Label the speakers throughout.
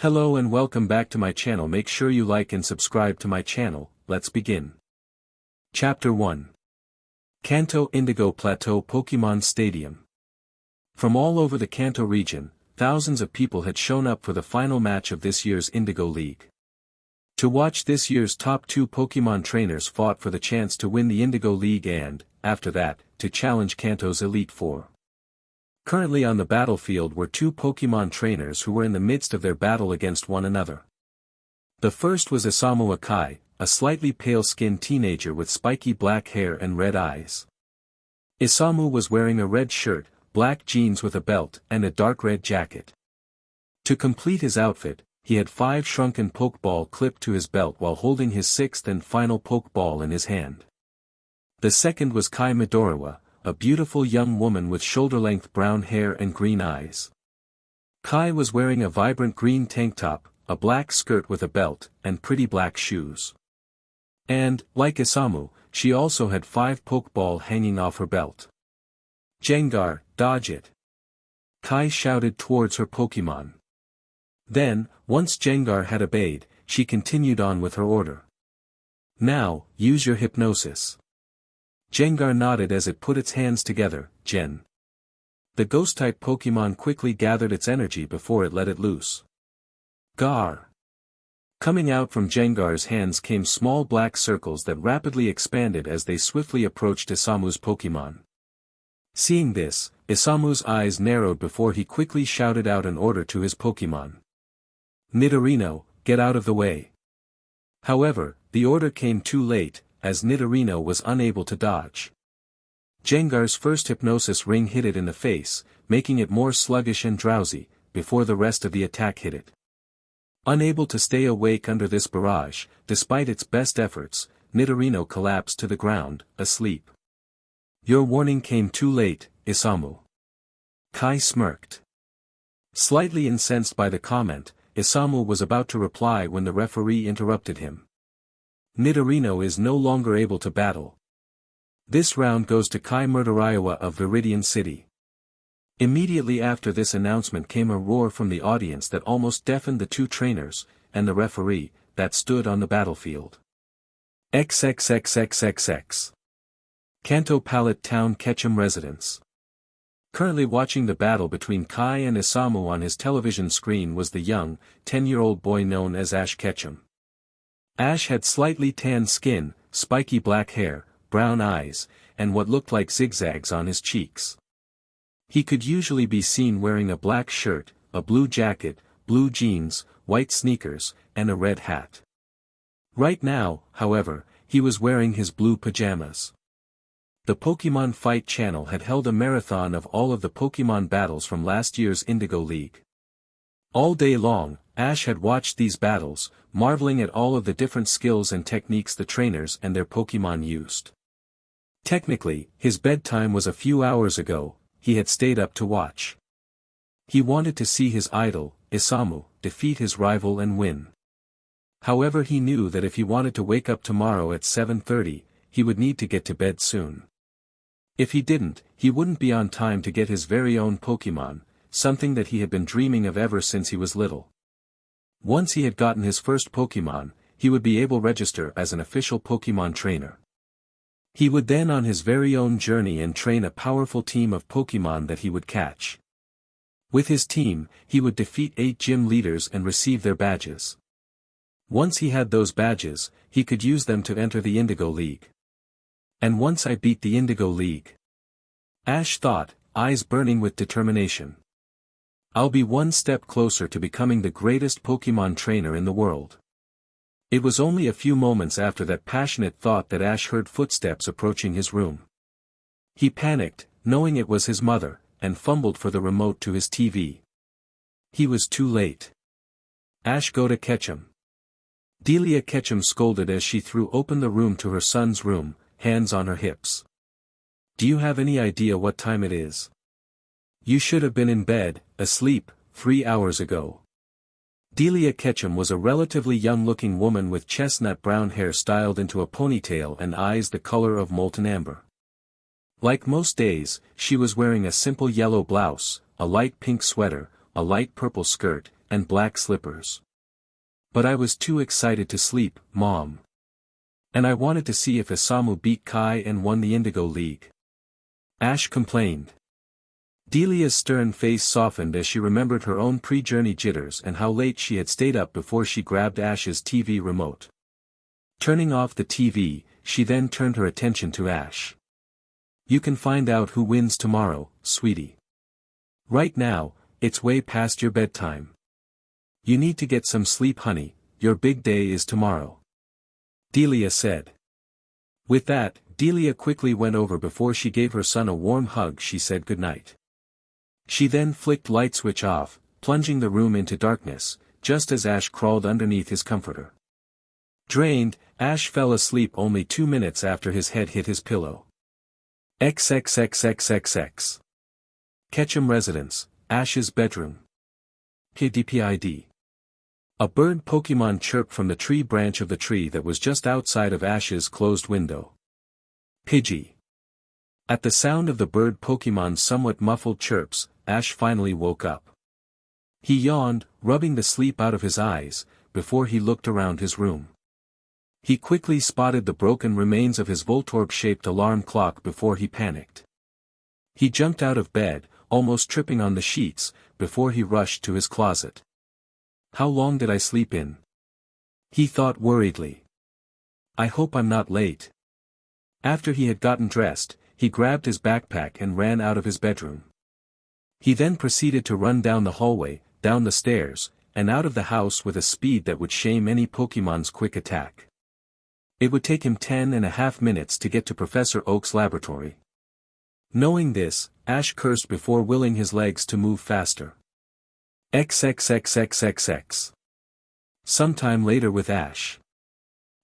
Speaker 1: Hello and welcome back to my channel. Make sure you like and subscribe to my channel. Let's begin. Chapter 1. Kanto Indigo Plateau Pokémon Stadium. From all over the Kanto region, thousands of people had shown up for the final match of this year's Indigo League. To watch this year's top 2 Pokémon trainers fought for the chance to win the Indigo League and, after that, to challenge Kanto's Elite Four. Currently on the battlefield were 2 Pokémon trainers who were in the midst of their battle against one another. The first was Isamu Akai, a slightly pale-skinned teenager with spiky black hair and red eyes. Isamu was wearing a red shirt, black jeans with a belt and a dark red jacket. To complete his outfit, he had 5 shrunken Pokéball clipped to his belt while holding his 6th and final Pokéball in his hand. The second was Kai Midoriya, a beautiful young woman with shoulder-length brown hair and green eyes. Kai was wearing a vibrant green tank top, a black skirt with a belt, and pretty black shoes. And, like Isamu, she also had 5 Pokéball hanging off her belt. "Gengar, dodge it!" Kai shouted towards her Pokémon. Then, once Gengar had obeyed, she continued on with her order. "Now, use your hypnosis." Gengar nodded as it put its hands together. Gen. The ghost-type Pokémon quickly gathered its energy before it let it loose. Gar. Coming out from Gengar's hands came small black circles that rapidly expanded as they swiftly approached Isamu's Pokémon. Seeing this, Isamu's eyes narrowed before he quickly shouted out an order to his Pokémon. "Nidorino, get out of the way." However, the order came too late, as Nidorino was unable to dodge. Gengar's first hypnosis ring hit it in the face, making it more sluggish and drowsy, before the rest of the attack hit it. Unable to stay awake under this barrage, despite its best efforts, Nidorino collapsed to the ground, asleep. "Your warning came too late, Isamu." Kai smirked. Slightly incensed by the comment, Isamu was about to reply when the referee interrupted him. "Nidorino is no longer able to battle. This round goes to Kai Midoriya of Viridian City." Immediately after this announcement came a roar from the audience that almost deafened the 2 trainers, and the referee, that stood on the battlefield. XXXXXX. Kanto Pallet Town Ketchum residence. Currently watching the battle between Kai and Isamu on his television screen was the young, 10-year-old boy known as Ash Ketchum. Ash had slightly tanned skin, spiky black hair, brown eyes, and what looked like zigzags on his cheeks. He could usually be seen wearing a black shirt, a blue jacket, blue jeans, white sneakers, and a red hat. Right now, however, he was wearing his blue pajamas. The Pokémon Fight channel had held a marathon of all of the Pokémon battles from last year's Indigo League. All day long, Ash had watched these battles, marveling at all of the different skills and techniques the trainers and their Pokémon used. Technically, his bedtime was a few hours ago. He had stayed up to watch. He wanted to see his idol, Isamu, defeat his rival and win. However, he knew that if he wanted to wake up tomorrow at 7:30, he would need to get to bed soon. If he didn't, he wouldn't be on time to get his very own Pokémon, something that he had been dreaming of ever since he was little. Once he had gotten his first Pokémon, he would be able to register as an official Pokémon trainer. He would then on his very own journey and train a powerful team of Pokémon that he would catch. With his team, he would defeat 8 gym leaders and receive their badges. Once he had those badges, he could use them to enter the Indigo League. "And once I beat the Indigo League," Ash thought, eyes burning with determination, "I'll be one step closer to becoming the greatest Pokémon trainer in the world." It was only a few moments after that passionate thought that Ash heard footsteps approaching his room. He panicked, knowing it was his mother, and fumbled for the remote to his TV. He was too late. "Ash, go to Ketchum." Delia Ketchum scolded as she threw open the room to her son's room, hands on her hips. "Do you have any idea what time it is? You should have been in bed, asleep, 3 hours ago." Delia Ketchum was a relatively young-looking woman with chestnut brown hair styled into a ponytail and eyes the color of molten amber. Like most days, she was wearing a simple yellow blouse, a light pink sweater, a light purple skirt, and black slippers. But I was too excited to sleep, Mom. And I wanted to see if Isamu beat Kai and won the Indigo League. Ash complained. Delia's stern face softened as she remembered her own pre-journey jitters and how late she had stayed up before she grabbed Ash's TV remote. Turning off the TV, she then turned her attention to Ash. You can find out who wins tomorrow, sweetie. Right now, it's way past your bedtime. You need to get some sleep, honey, your big day is tomorrow. Delia said. With that, Delia quickly went over before she gave her son a warm hug. She said goodnight. She then flicked light switch off, plunging the room into darkness, just as Ash crawled underneath his comforter. Drained, Ash fell asleep only 2 minutes after his head hit his pillow. XXXXXX. Ketchum residence, Ash's bedroom. PDPID. A bird Pokémon chirped from the tree branch of the tree that was just outside of Ash's closed window. Pidgey. At the sound of the bird Pokémon's somewhat muffled chirps, Ash finally woke up. He yawned, rubbing the sleep out of his eyes, before he looked around his room. He quickly spotted the broken remains of his Voltorb-shaped alarm clock before he panicked. He jumped out of bed, almost tripping on the sheets, before he rushed to his closet. How long did I sleep in? He thought worriedly. I hope I'm not late. After he had gotten dressed, he grabbed his backpack and ran out of his bedroom. He then proceeded to run down the hallway, down the stairs, and out of the house with a speed that would shame any Pokémon's quick attack. It would take him 10.5 minutes to get to Professor Oak's laboratory. Knowing this, Ash cursed before willing his legs to move faster. XXXXXX. Sometime later with Ash.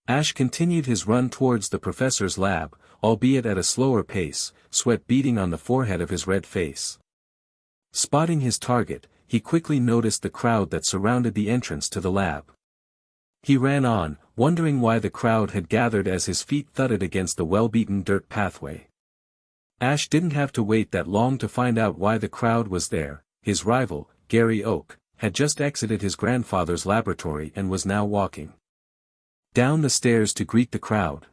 Speaker 1: Ash continued his run towards the professor's lab, albeit at a slower pace, sweat beading on the forehead of his red face. Spotting his target, he quickly noticed the crowd that surrounded the entrance to the lab. He ran on, wondering why the crowd had gathered as his feet thudded against the well-beaten dirt pathway. Ash didn't have to wait that long to find out why the crowd was there. His rival, Gary Oak, had just exited his grandfather's laboratory and was now walking down the stairs to greet the crowd.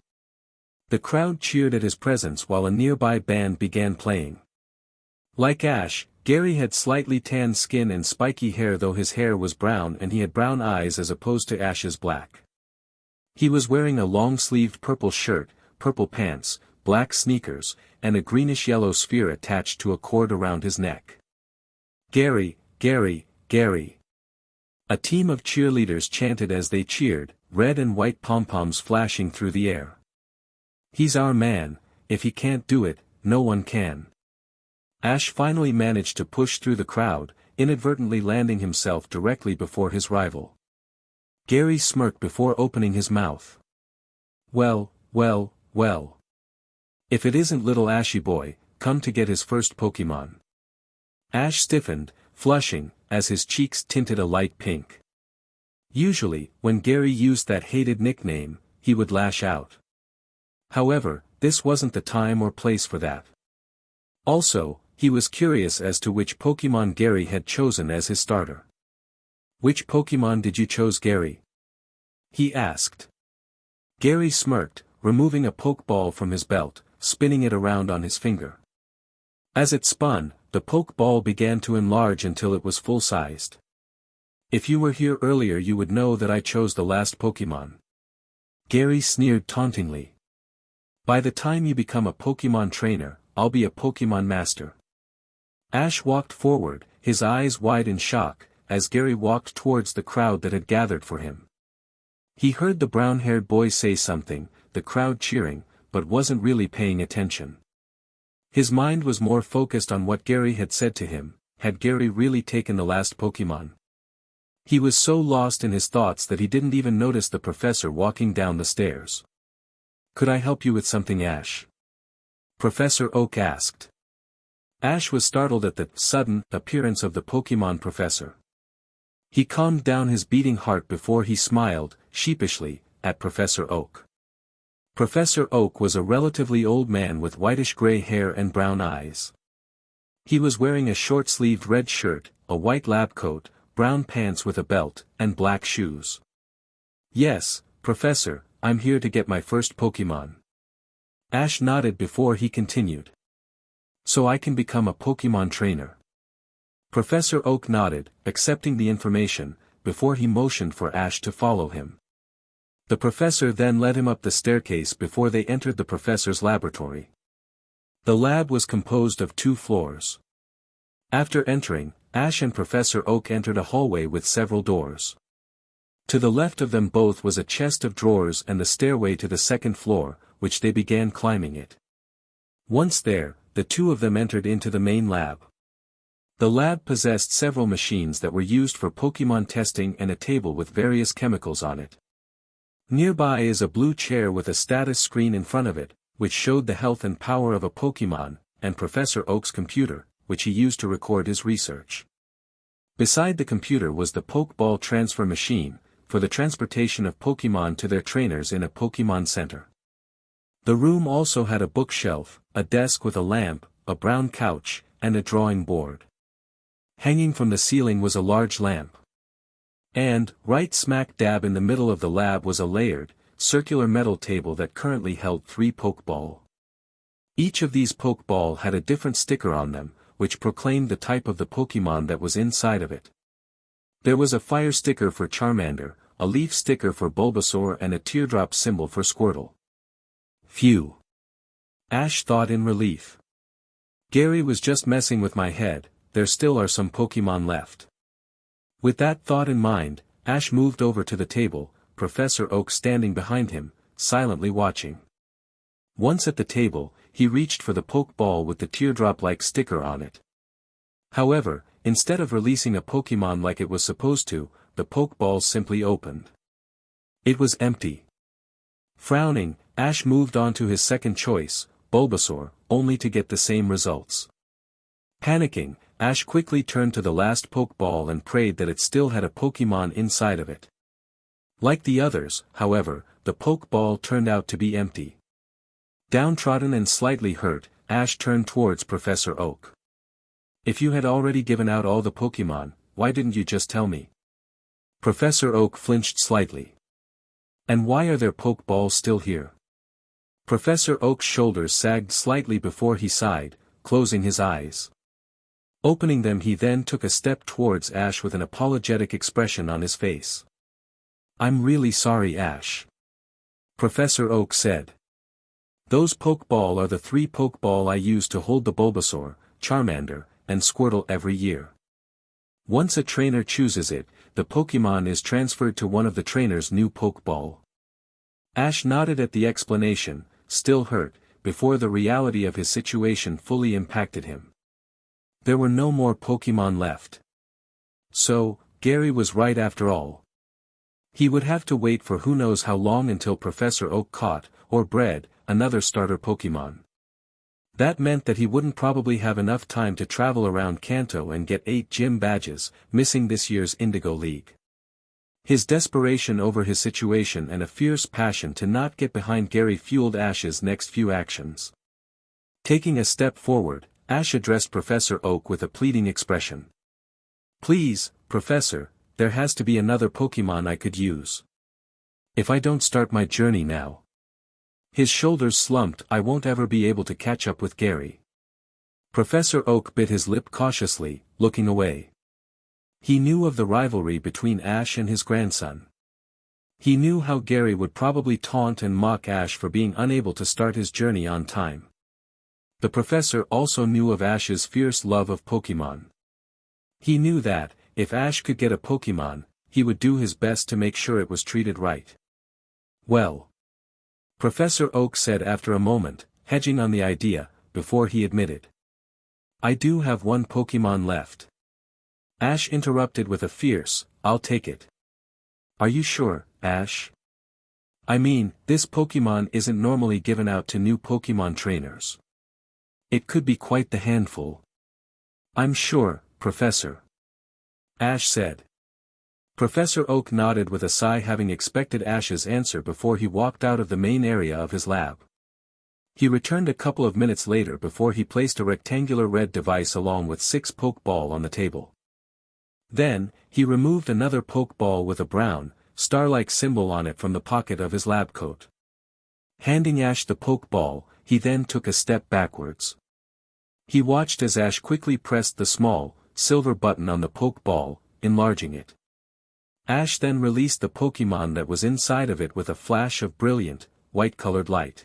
Speaker 1: The crowd cheered at his presence while a nearby band began playing. Like Ash, Gary had slightly tanned skin and spiky hair, though his hair was brown and he had brown eyes as opposed to Ash's black. He was wearing a long-sleeved purple shirt, purple pants, black sneakers, and a greenish-yellow sphere attached to a cord around his neck. Gary, Gary, Gary. A team of cheerleaders chanted as they cheered, red and white pom-poms flashing through the air. He's our man, if he can't do it, no one can. Ash finally managed to push through the crowd, inadvertently landing himself directly before his rival. Gary smirked before opening his mouth. Well, well, well. If it isn't little Ashy boy, come to get his first Pokémon. Ash stiffened, flushing, as his cheeks tinted a light pink. Usually, when Gary used that hated nickname, he would lash out. However, this wasn't the time or place for that. Also, he was curious as to which Pokémon Gary had chosen as his starter. Which Pokémon did you choose, Gary? He asked. Gary smirked, removing a Pokéball from his belt, spinning it around on his finger. As it spun, the Pokéball began to enlarge until it was full-sized. If you were here earlier you would know that I chose the last Pokémon. Gary sneered tauntingly. By the time you become a Pokémon trainer, I'll be a Pokémon master. Ash walked forward, his eyes wide in shock, as Gary walked towards the crowd that had gathered for him. He heard the brown-haired boy say something, the crowd cheering, but wasn't really paying attention. His mind was more focused on what Gary had said to him. Had Gary really taken the last Pokémon? He was so lost in his thoughts that he didn't even notice the professor walking down the stairs. Could I help you with something, Ash? Professor Oak asked. Ash was startled at the sudden appearance of the Pokémon professor. He calmed down his beating heart before he smiled, sheepishly, at Professor Oak. Professor Oak was a relatively old man with whitish-gray hair and brown eyes. He was wearing a short-sleeved red shirt, a white lab coat, brown pants with a belt, and black shoes. Yes, Professor, I'm here to get my first Pokémon. Ash nodded before he continued. So I can become a Pokémon trainer. Professor Oak nodded, accepting the information, before he motioned for Ash to follow him. The professor then led him up the staircase before they entered the professor's laboratory. The lab was composed of 2 floors. After entering, Ash and Professor Oak entered a hallway with several doors. To the left of them both was a chest of drawers and the stairway to the second floor, which they began climbing it. Once there, the 2 of them entered into the main lab. The lab possessed several machines that were used for Pokémon testing and a table with various chemicals on it. Nearby is a blue chair with a status screen in front of it, which showed the health and power of a Pokémon, and Professor Oak's computer, which he used to record his research. Beside the computer was the Pokéball transfer machine, for the transportation of Pokémon to their trainers in a Pokémon Center. The room also had a bookshelf, a desk with a lamp, a brown couch, and a drawing board. Hanging from the ceiling was a large lamp. And, right smack dab in the middle of the lab was a layered, circular metal table that currently held 3 Pokéball. Each of these Pokéball had a different sticker on them, which proclaimed the type of the Pokémon that was inside of it. There was a fire sticker for Charmander, a leaf sticker for Bulbasaur and a teardrop symbol for Squirtle. Phew! Ash thought in relief. Gary was just messing with my head, there still are some Pokémon left. With that thought in mind, Ash moved over to the table, Professor Oak standing behind him, silently watching. Once at the table, he reached for the Pokéball with the teardrop-like sticker on it. However, instead of releasing a Pokémon like it was supposed to, the Pokéball simply opened. It was empty. Frowning, Ash moved on to his second choice, Bulbasaur, only to get the same results. Panicking, Ash quickly turned to the last Pokéball and prayed that it still had a Pokémon inside of it. Like the others, however, the Pokéball turned out to be empty. Downtrodden and slightly hurt, Ash turned towards Professor Oak. If you had already given out all the Pokémon, why didn't you just tell me? Professor Oak flinched slightly. And why are there Pokeballs still here? Professor Oak's shoulders sagged slightly before he sighed, closing his eyes. Opening them, he then took a step towards Ash with an apologetic expression on his face. I'm really sorry, Ash. Professor Oak said. Those Pokeball are the 3 Pokeball I use to hold the Bulbasaur, Charmander, and Squirtle every year. Once a trainer chooses it, the Pokémon is transferred to one of the trainer's new Pokeball. Ash nodded at the explanation, still hurt, before the reality of his situation fully impacted him. There were no more Pokémon left. So, Gary was right after all. He would have to wait for who knows how long until Professor Oak caught, or bred, another starter Pokémon. That meant that he wouldn't probably have enough time to travel around Kanto and get 8 gym badges, missing this year's Indigo League. His desperation over his situation and a fierce passion to not get behind Gary fueled Ash's next few actions. Taking a step forward, Ash addressed Professor Oak with a pleading expression. Please, Professor, there has to be another Pokémon I could use. If I don't start my journey now. His shoulders slumped. I won't ever be able to catch up with Gary. Professor Oak bit his lip cautiously, looking away. He knew of the rivalry between Ash and his grandson. He knew how Gary would probably taunt and mock Ash for being unable to start his journey on time. The professor also knew of Ash's fierce love of Pokémon. He knew that, if Ash could get a Pokémon, he would do his best to make sure it was treated right. Well, Professor Oak said after a moment, hedging on the idea, before he admitted. I do have 1 Pokémon left. Ash interrupted with a fierce, I'll take it. Are you sure, Ash? I mean, this Pokémon isn't normally given out to new Pokémon trainers. It could be quite the handful. I'm sure, Professor. Ash said. Professor Oak nodded with a sigh, having expected Ash's answer before he walked out of the main area of his lab. He returned a couple of minutes later before he placed a rectangular red device along with 6 Pokeball on the table. Then, he removed another Pokeball with a brown, star-like symbol on it from the pocket of his lab coat. Handing Ash the Pokeball, he then took a step backwards. He watched as Ash quickly pressed the small, silver button on the Pokeball, enlarging it. Ash then released the Pokémon that was inside of it with a flash of brilliant, white-colored light.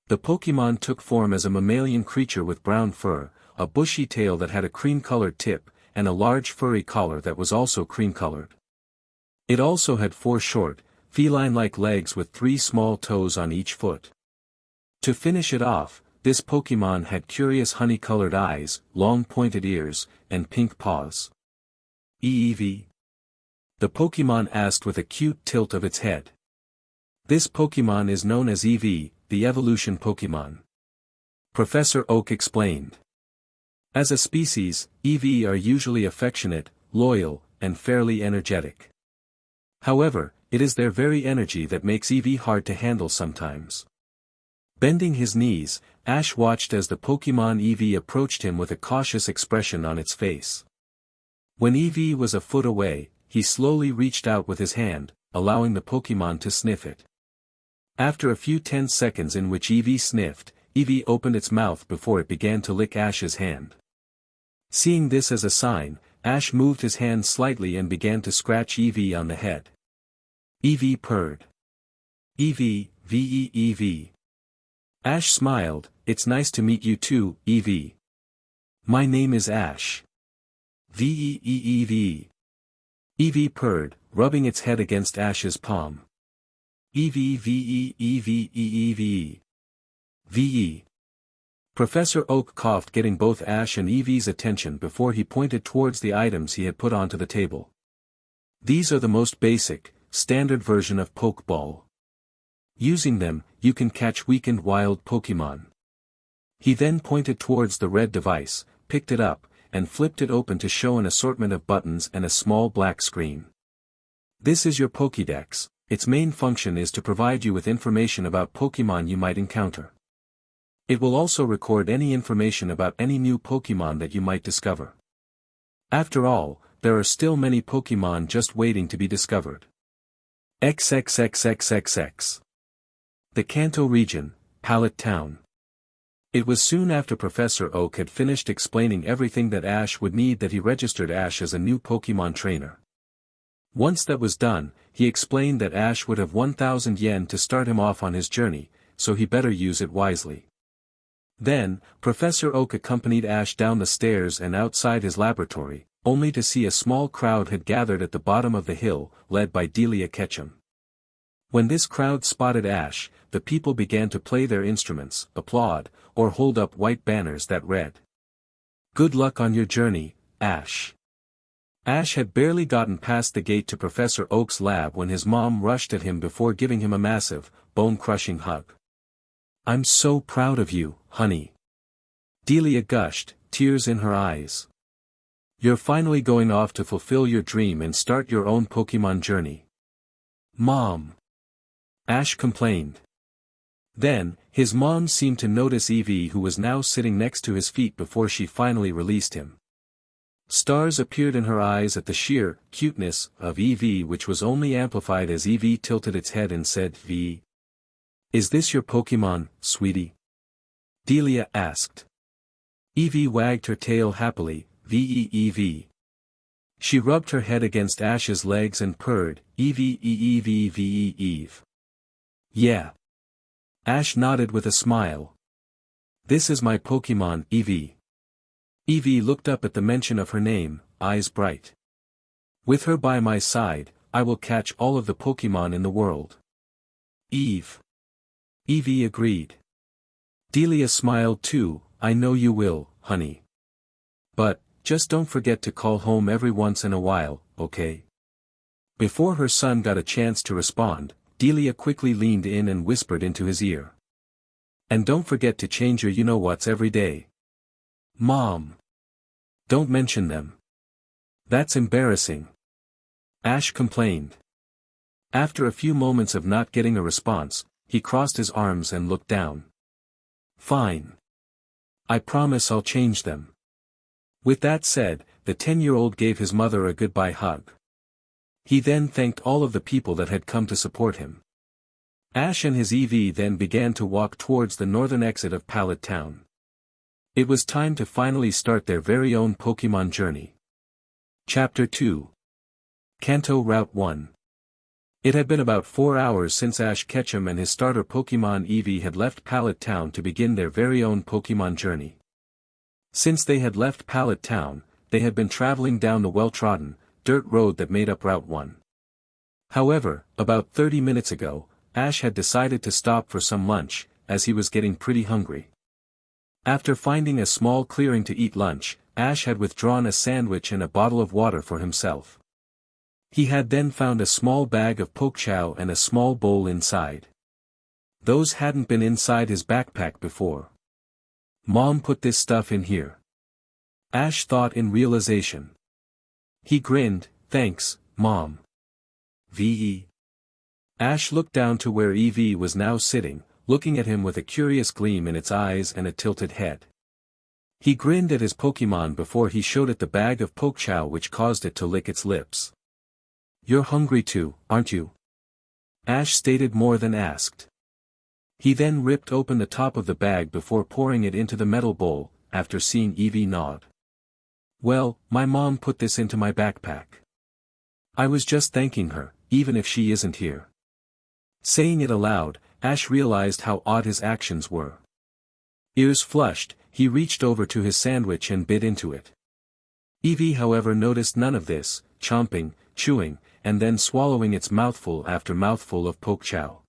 Speaker 1: The Pokémon took form as a mammalian creature with brown fur, a bushy tail that had a cream-colored tip, and a large furry collar that was also cream-colored. It also had 4 short, feline-like legs with 3 small toes on each foot. To finish it off, this Pokémon had curious honey-colored eyes, long pointed ears, and pink paws. Eevee? The Pokémon asked with a cute tilt of its head. This Pokémon is known as Eevee, the evolution Pokémon. Professor Oak explained. As a species, Eevee are usually affectionate, loyal, and fairly energetic. However, it is their very energy that makes Eevee hard to handle sometimes. Bending his knees, Ash watched as the Pokémon Eevee approached him with a cautious expression on its face. When Eevee was a foot away, he slowly reached out with his hand, allowing the Pokémon to sniff it. After a few tense seconds in which Eevee sniffed, Eevee opened its mouth before it began to lick Ash's hand. Seeing this as a sign, Ash moved his hand slightly and began to scratch Eevee on the head. Eevee purred. Eevee, Eevee. Ash smiled, "It's nice to meet you too, Eevee. My name is Ash." Eevee. Eevee purred, rubbing its head against Ash's palm. Eevee. Professor Oak coughed, getting both Ash and Eevee's attention before he pointed towards the items he had put onto the table. These are the most basic, standard version of Pokéball. Using them, you can catch weakened wild Pokémon. He then pointed towards the red device, picked it up, and flipped it open to show an assortment of buttons and a small black screen. This is your Pokédex. Its main function is to provide you with information about Pokémon you might encounter. It will also record any information about any new Pokémon that you might discover. After all, there are still many Pokémon just waiting to be discovered. XXXXXX. The Kanto region, Pallet Town. It was soon after Professor Oak had finished explaining everything that Ash would need that he registered Ash as a new Pokémon trainer. Once that was done, he explained that Ash would have 1,000 yen to start him off on his journey, so he better use it wisely. Then, Professor Oak accompanied Ash down the stairs and outside his laboratory, only to see a small crowd had gathered at the bottom of the hill, led by Ash Ketchum. When this crowd spotted Ash, the people began to play their instruments, applaud, or hold up white banners that read, "Good luck on your journey, Ash." Ash had barely gotten past the gate to Professor Oak's lab when his mom rushed at him before giving him a massive, bone-crushing hug. "I'm so proud of you, honey." Delia gushed, tears in her eyes. "You're finally going off to fulfill your dream and start your own Pokémon journey." "Mom," Ash complained. Then, his mom seemed to notice Eevee, who was now sitting next to his feet before she finally released him. Stars appeared in her eyes at the sheer cuteness of Eevee, which was only amplified as Eevee tilted its head and said, "V. Is this your Pokémon, sweetie?" Delia asked. Eevee wagged her tail happily, "Veeve." She rubbed her head against Ash's legs and purred, "Eevee. Yeah." Ash nodded with a smile. "This is my Pokémon, Eevee." Eevee looked up at the mention of her name, eyes bright. "With her by my side, I will catch all of the Pokémon in the world." Eve. Eevee agreed. Delia smiled too, "I know you will, honey. But, just don't forget to call home every once in a while, okay?" Before her son got a chance to respond, Delia quickly leaned in and whispered into his ear. "And don't forget to change your you-know-whats every day." "Mom. Don't mention them. That's embarrassing." Ash complained. After a few moments of not getting a response, he crossed his arms and looked down. "Fine. I promise I'll change them." With that said, the 10-year-old gave his mother a goodbye hug. He then thanked all of the people that had come to support him. Ash and his Eevee then began to walk towards the northern exit of Pallet Town. It was time to finally start their very own Pokémon journey. Chapter 2. Kanto Route 1. It had been about 4 hours since Ash Ketchum and his starter Pokémon Eevee had left Pallet Town to begin their very own Pokémon journey. Since they had left Pallet Town, they had been traveling down the well-trodden, dirt road that made up Route 1. However, about 30 minutes ago, Ash had decided to stop for some lunch, as he was getting pretty hungry. After finding a small clearing to eat lunch, Ash had withdrawn a sandwich and a bottle of water for himself. He had then found a small bag of Pokechow and a small bowl inside. Those hadn't been inside his backpack before. Mom put this stuff in here. Ash thought in realization. He grinned, thanks, Mom. V.E. Ash looked down to where Eevee was now sitting, looking at him with a curious gleam in its eyes and a tilted head. He grinned at his Pokémon before he showed it the bag of Pokechow, which caused it to lick its lips. You're hungry too, aren't you? Ash stated more than asked. He then ripped open the top of the bag before pouring it into the metal bowl, after seeing Eevee nod. Well, my mom put this into my backpack. I was just thanking her, even if she isn't here. Saying it aloud, Ash realized how odd his actions were. Ears flushed, he reached over to his sandwich and bit into it. Eevee however noticed none of this, chomping, chewing, and then swallowing its mouthful after mouthful of Pokechow.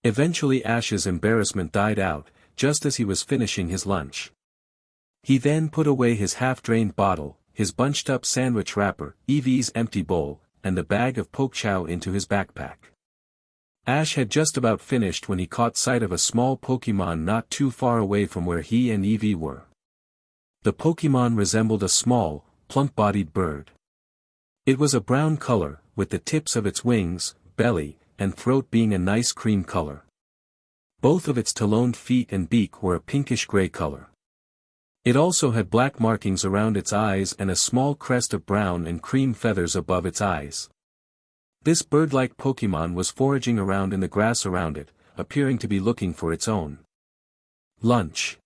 Speaker 1: Eventually Ash's embarrassment died out, just as he was finishing his lunch. He then put away his half-drained bottle, his bunched-up sandwich wrapper, Eevee's empty bowl, and the bag of Pokechow into his backpack. Ash had just about finished when he caught sight of a small Pokémon not too far away from where he and Eevee were. The Pokémon resembled a small, plump-bodied bird. It was a brown color, with the tips of its wings, belly, and throat being a nice cream color. Both of its taloned feet and beak were a pinkish-gray color. It also had black markings around its eyes and a small crest of brown and cream feathers above its eyes. This bird-like Pokémon was foraging around in the grass around it, appearing to be looking for its own lunch.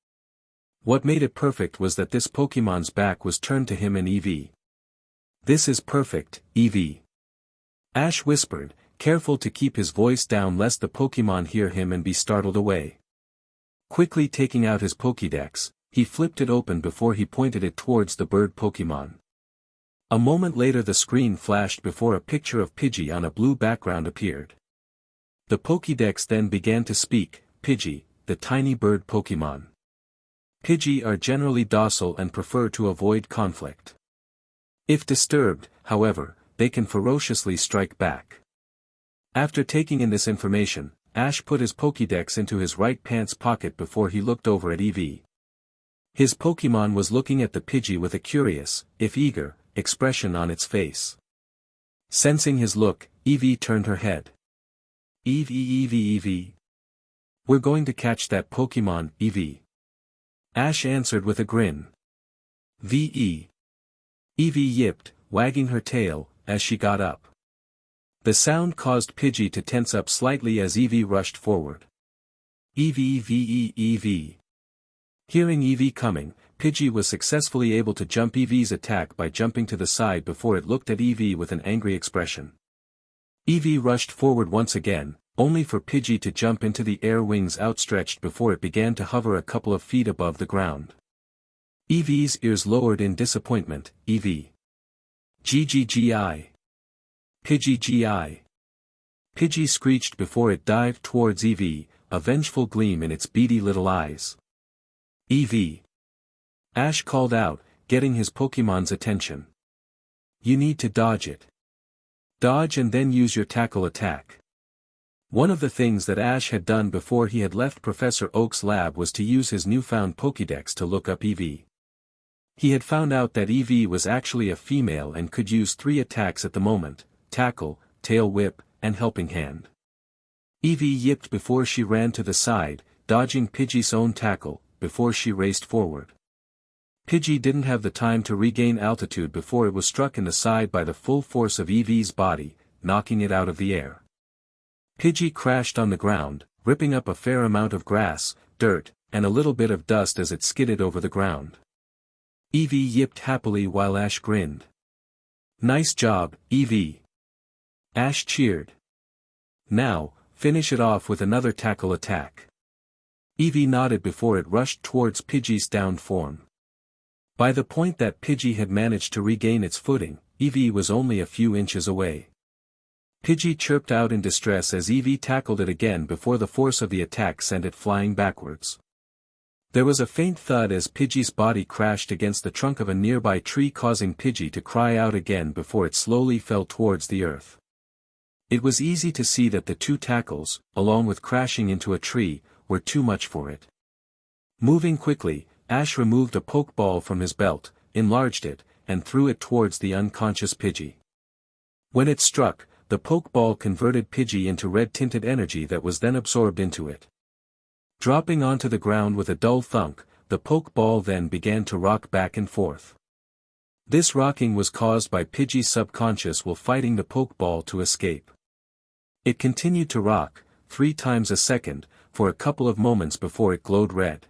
Speaker 1: What made it perfect was that this Pokémon's back was turned to him and Eevee. This is perfect, Eevee. Ash whispered, careful to keep his voice down lest the Pokémon hear him and be startled away. Quickly taking out his Pokédex, he flipped it open before he pointed it towards the bird Pokémon. A moment later the screen flashed before a picture of Pidgey on a blue background appeared. The Pokédex then began to speak, Pidgey, the tiny bird Pokémon. Pidgey are generally docile and prefer to avoid conflict. If disturbed, however, they can ferociously strike back. After taking in this information, Ash put his Pokédex into his right pants pocket before he looked over at Eevee. His Pokémon was looking at the Pidgey with a curious, if eager, expression on its face. Sensing his look, Eevee turned her head. Eevee. We're going to catch that Pokémon, Eevee. Ash answered with a grin. V.E. Eevee yipped, wagging her tail, as she got up. The sound caused Pidgey to tense up slightly as Eevee rushed forward. Eevee. Hearing Eevee coming, Pidgey was successfully able to jump Eevee's attack by jumping to the side before it looked at Eevee with an angry expression. Eevee rushed forward once again, only for Pidgey to jump into the air, wings outstretched before it began to hover a couple of feet above the ground. Eevee's ears lowered in disappointment. Eevee. GGGI. Pidgey. Pidgey screeched before it dived towards Eevee, a vengeful gleam in its beady little eyes. Eevee. Ash called out, getting his Pokémon's attention. You need to dodge it. Dodge and then use your tackle attack. One of the things that Ash had done before he had left Professor Oak's lab was to use his newfound Pokédex to look up Eevee. He had found out that Eevee was actually a female and could use 3 attacks at the moment: tackle, tail whip, and helping hand. Eevee yipped before she ran to the side, dodging Pidgey's own tackle, before she raced forward. Pidgey didn't have the time to regain altitude before it was struck in the side by the full force of Eevee's body, knocking it out of the air. Pidgey crashed on the ground, ripping up a fair amount of grass, dirt, and a little bit of dust as it skidded over the ground. Eevee yipped happily while Ash grinned. "Nice job, Eevee." Ash cheered. "Now, finish it off with another tackle attack." Eevee nodded before it rushed towards Pidgey's downed form. By the point that Pidgey had managed to regain its footing, Eevee was only a few inches away. Pidgey chirped out in distress as Eevee tackled it again before the force of the attack sent it flying backwards. There was a faint thud as Pidgey's body crashed against the trunk of a nearby tree, causing Pidgey to cry out again before it slowly fell towards the earth. It was easy to see that the two tackles, along with crashing into a tree, were too much for it. Moving quickly, Ash removed a Pokéball from his belt, enlarged it, and threw it towards the unconscious Pidgey. When it struck, the Pokéball converted Pidgey into red-tinted energy that was then absorbed into it. Dropping onto the ground with a dull thunk, the Pokéball then began to rock back and forth. This rocking was caused by Pidgey's subconscious while fighting the Pokéball to escape. It continued to rock, 3 times a second, for a couple of moments before it glowed red.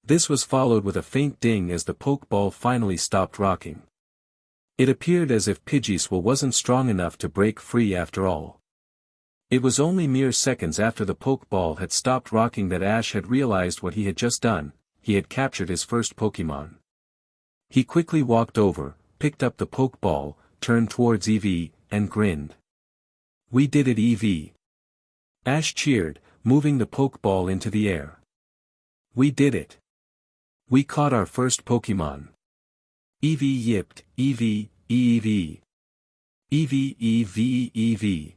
Speaker 1: This was followed with a faint ding as the Pokéball finally stopped rocking. It appeared as if Pidgey's will wasn't strong enough to break free after all. It was only mere seconds after the Pokéball had stopped rocking that Ash had realized what he had just done. He had captured his first Pokémon. He quickly walked over, picked up the Pokéball, turned towards Eevee, and grinned. "We did it, Eevee." Ash cheered, moving the Pokéball into the air. "We did it. We caught our first Pokémon." Eevee yipped, "Eevee, Eevee. Eevee, Eevee, Eevee."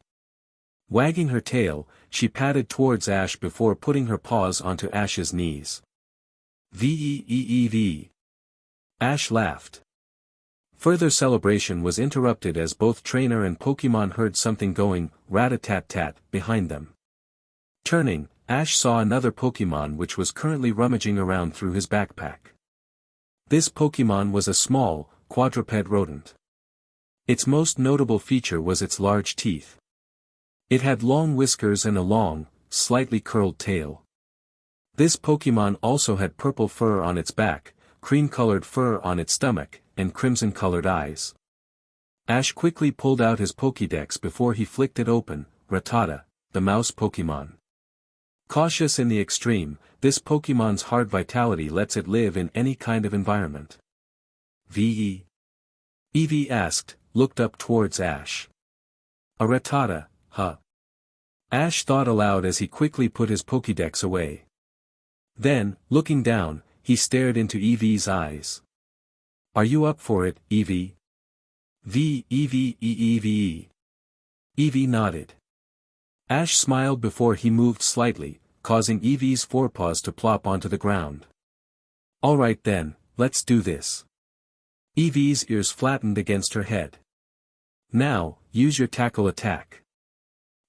Speaker 1: Wagging her tail, she padded towards Ash before putting her paws onto Ash's knees. "Vee. Ash laughed. Further celebration was interrupted as both trainer and Pokémon heard something going, rat-a-tat-tat, behind them. Turning, Ash saw another Pokémon which was currently rummaging around through his backpack. This Pokémon was a small, quadruped rodent. Its most notable feature was its large teeth. It had long whiskers and a long, slightly curled tail. This Pokémon also had purple fur on its back, cream-colored fur on its stomach, and crimson-colored eyes. Ash quickly pulled out his Pokédex before he flicked it open. Rattata, the mouse Pokémon. Cautious in the extreme, this Pokémon's hard vitality lets it live in any kind of environment. "Ve?" Eevee asked, looked up towards Ash. "A Rattata, huh?" Ash thought aloud as he quickly put his Pokédex away. Then, looking down, he stared into Eevee's eyes. "Are you up for it, Eevee?" Eevee. Eevee nodded. Ash smiled before he moved slightly, causing Eevee's forepaws to plop onto the ground. "Alright then, let's do this." Eevee's ears flattened against her head. "Now, use your tackle attack."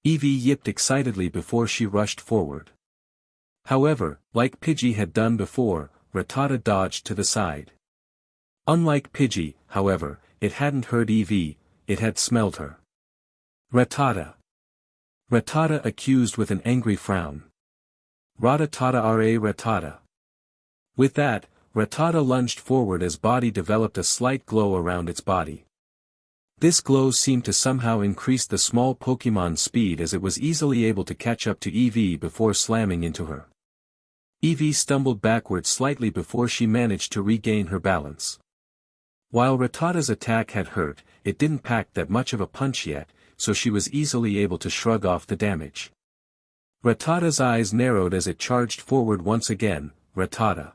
Speaker 1: Eevee yipped excitedly before she rushed forward. However, like Pidgey had done before, Rattata dodged to the side. Unlike Pidgey, however, it hadn't heard Eevee, it had smelled her. "Rattata." Rattata accused with an angry frown. "Rattata Rattata." With that, Rattata lunged forward as body developed a slight glow around its body. This glow seemed to somehow increase the small Pokémon's speed as it was easily able to catch up to Eevee before slamming into her. Eevee stumbled backwards slightly before she managed to regain her balance. While Rattata's attack had hurt, it didn't pack that much of a punch yet, so she was easily able to shrug off the damage. Rattata's eyes narrowed as it charged forward once again. "Rattata.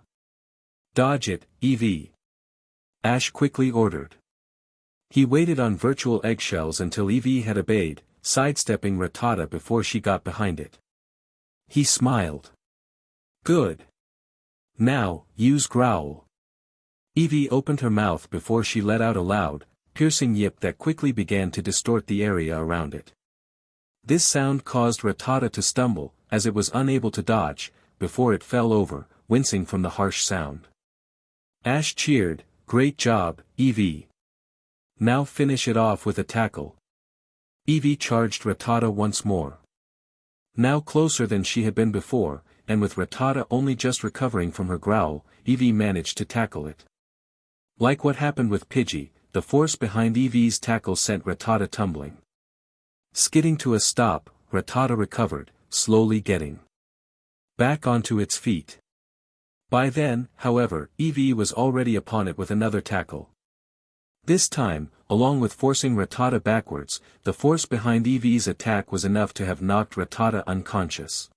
Speaker 1: Dodge it, Eevee." Ash quickly ordered. He waited on virtual eggshells until Eevee had obeyed, sidestepping Rattata before she got behind it. He smiled. "Good. Now, use Growl." Eevee opened her mouth before she let out a loud, piercing yip that quickly began to distort the area around it. This sound caused Rattata to stumble, as it was unable to dodge, before it fell over, wincing from the harsh sound. Ash cheered, "Great job, Eevee. Now finish it off with a tackle." Eevee charged Rattata once more. Now closer than she had been before, and with Rattata only just recovering from her growl, Eevee managed to tackle it. Like what happened with Pidgey, the force behind Eevee's tackle sent Rattata tumbling. Skidding to a stop, Rattata recovered, slowly getting back onto its feet. By then, however, Eevee was already upon it with another tackle. This time, along with forcing Rattata backwards, the force behind Eevee's attack was enough to have knocked Rattata unconscious.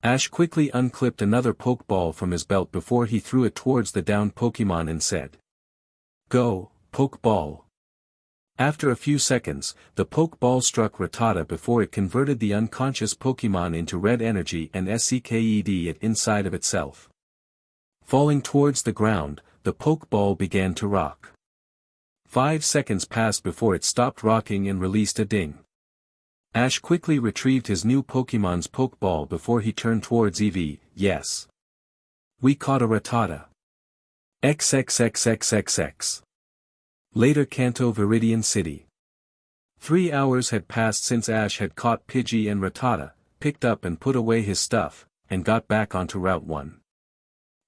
Speaker 1: Ash quickly unclipped another Pokeball from his belt before he threw it towards the downed Pokémon and said, "Go, Pokeball." After a few seconds, the Pokeball struck Rattata before it converted the unconscious Pokémon into red energy and sucked it inside of itself. Falling towards the ground, the Pokeball began to rock. 5 seconds passed before it stopped rocking and released a ding. Ash quickly retrieved his new Pokémon's Pokeball before he turned towards Eevee. "Yes. We caught a Rattata. XXXXXX. Later, Kanto Viridian City. 3 hours had passed since Ash had caught Pidgey and Rattata, picked up and put away his stuff, and got back onto Route 1.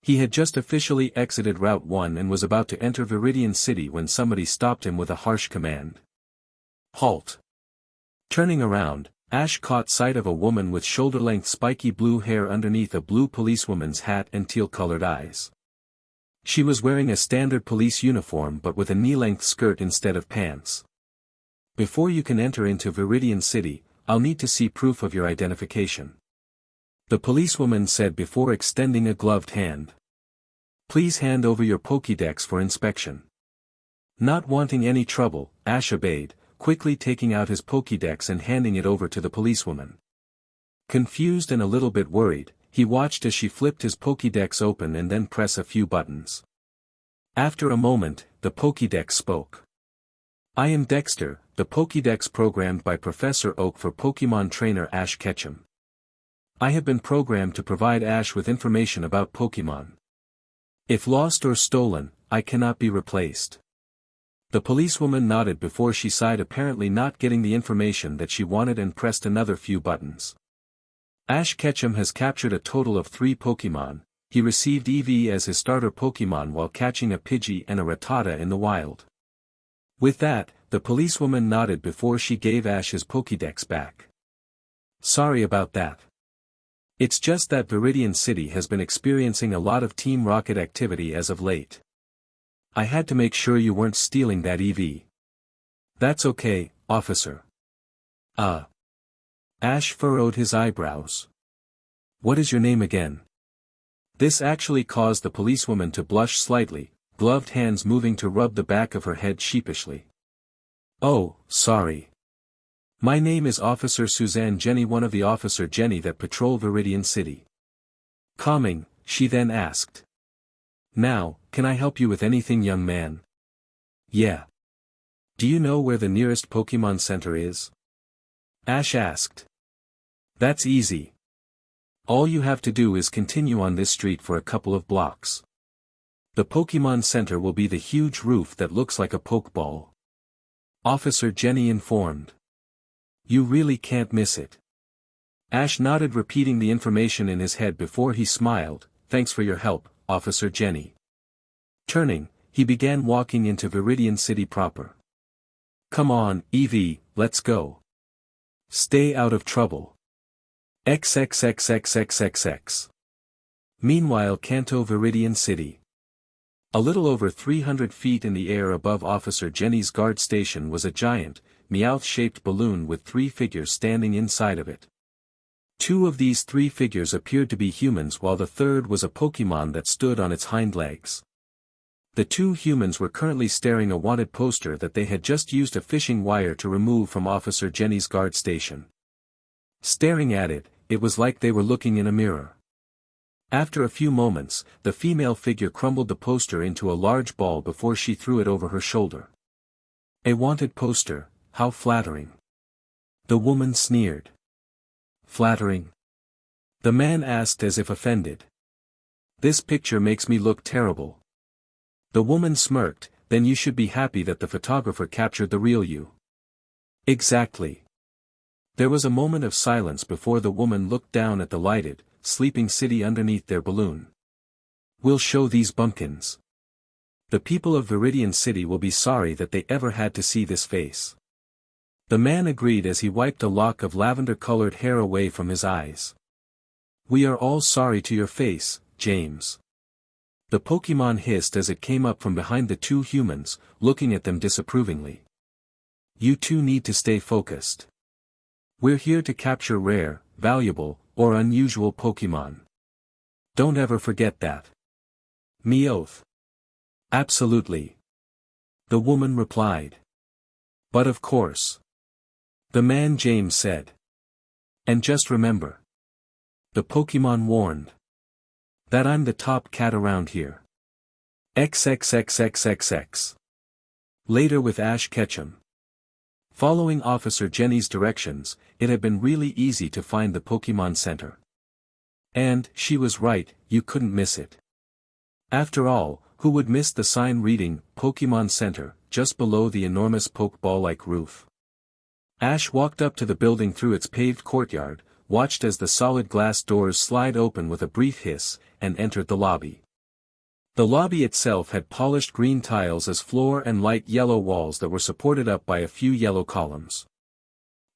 Speaker 1: He had just officially exited Route 1 and was about to enter Viridian City when somebody stopped him with a harsh command. "Halt!" Turning around, Ash caught sight of a woman with shoulder-length spiky blue hair underneath a blue policewoman's hat and teal-colored eyes. She was wearing a standard police uniform but with a knee-length skirt instead of pants. "Before you can enter into Viridian City, I'll need to see proof of your identification," the policewoman said before extending a gloved hand. "Please hand over your Pokédex for inspection." Not wanting any trouble, Ash obeyed, quickly taking out his Pokédex and handing it over to the policewoman. Confused and a little bit worried, he watched as she flipped his Pokédex open and then press a few buttons. After a moment, the Pokédex spoke. "I am Dexter, the Pokédex programmed by Professor Oak for Pokémon trainer Ash Ketchum. I have been programmed to provide Ash with information about Pokémon. If lost or stolen, I cannot be replaced." The policewoman nodded before she sighed, apparently not getting the information that she wanted, and pressed another few buttons. Ash Ketchum has captured a total of 3 Pokémon. He received Eevee as his starter Pokémon while catching a Pidgey and a Rattata in the wild. With that, the policewoman nodded before she gave Ash his Pokédex back. "Sorry about that. It's just that Viridian City has been experiencing a lot of Team Rocket activity as of late. I had to make sure you weren't stealing that Eevee." "That's okay, officer." Ash furrowed his eyebrows. "What is your name again?" This actually caused the policewoman to blush slightly, gloved hands moving to rub the back of her head sheepishly. "Oh, sorry. My name is Officer Suzanne Jenny, one of the Officer Jenny that patrol Viridian City." Calming, she then asked, "Now, can I help you with anything, young man?" "Yeah. Do you know where the nearest Pokémon Center is?" Ash asked. "That's easy. All you have to do is continue on this street for a couple of blocks. The Pokémon Center will be the huge roof that looks like a Pokeball," Officer Jenny informed. "You really can't miss it." Ash nodded, repeating the information in his head before he smiled. "Thanks for your help, Officer Jenny." Turning, he began walking into Viridian City proper. "Come on, Eevee, let's go. Stay out of trouble. XXXXXXX. Meanwhile, Kanto Viridian City. A little over 300 feet in the air above Officer Jenny's guard station was a giant, Meowth-shaped balloon with 3 figures standing inside of it. 2 of these 3 figures appeared to be humans, while the third was a Pokémon that stood on its hind legs. The 2 humans were currently staring a wanted poster that they had just used a fishing wire to remove from Officer Jenny's guard station. Staring at it, it was like they were looking in a mirror. After a few moments, the female figure crumbled the poster into a large ball before she threw it over her shoulder. "A wanted poster, how flattering." The woman sneered. "Flattering?" the man asked as if offended. "This picture makes me look terrible. The woman smirked, then you should be happy that the photographer captured the real you. Exactly. There was a moment of silence before the woman looked down at the lighted, sleeping city underneath their balloon. We'll show these bumpkins. The people of Viridian City will be sorry that they ever had to see this face. The man agreed as he wiped a lock of lavender-colored hair away from his eyes. We are all sorry to your face, James. The Pokémon hissed as it came up from behind the two humans, looking at them disapprovingly. You two need to stay focused. We're here to capture rare, valuable, or unusual Pokémon. Don't ever forget that. Me oath. Absolutely. The woman replied. But of course. The man James said. And just remember. The Pokémon warned. That I'm the top cat around here. XXXXXX. Later with Ash Ketchum. Following Officer Jenny's directions, it had been really easy to find the Pokémon Center. And, she was right, you couldn't miss it. After all, who would miss the sign reading, Pokémon Center, just below the enormous Pokeball-like roof? Ash walked up to the building through its paved courtyard, watched as the solid glass doors slide open with a brief hiss, and entered the lobby. The lobby itself had polished green tiles as floor and light yellow walls that were supported up by a few yellow columns.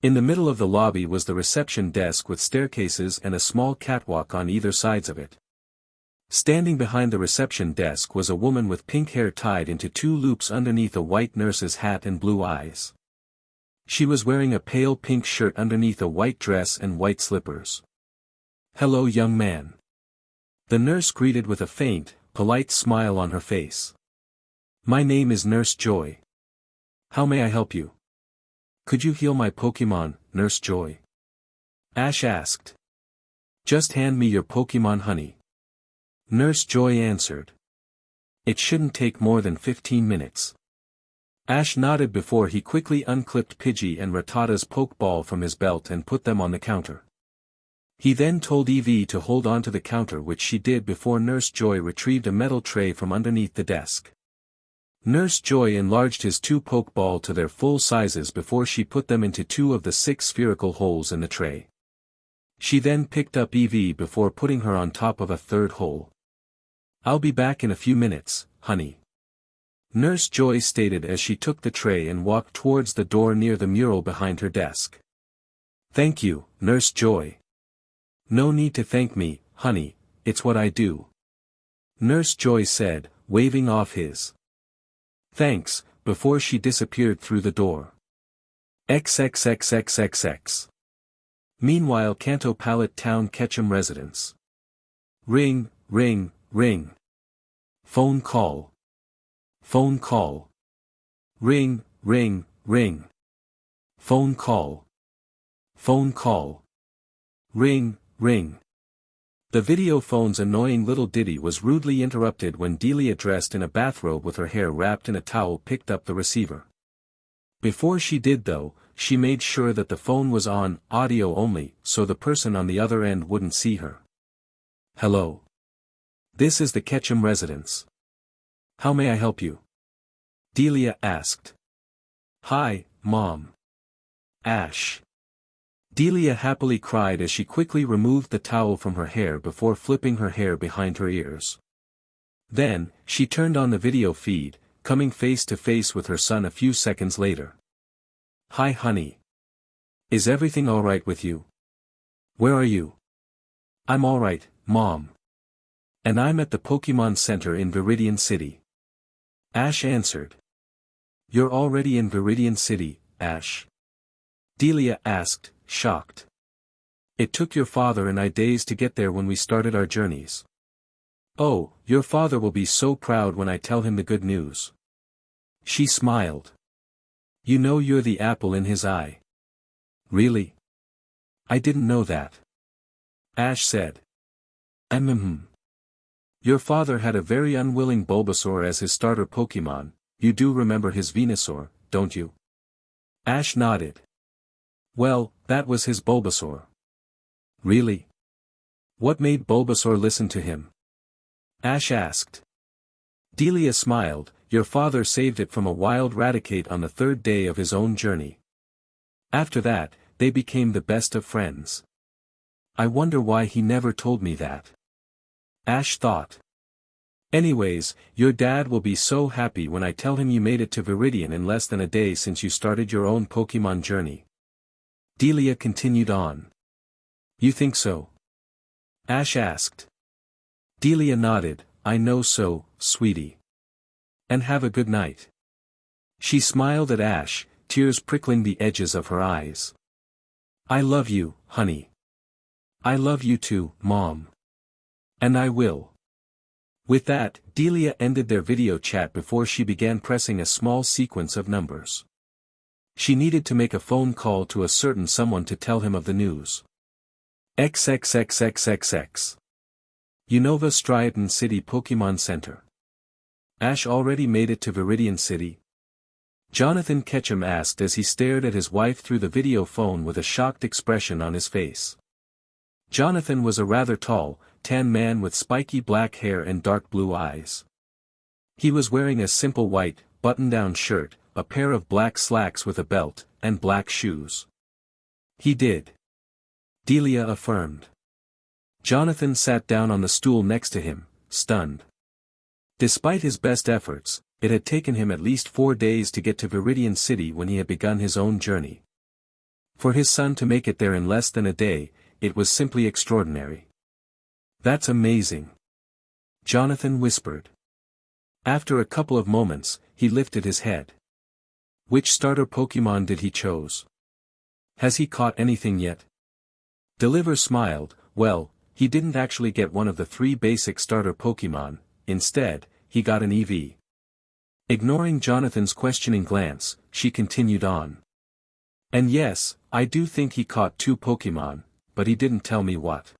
Speaker 1: In the middle of the lobby was the reception desk with staircases and a small catwalk on either sides of it. Standing behind the reception desk was a woman with pink hair tied into two loops underneath a white nurse's hat and blue eyes. She was wearing a pale pink shirt underneath a white dress and white slippers. Hello, young man. The nurse greeted with a faint, polite smile on her face. My name is Nurse Joy. How may I help you? Could you heal my Pokémon, Nurse Joy? Ash asked. Just hand me your Pokémon honey. Nurse Joy answered. It shouldn't take more than 15 minutes. Ash nodded before he quickly unclipped Pidgey and Rattata's Pokeball from his belt and put them on the counter. He then told Eevee to hold onto the counter, which she did before Nurse Joy retrieved a metal tray from underneath the desk. Nurse Joy enlarged his two Pokeball to their full sizes before she put them into two of the 6 spherical holes in the tray. She then picked up Eevee before putting her on top of a third hole. I'll be back in a few minutes, honey. Nurse Joy stated as she took the tray and walked towards the door near the mural behind her desk. Thank you, Nurse Joy. No need to thank me, honey, it's what I do. Nurse Joy said, waving off his thanks, before she disappeared through the door. XXXXXX. Meanwhile, Kanto Pallet Town Ketchum residence. Ring, ring, ring. Phone call. Phone call. Ring, ring, ring. Phone call. Phone call. Ring, ring. The video phone's annoying little ditty was rudely interrupted when Delia, dressed in a bathrobe with her hair wrapped in a towel, picked up the receiver. Before she did though, she made sure that the phone was on audio only, so the person on the other end wouldn't see her. Hello. This is the Ketchum residence. How may I help you? Delia asked. Hi, Mom. Ash. Delia happily cried as she quickly removed the towel from her hair before flipping her hair behind her ears. Then, she turned on the video feed, coming face to face with her son a few seconds later. Hi honey. Is everything alright with you? Where are you? I'm alright, Mom. And I'm at the Pokémon Center in Viridian City. Ash answered. You're already in Viridian City, Ash? Delia asked, shocked. It took your father and I days to get there when we started our journeys. Oh, your father will be so proud when I tell him the good news. She smiled. You know you're the apple in his eye. Really? I didn't know that. Ash said. Your father had a very unwilling Bulbasaur as his starter Pokémon. You do remember his Venusaur, don't you? Ash nodded. Well, that was his Bulbasaur. Really? What made Bulbasaur listen to him? Ash asked. Delia smiled. Your father saved it from a wild Raticate on the third day of his own journey. After that, they became the best of friends. I wonder why he never told me that. Ash thought. Anyways, your dad will be so happy when I tell him you made it to Viridian in less than a day since you started your own Pokémon journey. Delia continued on. You think so? Ash asked. Delia nodded. I know so, sweetie. And have a good night. She smiled at Ash, tears prickling the edges of her eyes. I love you, honey. I love you too, Mom. And I will. With that, Delia ended their video chat before she began pressing a small sequence of numbers. She needed to make a phone call to a certain someone to tell him of the news. XXXXXX. Unova Striaton City Pokémon Center. Ash already made it to Viridian City? Jonathan Ketchum asked as he stared at his wife through the video phone with a shocked expression on his face. Jonathan was a rather tall, tan man with spiky black hair and dark blue eyes. He was wearing a simple white, button-down shirt, a pair of black slacks with a belt, and black shoes. He did. Delia affirmed. Jonathan sat down on the stool next to him, stunned. Despite his best efforts, it had taken him at least 4 days to get to Viridian City when he had begun his own journey. For his son to make it there in less than a day, it was simply extraordinary. That's amazing. Jonathan whispered. After a couple of moments, he lifted his head. Which starter Pokémon did he choose? Has he caught anything yet? Deliver smiled. Well, he didn't actually get one of the 3 basic starter Pokémon, instead, he got an Eevee. Ignoring Jonathan's questioning glance, she continued on. And yes, I do think he caught 2 Pokémon, but he didn't tell me what.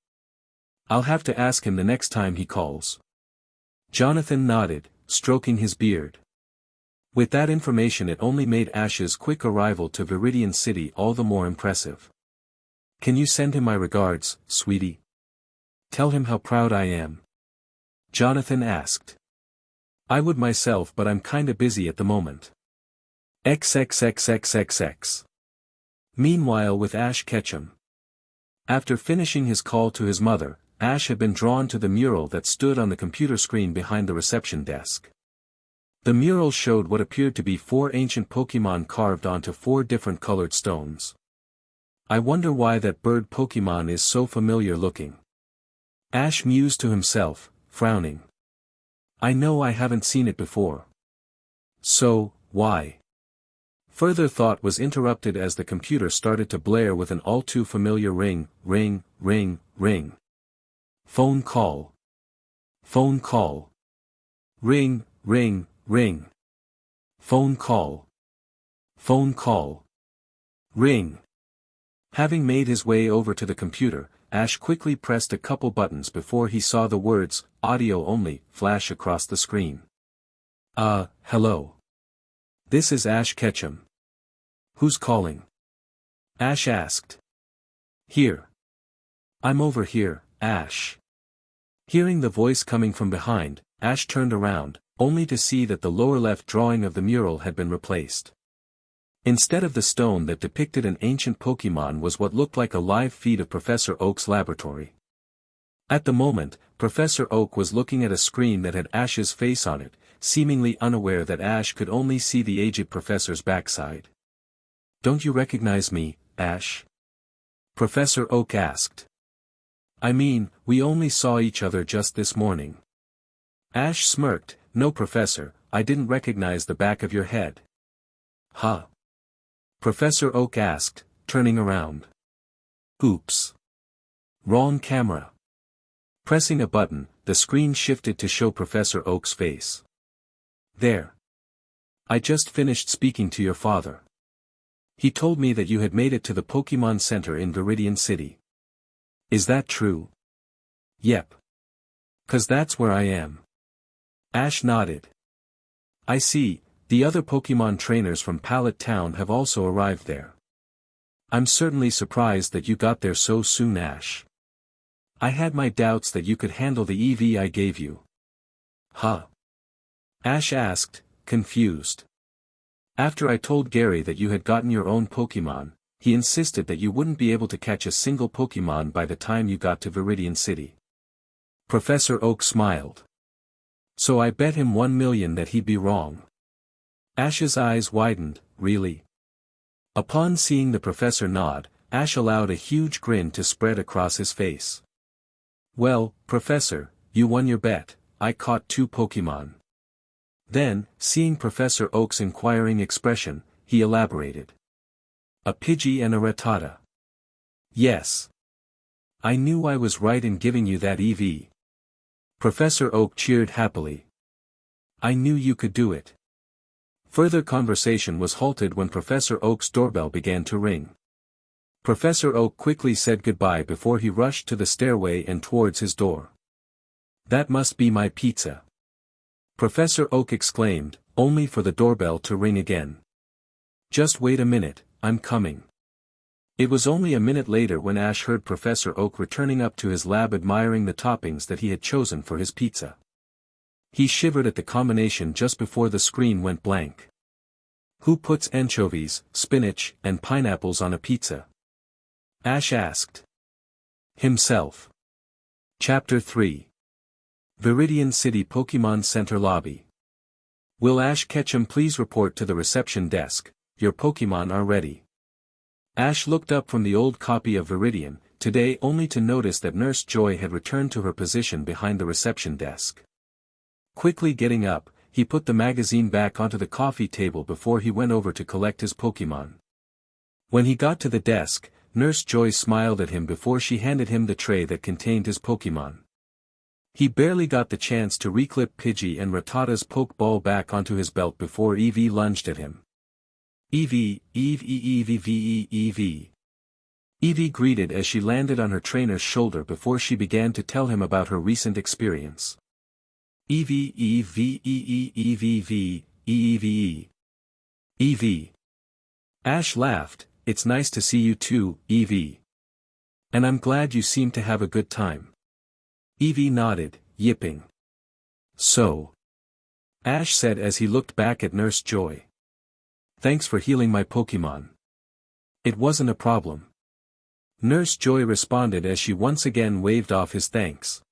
Speaker 1: I'll have to ask him the next time he calls. Jonathan nodded, stroking his beard. With that information it only made Ash's quick arrival to Viridian City all the more impressive. Can you send him my regards, sweetie? Tell him how proud I am. Jonathan asked. I would myself, but I'm kinda busy at the moment. XXXXXX. Meanwhile with Ash Ketchum. After finishing his call to his mother, Ash had been drawn to the mural that stood on the computer screen behind the reception desk. The mural showed what appeared to be 4 ancient Pokémon carved onto 4 different colored stones. I wonder why that bird Pokémon is so familiar looking. Ash mused to himself, frowning. I know I haven't seen it before. So, why? Further thought was interrupted as the computer started to blare with an all too familiar ring, ring, ring, ring. Phone call. Phone call. Ring, ring, ring. Phone call. Phone call. Ring. Having made his way over to the computer, Ash quickly pressed a couple buttons before he saw the words, audio only, flash across the screen. Hello. This is Ash Ketchum. Who's calling? Ash asked. Here. I'm over here, Ash. Hearing the voice coming from behind, Ash turned around, only to see that the lower left drawing of the mural had been replaced. Instead of the stone that depicted an ancient Pokémon was what looked like a live feed of Professor Oak's laboratory. At the moment, Professor Oak was looking at a screen that had Ash's face on it, seemingly unaware that Ash could only see the aged professor's backside. Don't you recognize me, Ash? Professor Oak asked. I mean, we only saw each other just this morning. Ash smirked. No, Professor, I didn't recognize the back of your head. Huh? Professor Oak asked, turning around. Oops. Wrong camera. Pressing a button, the screen shifted to show Professor Oak's face. There. I just finished speaking to your father. He told me that you had made it to the Pokémon Center in Viridian City. Is that true? Yep. 'Cause that's where I am. Ash nodded. I see, the other Pokémon trainers from Pallet Town have also arrived there. I'm certainly surprised that you got there so soon, Ash. I had my doubts that you could handle the Eevee I gave you. Huh. Ash asked, confused. After I told Gary that you had gotten your own Pokémon, he insisted that you wouldn't be able to catch a single Pokémon by the time you got to Viridian City. Professor Oak smiled. So I bet him 1,000,000 that he'd be wrong. Ash's eyes widened, really? Upon seeing the professor nod, Ash allowed a huge grin to spread across his face. Well, Professor, you won your bet, I caught 2 Pokémon. Then, seeing Professor Oak's inquiring expression, he elaborated. A Pidgey and a Rattata. Yes. I knew I was right in giving you that Eevee. Professor Oak cheered happily. I knew you could do it. Further conversation was halted when Professor Oak's doorbell began to ring. Professor Oak quickly said goodbye before he rushed to the stairway and towards his door. That must be my pizza. Professor Oak exclaimed, only for the doorbell to ring again. Just wait a minute, I'm coming. It was only a minute later when Ash heard Professor Oak returning up to his lab admiring the toppings that he had chosen for his pizza. He shivered at the combination just before the screen went blank. Who puts anchovies, spinach, and pineapples on a pizza? Ash asked. Himself. Chapter 3. Viridian City Pokémon Center Lobby. Will Ash Ketchum please report to the reception desk, your Pokémon are ready. Ash looked up from the old copy of Viridian, today only to notice that Nurse Joy had returned to her position behind the reception desk. Quickly getting up, he put the magazine back onto the coffee table before he went over to collect his Pokémon. When he got to the desk, Nurse Joy smiled at him before she handed him the tray that contained his Pokémon. He barely got the chance to reclip Pidgey and Rattata's Pokéball back onto his belt before Eevee lunged at him. Eevee, Eevee. Eevee greeted as she landed on her trainer's shoulder before she began to tell him about her recent experience. Eevee. Eevee. Ash laughed, it's nice to see you too, Eevee. And I'm glad you seem to have a good time. Eevee nodded, yipping. So. Ash said as he looked back at Nurse Joy. Thanks for healing my Pokémon. It wasn't a problem. Nurse Joy responded as she once again waved off his thanks.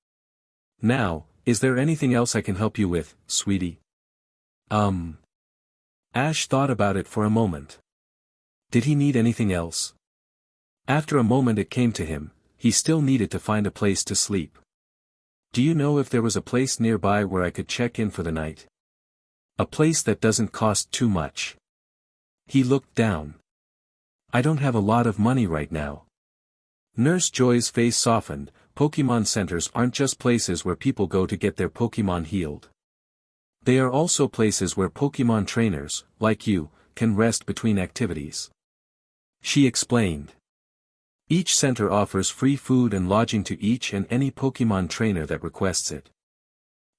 Speaker 1: Now, is there anything else I can help you with, sweetie? Ash thought about it for a moment. Did he need anything else? After a moment it came to him, he still needed to find a place to sleep. Do you know if there was a place nearby where I could check in for the night? A place that doesn't cost too much. He looked down. I don't have a lot of money right now. Nurse Joy's face softened. Pokémon centers aren't just places where people go to get their Pokémon healed. They are also places where Pokémon trainers, like you, can rest between activities. She explained. Each center offers free food and lodging to each and any Pokémon trainer that requests it.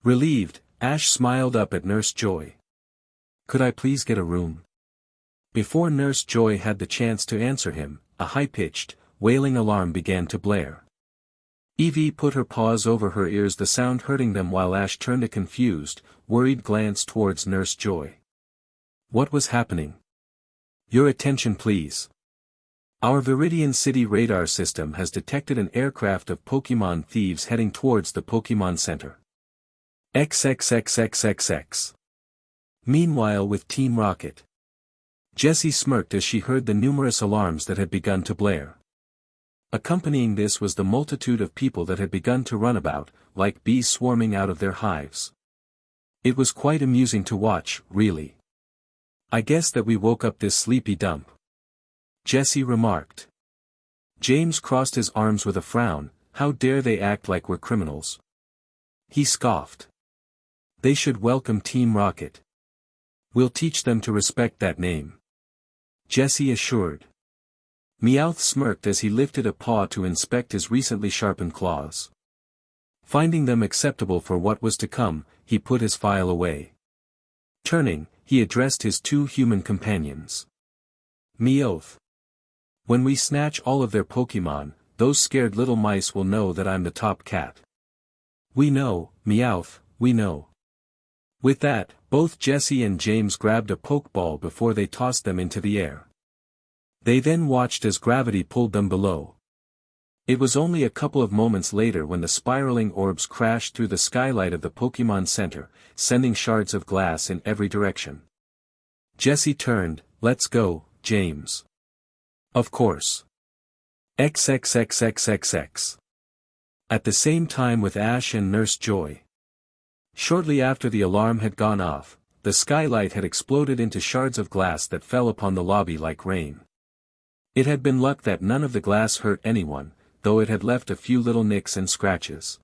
Speaker 1: Relieved, Ash smiled up at Nurse Joy. Could I please get a room? Before Nurse Joy had the chance to answer him, a high-pitched, wailing alarm began to blare. Eevee put her paws over her ears, the sound hurting them, while Ash turned a confused, worried glance towards Nurse Joy. What was happening? Your attention please. Our Viridian City radar system has detected an aircraft of Pokémon thieves heading towards the Pokémon Center. XXXXXX. Meanwhile with Team Rocket. Jessie smirked as she heard the numerous alarms that had begun to blare. Accompanying this was the multitude of people that had begun to run about, like bees swarming out of their hives. It was quite amusing to watch, really. I guess that we woke up this sleepy dump. Jessie remarked. James crossed his arms with a frown. How dare they act like we're criminals? He scoffed. They should welcome Team Rocket. We'll teach them to respect that name. Jessie assured. Meowth smirked as he lifted a paw to inspect his recently sharpened claws. Finding them acceptable for what was to come, he put his file away. Turning, he addressed his 2 human companions. Meowth. When we snatch all of their Pokémon, those scared little mice will know that I'm the top cat. We know, Meowth, we know. With that, both Jesse and James grabbed a Pokeball before they tossed them into the air. They then watched as gravity pulled them below. It was only a couple of moments later when the spiraling orbs crashed through the skylight of the Pokémon Center, sending shards of glass in every direction. Jesse turned. "Let's go, James." "Of course." XXXXXX. At the same time with Ash and Nurse Joy. Shortly after the alarm had gone off, the skylight had exploded into shards of glass that fell upon the lobby like rain. It had been luck that none of the glass hurt anyone, though it had left a few little nicks and scratches.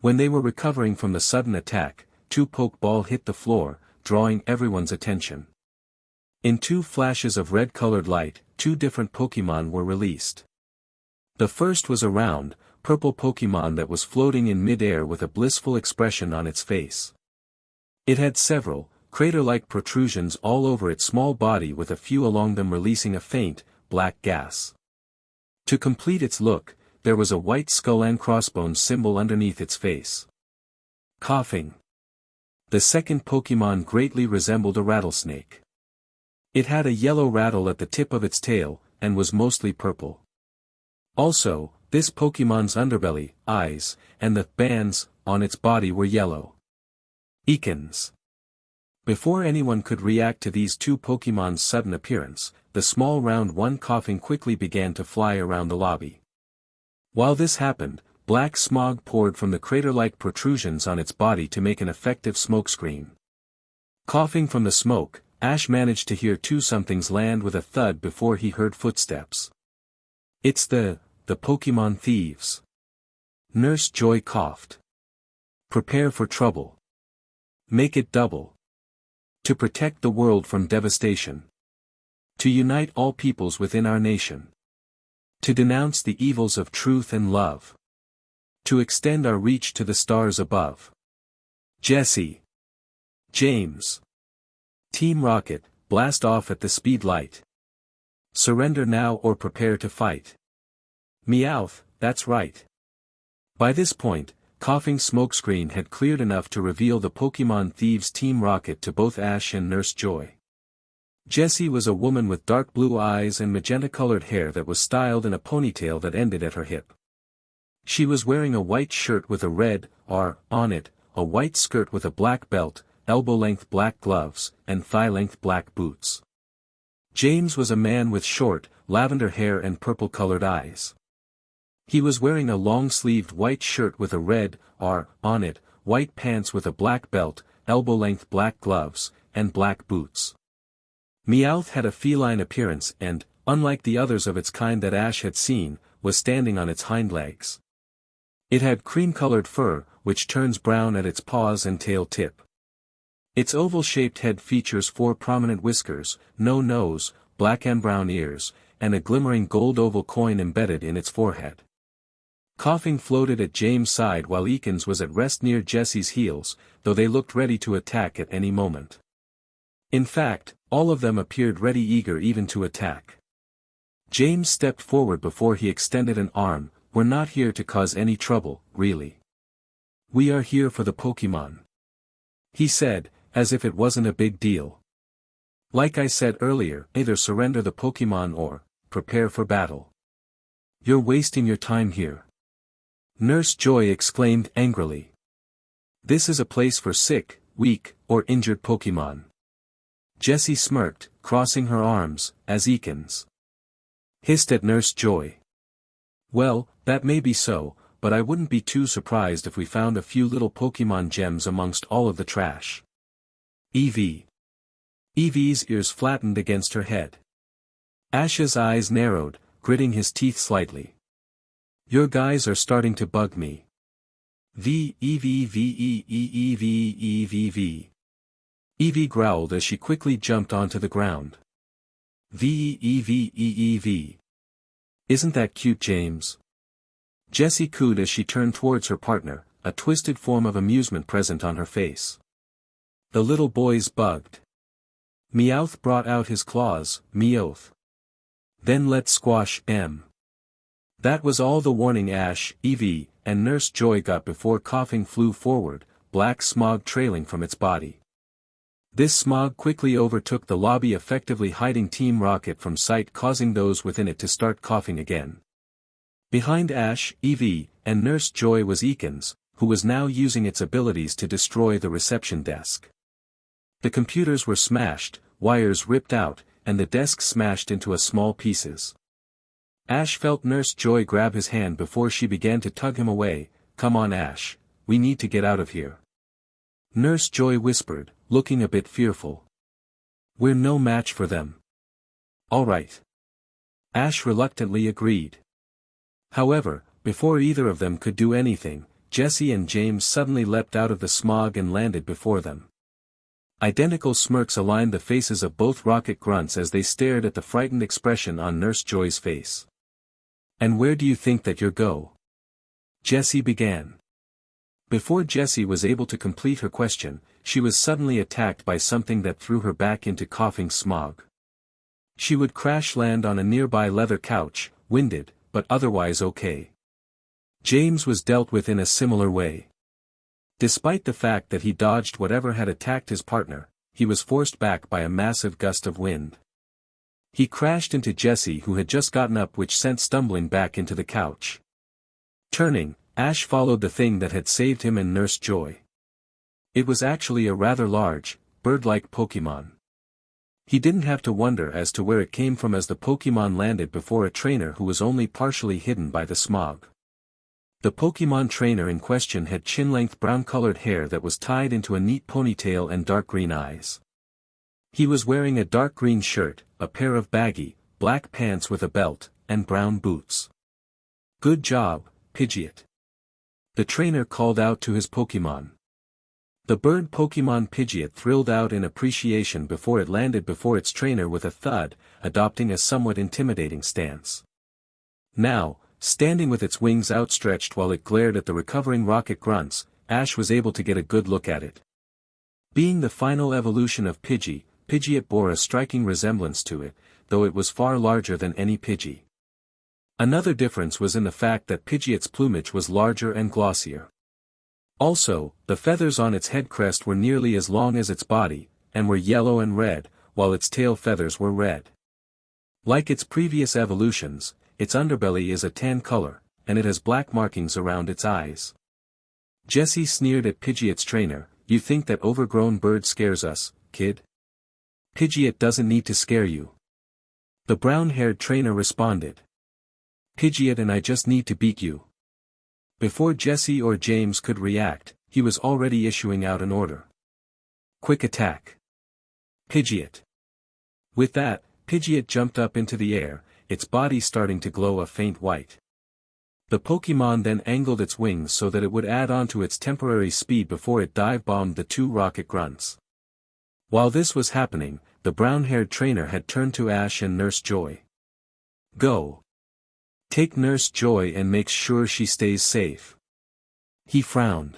Speaker 1: When they were recovering from the sudden attack, two Pokeball hit the floor, drawing everyone's attention. In two flashes of red-colored light, two different Pokémon were released. The first was a round, purple Pokémon that was floating in mid-air with a blissful expression on its face. It had several, crater-like protrusions all over its small body with a few along them releasing a faint, black gas. To complete its look, there was a white skull and crossbones symbol underneath its face. Coughing. The second Pokémon greatly resembled a rattlesnake. It had a yellow rattle at the tip of its tail, and was mostly purple. Also, this Pokémon's underbelly, eyes, and the bands on its body were yellow. Eekins. Before anyone could react to these two Pokémon's sudden appearance, the small round one coughing quickly began to fly around the lobby. While this happened, black smog poured from the crater-like protrusions on its body to make an effective smokescreen. Coughing from the smoke, Ash managed to hear two somethings land with a thud before he heard footsteps. "It's the Pokémon thieves." Nurse Joy coughed. "Prepare for trouble. Make it double. To protect the world from devastation. To unite all peoples within our nation. To denounce the evils of truth and love. To extend our reach to the stars above. Jesse. James. Team Rocket, blast off at the speed light. Surrender now or prepare to fight. Meowth, that's right." By this point, coughing smokescreen had cleared enough to reveal the Pokémon Thieves Team Rocket to both Ash and Nurse Joy. Jessie was a woman with dark blue eyes and magenta-colored hair that was styled in a ponytail that ended at her hip. She was wearing a white shirt with a red R on it, a white skirt with a black belt, elbow-length black gloves, and thigh-length black boots. James was a man with short, lavender hair and purple-colored eyes. He was wearing a long-sleeved white shirt with a red R on it, white pants with a black belt, elbow-length black gloves, and black boots. Meowth had a feline appearance and, unlike the others of its kind that Ash had seen, was standing on its hind legs. It had cream-colored fur, which turns brown at its paws and tail tip. Its oval-shaped head features 4 prominent whiskers, no nose, black and brown ears, and a glimmering gold oval coin embedded in its forehead. Coughing floated at James' side while Eekins was at rest near Jessie's heels, though they looked ready to attack at any moment. In fact, all of them appeared ready, eager even to attack. James stepped forward before he extended an arm. "We're not here to cause any trouble, really. We are here for the Pokémon," he said, as if it wasn't a big deal. "Like I said earlier, either surrender the Pokémon or prepare for battle. You're wasting your time here." Nurse Joy exclaimed angrily. "This is a place for sick, weak, or injured Pokémon." Jessie smirked, crossing her arms, as Eekins hissed at Nurse Joy. "Well, that may be so, but I wouldn't be too surprised if we found a few little Pokémon gems amongst all of the trash." Eevee. Eevee's ears flattened against her head. Ash's eyes narrowed, gritting his teeth slightly. "Your guys are starting to bug me." Eevee. Eevee growled as she quickly jumped onto the ground. Eevee. Isn't that cute, James? Jessie cooed as she turned towards her partner, a twisted form of amusement present on her face. The little boys bugged. Meowth brought out his claws. Meowth. Then let's squash M. That was all the warning Ash, Eevee, and Nurse Joy got before coughing flew forward, black smog trailing from its body. This smog quickly overtook the lobby, effectively hiding Team Rocket from sight, causing those within it to start coughing again. Behind Ash, Eevee, and Nurse Joy was Ekans, who was now using its abilities to destroy the reception desk. The computers were smashed, wires ripped out, and the desk smashed into small pieces. Ash felt Nurse Joy grab his hand before she began to tug him away. "Come on, Ash, we need to get out of here," Nurse Joy whispered, looking a bit fearful. "We're no match for them." "All right." Ash reluctantly agreed. However, before either of them could do anything, Jessie and James suddenly leapt out of the smog and landed before them. Identical smirks aligned the faces of both rocket grunts as they stared at the frightened expression on Nurse Joy's face. "And where do you think that you're go?" Jessie began. Before Jessie was able to complete her question, she was suddenly attacked by something that threw her back into coughing smog. She would crash land on a nearby leather couch, winded, but otherwise okay. James was dealt with in a similar way. Despite the fact that he dodged whatever had attacked his partner, he was forced back by a massive gust of wind. He crashed into Jessie, who had just gotten up, which sent stumbling back into the couch. Turning, Ash followed the thing that had saved him and Nurse Joy. It was actually a rather large, bird-like Pokémon. He didn't have to wonder as to where it came from, as the Pokémon landed before a trainer who was only partially hidden by the smog. The Pokémon trainer in question had chin-length brown-colored hair that was tied into a neat ponytail and dark green eyes. He was wearing a dark green shirt, a pair of baggy, black pants with a belt, and brown boots. "Good job, Pidgey," the trainer called out to his Pokémon. The bird Pokémon Pidgey thrilled out in appreciation before it landed before its trainer with a thud, adopting a somewhat intimidating stance. Now, standing with its wings outstretched while it glared at the recovering rocket grunts, Ash was able to get a good look at it. Being the final evolution of Pidgey, Pidgeot bore a striking resemblance to it, though it was far larger than any Pidgey. Another difference was in the fact that Pidgeot's plumage was larger and glossier. Also, the feathers on its head crest were nearly as long as its body, and were yellow and red, while its tail feathers were red. Like its previous evolutions, its underbelly is a tan color, and it has black markings around its eyes. Jessie sneered at Pidgeot's trainer, "You think that overgrown bird scares us, kid? Pidgeot doesn't need to scare you." The brown-haired trainer responded. "Pidgeot and I just need to beat you." Before Jessie or James could react, he was already issuing out an order. "Quick attack, Pidgeot." With that, Pidgeot jumped up into the air, its body starting to glow a faint white. The Pokémon then angled its wings so that it would add on to its temporary speed before it dive-bombed the two rocket grunts. While this was happening, the brown-haired trainer had turned to Ash and Nurse Joy. "Go. Take Nurse Joy and make sure she stays safe." He frowned.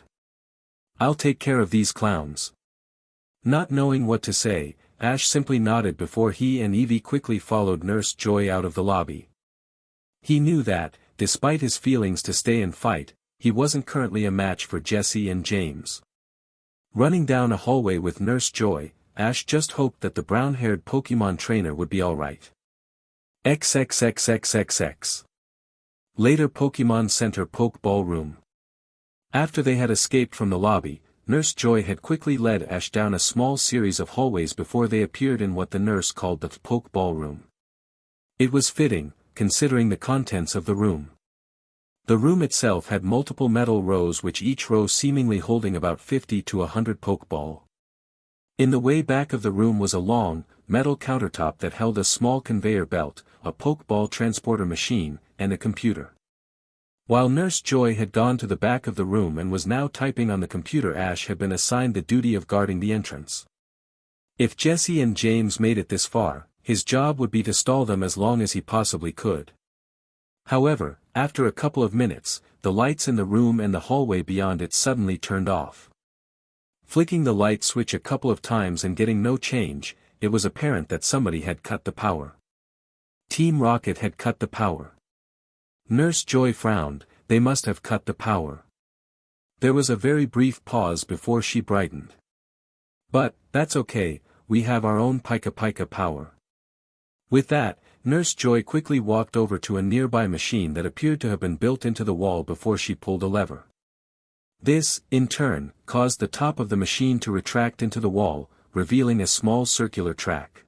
Speaker 1: "I'll take care of these clowns." Not knowing what to say, Ash simply nodded before he and Eevee quickly followed Nurse Joy out of the lobby. He knew that, despite his feelings to stay and fight, he wasn't currently a match for Jessie and James. Running down a hallway with Nurse Joy, Ash just hoped that the brown-haired Pokémon trainer would be alright. XXXXXX. Later Pokémon Center Pokeball Room. After they had escaped from the lobby, Nurse Joy had quickly led Ash down a small series of hallways before they appeared in what the nurse called the Pokeball Room. It was fitting, considering the contents of the room. The room itself had multiple metal rows, which each row seemingly holding about 50 to 100 Pokeball. In the way back of the room was a long, metal countertop that held a small conveyor belt, a Pokeball transporter machine, and a computer. While Nurse Joy had gone to the back of the room and was now typing on the computer, Ash had been assigned the duty of guarding the entrance. If Jessie and James made it this far, his job would be to stall them as long as he possibly could. However, after a couple of minutes, the lights in the room and the hallway beyond it suddenly turned off. Flicking the light switch a couple of times and getting no change, it was apparent that somebody had cut the power. Team Rocket had cut the power. Nurse Joy frowned. They must have cut the power. There was a very brief pause before she brightened. But, that's okay, we have our own Pika Pika power. With that, Nurse Joy quickly walked over to a nearby machine that appeared to have been built into the wall before she pulled a lever. This, in turn, caused the top of the machine to retract into the wall, revealing a small circular track.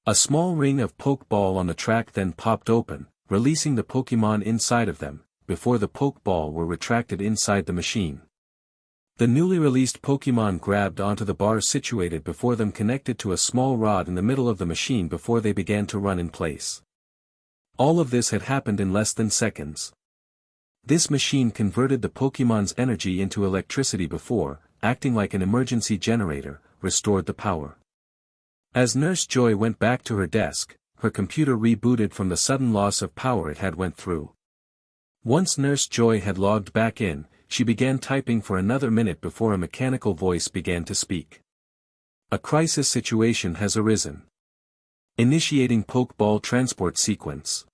Speaker 1: A small ring of Pokeball on the track then popped open, releasing the Pokémon inside of them, before the Pokeball were retracted inside the machine. The newly released Pokémon grabbed onto the bars situated before them, connected to a small rod in the middle of the machine before they began to run in place. All of this had happened in less than seconds. This machine converted the Pokémon's energy into electricity before, acting like an emergency generator, restored the power. As Nurse Joy went back to her desk, her computer rebooted from the sudden loss of power it had went through. Once Nurse Joy had logged back in, she began typing for another minute before a mechanical voice began to speak. A crisis situation has arisen. Initiating Pokeball transport sequence.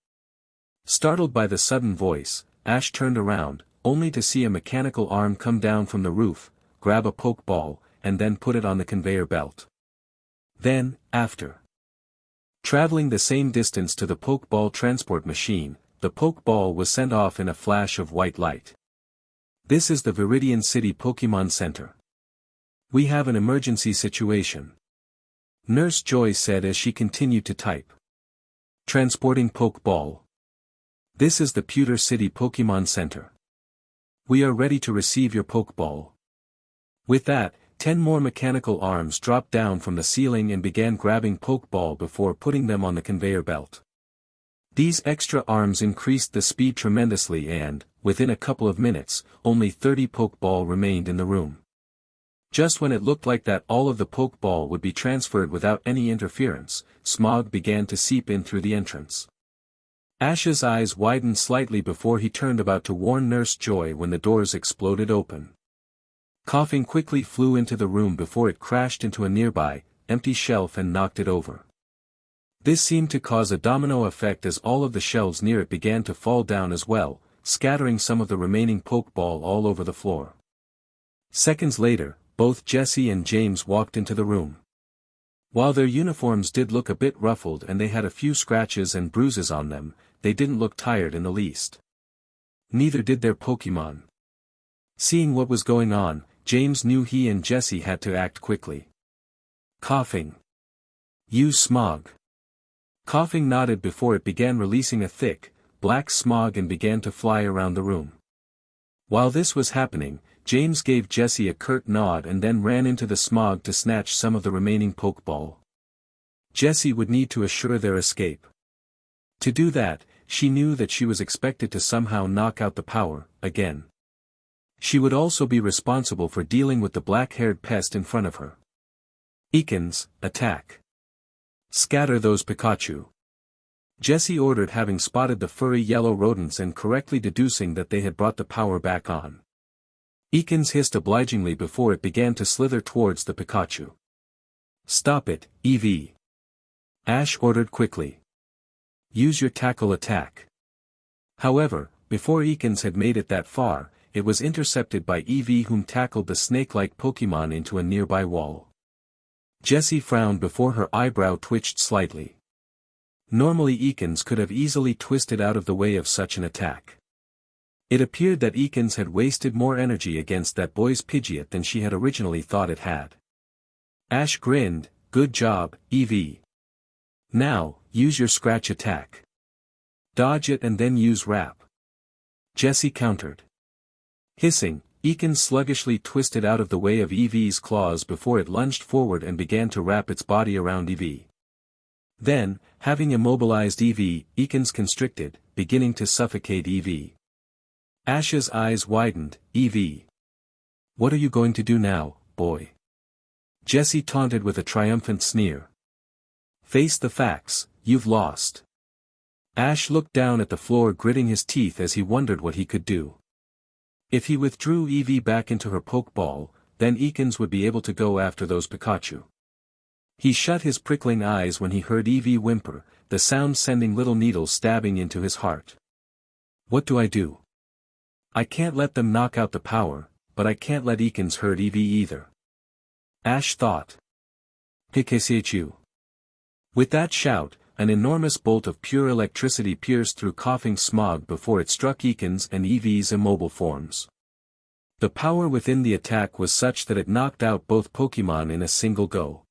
Speaker 1: Startled by the sudden voice, Ash turned around, only to see a mechanical arm come down from the roof, grab a Pokeball, and then put it on the conveyor belt. Then, after traveling the same distance to the Pokeball transport machine, the Pokeball was sent off in a flash of white light. This is the Viridian City Pokémon Center. We have an emergency situation. Nurse Joy said as she continued to type. Transporting Pokeball. This is the Pewter City Pokémon Center. We are ready to receive your Pokeball. With that, 10 more mechanical arms dropped down from the ceiling and began grabbing Pokeball before putting them on the conveyor belt. These extra arms increased the speed tremendously and, within a couple of minutes, only 30 Pokeball remained in the room. Just when it looked like that all of the Pokeball would be transferred without any interference, smog began to seep in through the entrance. Ash's eyes widened slightly before he turned about to warn Nurse Joy when the doors exploded open. Coughing quickly flew into the room before it crashed into a nearby, empty shelf and knocked it over. This seemed to cause a domino effect as all of the shelves near it began to fall down as well, scattering some of the remaining Pokeball all over the floor. Seconds later, both Jesse and James walked into the room. While their uniforms did look a bit ruffled and they had a few scratches and bruises on them, they didn't look tired in the least. Neither did their Pokémon. Seeing what was going on, James knew he and Jesse had to act quickly. Coughing. Use smog. Coughing nodded before it began releasing a thick, black smog and began to fly around the room. While this was happening, James gave Jesse a curt nod and then ran into the smog to snatch some of the remaining Pokeball. Jesse would need to assure their escape. To do that, she knew that she was expected to somehow knock out the power, again. She would also be responsible for dealing with the black-haired pest in front of her. Ekans, attack. Scatter those Pikachu. Jesse ordered, having spotted the furry yellow rodents and correctly deducing that they had brought the power back on. Ekans hissed obligingly before it began to slither towards the Pikachu. Stop it, Eevee. Ash ordered quickly. Use your tackle attack. However, before Ekans had made it that far, it was intercepted by Eevee, whom tackled the snake-like Pokémon into a nearby wall. Jessie frowned before her eyebrow twitched slightly. Normally Ekans could have easily twisted out of the way of such an attack. It appeared that Ekans had wasted more energy against that boy's Pidgeot than she had originally thought it had. Ash grinned, good job, Eevee. Now, use your scratch attack. Dodge it and then use wrap. Jessie countered. Hissing, Ekans sluggishly twisted out of the way of Eevee's claws before it lunged forward and began to wrap its body around Eevee. Then, having immobilized Eevee, Ekans constricted, beginning to suffocate Eevee. Ash's eyes widened, Eevee. What are you going to do now, boy? Jessie taunted with a triumphant sneer. Face the facts, you've lost. Ash looked down at the floor, gritting his teeth as he wondered what he could do. If he withdrew Eevee back into her Pokeball, then Ekans would be able to go after those Pikachu. He shut his prickling eyes when he heard Eevee whimper, the sound sending little needles stabbing into his heart. What do I do? I can't let them knock out the power, but I can't let Ekans hurt Eevee either. Ash thought. Pikachu. With that shout, an enormous bolt of pure electricity pierced through coughing smog before it struck Ekans and Eevee's immobile forms. The power within the attack was such that it knocked out both Pokémon in a single go.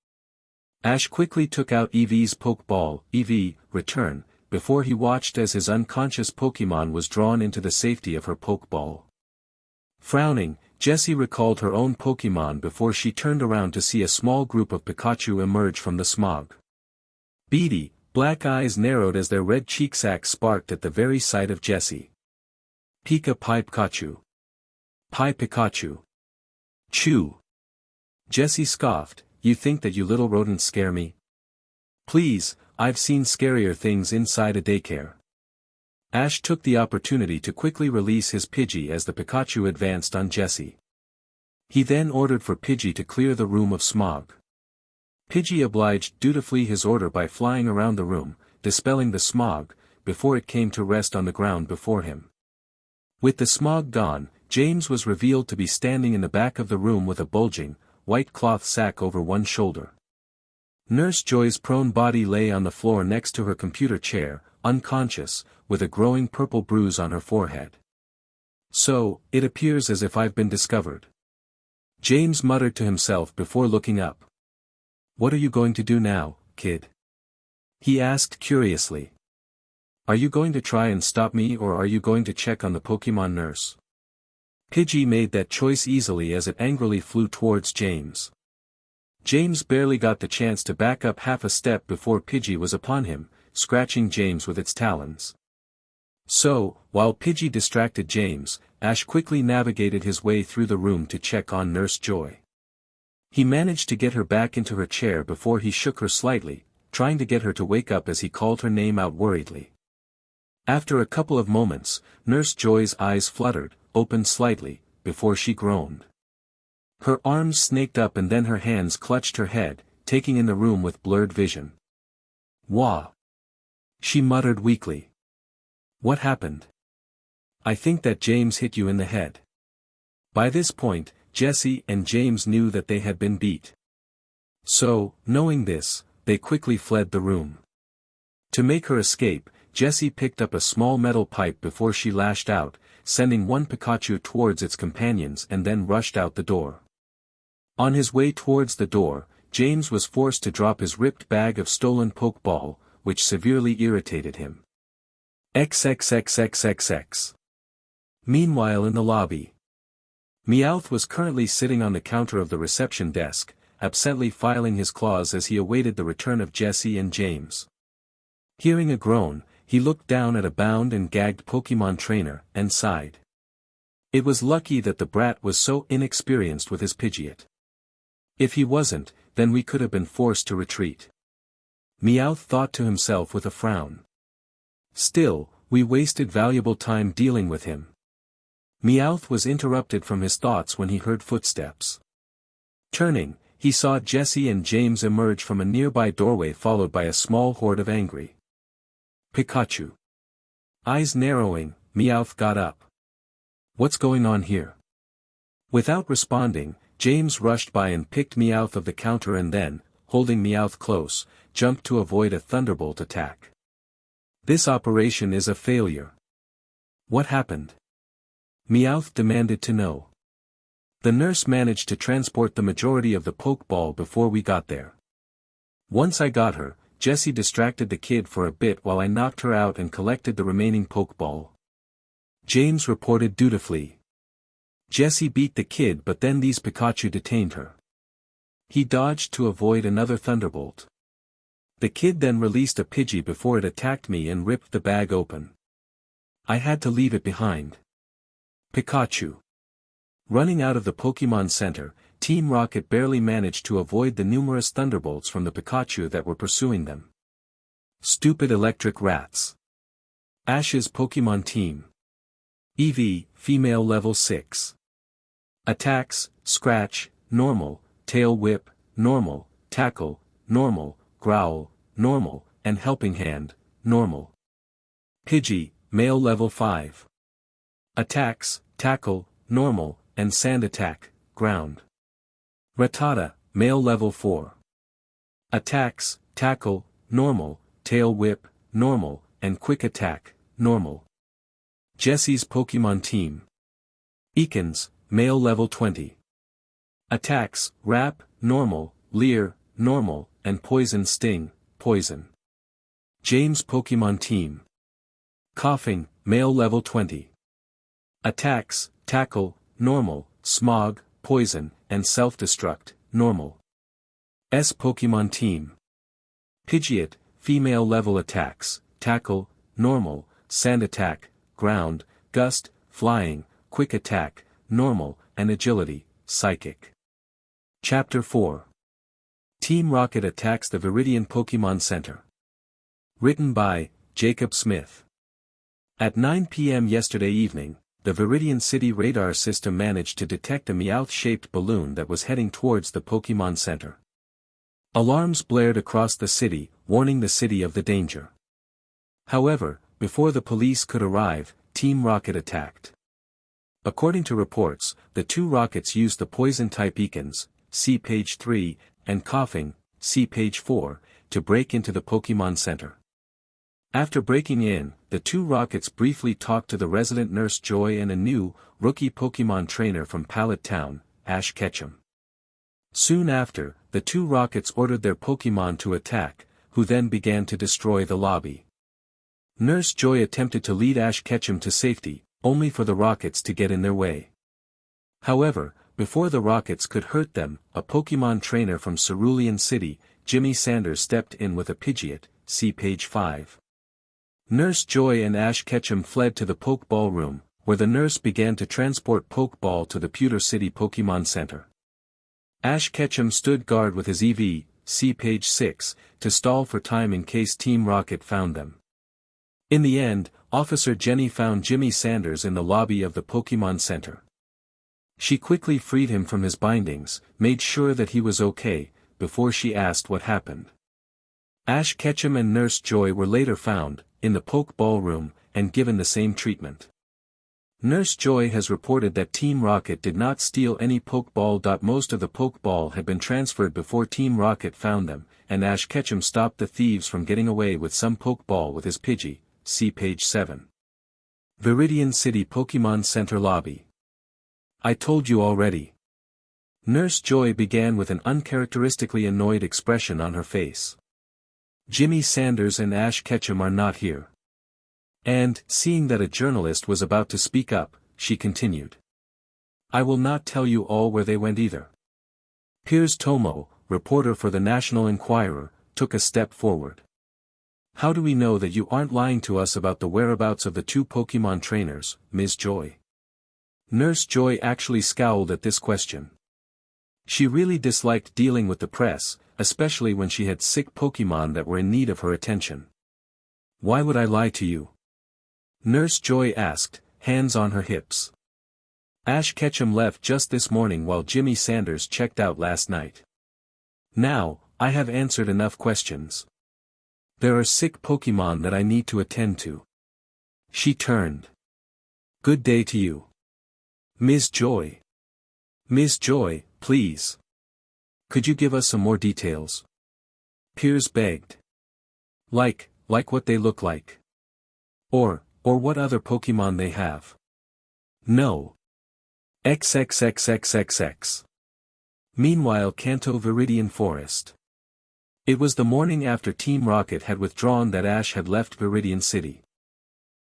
Speaker 1: Ash quickly took out Eevee's Pokéball, Eevee, return, before he watched as his unconscious Pokémon was drawn into the safety of her Pokéball. Frowning, Jessie recalled her own Pokémon before she turned around to see a small group of Pikachu emerge from the smog. Beady, black eyes narrowed as their red cheek sacs sparked at the very sight of Jessie. Pikachu. Pi Pikachu. Chew. Jessie scoffed, "You think that you little rodents scare me? Please, I've seen scarier things inside a daycare." Ash took the opportunity to quickly release his Pidgey as the Pikachu advanced on Jessie. He then ordered for Pidgey to clear the room of smog. Pidgey obliged dutifully his order by flying around the room, dispelling the smog, before it came to rest on the ground before him. With the smog gone, James was revealed to be standing in the back of the room with a bulging, white cloth sack over one shoulder. Nurse Joy's prone body lay on the floor next to her computer chair, unconscious, with a growing purple bruise on her forehead. "So, it appears as if I've been discovered," James muttered to himself before looking up. "What are you going to do now, kid?" he asked curiously. "Are you going to try and stop me or are you going to check on the Pokémon nurse?" Pidgey made that choice easily as it angrily flew towards James. James barely got the chance to back up half a step before Pidgey was upon him, scratching James with its talons. So, while Pidgey distracted James, Ash quickly navigated his way through the room to check on Nurse Joy. He managed to get her back into her chair before he shook her slightly, trying to get her to wake up as he called her name out worriedly. After a couple of moments, Nurse Joy's eyes fluttered, opened slightly, before she groaned. Her arms snaked up and then her hands clutched her head, taking in the room with blurred vision. "Wah!" she muttered weakly. "What happened?" "I think that James hit you in the head." By this point, Jessie and James knew that they had been beat. So, knowing this, they quickly fled the room. To make her escape, Jessie picked up a small metal pipe before she lashed out, sending one Pikachu towards its companions and then rushed out the door. On his way towards the door, James was forced to drop his ripped bag of stolen Pokéball, which severely irritated him. XXXXXX. Meanwhile in the lobby, Meowth was currently sitting on the counter of the reception desk, absently filing his claws as he awaited the return of Jessie and James. Hearing a groan, he looked down at a bound and gagged Pokémon trainer, and sighed. It was lucky that the brat was so inexperienced with his Pidgeot. If he wasn't, then we could have been forced to retreat. Meowth thought to himself with a frown. Still, we wasted valuable time dealing with him. Meowth was interrupted from his thoughts when he heard footsteps. Turning, he saw Jessie and James emerge from a nearby doorway followed by a small horde of angry Pikachu. Eyes narrowing, Meowth got up. "What's going on here?" Without responding, James rushed by and picked Meowth off the counter and then, holding Meowth close, jumped to avoid a thunderbolt attack. "This operation is a failure." "What happened?" Meowth demanded to know. "The nurse managed to transport the majority of the Pokéball before we got there. Once I got her, Jessie distracted the kid for a bit while I knocked her out and collected the remaining Pokéball," James reported dutifully. "Jessie beat the kid but then these Pikachu detained her. He dodged to avoid another thunderbolt. The kid then released a Pidgey before it attacked me and ripped the bag open. I had to leave it behind." Pikachu. Running out of the Pokémon Center, Team Rocket barely managed to avoid the numerous thunderbolts from the Pikachu that were pursuing them. Stupid electric rats. Ash's Pokémon team. Eevee, female level 6. Attacks, Scratch, Normal, Tail Whip, Normal, Tackle, Normal, Growl, Normal, and Helping Hand, Normal. Pidgey, male level 5. Attacks, Tackle, Normal, and sand attack, ground. Rattata, male level 4. Attacks, tackle, normal, tail whip, normal, and quick attack, normal. Jesse's Pokemon team. Ekans, male level 20. Attacks, wrap, normal, leer, normal, and poison sting, poison. James Pokemon team. Coughing, male level 20. Attacks, tackle, normal, smog, poison, and self-destruct, normal. S Pokemon team. Pidgeot, female level attacks, tackle, normal, sand attack, ground, gust, flying, quick attack, normal, and agility, psychic. Chapter 4. Team Rocket attacks the Viridian Pokemon Center. Written by Jacob Smith. At 9 p.m. yesterday evening, the Viridian City radar system managed to detect a Meowth-shaped balloon that was heading towards the Pokemon Center. Alarms blared across the city, warning the city of the danger. However, before the police could arrive, Team Rocket attacked. According to reports, the two rockets used the poison-type Ekans, see page 3, and coughing, see page 4, to break into the Pokemon Center. After breaking in, the two rockets briefly talked to the resident Nurse Joy and a new, rookie Pokemon trainer from Pallet Town, Ash Ketchum. Soon after, the two rockets ordered their Pokemon to attack, who then began to destroy the lobby. Nurse Joy attempted to lead Ash Ketchum to safety, only for the rockets to get in their way. However, before the rockets could hurt them, a Pokemon trainer from Cerulean City, Jimmy Sanders stepped in with a Pidgeot, see page 5. Nurse Joy and Ash Ketchum fled to the Pokeball room, where the nurse began to transport Pokeball to the Pewter City Pokemon Center. Ash Ketchum stood guard with his Eevee, see page 6, to stall for time in case Team Rocket found them. In the end, Officer Jenny found Jimmy Sanders in the lobby of the Pokemon Center. She quickly freed him from his bindings, made sure that he was okay, before she asked what happened. Ash Ketchum and Nurse Joy were later found, in the Pokeball room, and given the same treatment. Nurse Joy has reported that Team Rocket did not steal any Pokeball. Most of the Pokeball had been transferred before Team Rocket found them, and Ash Ketchum stopped the thieves from getting away with some Pokeball with his Pidgey, see page 7. Viridian City Pokemon Center Lobby. I told you already. Nurse Joy began with an uncharacteristically annoyed expression on her face. Jimmy Sanders and Ash Ketchum are not here. And, seeing that a journalist was about to speak up, she continued. I will not tell you all where they went either. Piers Tomo, reporter for the National Enquirer, took a step forward. How do we know that you aren't lying to us about the whereabouts of the two Pokemon trainers, Ms. Joy? Nurse Joy actually scowled at this question. She really disliked dealing with the press, especially when she had sick Pokemon that were in need of her attention. Why would I lie to you? Nurse Joy asked, hands on her hips. Ash Ketchum left just this morning while Jimmy Sanders checked out last night. Now, I have answered enough questions. There are sick Pokemon that I need to attend to. She turned. Good day to you. Ms. Joy. Ms. Joy, please. Could you give us some more details? Piers begged. Like what they look like. Or what other Pokemon they have. No. XXXXXX. Meanwhile, Kanto Viridian Forest. It was the morning after Team Rocket had withdrawn that Ash had left Viridian City.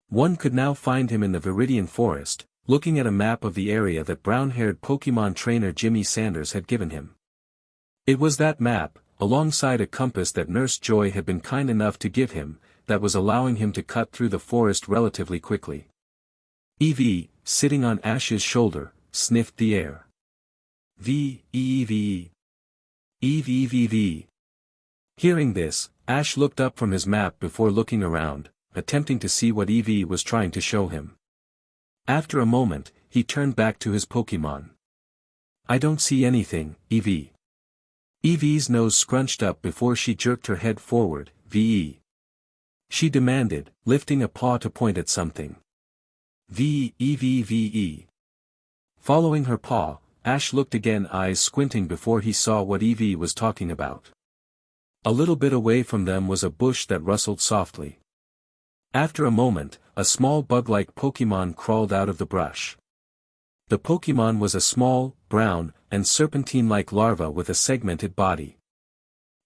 Speaker 1: One could now find him in the Viridian Forest, looking at a map of the area that brown-haired Pokemon trainer Jimmy Sanders had given him. It was that map, alongside a compass that Nurse Joy had been kind enough to give him, that was allowing him to cut through the forest relatively quickly. Eevee, sitting on Ash's shoulder, sniffed the air. Eevee. Eevee. Hearing this, Ash looked up from his map before looking around, attempting to see what Eevee was trying to show him. After a moment, he turned back to his Pokemon. I don't see anything, Eevee. Eevee's nose scrunched up before she jerked her head forward, VE. She demanded, lifting a paw to point at something. VE. Following her paw, Ash looked again, eyes squinting before he saw what Eevee was talking about. A little bit away from them was a bush that rustled softly. After a moment, a small bug-like Pokémon crawled out of the brush. The Pokémon was a small, brown, and serpentine-like larva with a segmented body.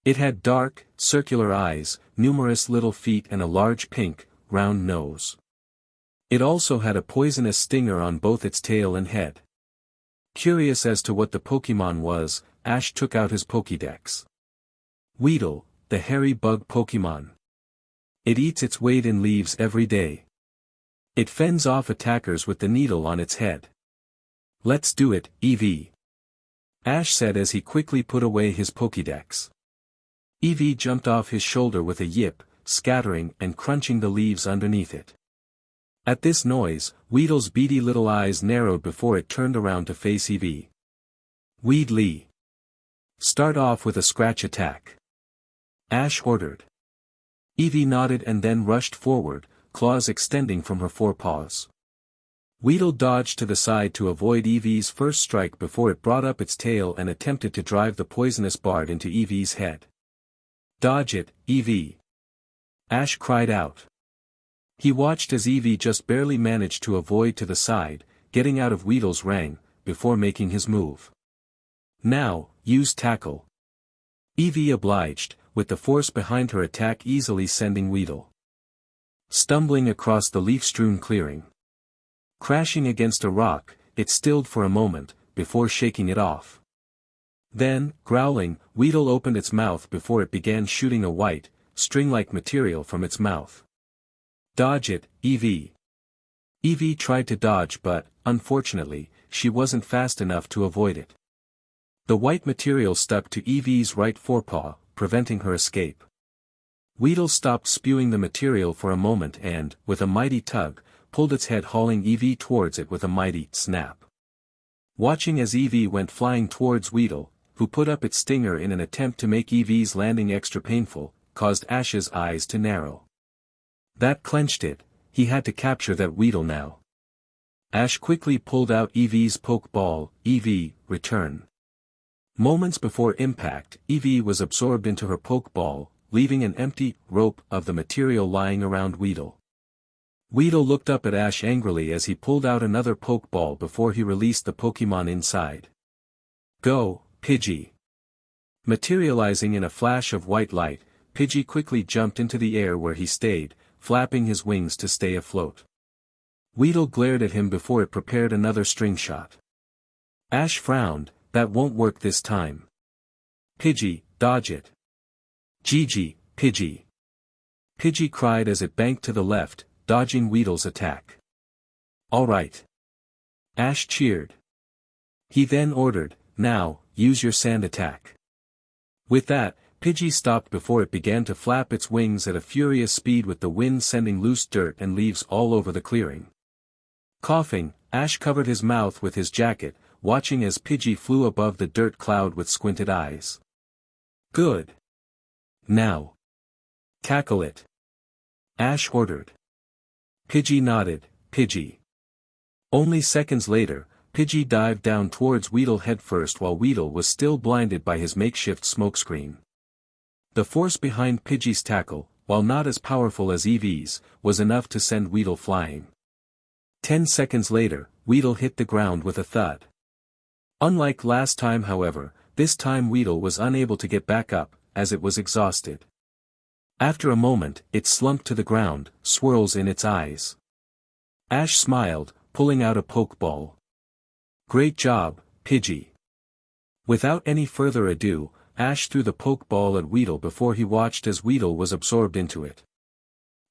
Speaker 1: It had dark, circular eyes, numerous little feet and a large pink, round nose. It also had a poisonous stinger on both its tail and head. Curious as to what the Pokémon was, Ash took out his Pokédex. Weedle, the hairy bug Pokémon. It eats its weight in leaves every day. It fends off attackers with the needle on its head. Let's do it, Eevee. Ash said as he quickly put away his Pokédex. Eevee jumped off his shoulder with a yip, scattering and crunching the leaves underneath it. At this noise, Weedle's beady little eyes narrowed before it turned around to face Eevee. Weedlee. Start off with a scratch attack. Ash ordered. Eevee nodded and then rushed forward, claws extending from her forepaws. Weedle dodged to the side to avoid Eevee's first strike before it brought up its tail and attempted to drive the poisonous bard into Eevee's head. Dodge it, Eevee. Ash cried out. He watched as Eevee just barely managed to avoid to the side, getting out of Weedle's ring, before making his move. Now, use tackle. Eevee obliged, with the force behind her attack easily sending Weedle stumbling across the leaf-strewn clearing. Crashing against a rock, it stilled for a moment, before shaking it off. Then, growling, Weedle opened its mouth before it began shooting a white, string-like material from its mouth. Dodge it, Eevee. Eevee tried to dodge but, unfortunately, she wasn't fast enough to avoid it. The white material stuck to Eevee's right forepaw, preventing her escape. Weedle stopped spewing the material for a moment and, with a mighty tug, pulled its head hauling Eevee towards it with a mighty snap. Watching as Eevee went flying towards Weedle, who put up its stinger in an attempt to make Eevee's landing extra painful, caused Ash's eyes to narrow. That clenched it, he had to capture that Weedle now. Ash quickly pulled out Eevee's Pokéball, Eevee, return. Moments before impact, Eevee was absorbed into her Pokéball, leaving an empty rope of the material lying around Weedle. Weedle looked up at Ash angrily as he pulled out another Pokéball before he released the Pokémon inside. Go, Pidgey. Materializing in a flash of white light, Pidgey quickly jumped into the air where he stayed, flapping his wings to stay afloat. Weedle glared at him before it prepared another string shot. Ash frowned, that won't work this time. Pidgey, dodge it. GG, Pidgey. Pidgey cried as it banked to the left, dodging Weedle's attack. Alright. Ash cheered. He then ordered, now, use your sand attack. With that, Pidgey stopped before it began to flap its wings at a furious speed with the wind sending loose dirt and leaves all over the clearing. Coughing, Ash covered his mouth with his jacket, watching as Pidgey flew above the dirt cloud with squinted eyes. Good. Now. Tackle it. Ash ordered. Pidgey nodded, Pidgey. Only seconds later, Pidgey dived down towards Weedle headfirst while Weedle was still blinded by his makeshift smokescreen. The force behind Pidgey's tackle, while not as powerful as Eevee's, was enough to send Weedle flying. 10 seconds later, Weedle hit the ground with a thud. Unlike last time however, this time Weedle was unable to get back up, as it was exhausted. After a moment, it slumped to the ground, swirls in its eyes. Ash smiled, pulling out a Pokéball. Great job, Pidgey. Without any further ado, Ash threw the Pokéball at Weedle before he watched as Weedle was absorbed into it.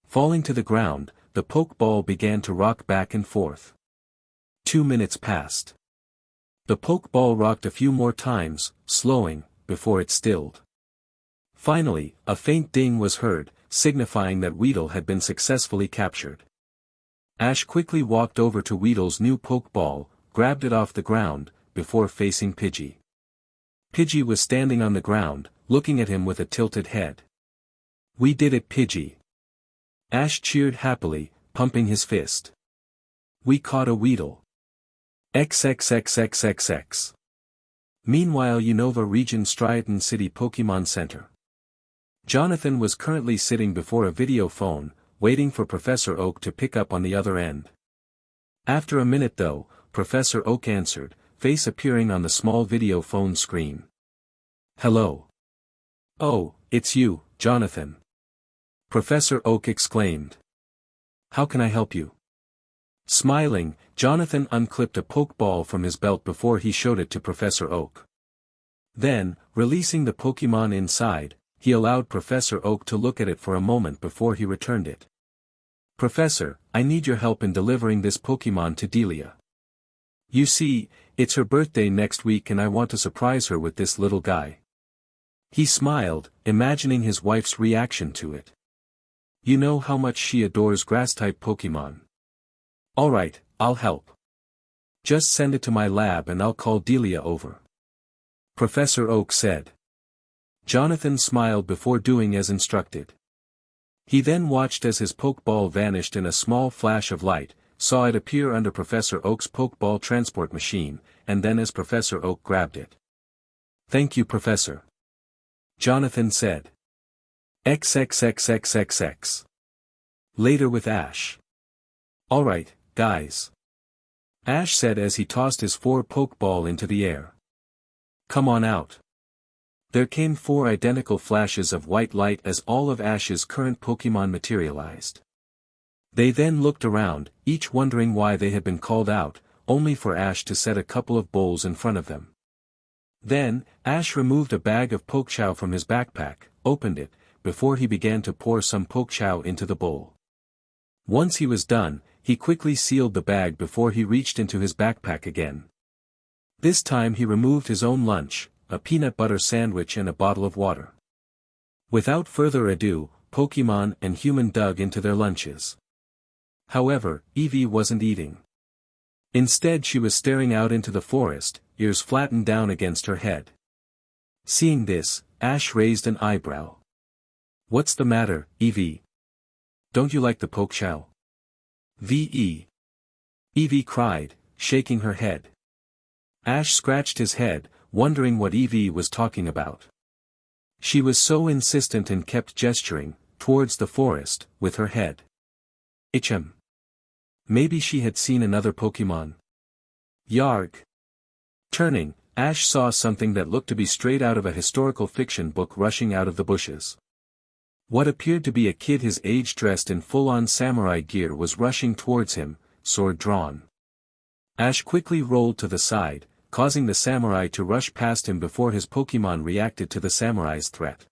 Speaker 1: Falling to the ground, the Pokéball began to rock back and forth. 2 minutes passed. The Pokéball rocked a few more times, slowing, before it stilled. Finally, a faint ding was heard, signifying that Weedle had been successfully captured. Ash quickly walked over to Weedle's new Pokéball, grabbed it off the ground, before facing Pidgey. Pidgey was standing on the ground, looking at him with a tilted head. We did it, Pidgey. Ash cheered happily, pumping his fist. We caught a Weedle. XXXXXX. Meanwhile, Unova Region Striaton City Pokemon Center. Jonathan was currently sitting before a video phone, waiting for Professor Oak to pick up on the other end. After a minute though, Professor Oak answered, face appearing on the small video phone screen. Hello. Oh, it's you, Jonathan. Professor Oak exclaimed. How can I help you? Smiling, Jonathan unclipped a Pokeball from his belt before he showed it to Professor Oak. Then, releasing the Pokemon inside, he allowed Professor Oak to look at it for a moment before he returned it. Professor, I need your help in delivering this Pokemon to Delia. You see, it's her birthday next week and I want to surprise her with this little guy. He smiled, imagining his wife's reaction to it. You know how much she adores grass-type Pokemon. Alright, I'll help. Just send it to my lab and I'll call Delia over. Professor Oak said. Jonathan smiled before doing as instructed. He then watched as his Pokeball vanished in a small flash of light, saw it appear under Professor Oak's Pokeball transport machine, and then as Professor Oak grabbed it. Thank you, Professor. Jonathan said. XXXXXX. Later with Ash. Alright, guys. Ash said as he tossed his 4 Pokeball into the air. Come on out. There came 4 identical flashes of white light as all of Ash's current Pokemon materialized. They then looked around, each wondering why they had been called out, only for Ash to set a couple of bowls in front of them. Then, Ash removed a bag of Pokechow from his backpack, opened it, before he began to pour some Pokechow into the bowl. Once he was done, he quickly sealed the bag before he reached into his backpack again. This time he removed his own lunch, a peanut butter sandwich and a bottle of water. Without further ado, Pokemon and human dug into their lunches. However, Eevee wasn't eating. Instead she was staring out into the forest, ears flattened down against her head. Seeing this, Ash raised an eyebrow. What's the matter, Eevee? Don't you like the Pokechow? V.E. Eevee cried, shaking her head. Ash scratched his head, wondering what Eevee was talking about. She was so insistent and kept gesturing, towards the forest, with her head. Itchem. Maybe she had seen another Pokemon. Yarg. Turning, Ash saw something that looked to be straight out of a historical fiction book rushing out of the bushes. What appeared to be a kid his age dressed in full-on samurai gear was rushing towards him, sword drawn. Ash quickly rolled to the side, causing the samurai to rush past him before his Pokemon reacted to the samurai's threat.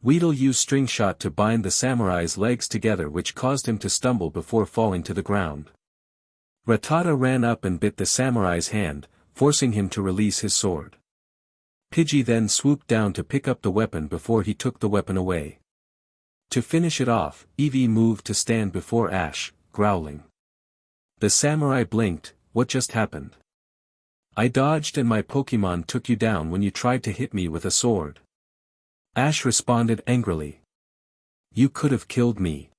Speaker 1: Weedle used String Shot to bind the samurai's legs together, which caused him to stumble before falling to the ground. Rattata ran up and bit the samurai's hand, forcing him to release his sword. Pidgey then swooped down to pick up the weapon before he took the weapon away. To finish it off, Eevee moved to stand before Ash, growling. The samurai blinked. What just happened? I dodged and my Pokemon took you down when you tried to hit me with a sword. Ash responded angrily. You could have killed me.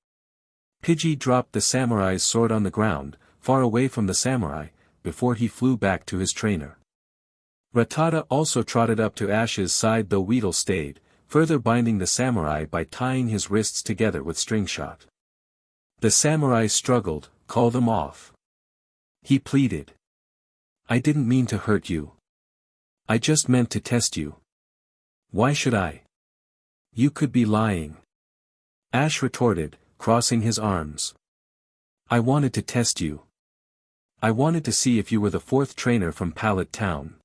Speaker 1: Pidgey dropped the samurai's sword on the ground, far away from the samurai, before he flew back to his trainer. Rattata also trotted up to Ash's side though Weedle stayed, further binding the samurai by tying his wrists together with String Shot. The samurai struggled, call them off. He pleaded. I didn't mean to hurt you. I just meant to test you. Why should I? You could be lying. Ash retorted, crossing his arms. I wanted to test you. I wanted to see if you were the 4th trainer from Pallet Town.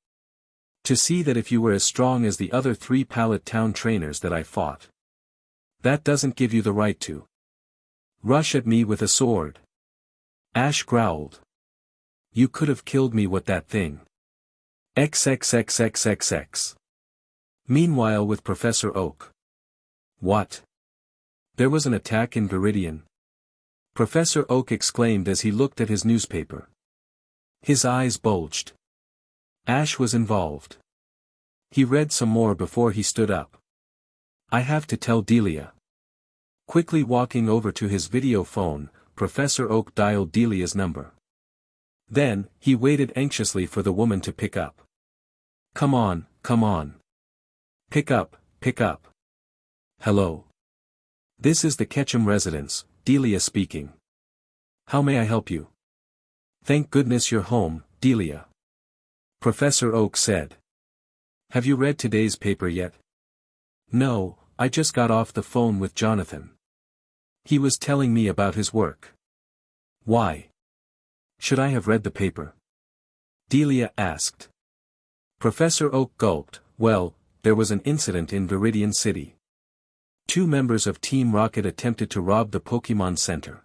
Speaker 1: To see that if you were as strong as the other 3 Pallet Town trainers that I fought. That doesn't give you the right to rush at me with a sword. Ash growled. You could have killed me with that thing. XXXXXX. Meanwhile with Professor Oak. What? There was an attack in Viridian. Professor Oak exclaimed as he looked at his newspaper. His eyes bulged. Ash was involved. He read some more before he stood up. I have to tell Delia. Quickly walking over to his video phone, Professor Oak dialed Delia's number. Then, he waited anxiously for the woman to pick up. Come on, come on. Pick up, pick up. Hello. This is the Ketchum residence, Delia speaking. How may I help you? Thank goodness you're home, Delia. Professor Oak said. Have you read today's paper yet? No, I just got off the phone with Jonathan. He was telling me about his work. Why? Should I have read the paper? Delia asked. Professor Oak gulped. Well, there was an incident in Viridian City. 2 members of Team Rocket attempted to rob the Pokémon Center.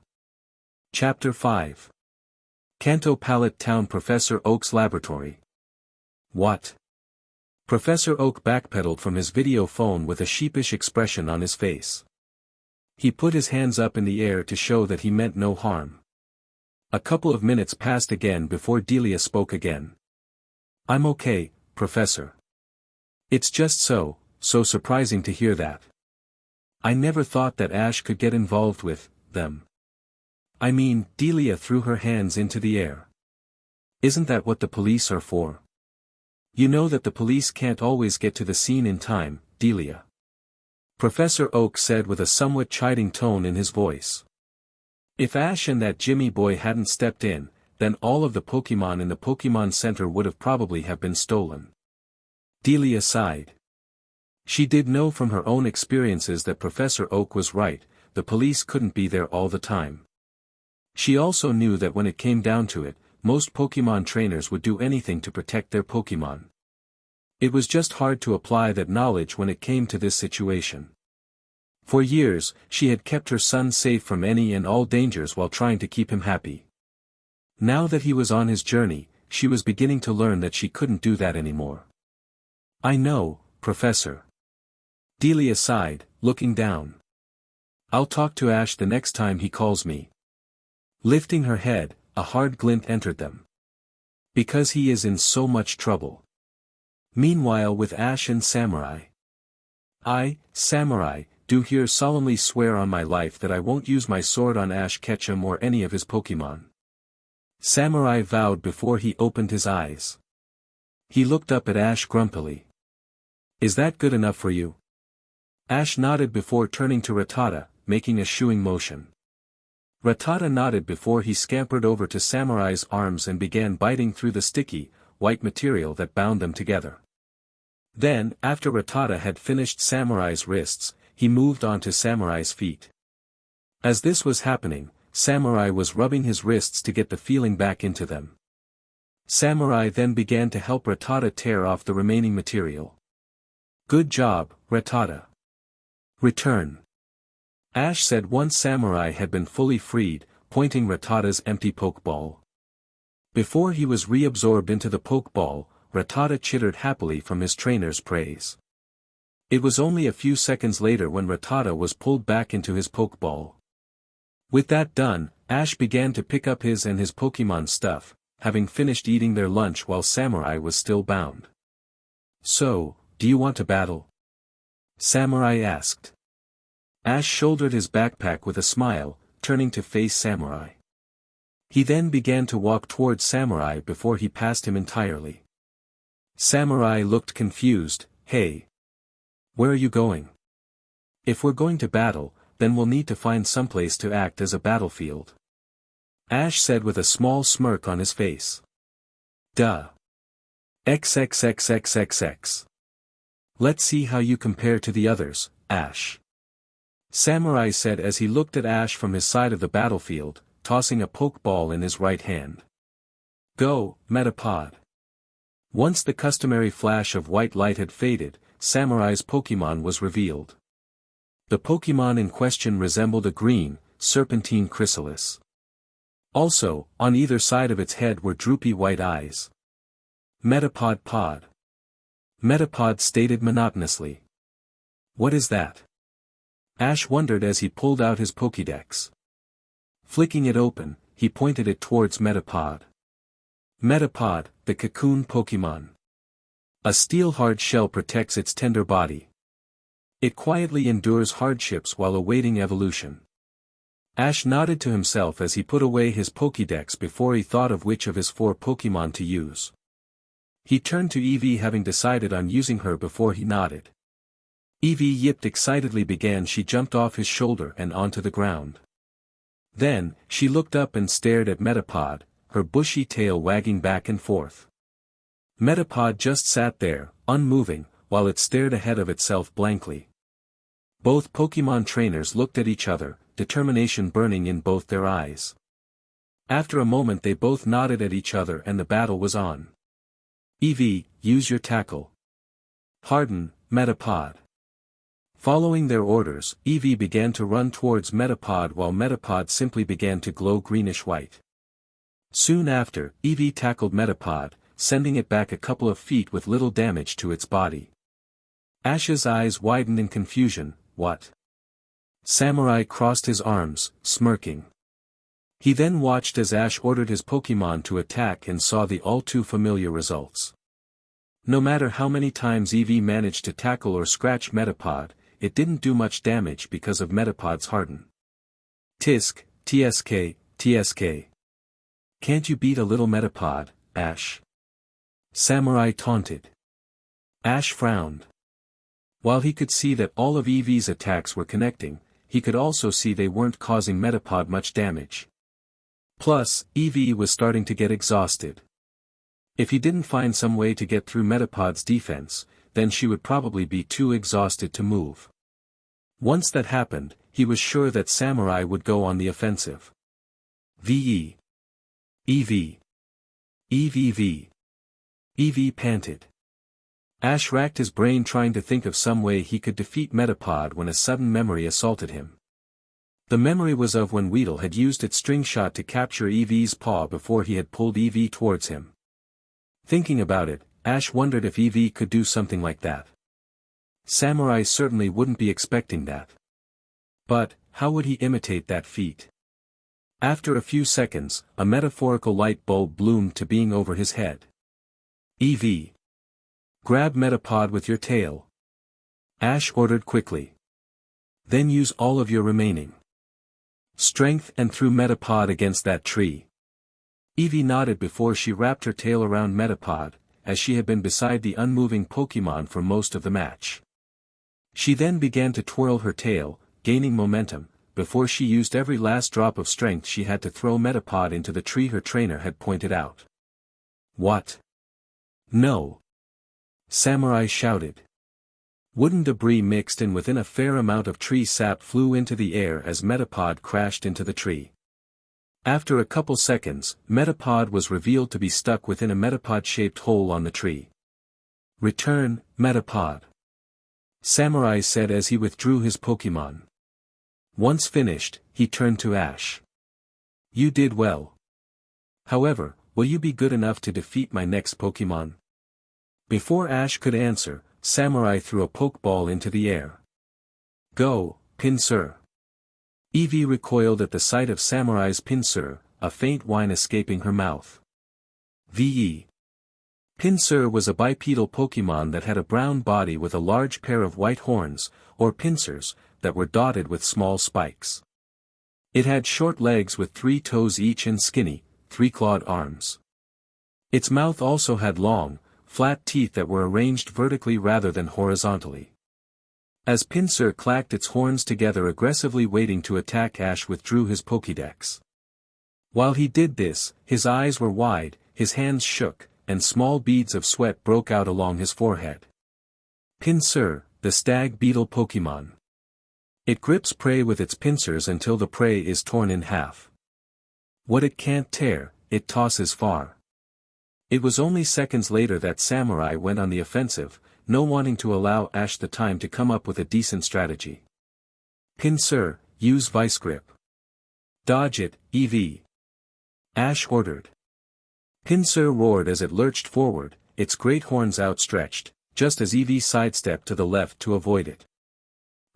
Speaker 1: Chapter 5. Kanto Pallet Town. Professor Oak's laboratory. What? Professor Oak backpedaled from his video phone with a sheepish expression on his face. He put his hands up in the air to show that he meant no harm. A couple of minutes passed again before Delia spoke again. I'm okay, Professor. It's just so surprising to hear that. I never thought that Ash could get involved with them. I mean, Delia threw her hands into the air. Isn't that what the police are for? You know that the police can't always get to the scene in time, Delia. Professor Oak said with a somewhat chiding tone in his voice. If Ash and that Jimmy boy hadn't stepped in, then all of the Pokémon in the Pokémon Center would have probably been stolen. Delia sighed. She did know from her own experiences that Professor Oak was right, the police couldn't be there all the time. She also knew that when it came down to it, most Pokémon trainers would do anything to protect their Pokémon. It was just hard to apply that knowledge when it came to this situation. For years, she had kept her son safe from any and all dangers while trying to keep him happy. Now that he was on his journey, she was beginning to learn that she couldn't do that anymore. I know, Professor. Delia sighed, looking down. I'll talk to Ash the next time he calls me. Lifting her head, a hard glint entered them. Because he is in so much trouble. Meanwhile with Ash and Samurai. I, Samurai, do here solemnly swear on my life that I won't use my sword on Ash Ketchum or any of his Pokémon. Samurai vowed before he opened his eyes. He looked up at Ash grumpily. Is that good enough for you? Ash nodded before turning to Rattata, making a shooing motion. Rattata nodded before he scampered over to Samurai's arms and began biting through the sticky, white material that bound them together. Then, after Rattata had finished Samurai's wrists, he moved on to Samurai's feet. As this was happening, Samurai was rubbing his wrists to get the feeling back into them. Samurai then began to help Rattata tear off the remaining material. Good job, Rattata. Return. Ash said once Samurai had been fully freed, pointing Rattata's empty Pokeball. Before he was reabsorbed into the Pokeball, Rattata chittered happily from his trainer's praise. It was only a few seconds later when Rattata was pulled back into his Pokeball. With that done, Ash began to pick up his and his Pokémon stuff, having finished eating their lunch while Samurai was still bound. So, do you want to battle? Samurai asked. Ash shouldered his backpack with a smile, turning to face Samurai. He then began to walk towards Samurai before he passed him entirely. Samurai looked confused. Hey. Where are you going? If we're going to battle, then we'll need to find someplace to act as a battlefield. Ash said with a small smirk on his face. Duh. XXXXXX. Let's see how you compare to the others, Ash. Samurai said as he looked at Ash from his side of the battlefield, tossing a Pokeball in his right hand. Go, Metapod. Once the customary flash of white light had faded, Samurai's Pokémon was revealed. The Pokémon in question resembled a green, serpentine chrysalis. Also, on either side of its head were droopy white eyes. Metapod pod. Metapod stated monotonously. What is that? Ash wondered as he pulled out his Pokédex. Flicking it open, he pointed it towards Metapod. Metapod, the cocoon Pokémon. A steel hard shell protects its tender body. It quietly endures hardships while awaiting evolution. Ash nodded to himself as he put away his Pokédex before he thought of which of his 4 Pokémon to use. He turned to Eevee, having decided on using her before he nodded. Eevee yipped excitedly. She jumped off his shoulder and onto the ground. Then, she looked up and stared at Metapod, her bushy tail wagging back and forth. Metapod just sat there, unmoving, while it stared ahead of itself blankly. Both Pokémon trainers looked at each other, determination burning in both their eyes. After a moment they both nodded at each other and the battle was on. Eevee, use your tackle. Harden, Metapod. Following their orders, Eevee began to run towards Metapod while Metapod simply began to glow greenish-white. Soon after, Eevee tackled Metapod, sending it back a couple of feet with little damage to its body. Ash's eyes widened in confusion. What? Samurai crossed his arms, smirking. He then watched as Ash ordered his Pokémon to attack and saw the all-too-familiar results. No matter how many times Eevee managed to tackle or scratch Metapod, it didn't do much damage because of Metapod's harden. Tisk, TSK, TSK. Can't you beat a little Metapod, Ash? Samurai taunted. Ash frowned. While he could see that all of Eevee's attacks were connecting, he could also see they weren't causing Metapod much damage. Plus, Eevee was starting to get exhausted. If he didn't find some way to get through Metapod's defense, then she would probably be too exhausted to move. Once that happened, he was sure that Samurai would go on the offensive. VE. Eevee. EVV. Eevee panted. Ash racked his brain trying to think of some way he could defeat Metapod when a sudden memory assaulted him. The memory was of when Weedle had used its string shot to capture Eevee's paw before he had pulled Eevee towards him. Thinking about it, Ash wondered if Eevee could do something like that. Samurai certainly wouldn't be expecting that. But, how would he imitate that feat? After a few seconds, a metaphorical light bulb bloomed to being over his head. Eevee. Grab Metapod with your tail. Ash ordered quickly. Then use all of your remaining strength and threw Metapod against that tree. Eevee nodded before she wrapped her tail around Metapod, as she had been beside the unmoving Pokémon for most of the match. She then began to twirl her tail, gaining momentum, before she used every last drop of strength she had to throw Metapod into the tree her trainer had pointed out. What? No! Samurai shouted. Wooden debris mixed in within a fair amount of tree sap flew into the air as Metapod crashed into the tree. After a couple seconds, Metapod was revealed to be stuck within a Metapod-shaped hole on the tree. Return, Metapod. Samurai said as he withdrew his Pokémon. Once finished, he turned to Ash. You did well. However, will you be good enough to defeat my next Pokémon? Before Ash could answer, Samurai threw a Pokéball into the air. Go, Pinsir. Eevee recoiled at the sight of Samurai's Pinsir, a faint whine escaping her mouth. VE. Pinsir was a bipedal Pokémon that had a brown body with a large pair of white horns, or pincers, that were dotted with small spikes. It had short legs with 3 toes each and skinny, 3-clawed arms. Its mouth also had long, flat teeth that were arranged vertically rather than horizontally. As Pinsir clacked its horns together aggressively waiting to attack, Ash withdrew his Pokédex. While he did this, his eyes were wide, his hands shook, and small beads of sweat broke out along his forehead. Pinsir, the stag beetle Pokémon. It grips prey with its pincers until the prey is torn in half. What it can't tear, it tosses far. It was only seconds later that Samurai went on the offensive, no wanting to allow Ash the time to come up with a decent strategy. Pinsir, use Vice Grip. Dodge it, Eevee. Ash ordered. Pinsir roared as it lurched forward, its great horns outstretched, just as Eevee sidestepped to the left to avoid it.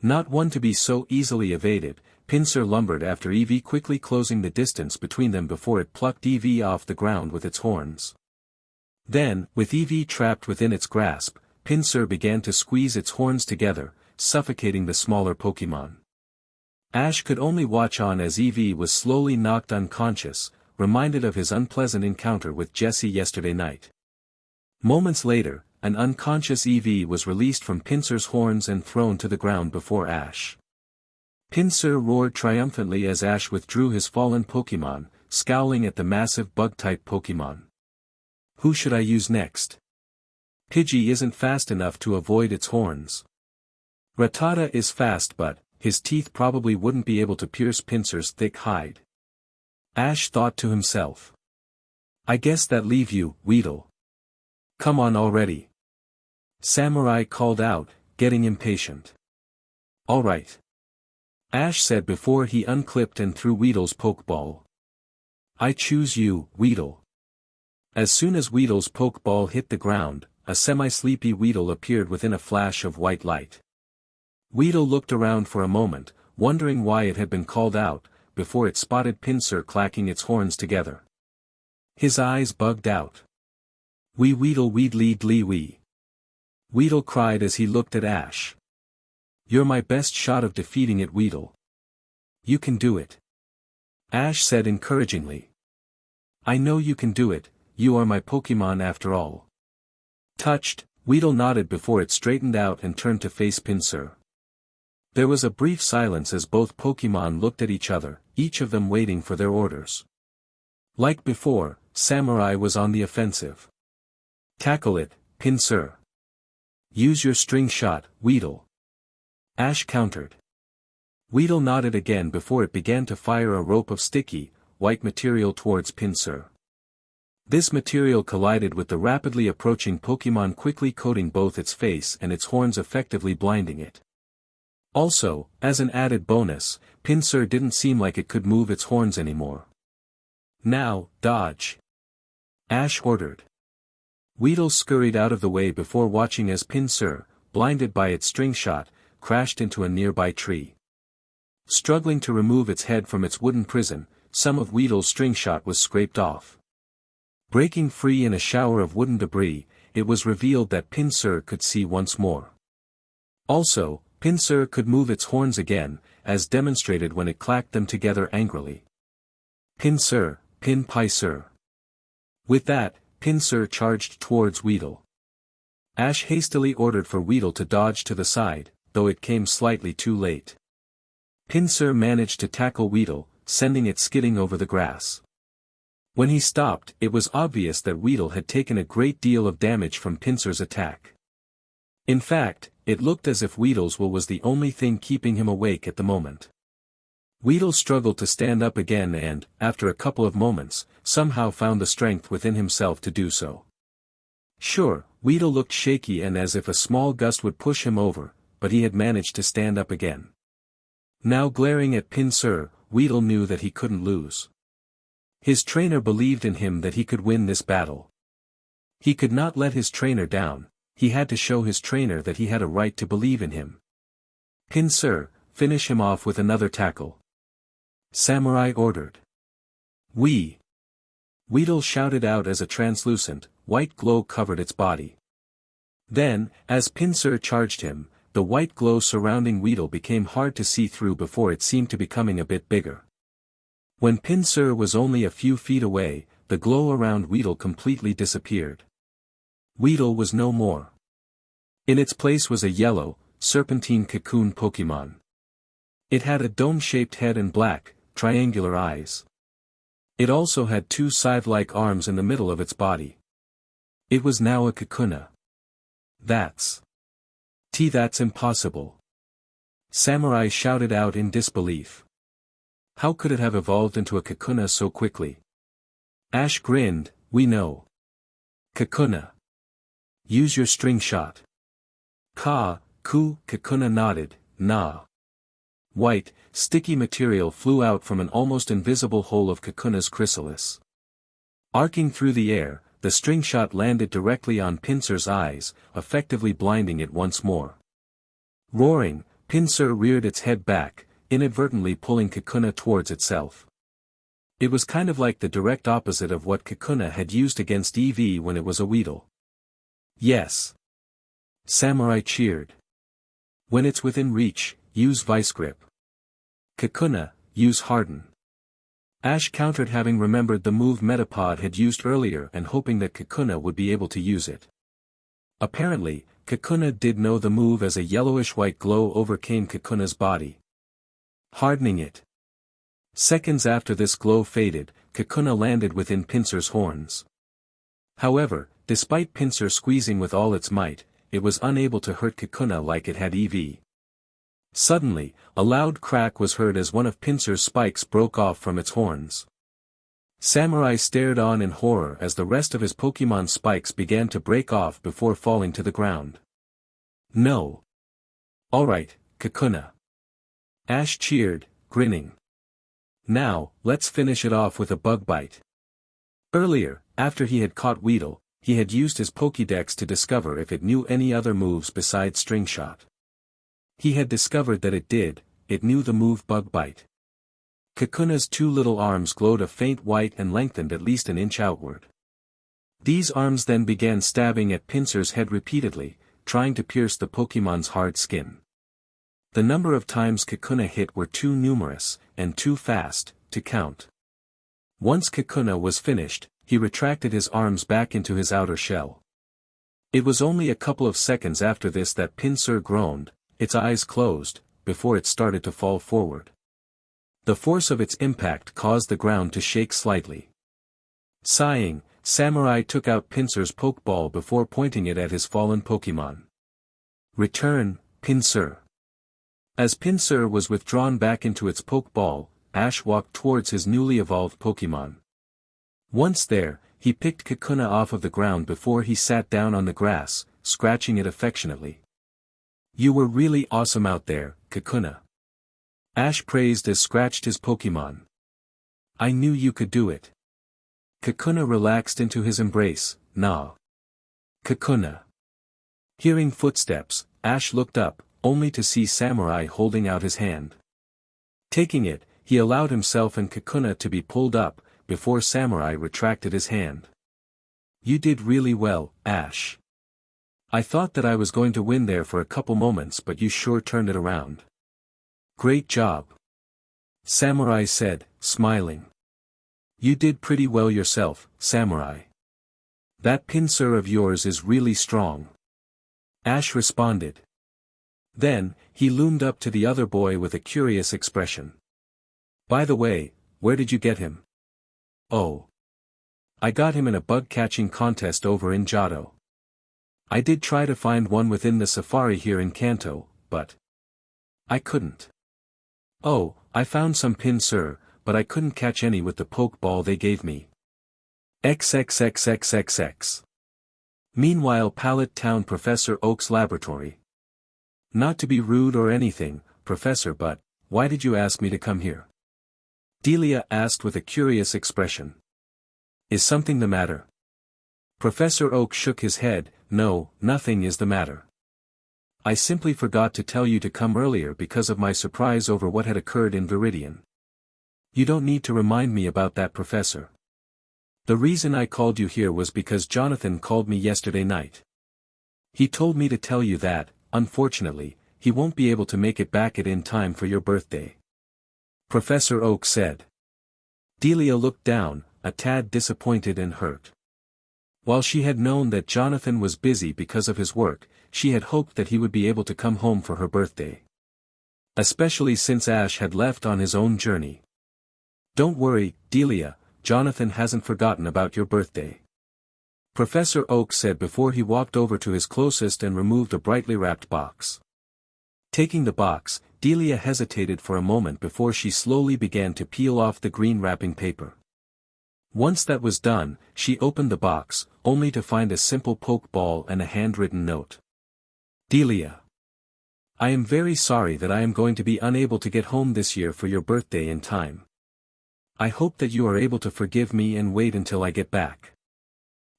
Speaker 1: Not one to be so easily evaded, Pinsir lumbered after Eevee, quickly closing the distance between them before it plucked Eevee off the ground with its horns. Then, with Eevee trapped within its grasp, Pinsir began to squeeze its horns together, suffocating the smaller Pokémon. Ash could only watch on as Eevee was slowly knocked unconscious, reminded of his unpleasant encounter with Jessie yesterday night. Moments later, an unconscious Eevee was released from Pinsir's horns and thrown to the ground before Ash. Pinsir roared triumphantly as Ash withdrew his fallen Pokémon, scowling at the massive bug-type Pokémon. Who should I use next? Pidgey isn't fast enough to avoid its horns. Rattata is fast but, his teeth probably wouldn't be able to pierce Pinsir's thick hide. Ash thought to himself. I guess that leave you, Weedle. Come on already. Samurai called out, getting impatient. Alright. Ash said before he unclipped and threw Weedle's Pokéball. I choose you, Weedle. As soon as Weedle's Pokéball hit the ground, a semi-sleepy Weedle appeared within a flash of white light. Weedle looked around for a moment, wondering why it had been called out, before it spotted Pinsir clacking its horns together. His eyes bugged out. Wee Weedle weedly dlee wee. Weedle cried as he looked at Ash. You're my best shot of defeating it, Weedle. You can do it. Ash said encouragingly. I know you can do it, you are my Pokémon after all. Touched, Weedle nodded before it straightened out and turned to face Pinsir. There was a brief silence as both Pokémon looked at each other, each of them waiting for their orders. Like before, Samurai was on the offensive. Tackle it, Pinsir. Use your string shot, Weedle. Ash countered. Weedle nodded again before it began to fire a rope of sticky, white material towards Pinsir. This material collided with the rapidly approaching Pokémon, quickly coating both its face and its horns, effectively blinding it. Also, as an added bonus, Pinsir didn't seem like it could move its horns anymore. Now, dodge. Ash ordered. Weedle scurried out of the way before watching as Pinsir, blinded by its string shot, crashed into a nearby tree. Struggling to remove its head from its wooden prison, some of Weedle's string shot was scraped off. Breaking free in a shower of wooden debris, it was revealed that Pinsir could see once more. Also, Pinsir could move its horns again, as demonstrated when it clacked them together angrily. Pinsir, Pinsir. With that, Pinsir charged towards Weedle. Ash hastily ordered for Weedle to dodge to the side, though it came slightly too late. Pinsir managed to tackle Weedle, sending it skidding over the grass. When he stopped, it was obvious that Weedle had taken a great deal of damage from Pinsir's attack. In fact, it looked as if Weedle's will was the only thing keeping him awake at the moment. Weedle struggled to stand up again and, after a couple of moments, somehow found the strength within himself to do so. Sure, Weedle looked shaky and as if a small gust would push him over, but he had managed to stand up again. Now glaring at Pinsir, Weedle knew that he couldn't lose. His trainer believed in him that he could win this battle. He could not let his trainer down. He had to show his trainer that he had a right to believe in him. Pinsir, finish him off with another tackle. Samurai ordered. Weedle shouted out as a translucent, white glow covered its body. Then, as Pinsir charged him, the white glow surrounding Weedle became hard to see through before it seemed to becoming a bit bigger. When Pinsir was only a few feet away, the glow around Weedle completely disappeared. Weedle was no more. In its place was a yellow, serpentine cocoon Pokémon. It had a dome-shaped head and black, triangular eyes. It also had two scythe-like arms in the middle of its body. It was now a Kakuna. That's impossible. Samurai shouted out in disbelief. How could it have evolved into a Kakuna so quickly? Ash grinned, we know. Kakuna. Use your string shot. Kakuna nodded, nah. White, sticky material flew out from an almost invisible hole of Kakuna's chrysalis. Arcing through the air, the string shot landed directly on Pinsir's eyes, effectively blinding it once more. Roaring, Pinsir reared its head back, inadvertently pulling Kakuna towards itself. It was kind of like the direct opposite of what Kakuna had used against Eevee when it was a Weedle. Yes. Samurai cheered. When it's within reach, use Vice Grip. Kakuna, use Harden. Ash countered, having remembered the move Metapod had used earlier and hoping that Kakuna would be able to use it. Apparently, Kakuna did know the move, as a yellowish-white glow overcame Kakuna's body, hardening it. Seconds after this glow faded, Kakuna landed within Pinsir's horns. However, despite Pinsir squeezing with all its might, it was unable to hurt Kakuna like it had Eevee. Suddenly, a loud crack was heard as one of Pinsir's spikes broke off from its horns. Samurai stared on in horror as the rest of his Pokémon spikes began to break off before falling to the ground. No. Alright, Kakuna. Ash cheered, grinning. Now, let's finish it off with a bug bite. Earlier, after he had caught Weedle, he had used his Pokédex to discover if it knew any other moves besides String Shot. He had discovered that it knew the move Bug Bite. Kakuna's two little arms glowed a faint white and lengthened at least an inch outward. These arms then began stabbing at Pinsir's head repeatedly, trying to pierce the Pokémon's hard skin. The number of times Kakuna hit were too numerous, and too fast, to count. Once Kakuna was finished, he retracted his arms back into his outer shell. It was only a couple of seconds after this that Pinsir groaned, its eyes closed, before it started to fall forward. The force of its impact caused the ground to shake slightly. Sighing, Samurai took out Pinsir's Pokéball before pointing it at his fallen Pokémon. Return, Pinsir. As Pinsir was withdrawn back into its Pokéball, Ash walked towards his newly evolved Pokémon. Once there, he picked Kakuna off of the ground before he sat down on the grass, scratching it affectionately. You were really awesome out there, Kakuna. Ash praised as scratched his Pokémon. I knew you could do it. Kakuna relaxed into his embrace. Nah. Kakuna. Hearing footsteps, Ash looked up, only to see Samurai holding out his hand. Taking it, he allowed himself and Kakuna to be pulled up, before Samurai retracted his hand. You did really well, Ash. I thought that I was going to win there for a couple moments, but you sure turned it around. Great job. Samurai said, smiling. You did pretty well yourself, Samurai. That Pinsir of yours is really strong. Ash responded. Then, he loomed up to the other boy with a curious expression. By the way, where did you get him? Oh. I got him in a bug-catching contest over in Johto. I did try to find one within the safari here in Kanto, but I couldn't. Oh, I found some Pinsir, but I couldn't catch any with the Pokeball they gave me. XXXXXX. Meanwhile, Pallet Town, Professor Oak's laboratory. Not to be rude or anything, Professor, but why did you ask me to come here? Delia asked with a curious expression. Is something the matter? Professor Oak shook his head. No, nothing is the matter. I simply forgot to tell you to come earlier because of my surprise over what had occurred in Viridian. You don't need to remind me about that, Professor. The reason I called you here was because Jonathan called me yesterday night. He told me to tell you that, unfortunately, he won't be able to make it back in time for your birthday. Professor Oak said. Delia looked down, a tad disappointed and hurt. While she had known that Jonathan was busy because of his work, she had hoped that he would be able to come home for her birthday. Especially since Ash had left on his own journey. Don't worry, Delia, Jonathan hasn't forgotten about your birthday. Professor Oak said before he walked over to his closest and removed a brightly wrapped box. Taking the box, Delia hesitated for a moment before she slowly began to peel off the green wrapping paper. Once that was done, she opened the box, only to find a simple Pokeball and a handwritten note. Delia. I am very sorry that I am going to be unable to get home this year for your birthday in time. I hope that you are able to forgive me and wait until I get back.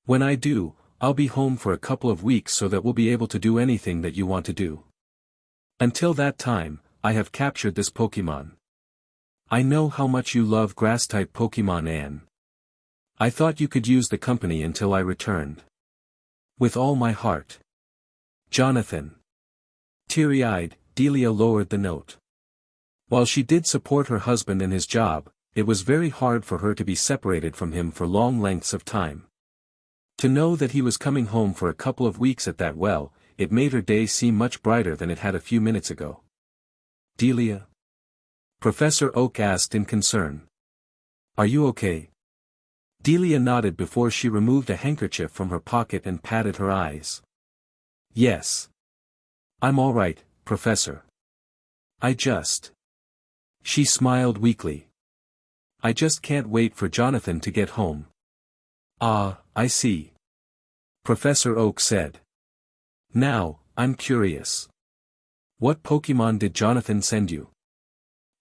Speaker 1: When I do, I'll be home for a couple of weeks so that we'll be able to do anything that you want to do. Until that time, I have captured this Pokémon. I know how much you love grass-type Pokémon, Anne. I thought you could use the company until I returned. With all my heart. Jonathan. Teary-eyed, Delia lowered the note. While she did support her husband in his job, it was very hard for her to be separated from him for long lengths of time. To know that he was coming home for a couple of weeks at that well, it made her day seem much brighter than it had a few minutes ago. "Delia?" Professor Oak asked in concern. "Are you okay?" Delia nodded before she removed a handkerchief from her pocket and patted her eyes. "Yes. I'm all right, Professor. She smiled weakly. "I just can't wait for Jonathan to get home." "Ah, I see," Professor Oak said. "Now, I'm curious. What Pokémon did Jonathan send you?"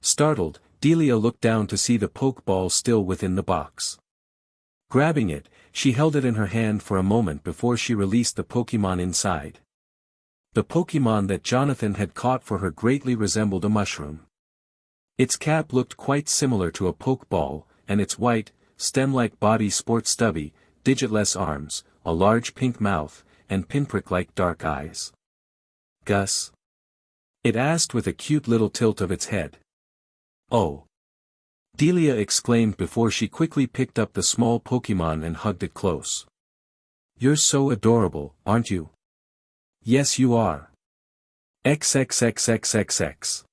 Speaker 1: Startled, Delia looked down to see the Pokéball still within the box. Grabbing it, she held it in her hand for a moment before she released the Pokémon inside. The Pokémon that Jonathan had caught for her greatly resembled a mushroom. Its cap looked quite similar to a Pokéball, and its white, stem-like body sports stubby, digitless arms, a large pink mouth, and pinprick-like dark eyes. "Gus?" it asked with a cute little tilt of its head. "Oh!" Delia exclaimed before she quickly picked up the small Pokémon and hugged it close. "You're so adorable, aren't you?" "Yes you are. XXXXXX.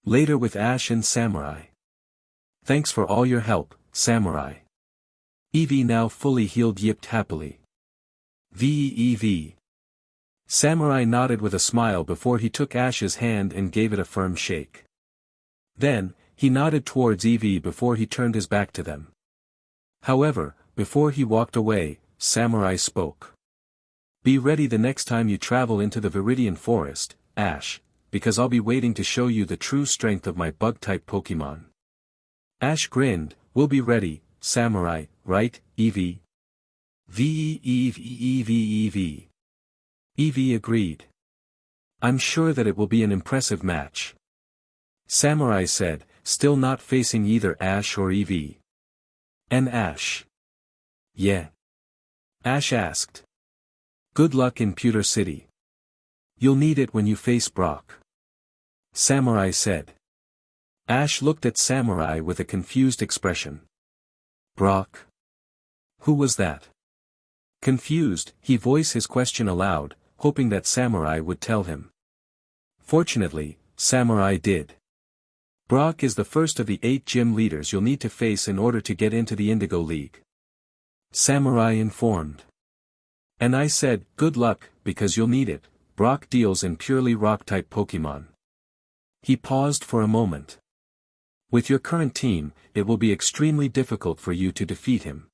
Speaker 1: Later with Ash and Samurai." "Thanks for all your help, Samurai." Eevee, now fully healed, yipped happily. "Eevee." Samurai nodded with a smile before he took Ash's hand and gave it a firm shake. Then, he nodded towards Eevee before he turned his back to them. However, before he walked away, Samurai spoke. "Be ready the next time you travel into the Viridian forest, Ash, because I'll be waiting to show you the true strength of my bug-type Pokémon." Ash grinned. "We'll be ready, Samurai, right, Eevee?" Eevee. Eevee agreed. "I'm sure that it will be an impressive match," Samurai said, still not facing either Ash or Eevee. "And Ash?" "Yeah?" Ash asked. "Good luck in Pewter City. You'll need it when you face Brock," Samurai said. Ash looked at Samurai with a confused expression. "Brock? Who was that?" Confused, he voiced his question aloud, hoping that Samurai would tell him. Fortunately, Samurai did. "Brock is the first of the 8 gym leaders you'll need to face in order to get into the Indigo League," Samurai informed. "And I said, good luck, because you'll need it. Brock deals in purely rock-type Pokémon." He paused for a moment. "With your current team, it will be extremely difficult for you to defeat him."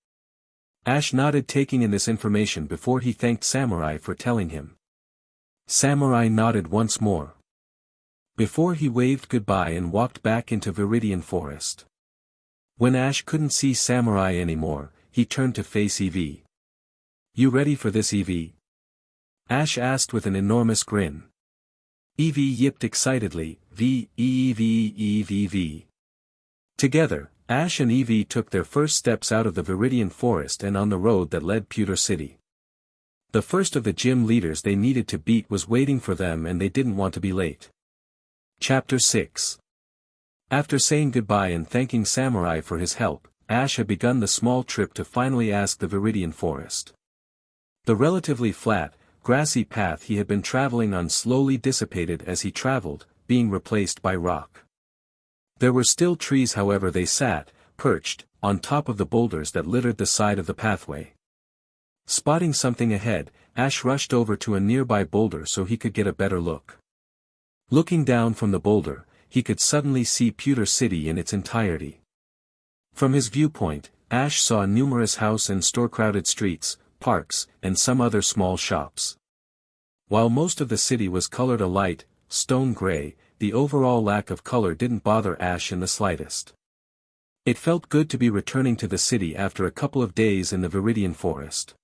Speaker 1: Ash nodded, taking in this information before he thanked Samurai for telling him. Samurai nodded once more, before he waved goodbye and walked back into Viridian Forest. When Ash couldn't see Samurai anymore, he turned to face Eevee. "You ready for this, Eevee?" Ash asked with an enormous grin. Eevee yipped excitedly, "V-E-V-E-V-V." Together, Ash and Eevee took their first steps out of the Viridian Forest and on the road that led Pewter City. The first of the gym leaders they needed to beat was waiting for them, and they didn't want to be late. Chapter 6. After saying goodbye and thanking Samurai for his help, Ash had begun the small trip to finally ask the Viridian Forest. The relatively flat, grassy path he had been traveling on slowly dissipated as he traveled, being replaced by rock. There were still trees, however they sat, perched, on top of the boulders that littered the side of the pathway. Spotting something ahead, Ash rushed over to a nearby boulder so he could get a better look. Looking down from the boulder, he could suddenly see Pewter City in its entirety. From his viewpoint, Ash saw numerous house and store-crowded streets, parks, and some other small shops. While most of the city was colored a light, stone gray, the overall lack of color didn't bother Ash in the slightest. It felt good to be returning to the city after a couple of days in the Viridian Forest.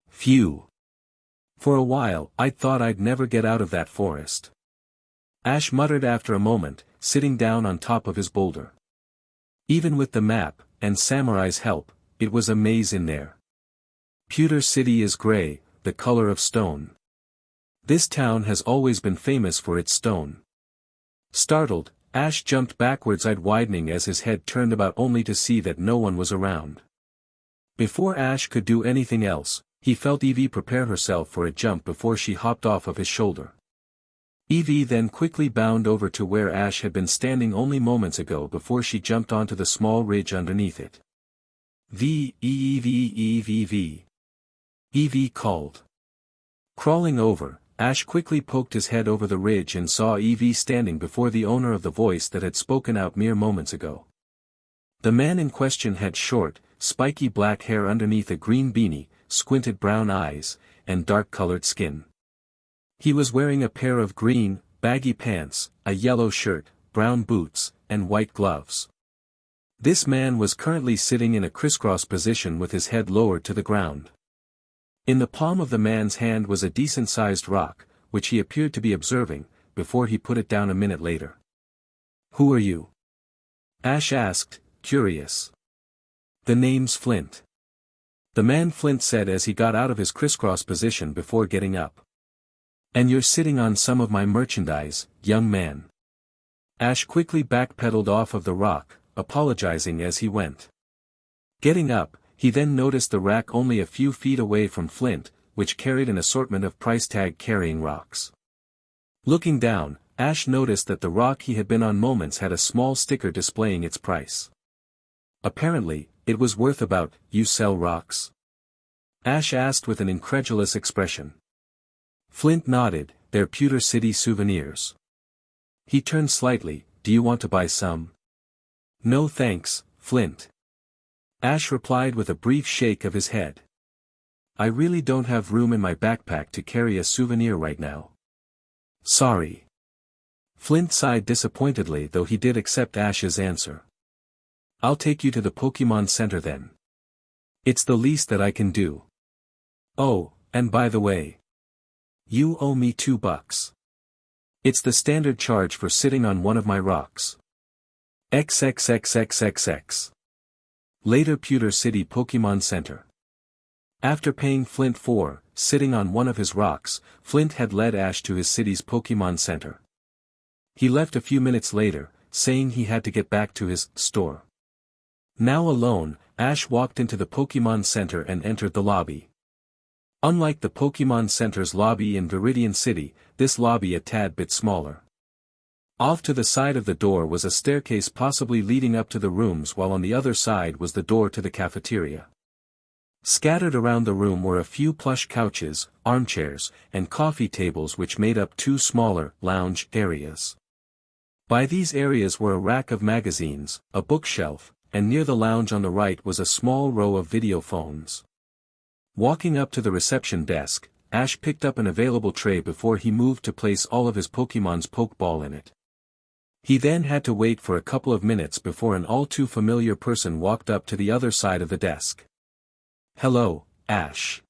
Speaker 1: Phew. For a while, I thought I'd never get out of that forest, Ash muttered after a moment, sitting down on top of his boulder. Even with the map, and Samurai's help, it was a maze in there. Pewter City is gray, the color of stone. This town has always been famous for its stone. Startled, Ash jumped backwards, eyed widening as his head turned about only to see that no one was around. Before Ash could do anything else, he felt Eevee prepare herself for a jump before she hopped off of his shoulder. Eevee then quickly bounded over to where Ash had been standing only moments ago before she jumped onto the small ridge underneath it. Eevee. Eevee called. Crawling over, Ash quickly poked his head over the ridge and saw Eevee standing before the owner of the voice that had spoken out mere moments ago. The man in question had short, spiky black hair underneath a green beanie, squinted brown eyes, and dark-colored skin. He was wearing a pair of green, baggy pants, a yellow shirt, brown boots, and white gloves. This man was currently sitting in a crisscross position with his head lowered to the ground. In the palm of the man's hand was a decent-sized rock, which he appeared to be observing, before he put it down a minute later. "Who are you?" Ash asked, curious. "The name's Flint." The man Flint said as he got out of his crisscross position before getting up. "And you're sitting on some of my merchandise, young man." Ash quickly backpedaled off of the rock, apologizing as he went. Getting up, he then noticed the rack only a few feet away from Flint, which carried an assortment of price tag-carrying rocks. Looking down, Ash noticed that the rock he had been on moments had a small sticker displaying its price. Apparently, it was worth about, "You sell rocks?" Ash asked with an incredulous expression. Flint nodded, "They're Pewter City souvenirs." He turned slightly, "Do you want to buy some?" "No thanks, Flint." Ash replied with a brief shake of his head. "I really don't have room in my backpack to carry a souvenir right now." "Sorry." Flint sighed disappointedly, though he did accept Ash's answer. "I'll take you to the Pokémon Center then. It's the least that I can do. Oh, and by the way, you owe me $2. It's the standard charge for sitting on one of my rocks. XXXXXX. Later, Pewter City Pokémon Center. After paying Flint for sitting on one of his rocks, Flint had led Ash to his city's Pokémon Center. He left a few minutes later, saying he had to get back to his store. Now alone, Ash walked into the Pokémon Center and entered the lobby. Unlike the Pokémon Center's lobby in Viridian City, this lobby a tad bit smaller. Off to the side of the door was a staircase possibly leading up to the rooms, while on the other side was the door to the cafeteria. Scattered around the room were a few plush couches, armchairs, and coffee tables which made up two smaller, lounge areas. By these areas were a rack of magazines, a bookshelf, and near the lounge on the right was a small row of video phones. Walking up to the reception desk, Ash picked up an available tray before he moved to place all of his Pokémon's Pokéball in it. He then had to wait for a couple of minutes before an all-too-familiar person walked up to the other side of the desk. "Hello, Ash."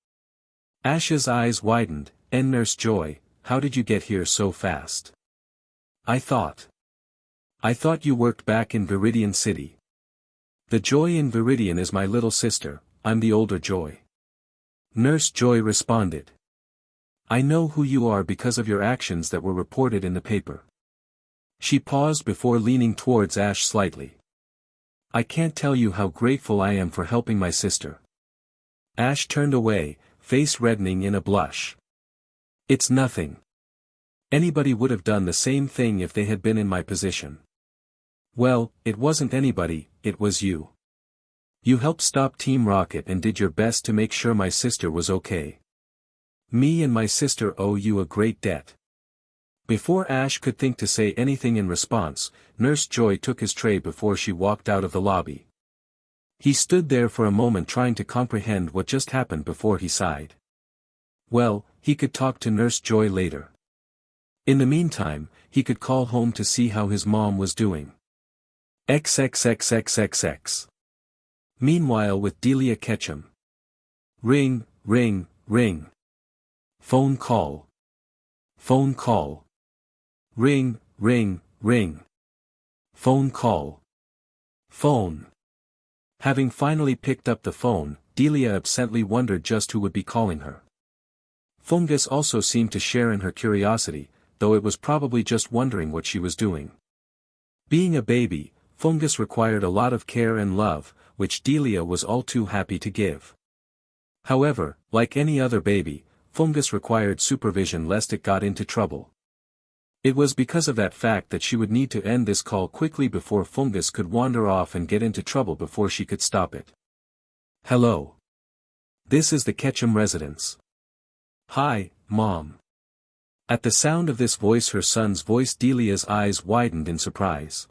Speaker 1: Ash's eyes widened. "And Nurse Joy, how did you get here so fast?" I thought you worked back in Viridian City." "The Joy in Viridian is my little sister, I'm the older Joy." Nurse Joy responded. "I know who you are because of your actions that were reported in the paper." She paused before leaning towards Ash slightly. "I can't tell you how grateful I am for helping my sister." Ash turned away, face reddening in a blush. "It's nothing. Anybody would have done the same thing if they had been in my position." "Well, it wasn't anybody, it was you. You helped stop Team Rocket and did your best to make sure my sister was okay. Me and my sister owe you a great debt." Before Ash could think to say anything in response, Nurse Joy took his tray before she walked out of the lobby. He stood there for a moment trying to comprehend what just happened before he sighed. Well, he could talk to Nurse Joy later. In the meantime, he could call home to see how his mom was doing. XXXXXX. Meanwhile, with Delia Ketchum. Ring, ring, ring. Phone call. Phone call. Ring, ring, ring. Phone call. Phone. Having finally picked up the phone, Delia absently wondered just who would be calling her. Fungus also seemed to share in her curiosity, though it was probably just wondering what she was doing. Being a baby, Fungus required a lot of care and love, which Delia was all too happy to give. However, like any other baby, Fungus required supervision lest it got into trouble. It was because of that fact that she would need to end this call quickly before Fungus could wander off and get into trouble before she could stop it. Hello. This is the Ketchum residence. Hi, Mom. At the sound of this voice, her son's voice, Delia's eyes widened in surprise.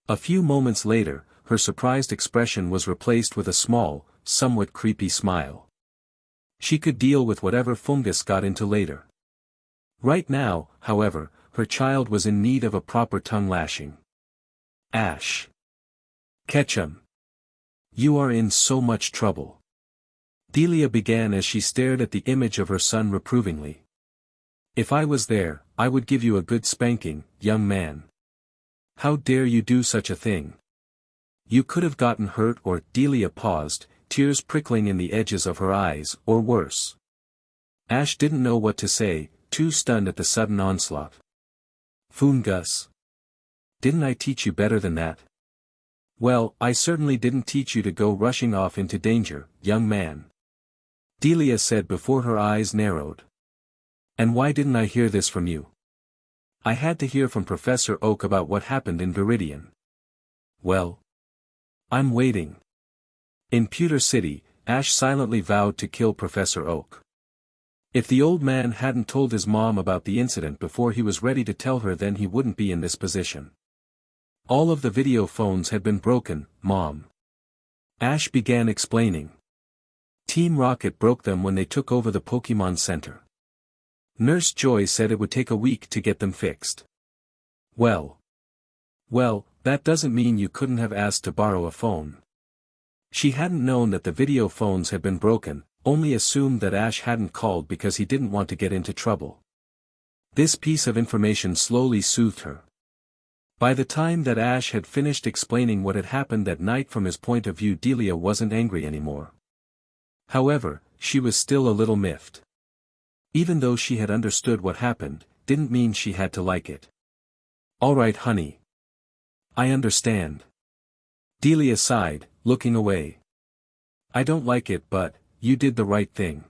Speaker 1: A few moments later, her surprised expression was replaced with a small, somewhat creepy smile. She could deal with whatever Fungus got into later. Right now, however, her child was in need of a proper tongue lashing. Ash Ketchum. You are in so much trouble. Delia began as she stared at the image of her son reprovingly. If I was there, I would give you a good spanking, young man. How dare you do such a thing? You could have gotten hurt, or Delia paused, tears prickling in the edges of her eyes, or worse. Ash didn't know what to say, too stunned at the sudden onslaught. Fungus. Didn't I teach you better than that? Well, I certainly didn't teach you to go rushing off into danger, young man. Delia said before her eyes narrowed. And why didn't I hear this from you? I had to hear from Professor Oak about what happened in Viridian. Well, I'm waiting. In Pewter City, Ash silently vowed to kill Professor Oak. If the old man hadn't told his mom about the incident before he was ready to tell her, then he wouldn't be in this position. All of the video phones had been broken, Mom. Ash began explaining. Team Rocket broke them when they took over the Pokémon Center. Nurse Joy said it would take a week to get them fixed. Well, that doesn't mean you couldn't have asked to borrow a phone. She hadn't known that the video phones had been broken, only assumed that Ash hadn't called because he didn't want to get into trouble. This piece of information slowly soothed her. By the time that Ash had finished explaining what had happened that night from his point of view, Delia wasn't angry anymore. However, she was still a little miffed. Even though she had understood what happened, didn't mean she had to like it. All right, honey. I understand. Delia sighed, looking away. I don't like it, but you did the right thing.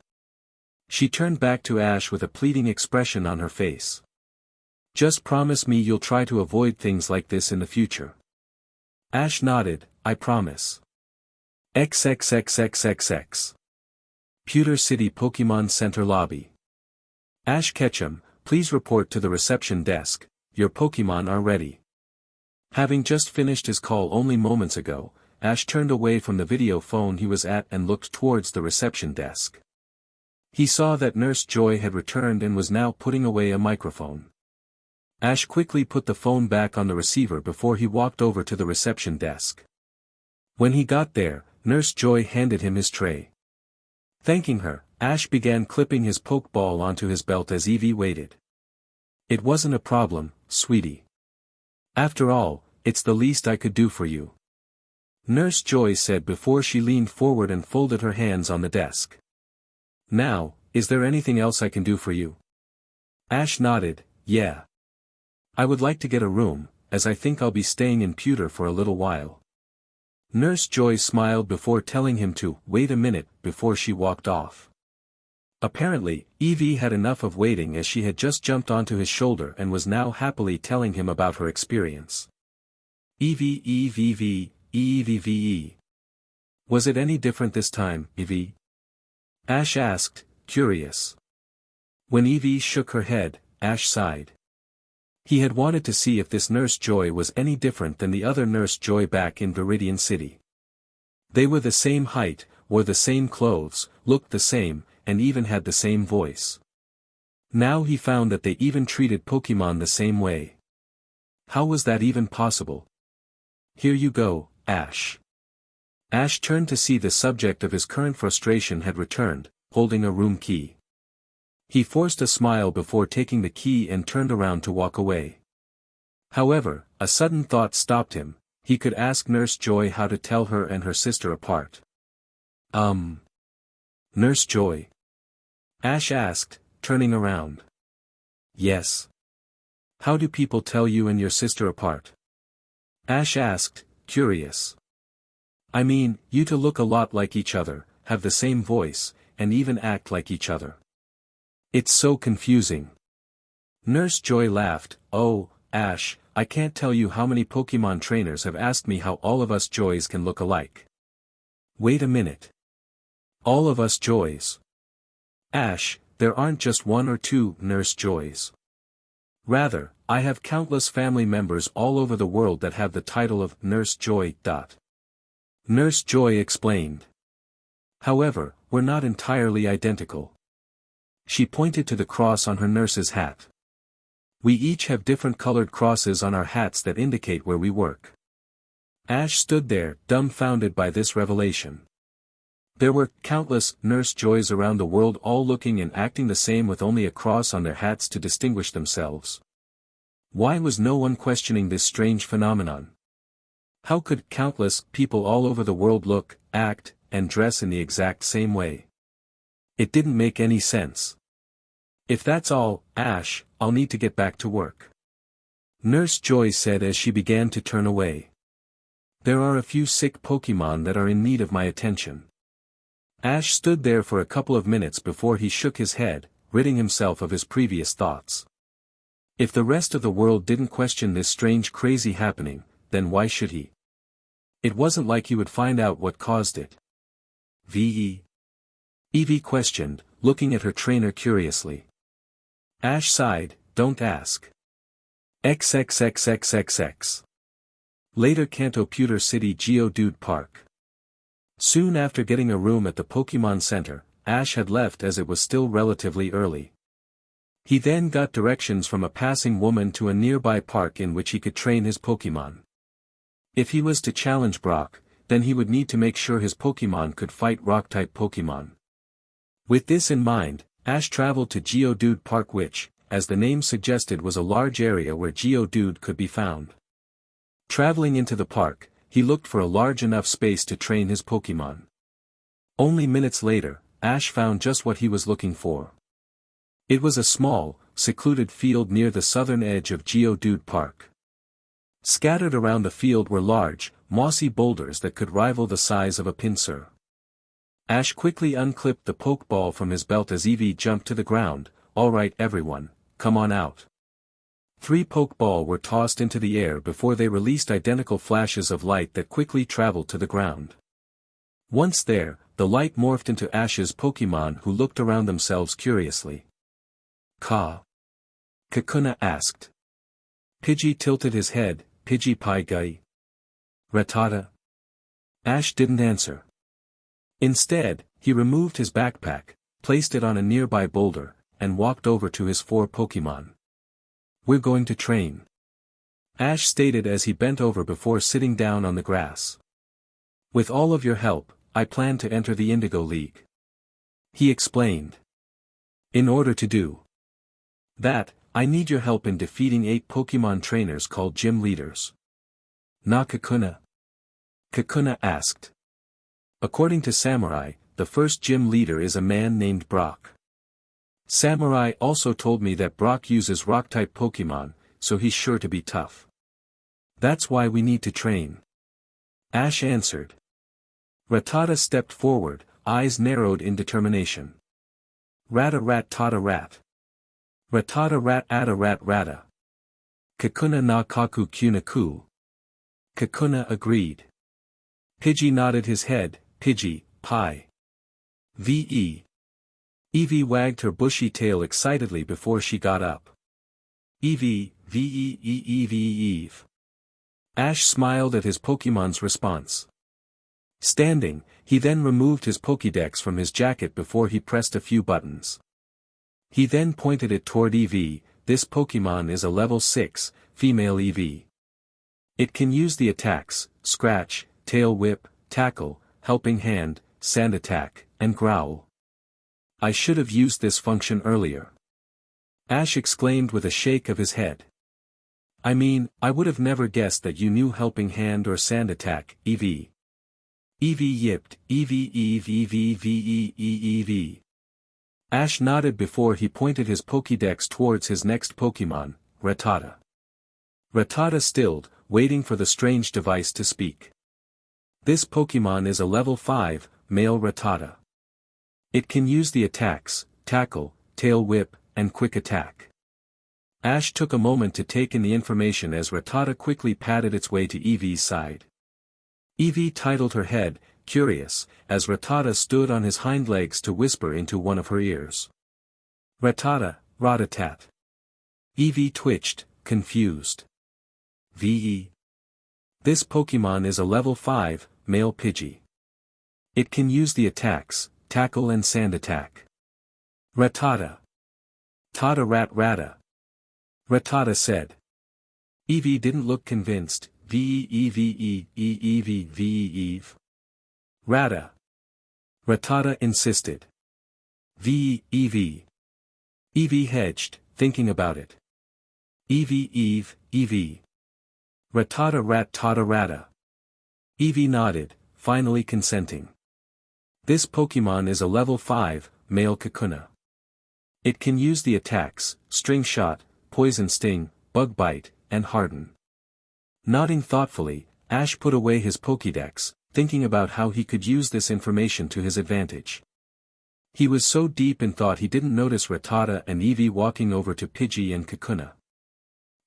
Speaker 1: She turned back to Ash with a pleading expression on her face. Just promise me you'll try to avoid things like this in the future. Ash nodded, I promise. XXXXXX. Pewter City Pokémon Center Lobby. Ash Ketchum, please report to the reception desk, your Pokémon are ready. Having just finished his call only moments ago, Ash turned away from the video phone he was at and looked towards the reception desk. He saw that Nurse Joy had returned and was now putting away a microphone. Ash quickly put the phone back on the receiver before he walked over to the reception desk. When he got there, Nurse Joy handed him his tray. Thanking her, Ash began clipping his Pokéball onto his belt as Eevee waited. It wasn't a problem, sweetie. After all, it's the least I could do for you. Nurse Joy said before she leaned forward and folded her hands on the desk. Now, is there anything else I can do for you? Ash nodded, yeah. I would like to get a room, as I think I'll be staying in Pewter for a little while. Nurse Joy smiled before telling him to wait a minute before she walked off. Apparently, Eevee had enough of waiting as she had just jumped onto his shoulder and was now happily telling him about her experience. Eevee, Eevee, Eevee. Was it any different this time, Eevee? Ash asked, curious. When Eevee shook her head, Ash sighed. He had wanted to see if this Nurse Joy was any different than the other Nurse Joy back in Viridian City. They were the same height, wore the same clothes, looked the same, and even had the same voice. Now he found that they even treated Pokémon the same way. How was that even possible? Here you go, Ash. Ash turned to see the subject of his current frustration had returned, holding a room key. He forced a smile before taking the key and turned around to walk away. However, a sudden thought stopped him. He could ask Nurse Joy how to tell her and her sister apart. Nurse Joy? Ash asked, turning around. Yes. How do people tell you and your sister apart? Ash asked, curious. I mean, you two look a lot like each other, have the same voice, and even act like each other. It's so confusing. Nurse Joy laughed, oh, Ash, I can't tell you how many Pokémon trainers have asked me how all of us Joys can look alike. Wait a minute. All of us Joys. Ash, there aren't just one or two Nurse Joys. Rather, I have countless family members all over the world that have the title of Nurse Joy. Nurse Joy explained. However, we're not entirely identical. She pointed to the cross on her nurse's hat. We each have different colored crosses on our hats that indicate where we work. Ash stood there, dumbfounded by this revelation. There were countless Nurse Joys around the world, all looking and acting the same with only a cross on their hats to distinguish themselves. Why was no one questioning this strange phenomenon? How could countless people all over the world look, act, and dress in the exact same way? It didn't make any sense. If that's all, Ash, I'll need to get back to work. Nurse Joy said as she began to turn away. There are a few sick Pokémon that are in need of my attention. Ash stood there for a couple of minutes before he shook his head, ridding himself of his previous thoughts. If the rest of the world didn't question this strange crazy happening, then why should he? It wasn't like he would find out what caused it. Eevee questioned, looking at her trainer curiously. Ash sighed, don't ask. XXXXXX. Later, Kanto Pewter City Geodude Park. Soon after getting a room at the Pokemon Center, Ash had left as it was still relatively early. He then got directions from a passing woman to a nearby park in which he could train his Pokemon. If he was to challenge Brock, then he would need to make sure his Pokemon could fight Rock-type Pokemon. With this in mind, Ash traveled to Geodude Park, which, as the name suggested, was a large area where Geodude could be found. Traveling into the park, he looked for a large enough space to train his Pokemon. Only minutes later, Ash found just what he was looking for. It was a small, secluded field near the southern edge of Geodude Park. Scattered around the field were large, mossy boulders that could rival the size of a Pinsir. Ash quickly unclipped the Pokeball from his belt as Eevee jumped to the ground. Alright everyone, come on out. 3 Pokeball were tossed into the air before they released identical flashes of light that quickly traveled to the ground. Once there, the light morphed into Ash's Pokemon, who looked around themselves curiously. Kakuna asked. Pidgey tilted his head, Pidgey. Rattata. Ash didn't answer. Instead, he removed his backpack, placed it on a nearby boulder, and walked over to his 4 Pokemon. We're going to train. Ash stated as he bent over before sitting down on the grass. With all of your help, I plan to enter the Indigo League. He explained. In order to do that, I need your help in defeating 8 Pokemon trainers called gym leaders. Kakuna? Kakuna asked. According to Samurai, the first gym leader is a man named Brock. Samurai also told me that Brock uses rock-type Pokemon, so he's sure to be tough. That's why we need to train. Ash answered. Rattata stepped forward, eyes narrowed in determination. Rattata rat. Rattata rat. Kakuna na kaku kunaku. Kakuna agreed. Pidgey nodded his head, Pidgey, pie. Eevee wagged her bushy tail excitedly before she got up. Eevee. Ash smiled at his Pokemon's response. Standing, he then removed his Pokédex from his jacket before he pressed a few buttons. He then pointed it toward Eevee. This Pokemon is a level 6, female Eevee. It can use the attacks, Scratch, Tail Whip, Tackle, Helping Hand, Sand Attack, and Growl. I should have used this function earlier. Ash exclaimed with a shake of his head. I mean, I would have never guessed that you knew Helping Hand or Sand Attack, Eevee. Eevee yipped, Eevee. Ash nodded before he pointed his Pokédex towards his next Pokemon, Rattata. Rattata stilled, waiting for the strange device to speak. This Pokémon is a level 5, male Rattata. It can use the attacks, Tackle, Tail Whip, and Quick Attack. Ash took a moment to take in the information as Rattata quickly padded its way to Eevee's side. Eevee titled her head, curious, as Rattata stood on his hind legs to whisper into one of her ears. Rattata, Rattatat. Eevee twitched, confused. VE. This Pokémon is a level 5, male Pidgey. It can use the attacks, Tackle and Sand Attack. Rattata. Tata Rattata. Rattata said. Eevee didn't look convinced. Veve. Ratta. Rattata insisted. Eevee. Eevee hedged, thinking about it. Eevee. Rattata Ratta. Eevee nodded, finally consenting. This Pokémon is a level 5, male Kakuna. It can use the attacks, String Shot, Poison Sting, Bug Bite, and Harden. Nodding thoughtfully, Ash put away his Pokédex, thinking about how he could use this information to his advantage. He was so deep in thought he didn't notice Rattata and Eevee walking over to Pidgey and Kakuna.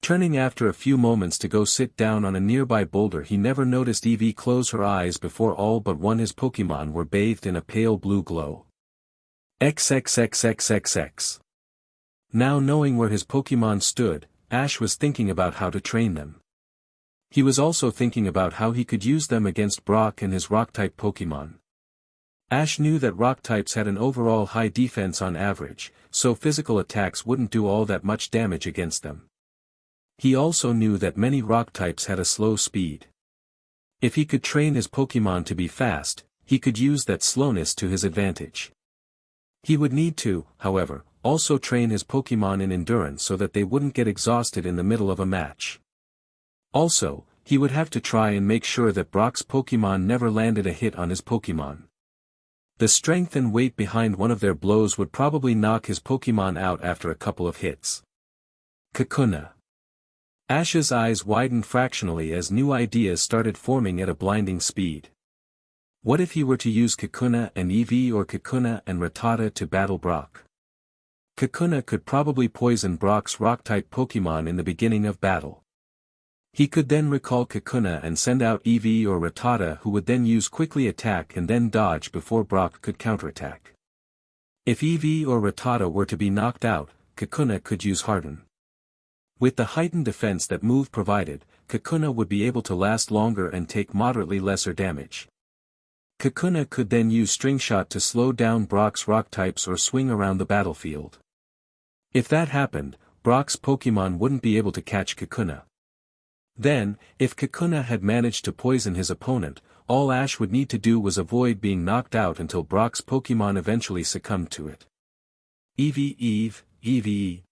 Speaker 1: Turning after a few moments to go sit down on a nearby boulder, he never noticed Eevee close her eyes before all but one his Pokémon were bathed in a pale blue glow. XXXXXX. Now knowing where his Pokémon stood, Ash was thinking about how to train them. He was also thinking about how he could use them against Brock and his Rock-type Pokémon. Ash knew that Rock-types had an overall high defense on average, so physical attacks wouldn't do all that much damage against them. He also knew that many Rock-types had a slow speed. If he could train his Pokémon to be fast, he could use that slowness to his advantage. He would need to, however, also train his Pokémon in endurance so that they wouldn't get exhausted in the middle of a match. Also, he would have to try and make sure that Brock's Pokémon never landed a hit on his Pokémon. The strength and weight behind one of their blows would probably knock his Pokémon out after a couple of hits. Kakuna. Ash's eyes widened fractionally as new ideas started forming at a blinding speed. What if he were to use Kakuna and Eevee or Kakuna and Rattata to battle Brock? Kakuna could probably poison Brock's Rock-type Pokémon in the beginning of battle. He could then recall Kakuna and send out Eevee or Rattata, who would then use quickly attack and then dodge before Brock could counterattack. If Eevee or Rattata were to be knocked out, Kakuna could use Harden. With the heightened defense that move provided, Kakuna would be able to last longer and take moderately lesser damage. Kakuna could then use String Shot to slow down Brock's Rock types or swing around the battlefield. If that happened, Brock's Pokémon wouldn't be able to catch Kakuna. Then, if Kakuna had managed to poison his opponent, all Ash would need to do was avoid being knocked out until Brock's Pokémon eventually succumbed to it. Eevee.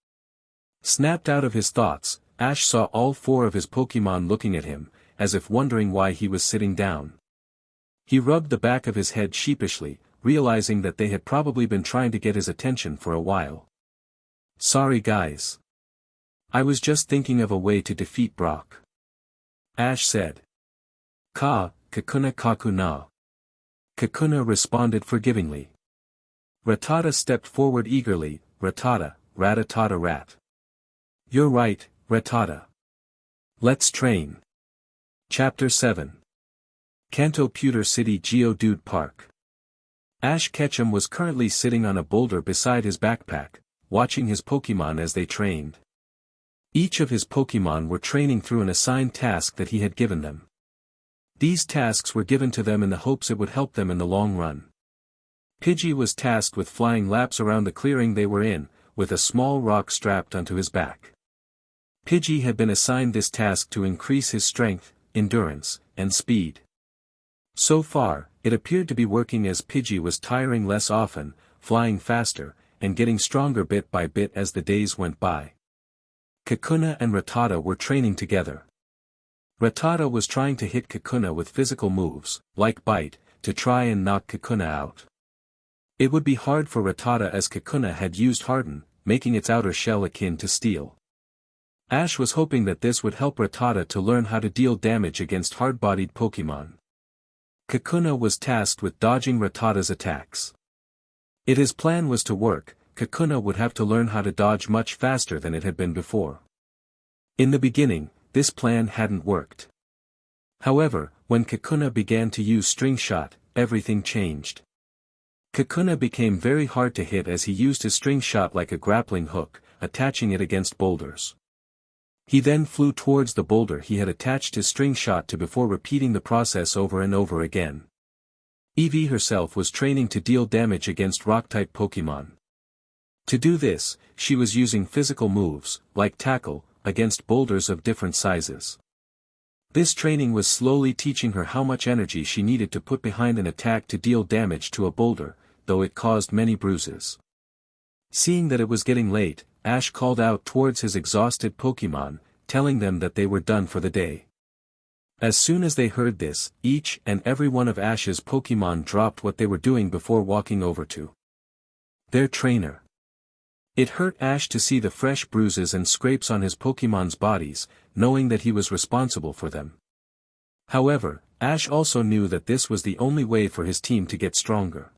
Speaker 1: Snapped out of his thoughts, Ash saw all four of his Pokémon looking at him, as if wondering why he was sitting down. He rubbed the back of his head sheepishly, realizing that they had probably been trying to get his attention for a while. Sorry guys. I was just thinking of a way to defeat Brock. Ash said. Kakuna kaku na. Kakuna responded forgivingly. Rattata stepped forward eagerly. Rattata rat. You're right, Rattata. Let's train. Chapter 7. Kanto Pewter City Geodude Park. Ash Ketchum was currently sitting on a boulder beside his backpack, watching his Pokémon as they trained. Each of his Pokémon were training through an assigned task that he had given them. These tasks were given to them in the hopes it would help them in the long run. Pidgey was tasked with flying laps around the clearing they were in, with a small rock strapped onto his back. Pidgey had been assigned this task to increase his strength, endurance, and speed. So far, it appeared to be working as Pidgey was tiring less often, flying faster, and getting stronger bit by bit as the days went by. Kakuna and Rattata were training together. Rattata was trying to hit Kakuna with physical moves, like Bite, to try and knock Kakuna out. It would be hard for Rattata as Kakuna had used Harden, making its outer shell akin to steel. Ash was hoping that this would help Rattata to learn how to deal damage against hard-bodied Pokémon. Kakuna was tasked with dodging Rattata's attacks. If his plan was to work, Kakuna would have to learn how to dodge much faster than it had been before. In the beginning, this plan hadn't worked. However, when Kakuna began to use String Shot, everything changed. Kakuna became very hard to hit as he used his String Shot like a grappling hook, attaching it against boulders. He then flew towards the boulder he had attached his String Shot to before repeating the process over and over again. Eevee herself was training to deal damage against rock-type Pokémon. To do this, she was using physical moves, like Tackle, against boulders of different sizes. This training was slowly teaching her how much energy she needed to put behind an attack to deal damage to a boulder, though it caused many bruises. Seeing that it was getting late, Ash called out towards his exhausted Pokémon, telling them that they were done for the day. As soon as they heard this, each and every one of Ash's Pokémon dropped what they were doing before walking over to their trainer. It hurt Ash to see the fresh bruises and scrapes on his Pokémon's bodies, knowing that he was responsible for them. However, Ash also knew that this was the only way for his team to get stronger.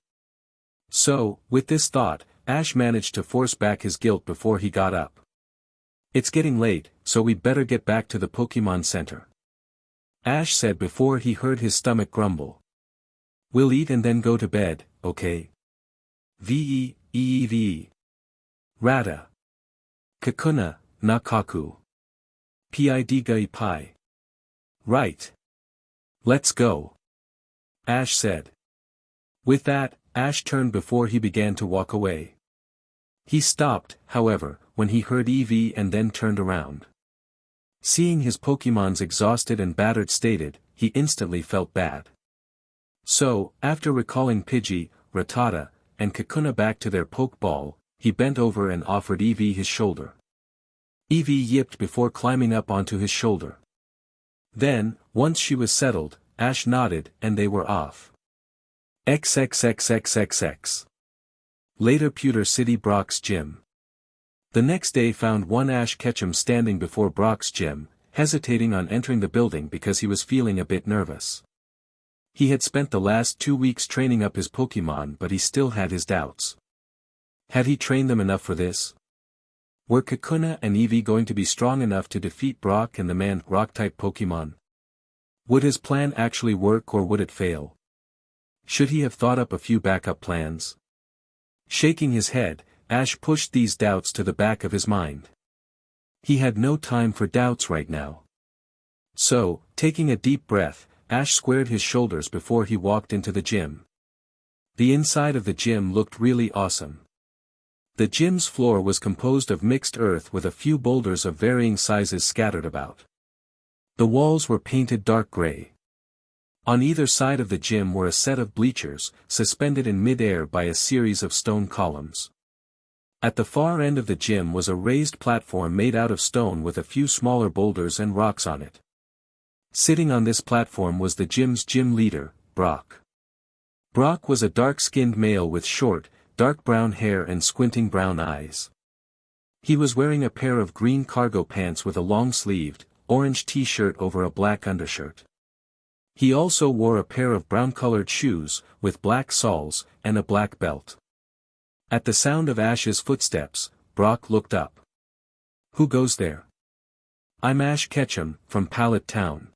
Speaker 1: So, with this thought, Ash managed to force back his guilt before he got up. It's getting late, so we'd better get back to the Pokémon Center. Ash said before he heard his stomach grumble. We'll eat and then go to bed, okay? Eevee. Rattata. Kakuna, Nakaku. Pidgey Pi. Right. Let's go. Ash said. With that, Ash turned before he began to walk away. He stopped, however, when he heard Eevee and then turned around. Seeing his Pokémon's exhausted and battered state, he instantly felt bad. So, after recalling Pidgey, Rattata, and Kakuna back to their Pokéball, he bent over and offered Eevee his shoulder. Eevee yipped before climbing up onto his shoulder. Then, once she was settled, Ash nodded and they were off. XXXXXX. Later Pewter City Brock's gym. The next day found one Ash Ketchum standing before Brock's gym, hesitating on entering the building because he was feeling a bit nervous. He had spent the last 2 weeks training up his Pokémon but he still had his doubts. Had he trained them enough for this? Were Kakuna and Eevee going to be strong enough to defeat Brock and the man Rock-type Pokémon? Would his plan actually work or would it fail? Should he have thought up a few backup plans? Shaking his head, Ash pushed these doubts to the back of his mind. He had no time for doubts right now. So, taking a deep breath, Ash squared his shoulders before he walked into the gym. The inside of the gym looked really awesome. The gym's floor was composed of mixed earth with a few boulders of varying sizes scattered about. The walls were painted dark gray. On either side of the gym were a set of bleachers, suspended in mid-air by a series of stone columns. At the far end of the gym was a raised platform made out of stone with a few smaller boulders and rocks on it. Sitting on this platform was the gym's gym leader, Brock. Brock was a dark-skinned male with short, dark brown hair and squinting brown eyes. He was wearing a pair of green cargo pants with a long-sleeved, orange t-shirt over a black undershirt. He also wore a pair of brown-colored shoes, with black soles, and a black belt. At the sound of Ash's footsteps, Brock looked up. Who goes there? I'm Ash Ketchum, from Pallet Town.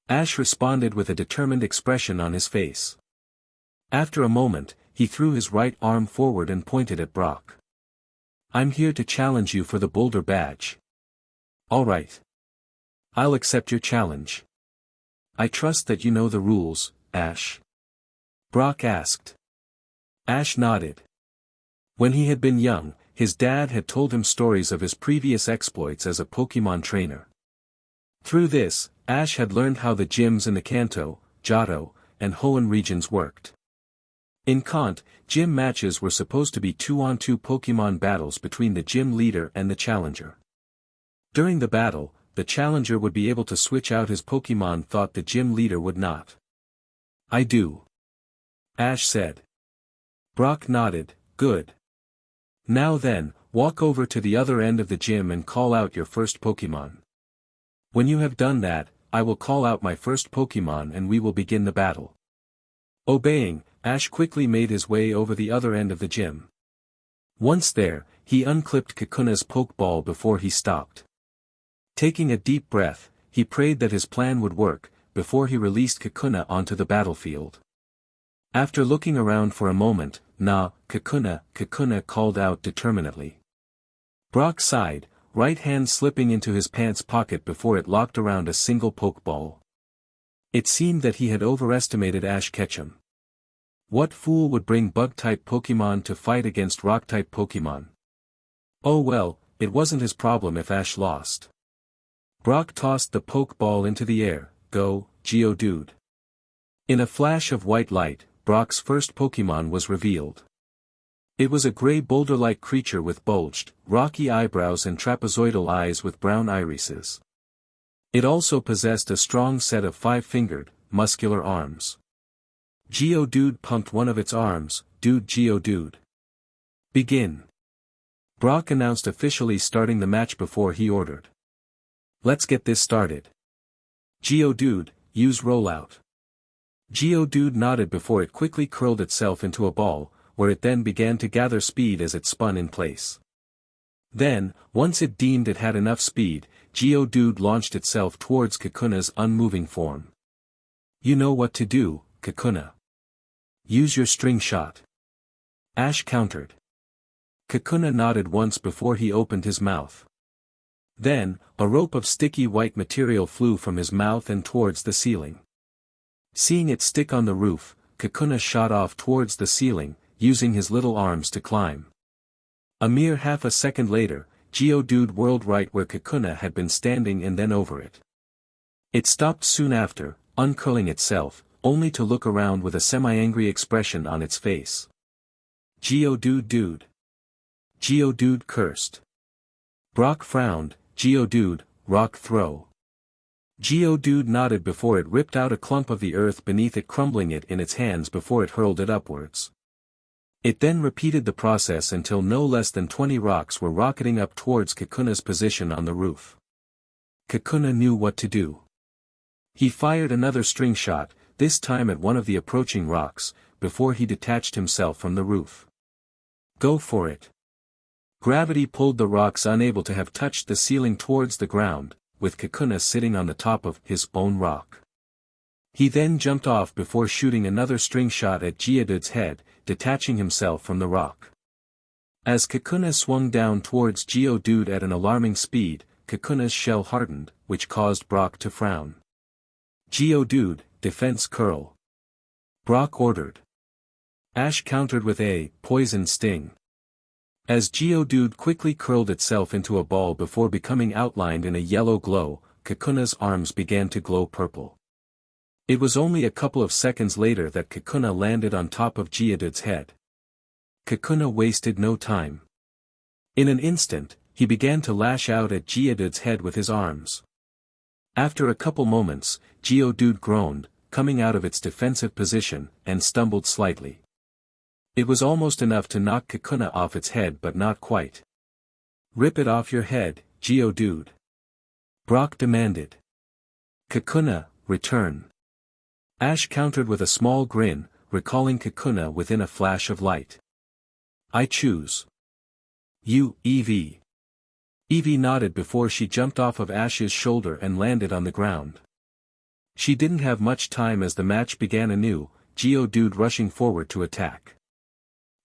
Speaker 1: Ash responded with a determined expression on his face. After a moment, he threw his right arm forward and pointed at Brock. I'm here to challenge you for the Boulder Badge. All right. I'll accept your challenge. I trust that you know the rules, Ash. Brock asked. Ash nodded. When he had been young, his dad had told him stories of his previous exploits as a Pokémon trainer. Through this, Ash had learned how the gyms in the Kanto, Johto, and Hoenn regions worked. In Kant, gym matches were supposed to be 2-on-2 Pokémon battles between the gym leader and the challenger. During the battle, the challenger would be able to switch out his Pokémon thought the gym leader would not. I do. Ash said. Brock nodded, good. Now then, Walk over to the other end of the gym and call out your first Pokémon. When you have done that, I will call out my first Pokémon and we will begin the battle. Obeying, Ash quickly made his way over the other end of the gym. Once there, he unclipped Kakuna's Pokeball before he stopped. Taking a deep breath, he prayed that his plan would work, before he released Kakuna onto the battlefield. After looking around for a moment, "Nah, Kakuna," Kakuna called out determinedly. Brock sighed, right hand slipping into his pants pocket before it locked around a single Pokeball. It seemed that he had overestimated Ash Ketchum. What fool would bring Bug-type Pokemon to fight against Rock-type Pokemon? Oh well, it wasn't his problem if Ash lost. Brock tossed the Pokeball into the air. "Go, Geodude." In a flash of white light, Brock's first Pokemon was revealed. It was a gray boulder-like creature with bulged, rocky eyebrows and trapezoidal eyes with brown irises. It also possessed a strong set of 5-fingered, muscular arms. Geodude pumped one of its arms. "Dude, Geodude. Begin." Brock announced, officially starting the match before he ordered. "Let's get this started. Geodude, use rollout." Geodude nodded before it quickly curled itself into a ball, where it then began to gather speed as it spun in place. Then, once it deemed it had enough speed, Geodude launched itself towards Kakuna's unmoving form. "You know what to do, Kakuna. Use your string shot." Ash countered. Kakuna nodded once before he opened his mouth. Then, a rope of sticky white material flew from his mouth and towards the ceiling. Seeing it stick on the roof, Kakuna shot off towards the ceiling, using his little arms to climb. A mere half a second later, Geodude whirled right where Kakuna had been standing and then over it. It stopped soon after, uncurling itself, only to look around with a semi-angry expression on its face. "Geodude, dude." Geodude cursed. Brock frowned. "Geodude, rock throw." Geodude nodded before it ripped out a clump of the earth beneath it, crumbling it in its hands before it hurled it upwards. It then repeated the process until no less than 20 rocks were rocketing up towards Kakuna's position on the roof. Kakuna knew what to do. He fired another string shot, this time at one of the approaching rocks, before he detached himself from the roof. "Go for it." Gravity pulled the rocks unable to have touched the ceiling towards the ground, with Kakuna sitting on the top of his own rock. He then jumped off before shooting another string shot at Geodude's head, detaching himself from the rock. As Kakuna swung down towards Geodude at an alarming speed, Kakuna's shell hardened, which caused Brock to frown. "Geodude, defense curl." Brock ordered. Ash countered with a poison sting. As Geodude quickly curled itself into a ball before becoming outlined in a yellow glow, Kakuna's arms began to glow purple. It was only a couple of seconds later that Kakuna landed on top of Geodude's head. Kakuna wasted no time. In an instant, he began to lash out at Geodude's head with his arms. After a couple moments, Geodude groaned, coming out of its defensive position, and stumbled slightly. It was almost enough to knock Kakuna off its head, but not quite. "Rip it off your head, Geodude," Brock demanded. "Kakuna, return." Ash countered with a small grin, recalling Kakuna within a flash of light. "I choose you, Eevee." Eevee nodded before she jumped off of Ash's shoulder and landed on the ground. She didn't have much time as the match began anew, Geodude rushing forward to attack.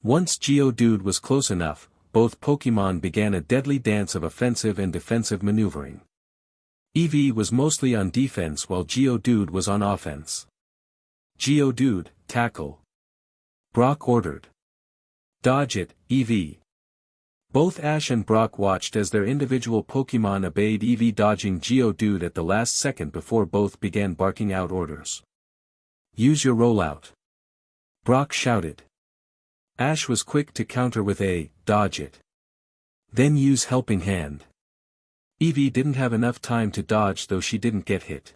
Speaker 1: Once Geodude was close enough, both Pokémon began a deadly dance of offensive and defensive maneuvering. Eevee was mostly on defense while Geodude was on offense. "Geodude, tackle." Brock ordered. "Dodge it, Eevee." Both Ash and Brock watched as their individual Pokémon obeyed Eevee, dodging Geodude at the last second before both began barking out orders. "Use your rollout," Brock shouted. Ash was quick to counter with a, "Dodge it. Then use helping hand." Eevee didn't have enough time to dodge, though she didn't get hit.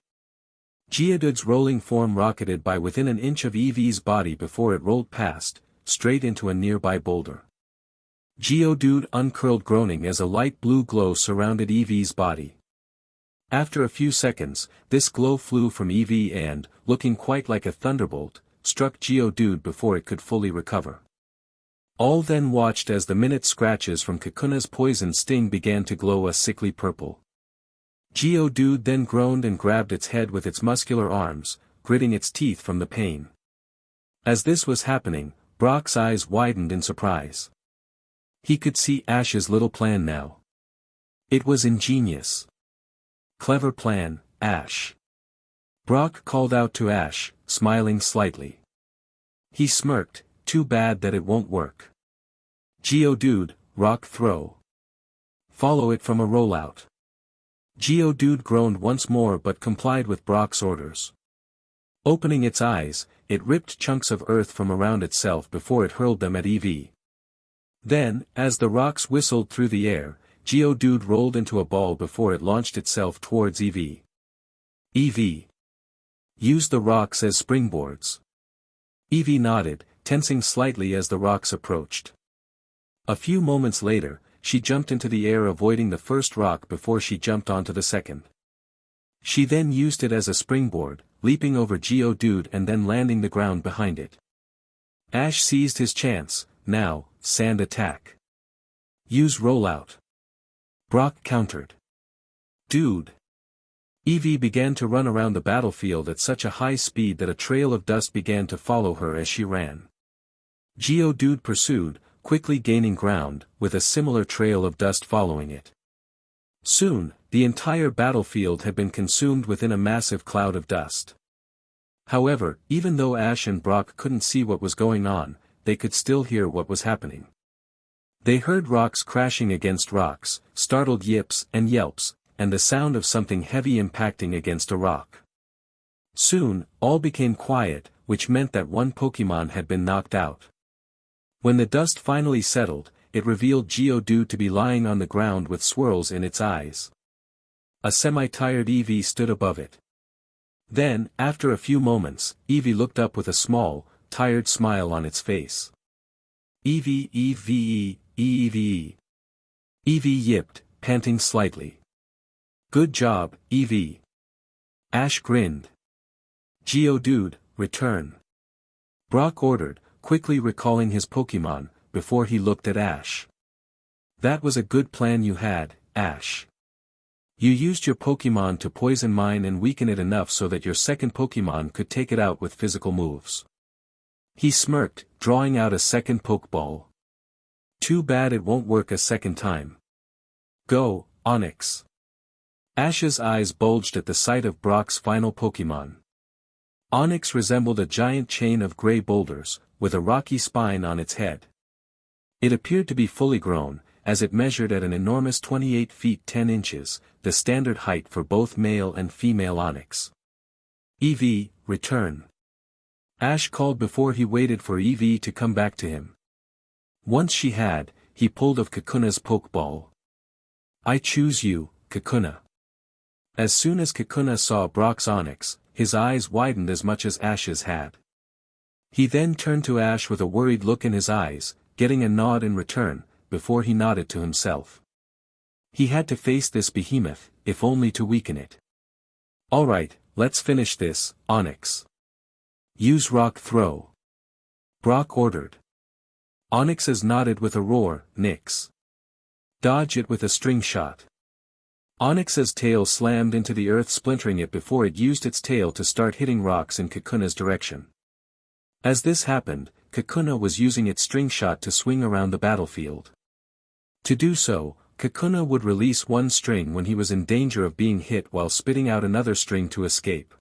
Speaker 1: Geodude's rolling form rocketed by within an inch of Eevee's body before it rolled past, straight into a nearby boulder. Geodude uncurled groaning as a light blue glow surrounded Eevee's body. After a few seconds, this glow flew from Eevee and, looking quite like a thunderbolt, struck Geodude before it could fully recover. All then watched as the minute scratches from Kakuna's poison sting began to glow a sickly purple. Geodude then groaned and grabbed its head with its muscular arms, gritting its teeth from the pain. As this was happening, Brock's eyes widened in surprise. He could see Ash's little plan now. It was ingenious. Clever plan, Ash. Brock called out to Ash, smiling slightly. He smirked, too bad that it won't work. Geodude, rock throw. Follow it from a rollout. Geodude groaned once more but complied with Brock's orders. Opening its eyes, it ripped chunks of earth from around itself before it hurled them at Eevee. Then, as the rocks whistled through the air, Geodude rolled into a ball before it launched itself towards Eevee. Eevee. Use the rocks as springboards. Eevee nodded, tensing slightly as the rocks approached. A few moments later, she jumped into the air avoiding the first rock before she jumped onto the second. She then used it as a springboard, leaping over Geodude and then landing the ground behind it. Ash seized his chance. Now, sand attack. Use rollout. Brock countered. Dude. Eevee began to run around the battlefield at such a high speed that a trail of dust began to follow her as she ran. Geodude pursued, quickly gaining ground, with a similar trail of dust following it. Soon, the entire battlefield had been consumed within a massive cloud of dust. However, even though Ash and Brock couldn't see what was going on, they could still hear what was happening. They heard rocks crashing against rocks, startled yips and yelps, and the sound of something heavy impacting against a rock. Soon, all became quiet, which meant that one Pokémon had been knocked out. When the dust finally settled, it revealed Geodude to be lying on the ground with swirls in its eyes. A semi-tired Eevee stood above it. Then, after a few moments, Eevee looked up with a small, tired smile on its face. Eevee, Eevee, Eevee. Eevee yipped, panting slightly. Good job, Eevee. Ash grinned. Geodude, return. Brock ordered, quickly recalling his Pokémon, before he looked at Ash. That was a good plan you had, Ash. You used your Pokémon to poison mine and weaken it enough so that your second Pokémon could take it out with physical moves. He smirked, drawing out a second Pokéball. Too bad it won't work a second time. Go, Onix. Ash's eyes bulged at the sight of Brock's final Pokémon. Onix resembled a giant chain of gray boulders, with a rocky spine on its head. It appeared to be fully grown, as it measured at an enormous 28 feet 10 inches, the standard height for both male and female Onix. Eevee, return. Ash called before he waited for Eevee to come back to him. Once she had, he pulled of Kakuna's Pokéball. I choose you, Kakuna. As soon as Kakuna saw Brock's Onix, his eyes widened as much as Ash's had. He then turned to Ash with a worried look in his eyes, getting a nod in return, before he nodded to himself. He had to face this behemoth, if only to weaken it. Alright, let's finish this, Onix. Use rock throw. Brock ordered. Onix's nodded with a roar, Nix. Dodge it with a string shot. Onix's tail slammed into the earth, splintering it before it used its tail to start hitting rocks in Kakuna's direction. As this happened, Kakuna was using its string shot to swing around the battlefield. To do so, Kakuna would release one string when he was in danger of being hit while spitting out another string to escape.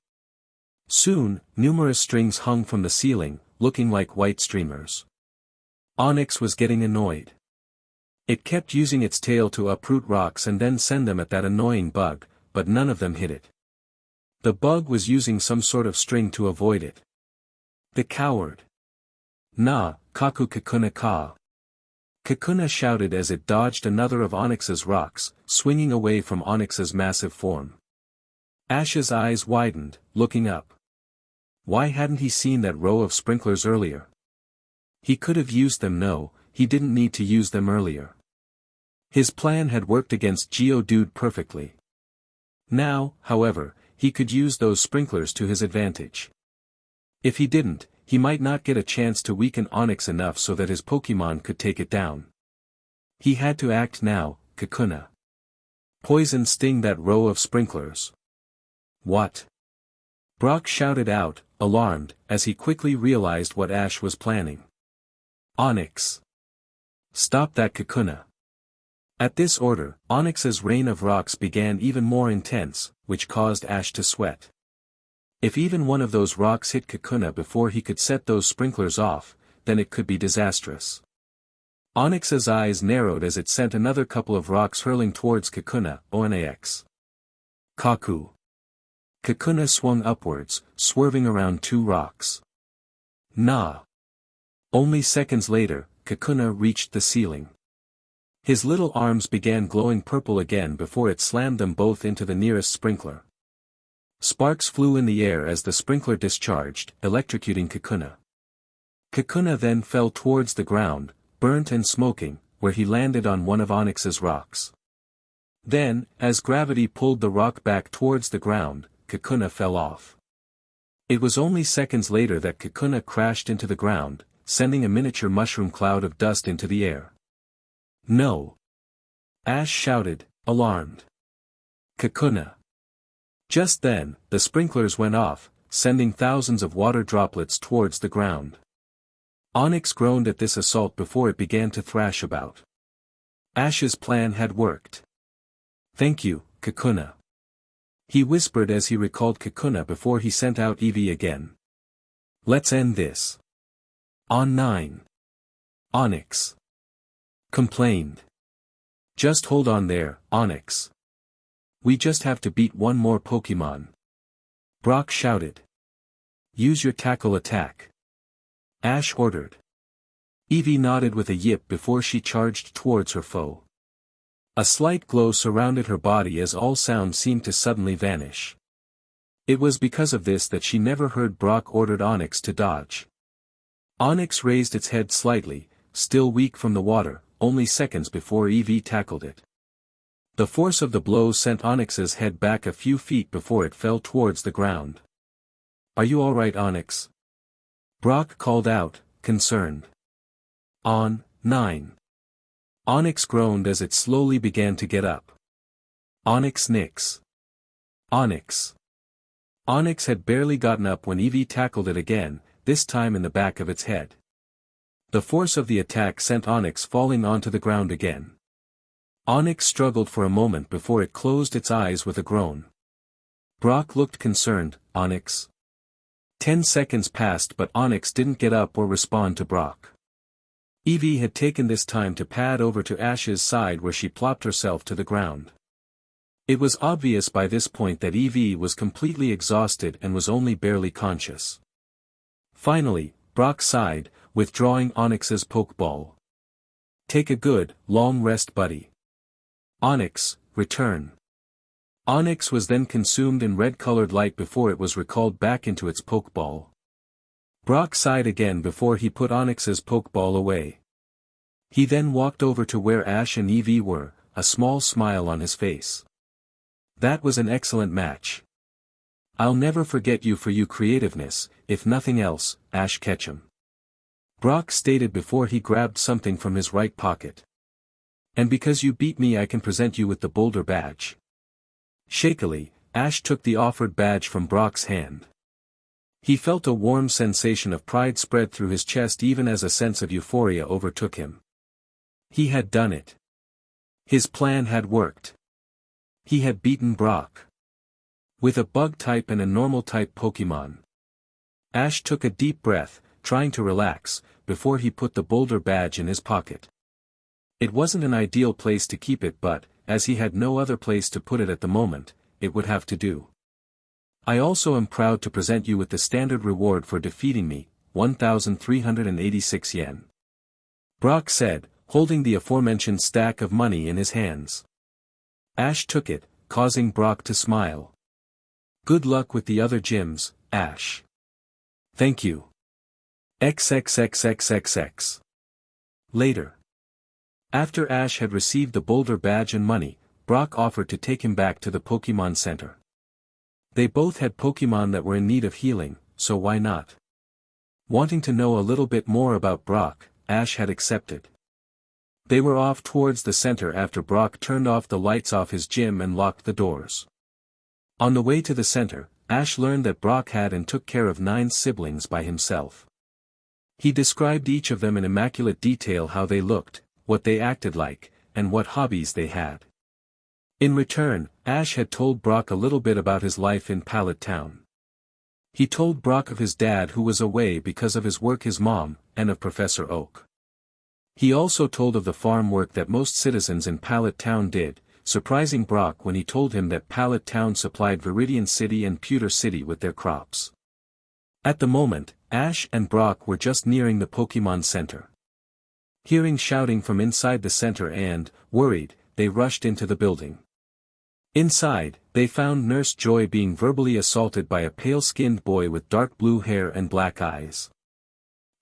Speaker 1: Soon, numerous strings hung from the ceiling, looking like white streamers. Onix was getting annoyed. It kept using its tail to uproot rocks and then send them at that annoying bug, but none of them hit it. The bug was using some sort of string to avoid it. The coward. Na, Kaku Kakuna ka. Kakuna shouted as it dodged another of Onix's rocks, swinging away from Onix's massive form. Ash's eyes widened, looking up. Why hadn't he seen that row of sprinklers earlier? He could have used them. No, he didn't need to use them earlier. His plan had worked against Geodude perfectly. Now, however, he could use those sprinklers to his advantage. If he didn't, he might not get a chance to weaken Onix enough so that his Pokémon could take it down. He had to act now. Kakuna. Poison sting that row of sprinklers. What? Brock shouted out, alarmed, as he quickly realized what Ash was planning. Onix. Stop that, Kakuna. At this order, Onix's rain of rocks began even more intense, which caused Ash to sweat. If even one of those rocks hit Kakuna before he could set those sprinklers off, then it could be disastrous. Onix's eyes narrowed as it sent another couple of rocks hurling towards Kakuna. Onax. Kaku. Kakuna swung upwards, swerving around two rocks. Nah. Only seconds later, Kakuna reached the ceiling. His little arms began glowing purple again before it slammed them both into the nearest sprinkler. Sparks flew in the air as the sprinkler discharged, electrocuting Kakuna. Kakuna then fell towards the ground, burnt and smoking, where he landed on one of Onix's rocks. Then, as gravity pulled the rock back towards the ground, Kakuna fell off. It was only seconds later that Kakuna crashed into the ground, sending a miniature mushroom cloud of dust into the air. No! Ash shouted, alarmed. Kakuna. Just then, the sprinklers went off, sending thousands of water droplets towards the ground. Onix groaned at this assault before it began to thrash about. Ash's plan had worked. Thank you, Kakuna. He whispered as he recalled Kakuna before he sent out Eevee again. Let's end this. On 9. Onix. Complained. Just hold on there, Onix. We just have to beat one more Pokémon. Brock shouted. Use your tackle attack. Ash ordered. Eevee nodded with a yip before she charged towards her foe. A slight glow surrounded her body as all sound seemed to suddenly vanish. It was because of this that she never heard Brock ordered Onix to dodge. Onix raised its head slightly, still weak from the water, only seconds before Eevee tackled it. The force of the blow sent Onix's head back a few feet before it fell towards the ground. Are you alright, Onix? Brock called out, concerned. On 9. Onix groaned as it slowly began to get up. Onix nix. Onix. Onix had barely gotten up when Eevee tackled it again, this time in the back of its head. The force of the attack sent Onix falling onto the ground again. Onix struggled for a moment before it closed its eyes with a groan. Brock looked concerned. Onix. 10 seconds passed but Onix didn't get up or respond to Brock. Eevee had taken this time to pad over to Ash's side where she plopped herself to the ground. It was obvious by this point that Eevee was completely exhausted and was only barely conscious. Finally, Brock sighed, withdrawing Onix's Pokéball. Take a good, long rest, buddy. Onix, return. Onix was then consumed in red-colored light before it was recalled back into its Pokéball. Brock sighed again before he put Onix's Pokéball away. He then walked over to where Ash and Eevee were, a small smile on his face. That was an excellent match. I'll never forget you for your creativeness, if nothing else, Ash Ketchum. Brock stated before he grabbed something from his right pocket. And because you beat me I can present you with the Boulder Badge. Shakily, Ash took the offered badge from Brock's hand. He felt a warm sensation of pride spread through his chest even as a sense of euphoria overtook him. He had done it. His plan had worked. He had beaten Brock. With a bug-type and a normal-type Pokémon. Ash took a deep breath, trying to relax, before he put the Boulder Badge in his pocket. It wasn't an ideal place to keep it but, as he had no other place to put it at the moment, it would have to do. I also am proud to present you with the standard reward for defeating me, 1,386 yen. Brock said, holding the aforementioned stack of money in his hands. Ash took it, causing Brock to smile. Good luck with the other gyms, Ash. Thank you. XXXXXX. Later. After Ash had received the Boulder Badge and money, Brock offered to take him back to the Pokémon Center. They both had Pokémon that were in need of healing, so why not? Wanting to know a little bit more about Brock, Ash had accepted. They were off towards the center after Brock turned off the lights off his gym and locked the doors. On the way to the center, Ash learned that Brock had and took care of 9 siblings by himself. He described each of them in immaculate detail, how they looked, what they acted like, and what hobbies they had. In return, Ash had told Brock a little bit about his life in Pallet Town. He told Brock of his dad who was away because of his work, his mom, and of Professor Oak. He also told of the farm work that most citizens in Pallet Town did, surprising Brock when he told him that Pallet Town supplied Viridian City and Pewter City with their crops. At the moment, Ash and Brock were just nearing the Pokémon Center. Hearing shouting from inside the center and, worried, they rushed into the building. Inside, they found Nurse Joy being verbally assaulted by a pale-skinned boy with dark blue hair and black eyes.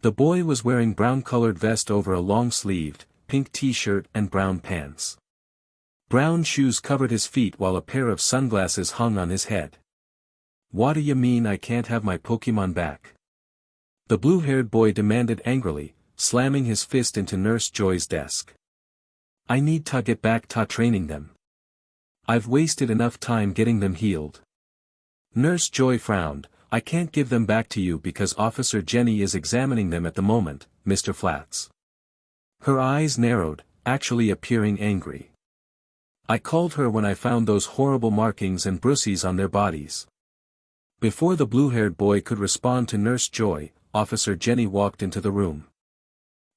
Speaker 1: The boy was wearing brown-colored vest over a long-sleeved, pink t-shirt and brown pants. Brown shoes covered his feet while a pair of sunglasses hung on his head. "What do you mean I can't have my Pokémon back?" the blue-haired boy demanded angrily, slamming his fist into Nurse Joy's desk. "I need to get back to training them. I've wasted enough time getting them healed." Nurse Joy frowned. "I can't give them back to you because Officer Jenny is examining them at the moment, Mr. Flats." Her eyes narrowed, actually appearing angry. "I called her when I found those horrible markings and bruises on their bodies." Before the blue-haired boy could respond to Nurse Joy, Officer Jenny walked into the room.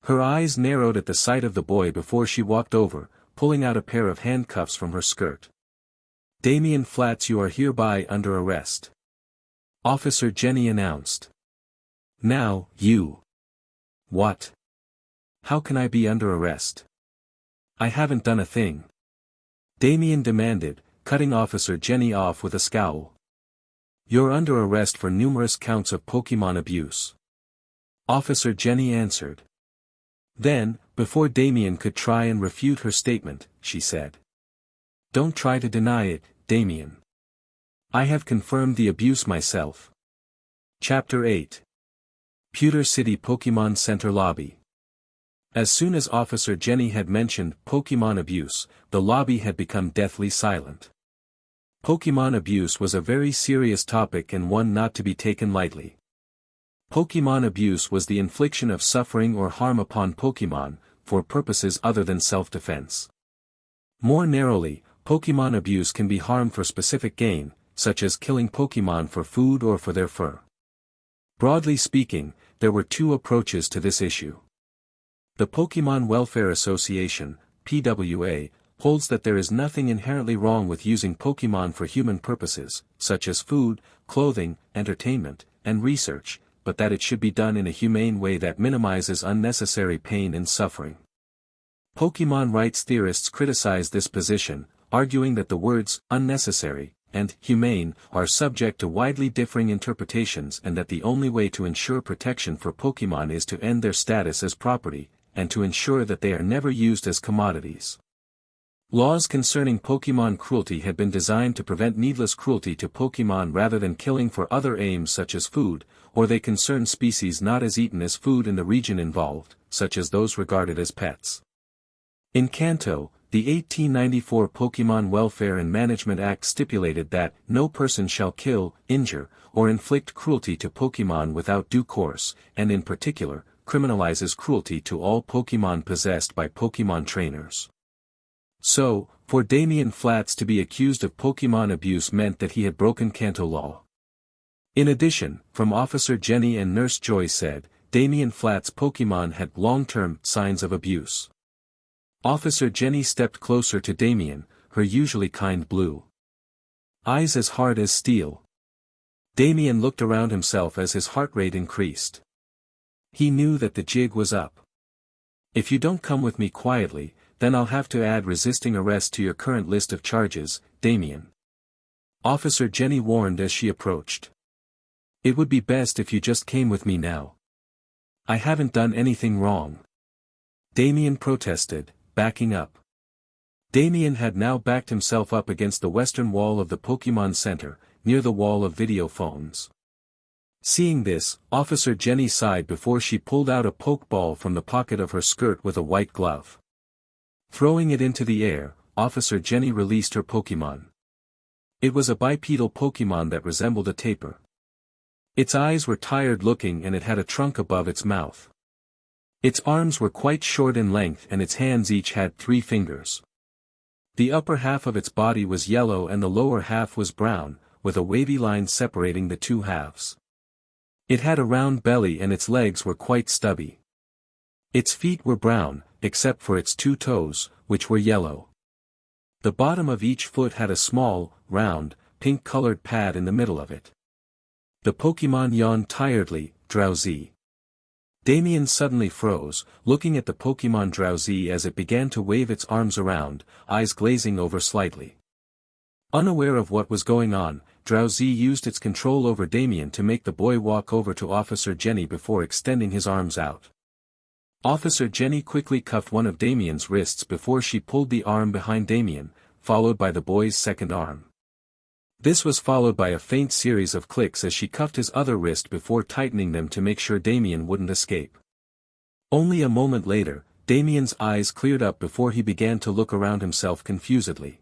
Speaker 1: Her eyes narrowed at the sight of the boy before she walked over, pulling out a pair of handcuffs from her skirt. "Damian Flats, you are hereby under arrest," Officer Jenny announced. "Now, you." "What? How can I be under arrest? I haven't done a thing," Damian demanded, cutting Officer Jenny off with a scowl. "You're under arrest for numerous counts of Pokémon abuse," Officer Jenny answered. Then, before Damian could try and refute her statement, she said, "Don't try to deny it, Damian. I have confirmed the abuse myself." Chapter 8. Pewter City Pokémon Center Lobby. As soon as Officer Jenny had mentioned Pokémon abuse, the lobby had become deathly silent. Pokémon abuse was a very serious topic and one not to be taken lightly. Pokémon abuse was the infliction of suffering or harm upon Pokémon, for purposes other than self-defense. More narrowly, Pokémon abuse can be harm for specific gain, such as killing Pokémon for food or for their fur. Broadly speaking, there were 2 approaches to this issue. The Pokémon Welfare Association, PWA, holds that there is nothing inherently wrong with using Pokémon for human purposes, such as food, clothing, entertainment, and research, but that it should be done in a humane way that minimizes unnecessary pain and suffering. Pokémon rights theorists criticize this position, arguing that the words unnecessary and humane are subject to widely differing interpretations and that the only way to ensure protection for Pokémon is to end their status as property, and to ensure that they are never used as commodities. Laws concerning Pokémon cruelty had been designed to prevent needless cruelty to Pokémon rather than killing for other aims such as food, or they concern species not as eaten as food in the region involved, such as those regarded as pets. In Kanto, the 1894 Pokémon Welfare and Management Act stipulated that no person shall kill, injure, or inflict cruelty to Pokémon without due course, and in particular, criminalizes cruelty to all Pokémon possessed by Pokémon trainers. So, for Damian Flats to be accused of Pokémon abuse meant that he had broken Kanto law. In addition, from Officer Jenny and Nurse Joy said, Damian Flats' Pokémon had long-term signs of abuse. Officer Jenny stepped closer to Damian, her usually kind blue eyes as hard as steel. Damian looked around himself as his heart rate increased. He knew that the jig was up. "If you don't come with me quietly, then I'll have to add resisting arrest to your current list of charges, Damian," Officer Jenny warned as she approached. "It would be best if you just came with me now. I haven't done anything wrong." Damien protested, backing up. Damien had now backed himself up against the western wall of the Pokémon Center, near the wall of video phones. Seeing this, Officer Jenny sighed before she pulled out a Pokéball from the pocket of her skirt with a white glove. Throwing it into the air, Officer Jenny released her Pokémon. It was a bipedal Pokémon that resembled a tapir. Its eyes were tired-looking and it had a trunk above its mouth. Its arms were quite short in length and its hands each had 3 fingers. The upper half of its body was yellow and the lower half was brown, with a wavy line separating the 2 halves. It had a round belly and its legs were quite stubby. Its feet were brown, except for its 2 toes, which were yellow. The bottom of each foot had a small, round, pink-colored pad in the middle of it. The Pokémon yawned tiredly, drowsy. Damien suddenly froze, looking at the Pokémon Drowsy as it began to wave its arms around, eyes glazing over slightly. Unaware of what was going on, Drowsy used its control over Damien to make the boy walk over to Officer Jenny before extending his arms out. Officer Jenny quickly cuffed one of Damien's wrists before she pulled the arm behind Damien, followed by the boy's second arm. This was followed by a faint series of clicks as she cuffed his other wrist before tightening them to make sure Damien wouldn't escape. Only a moment later, Damien's eyes cleared up before he began to look around himself confusedly.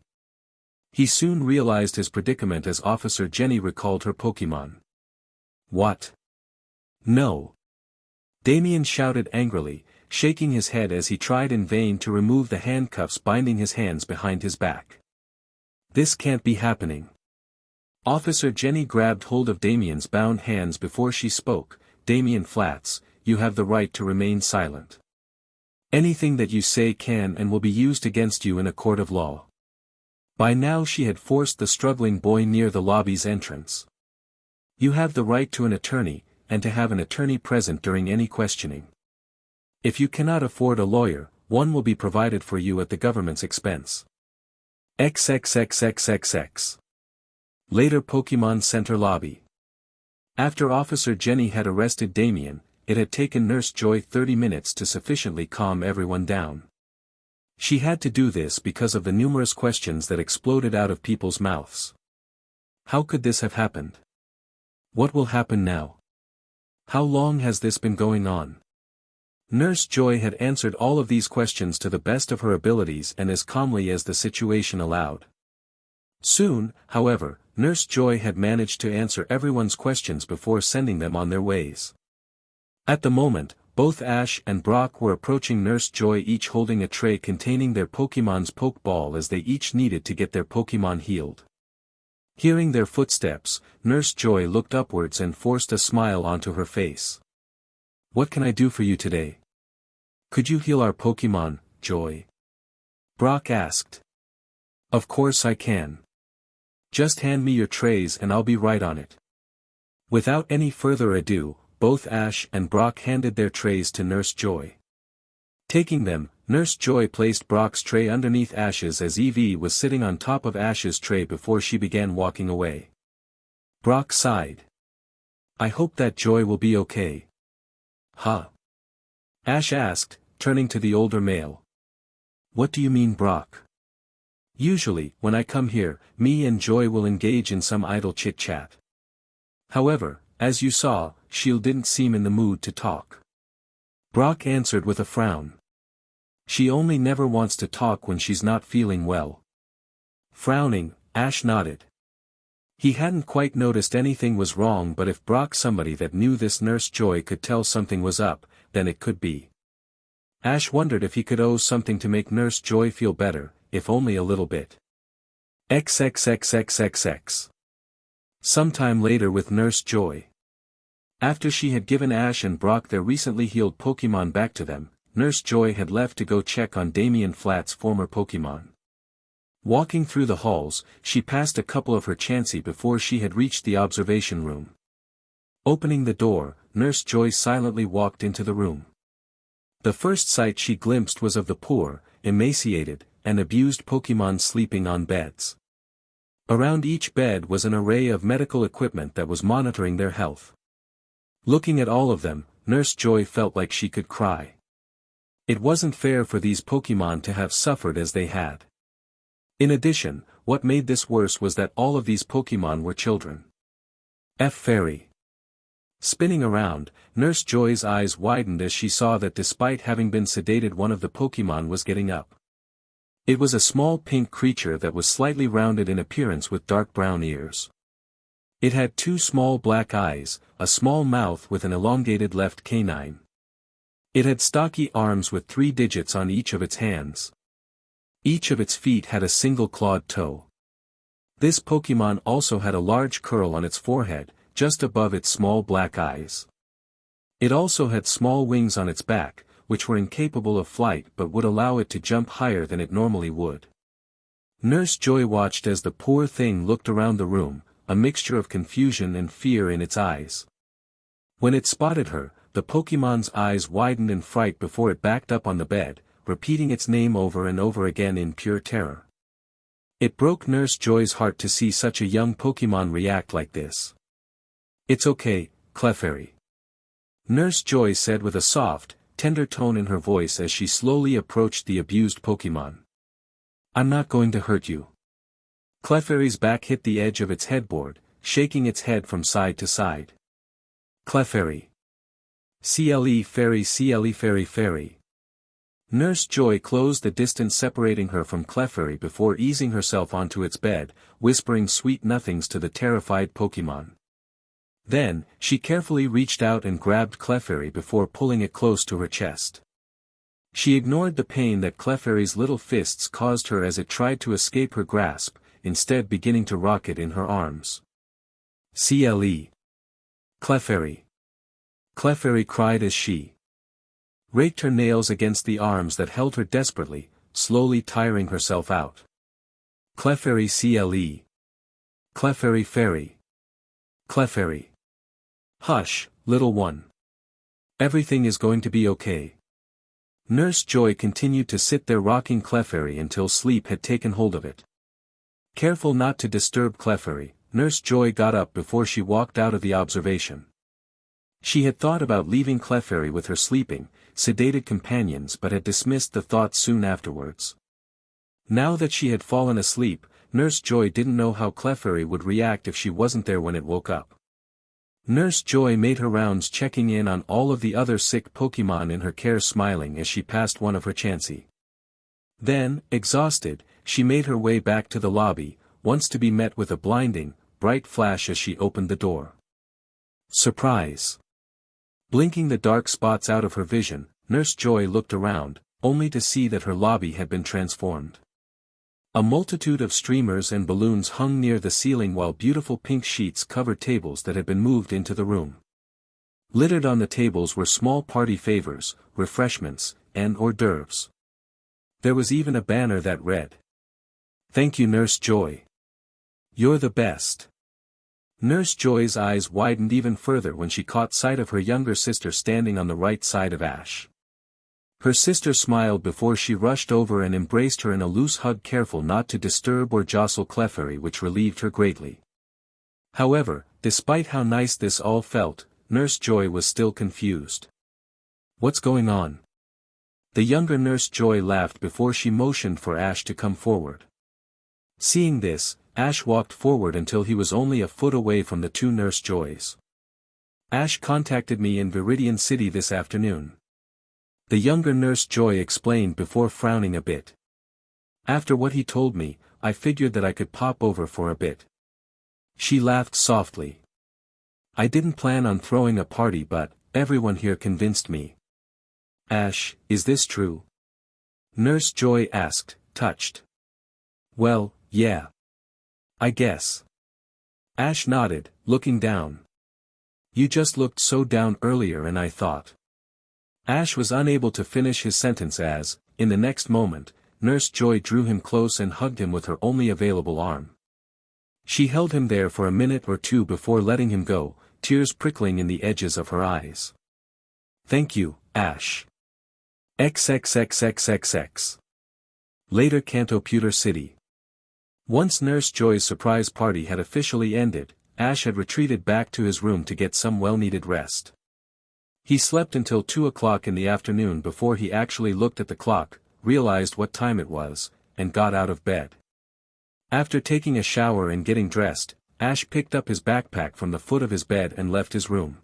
Speaker 1: He soon realized his predicament as Officer Jenny recalled her Pokémon. What? No! Damien shouted angrily, shaking his head as he tried in vain to remove the handcuffs binding his hands behind his back. This can't be happening. Officer Jenny grabbed hold of Damien's bound hands before she spoke. Damien Flats, you have the right to remain silent. Anything that you say can and will be used against you in a court of law. By now she had forced the struggling boy near the lobby's entrance. You have the right to an attorney, and to have an attorney present during any questioning. If you cannot afford a lawyer, one will be provided for you at the government's expense. XXXXXX. Later Pokémon Center lobby. After Officer Jenny had arrested Damien, it had taken Nurse Joy 30 minutes to sufficiently calm everyone down. She had to do this because of the numerous questions that exploded out of people's mouths. How could this have happened? What will happen now? How long has this been going on? Nurse Joy had answered all of these questions to the best of her abilities and as calmly as the situation allowed. Soon, however, Nurse Joy had managed to answer everyone's questions before sending them on their ways. At the moment, both Ash and Brock were approaching Nurse Joy, each holding a tray containing their Pokémon's Pokéball as they each needed to get their Pokémon healed. Hearing their footsteps, Nurse Joy looked upwards and forced a smile onto her face. What can I do for you today? Could you heal our Pokémon, Joy? Brock asked. Of course I can. Just hand me your trays and I'll be right on it. Without any further ado, both Ash and Brock handed their trays to Nurse Joy. Taking them, Nurse Joy placed Brock's tray underneath Ash's as Eevee was sitting on top of Ash's tray before she began walking away. Brock sighed. I hope that Joy will be okay. Huh? Ash asked, turning to the older male. What do you mean, Brock? Usually, when I come here, me and Joy will engage in some idle chit-chat. However, as you saw, she didn't seem in the mood to talk. Brock answered with a frown. She only never wants to talk when she's not feeling well. Frowning, Ash nodded. He hadn't quite noticed anything was wrong, but if Brock, somebody that knew this Nurse Joy, could tell something was up, then it could be. Ash wondered if he could owe something to make Nurse Joy feel better, if only a little bit. XXXXXX. Sometime later with Nurse Joy. After she had given Ash and Brock their recently healed Pokémon back to them, Nurse Joy had left to go check on Damien Flat's former Pokémon. Walking through the halls, she passed a couple of her Chansey before she had reached the observation room. Opening the door, Nurse Joy silently walked into the room. The first sight she glimpsed was of the poor, emaciated, and abused Pokémon sleeping on beds. Around each bed was an array of medical equipment that was monitoring their health. Looking at all of them, Nurse Joy felt like she could cry. It wasn't fair for these Pokémon to have suffered as they had. In addition, what made this worse was that all of these Pokémon were children. Fairy. Spinning around, Nurse Joy's eyes widened as she saw that despite having been sedated, one of the Pokémon was getting up. It was a small pink creature that was slightly rounded in appearance with dark brown ears. It had 2 small black eyes, a small mouth with an elongated left canine. It had stocky arms with 3 digits on each of its hands. Each of its feet had a single clawed toe. This Pokémon also had a large curl on its forehead, just above its small black eyes. It also had small wings on its back, which were incapable of flight but would allow it to jump higher than it normally would. Nurse Joy watched as the poor thing looked around the room, a mixture of confusion and fear in its eyes. When it spotted her, the Pokémon's eyes widened in fright before it backed up on the bed, repeating its name over and over again in pure terror. It broke Nurse Joy's heart to see such a young Pokémon react like this. "It's okay, Clefairy," Nurse Joy said with a soft, tender tone in her voice as she slowly approached the abused Pokémon. "I'm not going to hurt you." Clefairy's back hit the edge of its headboard, shaking its head from side to side. "Clefairy. CLE Fairy, CLE Fairy Fairy." Nurse Joy closed the distance separating her from Clefairy before easing herself onto its bed, whispering sweet nothings to the terrified Pokémon. Then, she carefully reached out and grabbed Clefairy before pulling it close to her chest. She ignored the pain that Clefairy's little fists caused her as it tried to escape her grasp, instead beginning to rock it in her arms. "CLE. Clefairy." Clefairy cried as she raked her nails against the arms that held her desperately, slowly tiring herself out. "Clefairy CLE. Clefairy Fairy. Clefairy. Hush, little one. Everything is going to be okay." Nurse Joy continued to sit there rocking Clefairy until sleep had taken hold of it. Careful not to disturb Clefairy, Nurse Joy got up before she walked out of the observation. She had thought about leaving Clefairy with her sleeping, sedated companions but had dismissed the thought soon afterwards. Now that she had fallen asleep, Nurse Joy didn't know how Clefairy would react if she wasn't there when it woke up. Nurse Joy made her rounds checking in on all of the other sick Pokémon in her care, smiling as she passed one of her Chansey. Then, exhausted, she made her way back to the lobby, once to be met with a blinding, bright flash as she opened the door. Surprise! Blinking the dark spots out of her vision, Nurse Joy looked around, only to see that her lobby had been transformed. A multitude of streamers and balloons hung near the ceiling while beautiful pink sheets covered tables that had been moved into the room. Littered on the tables were small party favors, refreshments, and hors d'oeuvres. There was even a banner that read, "Thank you, Nurse Joy. You're the best." Nurse Joy's eyes widened even further when she caught sight of her younger sister standing on the right side of Ash. Her sister smiled before she rushed over and embraced her in a loose hug, careful not to disturb or jostle Clefairy, which relieved her greatly. However, despite how nice this all felt, Nurse Joy was still confused. "What's going on?" The younger Nurse Joy laughed before she motioned for Ash to come forward. Seeing this, Ash walked forward until he was only a foot away from the 2 Nurse Joys. "Ash contacted me in Viridian City this afternoon," the younger Nurse Joy explained before frowning a bit. "After what he told me, I figured that I could pop over for a bit." She laughed softly. "I didn't plan on throwing a party, but everyone here convinced me." "Ash, is this true?" Nurse Joy asked, touched. "Well, yeah. I guess." Ash nodded, looking down. "You just looked so down earlier and I thought." Ash was unable to finish his sentence as, in the next moment, Nurse Joy drew him close and hugged him with her only available arm. She held him there for a minute or two before letting him go, tears prickling in the edges of her eyes. "Thank you, Ash. XXXXXX. Later, Kanto Pewter City. Once Nurse Joy's surprise party had officially ended, Ash had retreated back to his room to get some well-needed rest. He slept until 2 o'clock in the afternoon before he actually looked at the clock, realized what time it was, and got out of bed. After taking a shower and getting dressed, Ash picked up his backpack from the foot of his bed and left his room.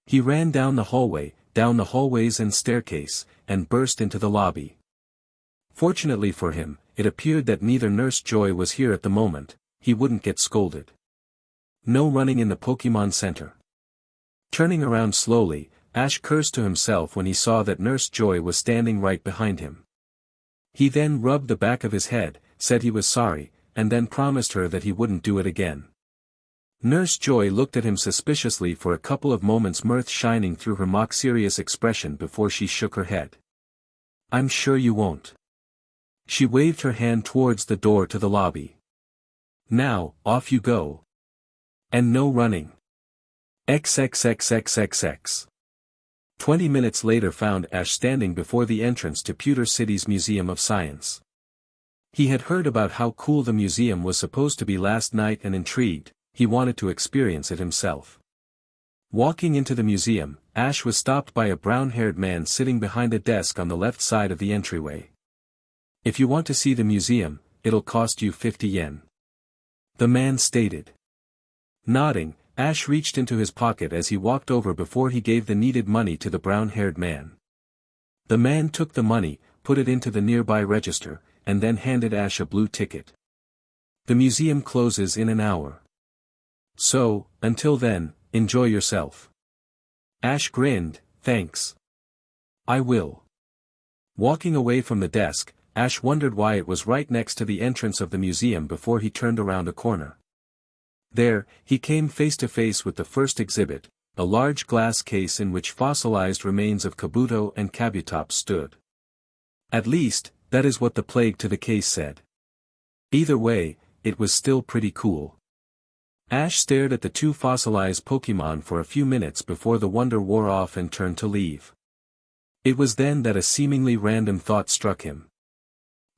Speaker 1: He ran down the hallway, down the hallways and staircase, and burst into the lobby. Fortunately for him, it appeared that neither Nurse Joy was here at the moment. He wouldn't get scolded. No running in the Pokémon Center. Turning around slowly, Ash cursed to himself when he saw that Nurse Joy was standing right behind him. He then rubbed the back of his head, said he was sorry, and then promised her that he wouldn't do it again. Nurse Joy looked at him suspiciously for a couple of moments, mirth shining through her mock-serious expression before she shook her head. "I'm sure you won't." She waved her hand towards the door to the lobby. "Now, off you go. And no running. XXXXXX." 20 minutes later found Ash standing before the entrance to Pewter City's Museum of Science. He had heard about how cool the museum was supposed to be last night and intrigued, he wanted to experience it himself. Walking into the museum, Ash was stopped by a brown-haired man sitting behind a desk on the left side of the entryway. "If you want to see the museum, it'll cost you 50 yen. The man stated. Nodding, Ash reached into his pocket as he walked over before he gave the needed money to the brown-haired man. The man took the money, put it into the nearby register, and then handed Ash a blue ticket. "The museum closes in an hour. So, until then, enjoy yourself." Ash grinned, "Thanks. I will." Walking away from the desk, Ash wondered why it was right next to the entrance of the museum before he turned around a corner. There, he came face to face with the first exhibit, a large glass case in which fossilized remains of Kabuto and Kabutops stood. At least, that is what the plague to the case said. Either way, it was still pretty cool. Ash stared at the two fossilized Pokémon for a few minutes before the wonder wore off and turned to leave. It was then that a seemingly random thought struck him.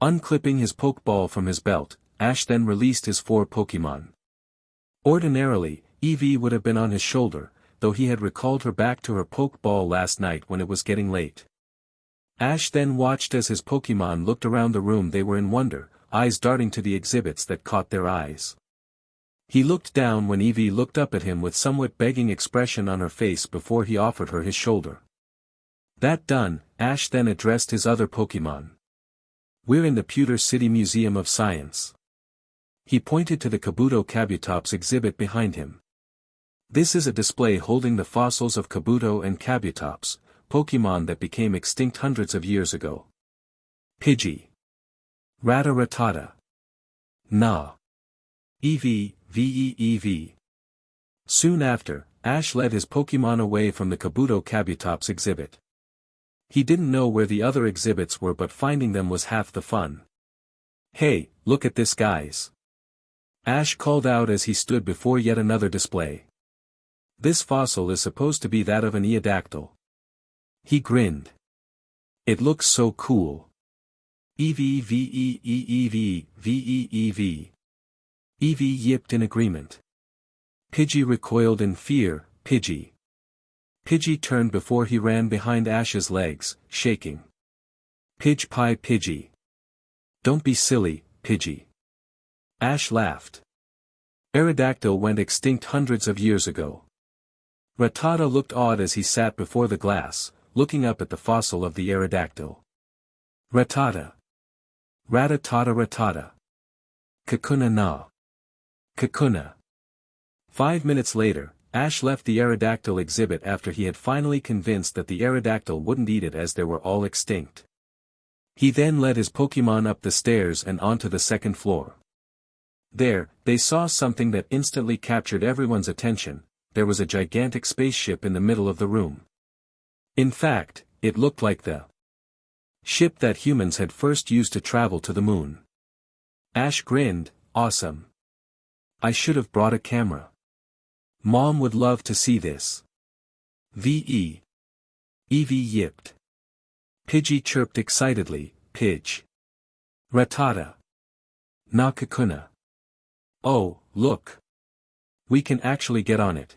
Speaker 1: Unclipping his Pokéball from his belt, Ash then released his 4 Pokémon. Ordinarily, Eevee would have been on his shoulder, though he had recalled her back to her Pokéball last night when it was getting late. Ash then watched as his Pokémon looked around the room they were in wonder, eyes darting to the exhibits that caught their eyes. He looked down when Eevee looked up at him with somewhat begging expression on her face before he offered her his shoulder. That done, Ash then addressed his other Pokémon. "We're in the Pewter City Museum of Science." He pointed to the Kabuto Kabutops exhibit behind him. "This is a display holding the fossils of Kabuto and Kabutops, Pokémon that became extinct hundreds of years ago. Pidgey. Rattata. Na. Eevee, Veev. Soon after, Ash led his Pokémon away from the Kabuto Kabutops exhibit. He didn't know where the other exhibits were, but finding them was half the fun. "Hey, look at this, guys!" Ash called out as he stood before yet another display. This fossil is supposed to be that of an Eodactyl. He grinned. "It looks so cool." Eevee. Eevee yipped in agreement. Pidgey recoiled in fear. Pidgey. Pidgey turned before he ran behind Ash's legs, shaking. Pidgey. "Don't be silly, Pidgey." Ash laughed. Aerodactyl went extinct hundreds of years ago. Rattata looked awed as he sat before the glass, looking up at the fossil of the Aerodactyl. Rattata. Rattata. Kakuna na. Kakuna. 5 minutes later, Ash left the Aerodactyl exhibit after he had finally convinced that the Aerodactyl wouldn't eat it as they were all extinct. He then led his Pokémon up the stairs and onto the second floor. There, they saw something that instantly captured everyone's attention. There was a gigantic spaceship in the middle of the room. In fact, it looked like the ship that humans had first used to travel to the moon. Ash grinned, "Awesome. I should have brought a camera. Mom would love to see this." Eevee yipped. Pidgey chirped excitedly, "Pidge. Rattata. Na Kakuna. Oh, look. We can actually get on it.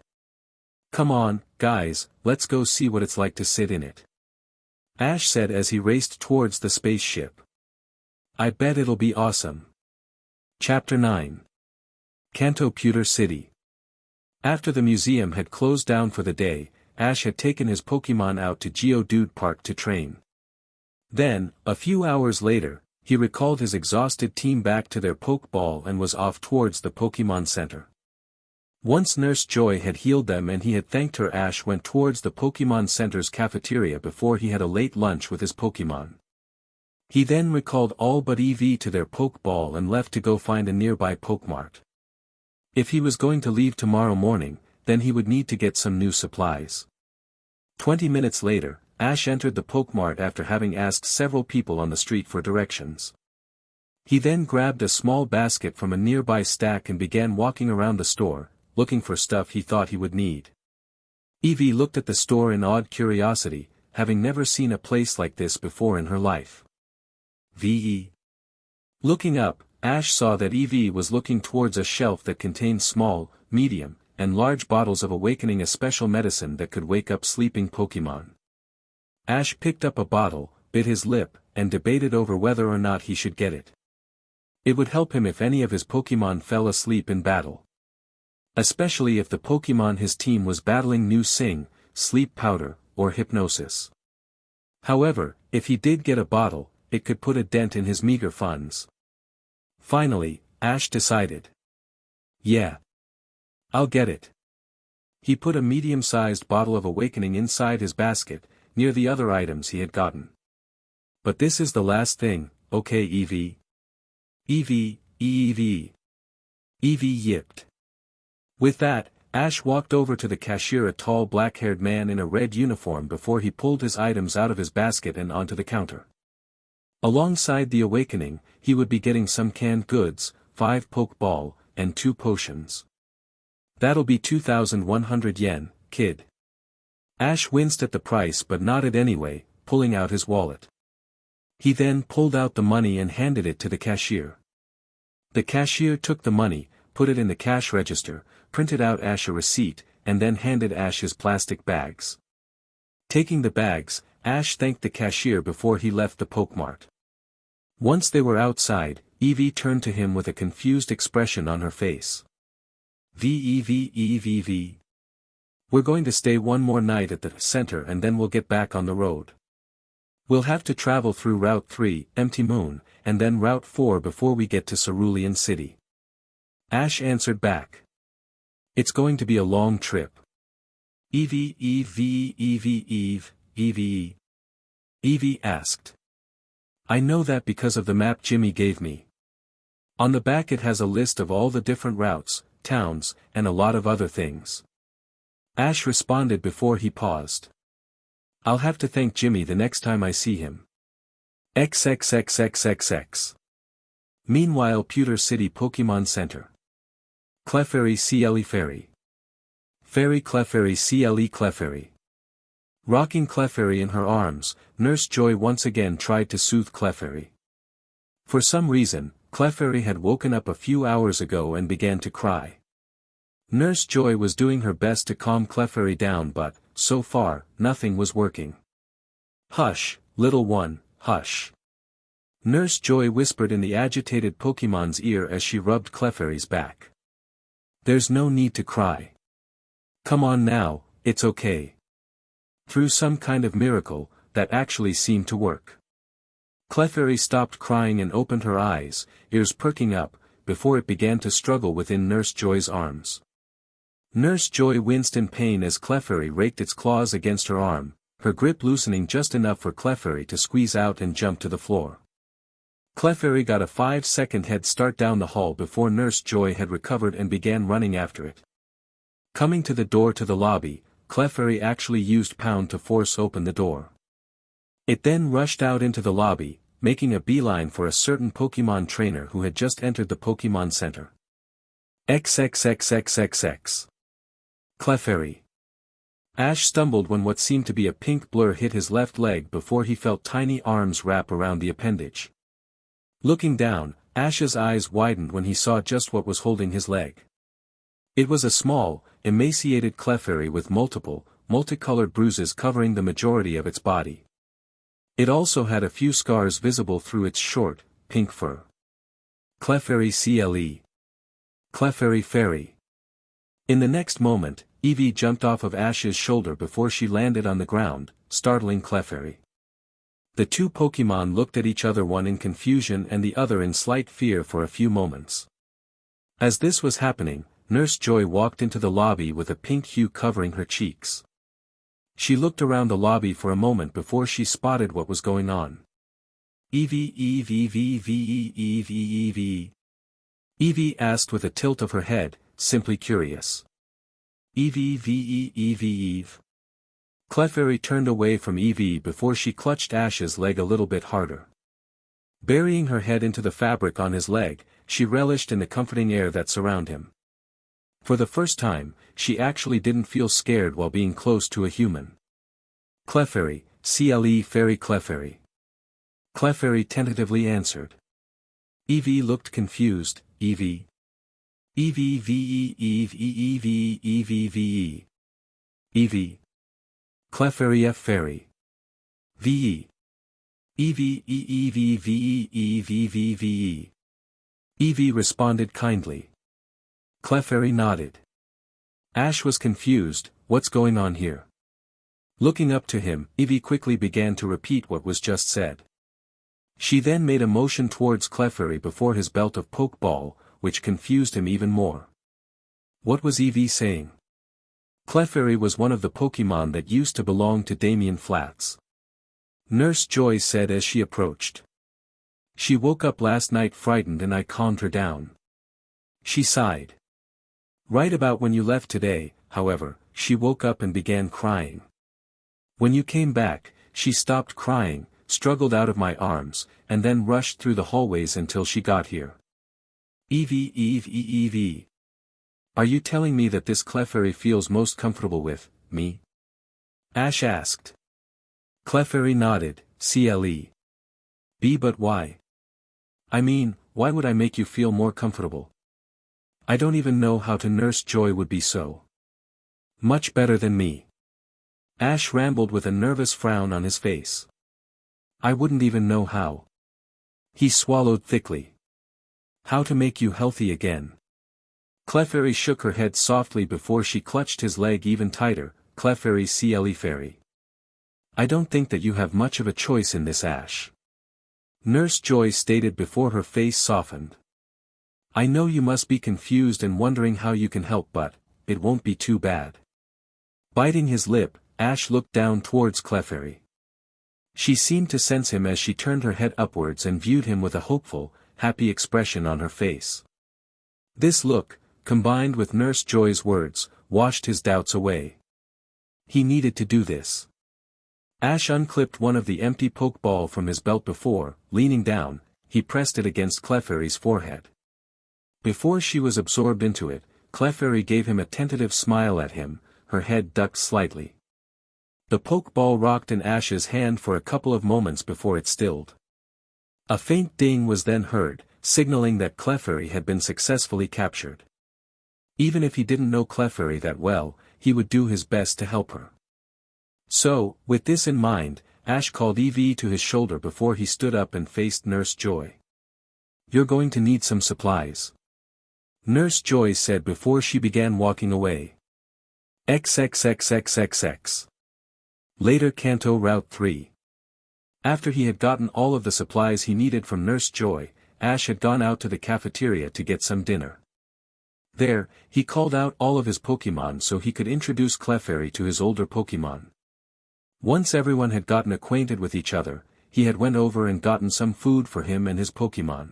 Speaker 1: Come on, Guys, let's go see what it's like to sit in it. Ash said as he raced towards the spaceship. I bet it'll be awesome. Chapter 9. Kanto Pewter City. After the museum had closed down for the day, Ash had taken his Pokémon out to Geodude Park to train. Then, a few hours later, he recalled his exhausted team back to their Pokéball and was off towards the Pokémon Center. Once Nurse Joy had healed them and he had thanked her, Ash went towards the Pokémon Center's cafeteria before he had a late lunch with his Pokémon. He then recalled all but Eevee to their Pokéball and left to go find a nearby Pokemart. If he was going to leave tomorrow morning, then he would need to get some new supplies. 20 minutes later, Ash entered the Pokemart after having asked several people on the street for directions. He then grabbed a small basket from a nearby stack and began walking around the store, looking for stuff he thought he would need. Eevee looked at the store in odd curiosity, having never seen a place like this before in her life. VE. Looking up, Ash saw that Eevee was looking towards a shelf that contained small, medium, and large bottles of Awakening, a special medicine that could wake up sleeping Pokémon. Ash picked up a bottle, bit his lip, and debated over whether or not he should get it. It would help him if any of his Pokémon fell asleep in battle. Especially if the Pokémon his team was battling knew Sing, Sleep Powder, or Hypnosis. However, if he did get a bottle, it could put a dent in his meager funds. Finally, Ash decided. Yeah. I'll get it. He put a medium-sized bottle of Awakening inside his basket, near the other items he had gotten. But this is the last thing, okay Eevee? Eevee, Eevee. Eevee yipped. With that, Ash walked over to the cashier, a tall black-haired man in a red uniform, before he pulled his items out of his basket and onto the counter. Alongside the Awakening, he would be getting some canned goods, 5 Pokéball, and 2 potions. That'll be 2,100 yen, kid. Ash winced at the price but nodded anyway, pulling out his wallet. He then pulled out the money and handed it to the cashier. The cashier took the money, put it in the cash register, printed out Ash a receipt, and then handed Ash his plastic bags. Taking the bags, Ash thanked the cashier before he left the Pokemart. Once they were outside, Eevee turned to him with a confused expression on her face. VEVEVV. We're going to stay one more night at the center and then we'll get back on the road. We'll have to travel through Route 3, Empty Moon, and then Route 4 before we get to Cerulean City. Ash answered back. It's going to be a long trip. Eevee, Eevee, Eevee, Eve, Eevee. Eevee asked. I know that because of the map Jimmy gave me. On the back it has a list of all the different routes, towns, and a lot of other things. Ash responded before he paused. I'll have to thank Jimmy the next time I see him. XXXXXX. Meanwhile, Pewter City Pokémon Center. Clefairy Cle Fairy. Fairy Clefairy Cle Clefairy. Rocking Clefairy in her arms, Nurse Joy once again tried to soothe Clefairy. For some reason, Clefairy had woken up a few hours ago and began to cry. Nurse Joy was doing her best to calm Clefairy down, but, so far, nothing was working. Hush, little one, hush. Nurse Joy whispered in the agitated Pokémon's ear as she rubbed Clefairy's back. There's no need to cry. Come on now, it's okay. Through some kind of miracle, that actually seemed to work. Clefairy stopped crying and opened her eyes, ears perking up, before it began to struggle within Nurse Joy's arms. Nurse Joy winced in pain as Clefairy raked its claws against her arm, her grip loosening just enough for Clefairy to squeeze out and jump to the floor. Clefairy got a 5-second head start down the hall before Nurse Joy had recovered and began running after it. Coming to the door to the lobby, Clefairy actually used Pound to force open the door. It then rushed out into the lobby, making a beeline for a certain Pokémon trainer who had just entered the Pokémon Center. XXXXXX. Clefairy. Ash stumbled when what seemed to be a pink blur hit his left leg before he felt tiny arms wrap around the appendage. Looking down, Ash's eyes widened when he saw just what was holding his leg. It was a small, emaciated Clefairy with multiple multicolored bruises covering the majority of its body. It also had a few scars visible through its short, pink fur. Clefairy Cle. Clefairy Fairy. In the next moment, Eevee jumped off of Ash's shoulder before she landed on the ground, startling Clefairy. The two Pokémon looked at each other, one in confusion and the other in slight fear for a few moments. As this was happening, Nurse Joy walked into the lobby with a pink hue covering her cheeks. She looked around the lobby for a moment before she spotted what was going on. Eevee, Eevee, Eevee, Eevee, Eevee. Eevee asked with a tilt of her head, simply curious. Eevee, Eevee, Eevee, Eve. Clefairy turned away from Eevee before she clutched Ash's leg a little bit harder. Burying her head into the fabric on his leg, she relished in the comforting air that surrounded him. For the first time, she actually didn't feel scared while being close to a human. Clefairy, Cle Fairy Clefairy. Clefairy tentatively answered. Eevee looked confused. Eevee. Eevee ve Eve Eevee Eevee ve. Eevee. Clefairy F Fairy. Ve. Eevee Eevee ve Eevee ve. Eevee responded kindly. Clefairy nodded. Ash was confused. What's going on here? Looking up to him, Eevee quickly began to repeat what was just said. She then made a motion towards Clefairy before his belt of Pokéball, which confused him even more. What was Eevee saying? Clefairy was one of the Pokémon that used to belong to Damien Flats. Nurse Joy said as she approached. She woke up last night frightened and I calmed her down. She sighed. Right about when you left today, however, she woke up and began crying. When you came back, she stopped crying, struggled out of my arms, and then rushed through the hallways until she got here. Eevee Eevee. Are you telling me that this Clefairy feels most comfortable with me? Ash asked. Clefairy nodded. Cle. B. But why? I mean, why would I make you feel more comfortable? I don't even know how to. Nurse Joy would be so much better than me. Ash rambled with a nervous frown on his face. I wouldn't even know how. He swallowed thickly. How to make you healthy again. Clefairy shook her head softly before she clutched his leg even tighter. Clefairy Cle Fairy. I don't think that you have much of a choice in this, Ash. Nurse Joy stated before her face softened. I know you must be confused and wondering how you can help, but it won't be too bad. Biting his lip, Ash looked down towards Clefairy. She seemed to sense him as she turned her head upwards and viewed him with a hopeful, happy expression on her face. This look, combined with Nurse Joy's words, washed his doubts away. He needed to do this. Ash unclipped one of the empty Pokéball from his belt before, leaning down, he pressed it against Clefairy's forehead. Before she was absorbed into it, Clefairy gave him a tentative smile at him, her head ducked slightly. The Pokéball rocked in Ash's hand for a couple of moments before it stilled. A faint ding was then heard, signaling that Clefairy had been successfully captured. Even if he didn't know Clefairy that well, he would do his best to help her. So, with this in mind, Ash called Eevee to his shoulder before he stood up and faced Nurse Joy. You're going to need some supplies. Nurse Joy said before she began walking away. XXXXXX. Later Kanto Route 3. After he had gotten all of the supplies he needed from Nurse Joy, Ash had gone out to the cafeteria to get some dinner. There, he called out all of his Pokémon so he could introduce Clefairy to his older Pokémon. Once everyone had gotten acquainted with each other, he had went over and gotten some food for him and his Pokémon.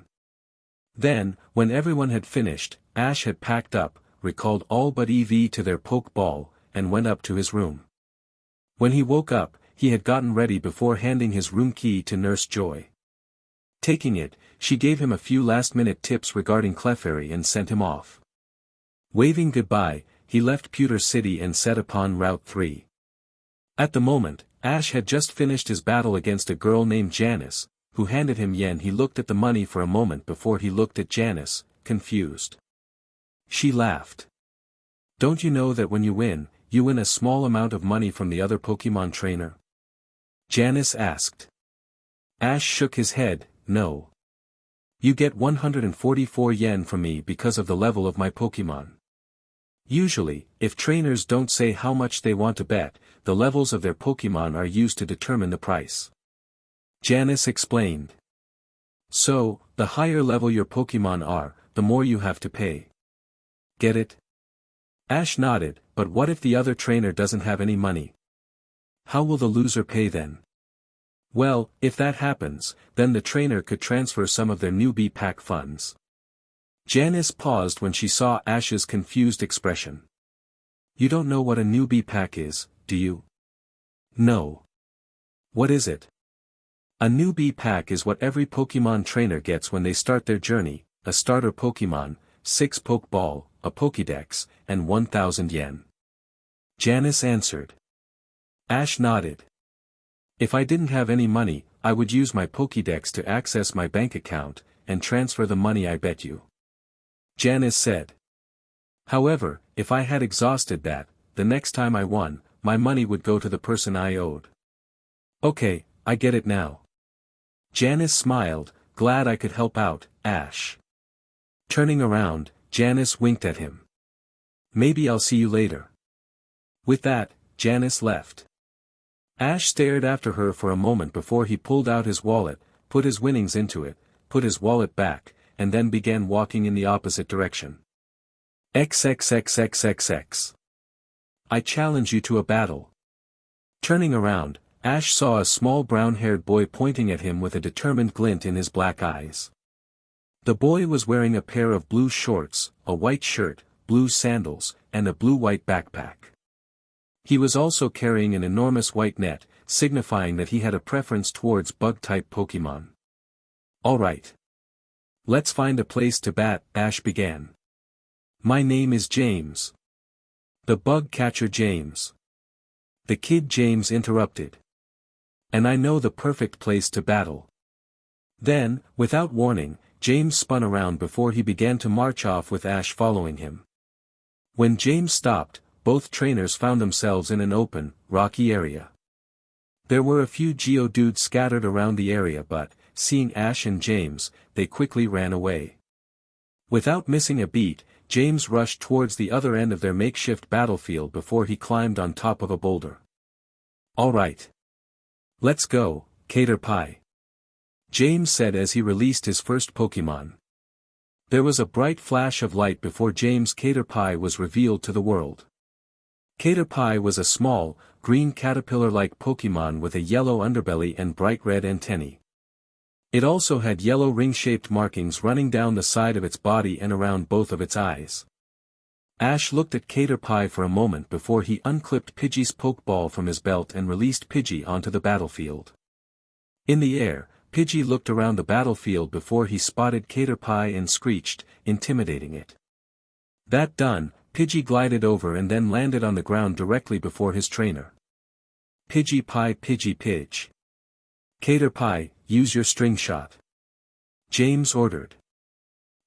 Speaker 1: Then, when everyone had finished, Ash had packed up, recalled all but Eevee to their Pokéball, and went up to his room. When he woke up, he had gotten ready before handing his room key to Nurse Joy. Taking it, she gave him a few last-minute tips regarding Clefairy and sent him off. Waving goodbye, he left Pewter City and set upon Route 3. At the moment, Ash had just finished his battle against a girl named Janice, who handed him yen. He looked at the money for a moment before he looked at Janice, confused. She laughed. Don't you know that when you win, you win a small amount of money from the other Pokémon trainer? Janice asked. Ash shook his head, no. You get 144 yen from me because of the level of my Pokémon. Usually, if trainers don't say how much they want to bet, the levels of their Pokémon are used to determine the price. Janice explained. So, the higher level your Pokémon are, the more you have to pay. Get it? Ash nodded, but what if the other trainer doesn't have any money? How will the loser pay then? Well, if that happens, then the trainer could transfer some of their newbie pack funds. Janice paused when she saw Ash's confused expression. You don't know what a newbie pack is, do you? No. What is it? A newbie pack is what every Pokémon trainer gets when they start their journey: a starter Pokémon, 6 Pokéball, a Pokédex, and 1,000 yen. Janice answered. Ash nodded. If I didn't have any money, I would use my Pokédex to access my bank account, and transfer the money I bet you. Janice said. However, if I had exhausted that, the next time I won, my money would go to the person I owed. Okay, I get it now. Janice smiled, glad I could help out, Ash. Turning around, Janice winked at him. Maybe I'll see you later. With that, Janice left. Ash stared after her for a moment before he pulled out his wallet, put his winnings into it, put his wallet back, and then began walking in the opposite direction. XXXXXX. I challenge you to a battle. Turning around, Ash saw a small brown-haired boy pointing at him with a determined glint in his black eyes. The boy was wearing a pair of blue shorts, a white shirt, blue sandals, and a blue-white backpack. He was also carrying an enormous white net, signifying that he had a preference towards bug-type Pokémon. Alright. Let's find a place to bat, Ash began. My name is James. The bug catcher James. The kid James interrupted. And I know the perfect place to battle. Then, without warning, James spun around before he began to march off with Ash following him. When James stopped, both trainers found themselves in an open, rocky area. There were a few Geodudes scattered around the area but, seeing Ash and James, they quickly ran away. Without missing a beat, James rushed towards the other end of their makeshift battlefield before he climbed on top of a boulder. Alright. Let's go, Caterpie. James said as he released his first Pokémon. There was a bright flash of light before James' Caterpie was revealed to the world. Caterpie was a small, green caterpillar-like Pokémon with a yellow underbelly and bright red antennae. It also had yellow ring-shaped markings running down the side of its body and around both of its eyes. Ash looked at Caterpie for a moment before he unclipped Pidgey's Pokéball from his belt and released Pidgey onto the battlefield. In the air, Pidgey looked around the battlefield before he spotted Caterpie and screeched, intimidating it. That done, Pidgey glided over and then landed on the ground directly before his trainer. Pidgey Pie Pidgey Pidge. Caterpie, use your string shot. James ordered.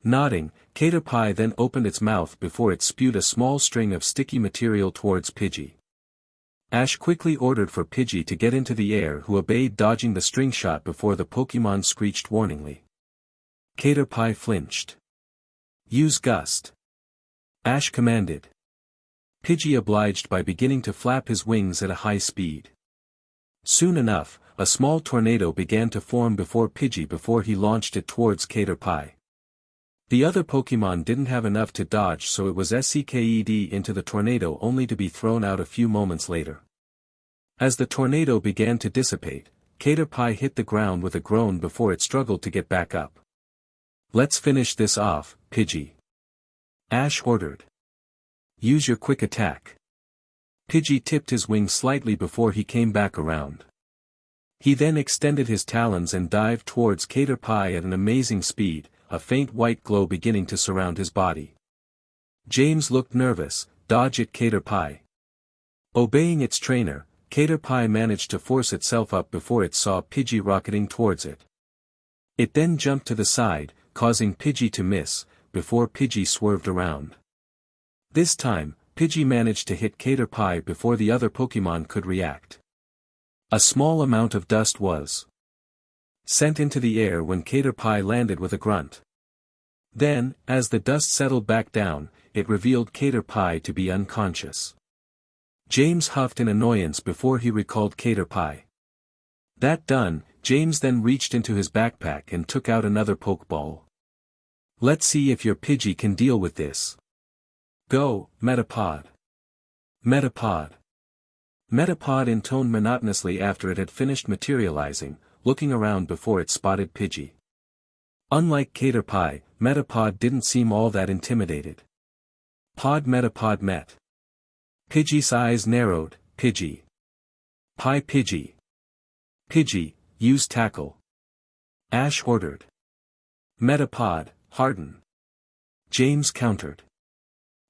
Speaker 1: Nodding, Caterpie then opened its mouth before it spewed a small string of sticky material towards Pidgey. Ash quickly ordered for Pidgey to get into the air, who obeyed, dodging the string shot before the Pokémon screeched warningly. Caterpie flinched. Use Gust. Ash commanded. Pidgey obliged by beginning to flap his wings at a high speed. Soon enough, a small tornado began to form before Pidgey before he launched it towards Caterpie. The other Pokémon didn't have enough to dodge, so it was SCKED into the tornado only to be thrown out a few moments later. As the tornado began to dissipate, Caterpie hit the ground with a groan before it struggled to get back up. Let's finish this off, Pidgey. Ash ordered. Use your quick attack. Pidgey tipped his wings slightly before he came back around. He then extended his talons and dived towards Caterpie at an amazing speed, a faint white glow beginning to surround his body. James looked nervous. Dodge it, Caterpie. Obeying its trainer, Caterpie managed to force itself up before it saw Pidgey rocketing towards it. It then jumped to the side, causing Pidgey to miss, before Pidgey swerved around. This time, Pidgey managed to hit Caterpie before the other Pokémon could react. A small amount of dust was sent into the air when Caterpie landed with a grunt. Then, as the dust settled back down, it revealed Caterpie to be unconscious. James huffed in annoyance before he recalled Caterpie. That done, James then reached into his backpack and took out another Pokeball. Let's see if your Pidgey can deal with this. Go, Metapod. Metapod. Metapod intoned monotonously after it had finished materializing, looking around before it spotted Pidgey. Unlike Caterpie, Metapod didn't seem all that intimidated. Pod Metapod met. Pidgey's eyes narrowed. Pidgey. Pie Pidgey. Pidgey, use tackle. Ash ordered. Metapod, harden. James countered.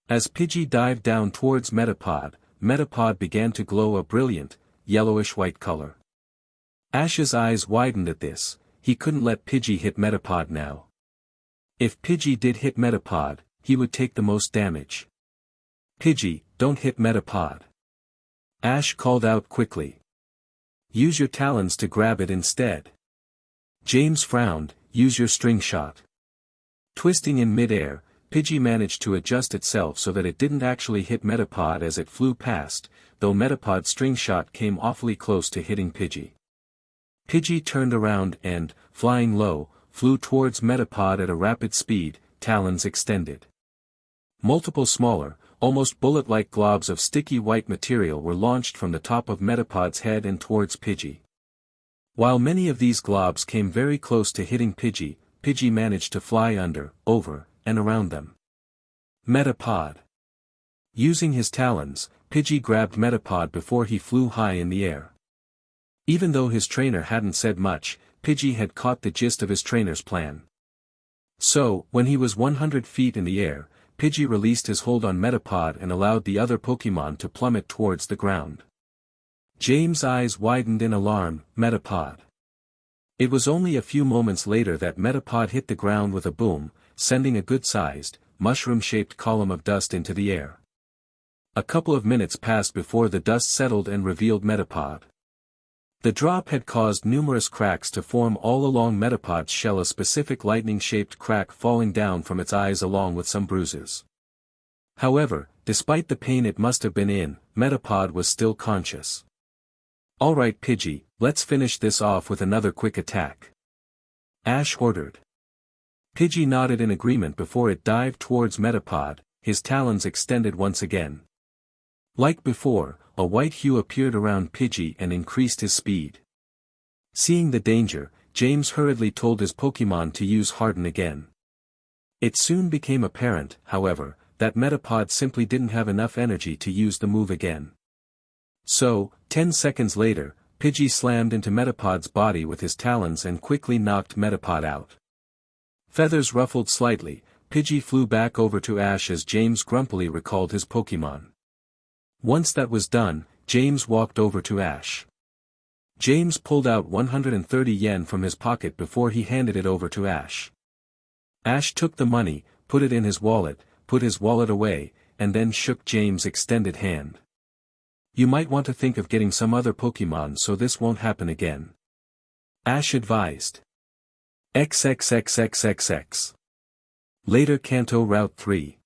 Speaker 1: As Pidgey dived down towards Metapod, Metapod began to glow a brilliant, yellowish-white color. Ash's eyes widened at this. He couldn't let Pidgey hit Metapod now. If Pidgey did hit Metapod, he would take the most damage. Pidgey, don't hit Metapod. Ash called out quickly. Use your talons to grab it instead. James frowned. Use your string shot. Twisting in mid-air, Pidgey managed to adjust itself so that it didn't actually hit Metapod as it flew past, though Metapod's string shot came awfully close to hitting Pidgey. Pidgey turned around and, flying low, flew towards Metapod at a rapid speed, talons extended. Multiple smaller, almost bullet-like globs of sticky white material were launched from the top of Metapod's head and towards Pidgey. While many of these globs came very close to hitting Pidgey, Pidgey managed to fly under, over, and around them. Metapod. Using his talons, Pidgey grabbed Metapod before he flew high in the air. Even though his trainer hadn't said much, Pidgey had caught the gist of his trainer's plan. So, when he was 100 feet in the air, Pidgey released his hold on Metapod and allowed the other Pokémon to plummet towards the ground. James' eyes widened in alarm. Metapod. It was only a few moments later that Metapod hit the ground with a boom, sending a good-sized, mushroom-shaped column of dust into the air. A couple of minutes passed before the dust settled and revealed Metapod. The drop had caused numerous cracks to form all along Metapod's shell, a specific lightning-shaped crack falling down from its eyes along with some bruises. However, despite the pain it must have been in, Metapod was still conscious. Alright Pidgey, let's finish this off with another quick attack. Ash ordered. Pidgey nodded in agreement before it dived towards Metapod, his talons extended once again. Like before, a white hue appeared around Pidgey and increased his speed. Seeing the danger, James hurriedly told his Pokémon to use Harden again. It soon became apparent, however, that Metapod simply didn't have enough energy to use the move again. So, 10 seconds later, Pidgey slammed into Metapod's body with his talons and quickly knocked Metapod out. Feathers ruffled slightly, Pidgey flew back over to Ash as James grumpily recalled his Pokémon. Once that was done, James walked over to Ash. James pulled out 130 yen from his pocket before he handed it over to Ash. Ash took the money, put it in his wallet, put his wallet away, and then shook James' extended hand. You might want to think of getting some other Pokémon so this won't happen again. Ash advised. XXXXXX. Later Kanto Route 3.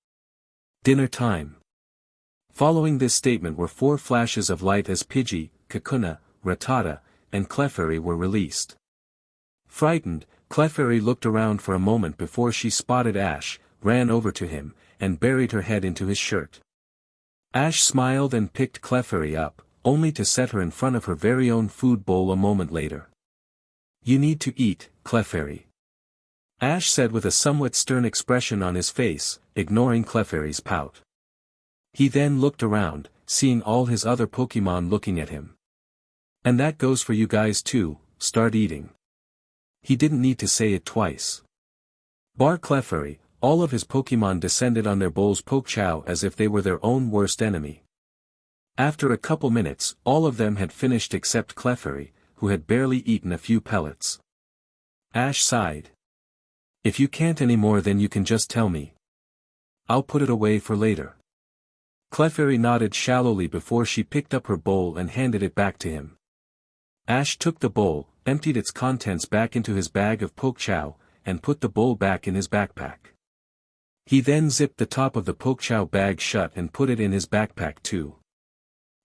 Speaker 1: Dinner time. Following this statement were 4 flashes of light as Pidgey, Kakuna, Rattata, and Clefairy were released. Frightened, Clefairy looked around for a moment before she spotted Ash, ran over to him, and buried her head into his shirt. Ash smiled and picked Clefairy up, only to set her in front of her very own food bowl a moment later. You need to eat, Clefairy. Ash said with a somewhat stern expression on his face, ignoring Clefairy's pout. He then looked around, seeing all his other Pokémon looking at him. And that goes for you guys too, start eating. He didn't need to say it twice. Bar Clefairy, all of his Pokémon descended on their bowls poke-chow as if they were their own worst enemy. After a couple minutes, all of them had finished except Clefairy, who had barely eaten a few pellets. Ash sighed. If you can't anymore then you can just tell me. I'll put it away for later. Clefairy nodded shallowly before she picked up her bowl and handed it back to him. Ash took the bowl, emptied its contents back into his bag of pokechow, and put the bowl back in his backpack. He then zipped the top of the pokechow bag shut and put it in his backpack too.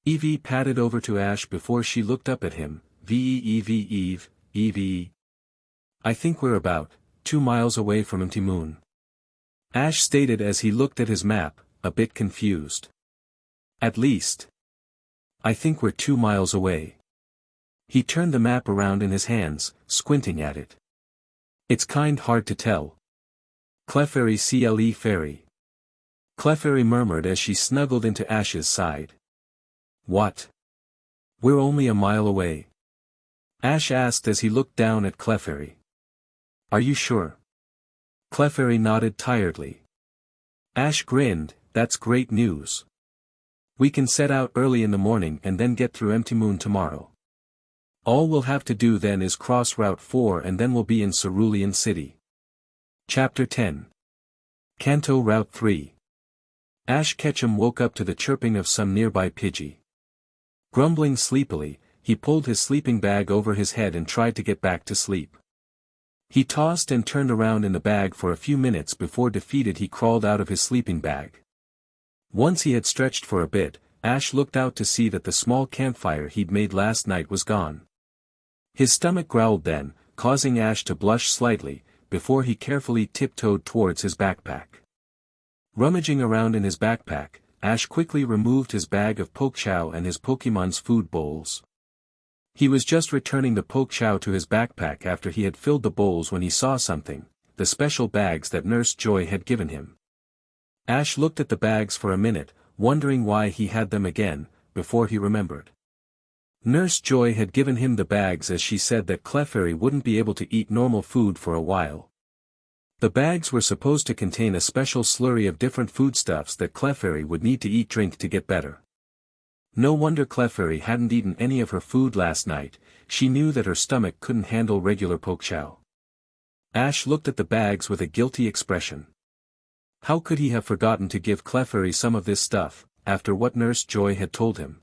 Speaker 1: Eevee padded over to Ash before she looked up at him. Eevee. I think we're about 2 miles away from Empty Moon. Ash stated as he looked at his map, a bit confused. At least. I think we're 2 miles away. He turned the map around in his hands, squinting at it. It's kind hard to tell. Clefairy cle fairy. Clefairy murmured as she snuggled into Ash's side. What? We're only a mile away. Ash asked as he looked down at Clefairy. Are you sure? Clefairy nodded tiredly. Ash grinned, that's great news. We can set out early in the morning and then get through Empty Moon tomorrow. All we'll have to do then is cross Route 4 and then we'll be in Cerulean City. Chapter 10. Kanto Route 3. Ash Ketchum woke up to the chirping of some nearby Pidgey. Grumbling sleepily, he pulled his sleeping bag over his head and tried to get back to sleep. He tossed and turned around in the bag for a few minutes before defeated he crawled out of his sleeping bag. Once he had stretched for a bit, Ash looked out to see that the small campfire he'd made last night was gone. His stomach growled then, causing Ash to blush slightly, before he carefully tiptoed towards his backpack. Rummaging around in his backpack, Ash quickly removed his bag of pokechow and his Pokemon's food bowls. He was just returning the pokechow to his backpack after he had filled the bowls when he saw something, the special bags that Nurse Joy had given him. Ash looked at the bags for a minute, wondering why he had them again, before he remembered. Nurse Joy had given him the bags as she said that Clefairy wouldn't be able to eat normal food for a while. The bags were supposed to contain a special slurry of different foodstuffs that Clefairy would need to drink to get better. No wonder Clefairy hadn't eaten any of her food last night, she knew that her stomach couldn't handle regular pokechow. Ash looked at the bags with a guilty expression. How could he have forgotten to give Clefairy some of this stuff, after what Nurse Joy had told him?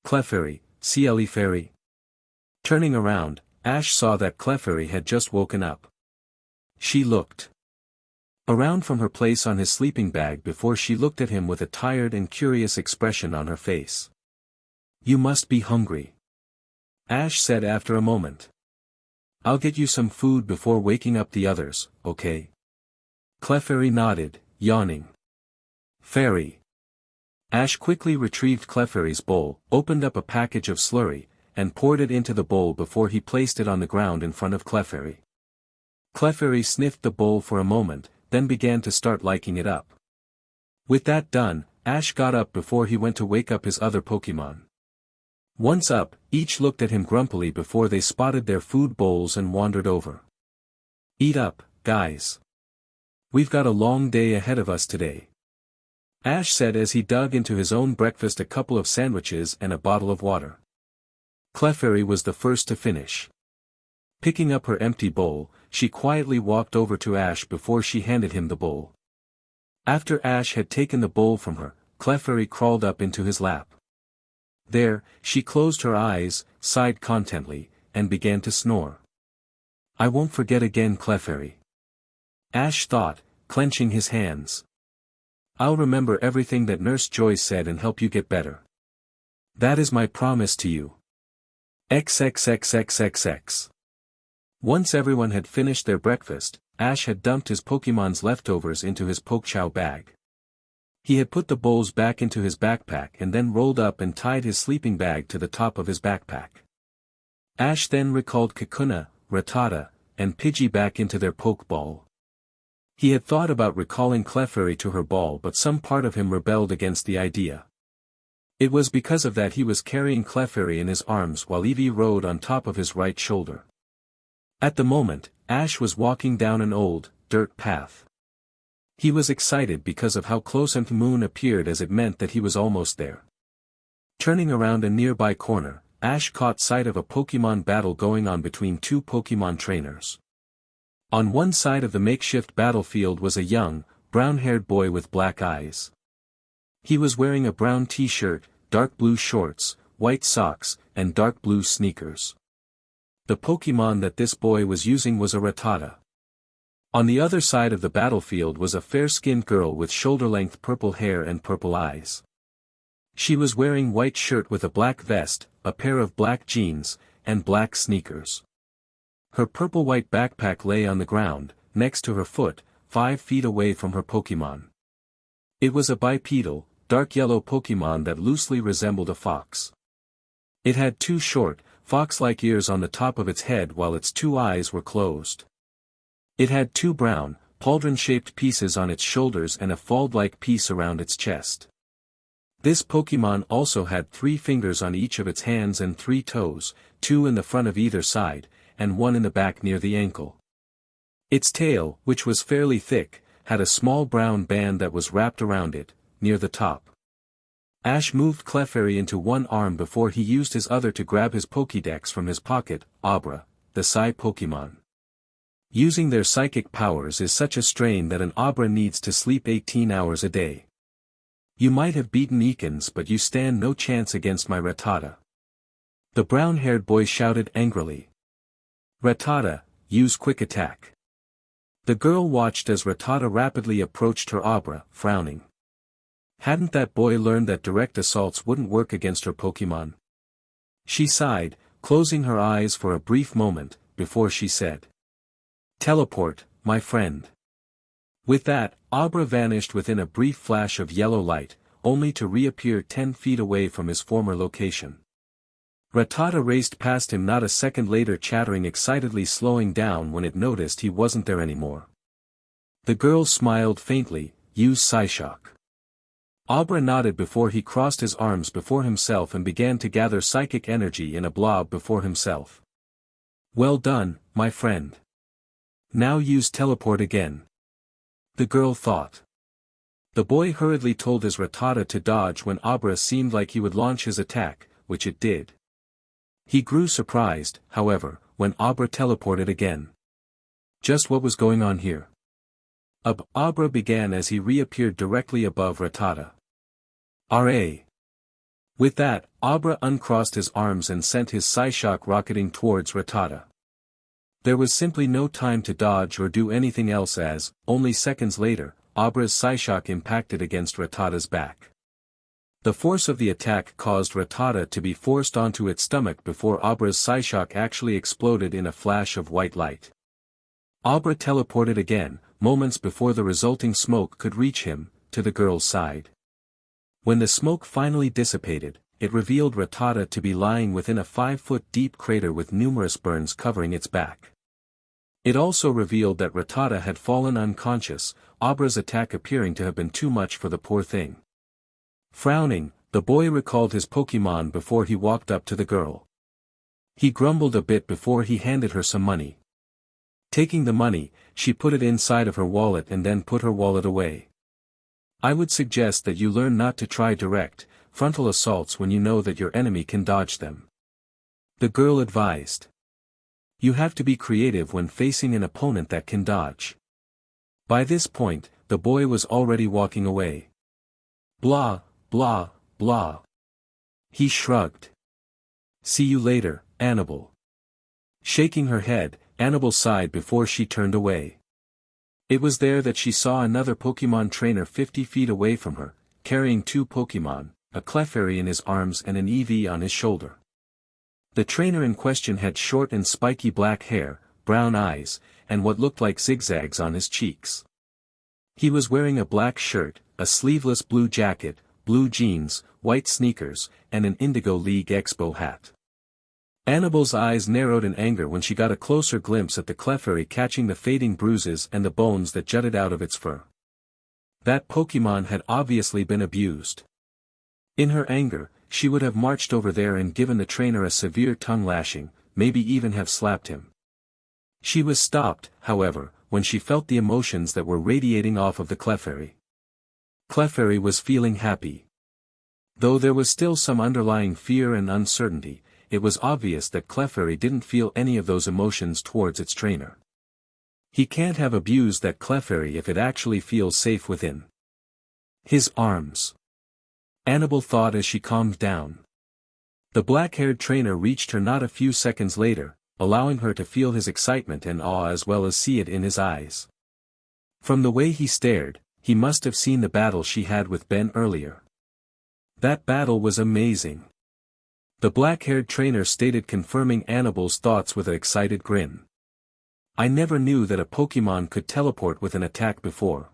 Speaker 1: Clefairy, cle fairy. Turning around, Ash saw that Clefairy had just woken up. She looked around from her place on his sleeping bag before she looked at him with a tired and curious expression on her face. You must be hungry. Ash said after a moment. I'll get you some food before waking up the others, okay? Clefairy nodded, yawning. Fairy. Ash quickly retrieved Clefairy's bowl, opened up a package of slurry, and poured it into the bowl before he placed it on the ground in front of Clefairy. Clefairy sniffed the bowl for a moment, then began to start liking it up. With that done, Ash got up before he went to wake up his other Pokémon. Once up, each looked at him grumpily before they spotted their food bowls and wandered over. Eat up, guys. We've got a long day ahead of us today. Ash said as he dug into his own breakfast a couple of sandwiches and a bottle of water. Clefairy was the first to finish. Picking up her empty bowl, she quietly walked over to Ash before she handed him the bowl. After Ash had taken the bowl from her, Clefairy crawled up into his lap. There, she closed her eyes, sighed contentedly, and began to snore. I won't forget again, Clefairy. Ash thought, clenching his hands. I'll remember everything that Nurse Joy said and help you get better. That is my promise to you. XXXXXX. Once everyone had finished their breakfast, Ash had dumped his Pokemon's leftovers into his pokechow bag. He had put the bowls back into his backpack and then rolled up and tied his sleeping bag to the top of his backpack. Ash then recalled Kakuna, Rattata, and Pidgey back into their Pokéball. He had thought about recalling Clefairy to her ball, but some part of him rebelled against the idea. It was because of that he was carrying Clefairy in his arms while Eevee rode on top of his right shoulder. At the moment, Ash was walking down an old, dirt path. He was excited because of how close Empty Moon appeared, as it meant that he was almost there. Turning around a nearby corner, Ash caught sight of a Pokémon battle going on between two Pokémon trainers. On one side of the makeshift battlefield was a young, brown-haired boy with black eyes. He was wearing a brown t-shirt, dark blue shorts, white socks, and dark blue sneakers. The Pokémon that this boy was using was a Rattata. On the other side of the battlefield was a fair-skinned girl with shoulder-length purple hair and purple eyes. She was wearing white shirt with a black vest, a pair of black jeans, and black sneakers. Her purple-white backpack lay on the ground, next to her foot, 5 feet away from her Pokémon. It was a bipedal, dark yellow Pokémon that loosely resembled a fox. It had 2 short, fox-like ears on the top of its head while its 2 eyes were closed. It had 2 brown, pauldron-shaped pieces on its shoulders and a fold-like piece around its chest. This Pokémon also had 3 fingers on each of its hands and 3 toes, 2 in the front of either side, and 1 in the back near the ankle. Its tail, which was fairly thick, had a small brown band that was wrapped around it, near the top. Ash moved Clefairy into one arm before he used his other to grab his Pokédex from his pocket. Abra, the Psy Pokémon. Using their psychic powers is such a strain that an Abra needs to sleep 18 hours a day. You might have beaten Ekans, but you stand no chance against my Rattata. The brown-haired boy shouted angrily. Rattata, use quick attack. The girl watched as Rattata rapidly approached her Abra, frowning. Hadn't that boy learned that direct assaults wouldn't work against her Pokémon? She sighed, closing her eyes for a brief moment, before she said. Teleport, my friend. With that, Abra vanished within a brief flash of yellow light, only to reappear 10 feet away from his former location. Rattata raced past him not a second later, chattering excitedly, slowing down when it noticed he wasn't there anymore. The girl smiled faintly. Use Psyshock. Abra nodded before he crossed his arms before himself and began to gather psychic energy in a blob before himself. Well done, my friend. Now use teleport again. The girl thought. The boy hurriedly told his Rattata to dodge when Abra seemed like he would launch his attack, which it did. He grew surprised, however, when Abra teleported again. Just what was going on here? Abra began as he reappeared directly above Rattata. R.A. With that, Abra uncrossed his arms and sent his Psyshock rocketing towards Rattata. There was simply no time to dodge or do anything else as, only seconds later, Abra's Psyshock impacted against Rattata's back. The force of the attack caused Rattata to be forced onto its stomach before Abra's Psyshock actually exploded in a flash of white light. Abra teleported again, moments before the resulting smoke could reach him, to the girl's side. When the smoke finally dissipated, it revealed Rattata to be lying within a 5-foot-deep crater with numerous burns covering its back. It also revealed that Rattata had fallen unconscious, Abra's attack appearing to have been too much for the poor thing. Frowning, the boy recalled his Pokémon before he walked up to the girl. He grumbled a bit before he handed her some money. Taking the money, she put it inside of her wallet and then put her wallet away. I would suggest that you learn not to try direct, frontal assaults when you know that your enemy can dodge them. The girl advised. You have to be creative when facing an opponent that can dodge. By this point, the boy was already walking away. Blah, blah, blah. He shrugged. See you later, Annabelle. Shaking her head, Annabelle sighed before she turned away. It was there that she saw another Pokémon trainer 50 feet away from her, carrying 2 Pokémon, a Clefairy in his arms and an Eevee on his shoulder. The trainer in question had short and spiky black hair, brown eyes, and what looked like zigzags on his cheeks. He was wearing a black shirt, a sleeveless blue jacket, blue jeans, white sneakers, and an Indigo League Expo hat. Annabelle's eyes narrowed in anger when she got a closer glimpse at the Clefairy catching the fading bruises and the bones that jutted out of its fur. That Pokémon had obviously been abused. In her anger, she would have marched over there and given the trainer a severe tongue lashing, maybe even have slapped him. She was stopped, however, when she felt the emotions that were radiating off of the Clefairy. Clefairy was feeling happy. Though there was still some underlying fear and uncertainty, it was obvious that Clefairy didn't feel any of those emotions towards its trainer. He can't have abused that Clefairy if it actually feels safe within his arms. Annabel thought as she calmed down. The black-haired trainer reached her not a few seconds later, allowing her to feel his excitement and awe as well as see it in his eyes. From the way he stared, he must have seen the battle she had with Ben earlier. That battle was amazing. The black-haired trainer stated, confirming Annabel's thoughts with an excited grin. I never knew that a Pokémon could teleport with an attack before.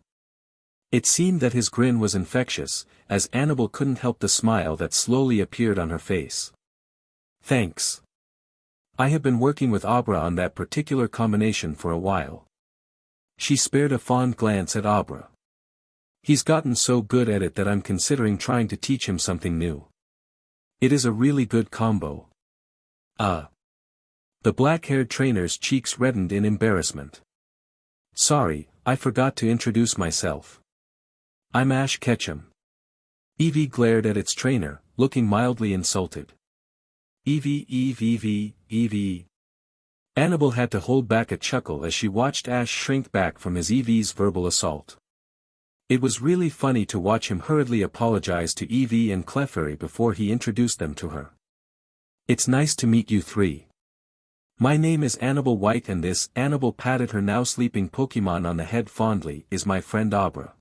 Speaker 1: It seemed that his grin was infectious, as Annabel couldn't help the smile that slowly appeared on her face. Thanks. I have been working with Abra on that particular combination for a while. She spared a fond glance at Abra. He's gotten so good at it that I'm considering trying to teach him something new. It is a really good combo. The black-haired trainer's cheeks reddened in embarrassment. Sorry, I forgot to introduce myself. I'm Ash Ketchum. Eevee glared at its trainer, looking mildly insulted. Eevee. Annabel had to hold back a chuckle as she watched Ash shrink back from his Eevee's verbal assault. It was really funny to watch him hurriedly apologize to Eevee and Clefairy before he introduced them to her. It's nice to meet you three. My name is Annabel White and this, Annabel patted her now sleeping Pokémon on the head fondly, is my friend Abra.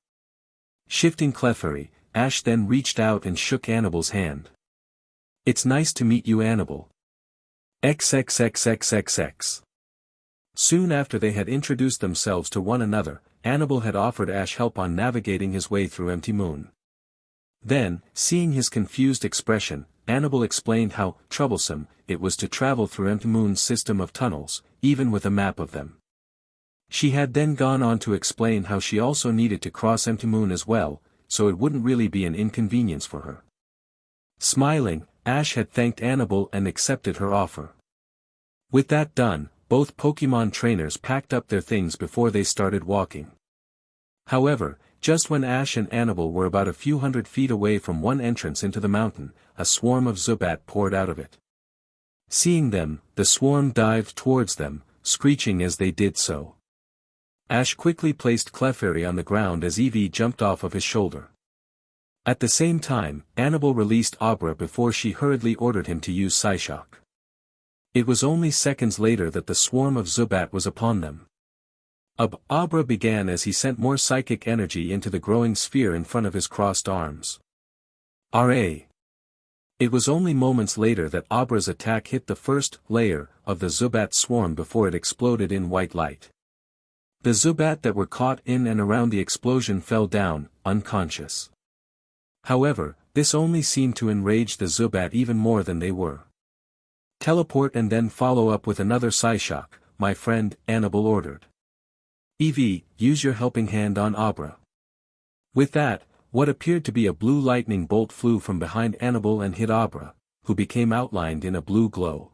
Speaker 1: Shifting Clefairy, Ash then reached out and shook Annabel's hand. It's nice to meet you, Annabel. XXXXXX. Soon after they had introduced themselves to one another, Annabel had offered Ash help on navigating his way through Empty Moon. Then, seeing his confused expression, Annabel explained how troublesome it was to travel through Empty Moon's system of tunnels, even with a map of them. She had then gone on to explain how she also needed to cross Empty Moon as well, so it wouldn't really be an inconvenience for her. Smiling, Ash had thanked Annabel and accepted her offer. With that done, both Pokémon trainers packed up their things before they started walking. However, just when Ash and Annabel were about a few hundred feet away from one entrance into the mountain, a swarm of Zubat poured out of it. Seeing them, the swarm dived towards them, screeching as they did so. Ash quickly placed Clefairy on the ground as Eevee jumped off of his shoulder. At the same time, Annabel released Abra before she hurriedly ordered him to use Psyshock. It was only seconds later that the swarm of Zubat was upon them. Abra began as he sent more psychic energy into the growing sphere in front of his crossed arms. R.A. It was only moments later that Abra's attack hit the first layer of the Zubat swarm before it exploded in white light. The Zubat that were caught in and around the explosion fell down, unconscious. However, this only seemed to enrage the Zubat even more than they were. Teleport and then follow up with another Psyshock, my friend, Annabel ordered. Eevee, use your helping hand on Abra. With that, what appeared to be a blue lightning bolt flew from behind Annabel and hit Abra, who became outlined in a blue glow.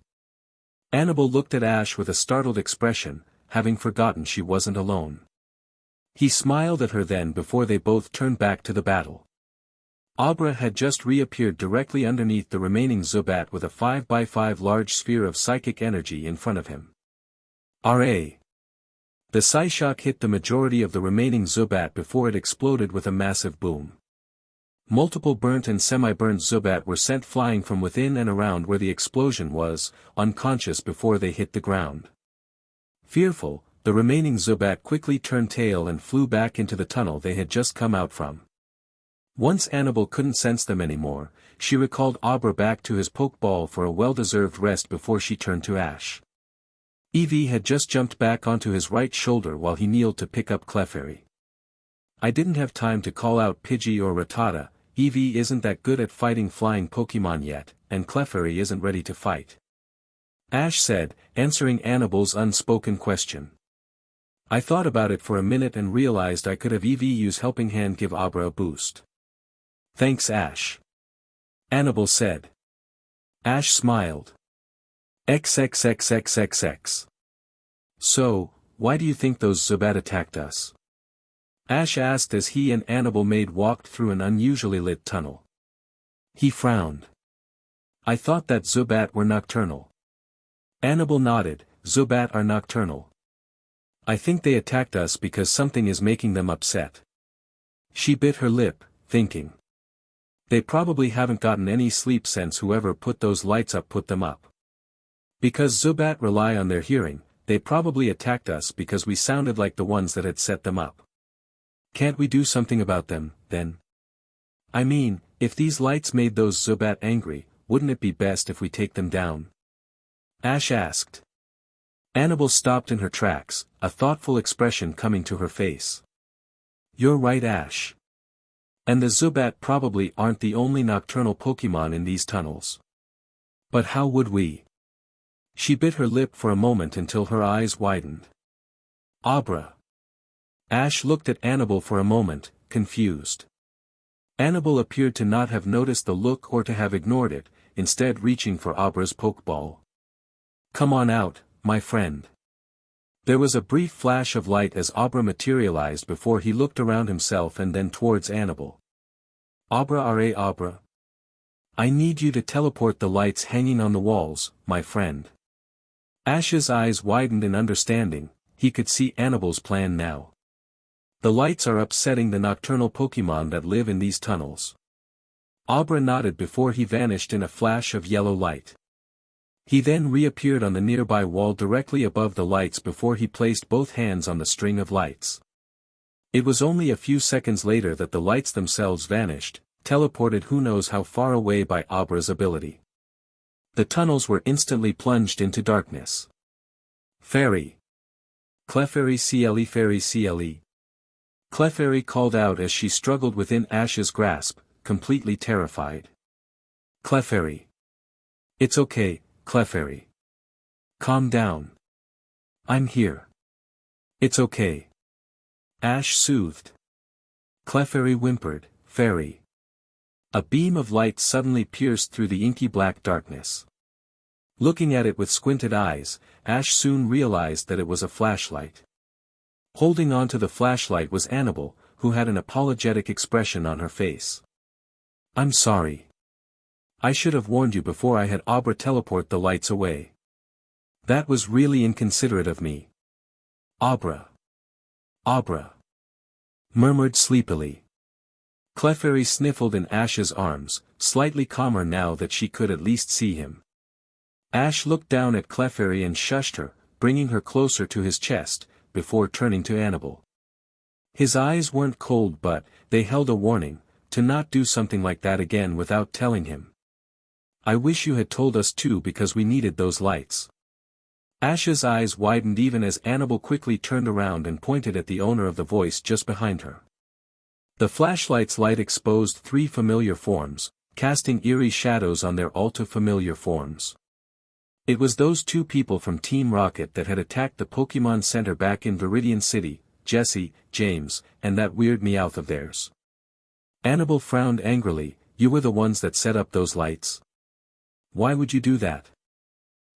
Speaker 1: Annabel looked at Ash with a startled expression, having forgotten she wasn't alone. He smiled at her then before they both turned back to the battle. Abra had just reappeared directly underneath the remaining Zubat with a 5x5 large sphere of psychic energy in front of him. R.A. The Psyshock hit the majority of the remaining Zubat before it exploded with a massive boom. Multiple burnt and semi-burnt Zubat were sent flying from within and around where the explosion was, unconscious before they hit the ground. Fearful, the remaining Zubat quickly turned tail and flew back into the tunnel they had just come out from. Once Annabel couldn't sense them anymore, she recalled Abra back to his Pokéball for a well-deserved rest before she turned to Ash. Eevee had just jumped back onto his right shoulder while he kneeled to pick up Clefairy. I didn't have time to call out Pidgey or Rattata, Eevee isn't that good at fighting flying Pokémon yet, and Clefairy isn't ready to fight. Ash said, answering Annabel's unspoken question. I thought about it for a minute and realized I could have Eevee use Helping Hand give Abra a boost. Thanks, Ash. Annabel said. Ash smiled. XXXXXX. So, why do you think those Zubat attacked us? Ash asked as he and Annabel walked through an unusually lit tunnel. He frowned. I thought that Zubat were nocturnal. Annabel nodded, Zubat are nocturnal. I think they attacked us because something is making them upset. She bit her lip, thinking. They probably haven't gotten any sleep since whoever put those lights up put them up. Because Zubat rely on their hearing, they probably attacked us because we sounded like the ones that had set them up. Can't we do something about them, then? I mean, if these lights made those Zubat angry, wouldn't it be best if we take them down? Ash asked. Annabelle stopped in her tracks, a thoughtful expression coming to her face. You're right, Ash. And the Zubat probably aren't the only nocturnal Pokémon in these tunnels. But how would we? She bit her lip for a moment until her eyes widened. Abra. Ash looked at Annabelle for a moment, confused. Annabelle appeared to not have noticed the look or to have ignored it, instead reaching for Abra's Pokeball. Come on out, my friend. There was a brief flash of light as Abra materialized before he looked around himself and then towards Annabelle. Abra are Abra. I need you to teleport the lights hanging on the walls, my friend. Ash's eyes widened in understanding, he could see Annabelle's plan now. The lights are upsetting the nocturnal Pokémon that live in these tunnels. Abra nodded before he vanished in a flash of yellow light. He then reappeared on the nearby wall directly above the lights before he placed both hands on the string of lights. It was only a few seconds later that the lights themselves vanished, teleported who knows how far away by Abra's ability. The tunnels were instantly plunged into darkness. Fairy. Clefairy Cle Fairy Cle. Clefairy called out as she struggled within Ash's grasp, completely terrified. Clefairy. It's okay, Clefairy. Calm down. I'm here. It's okay. Ash soothed. Clefairy whimpered, Fairy. A beam of light suddenly pierced through the inky black darkness. Looking at it with squinted eyes, Ash soon realized that it was a flashlight. Holding on to the flashlight was Annabelle, who had an apologetic expression on her face. I'm sorry. I should have warned you before I had Abra teleport the lights away. That was really inconsiderate of me. Abra. Abra. Murmured sleepily. Clefairy sniffled in Ash's arms, slightly calmer now that she could at least see him. Ash looked down at Clefairy and shushed her, bringing her closer to his chest, before turning to Annabelle. His eyes weren't cold but, they held a warning, to not do something like that again without telling him. I wish you had told us too because we needed those lights. Ash's eyes widened even as Annabelle quickly turned around and pointed at the owner of the voice just behind her. The flashlight's light exposed 3 familiar forms, casting eerie shadows on their all too familiar forms. It was those 2 people from Team Rocket that had attacked the Pokémon Center back in Viridian City, Jesse, James, and that weird Meowth of theirs. Annabelle frowned angrily, you were the ones that set up those lights. Why would you do that?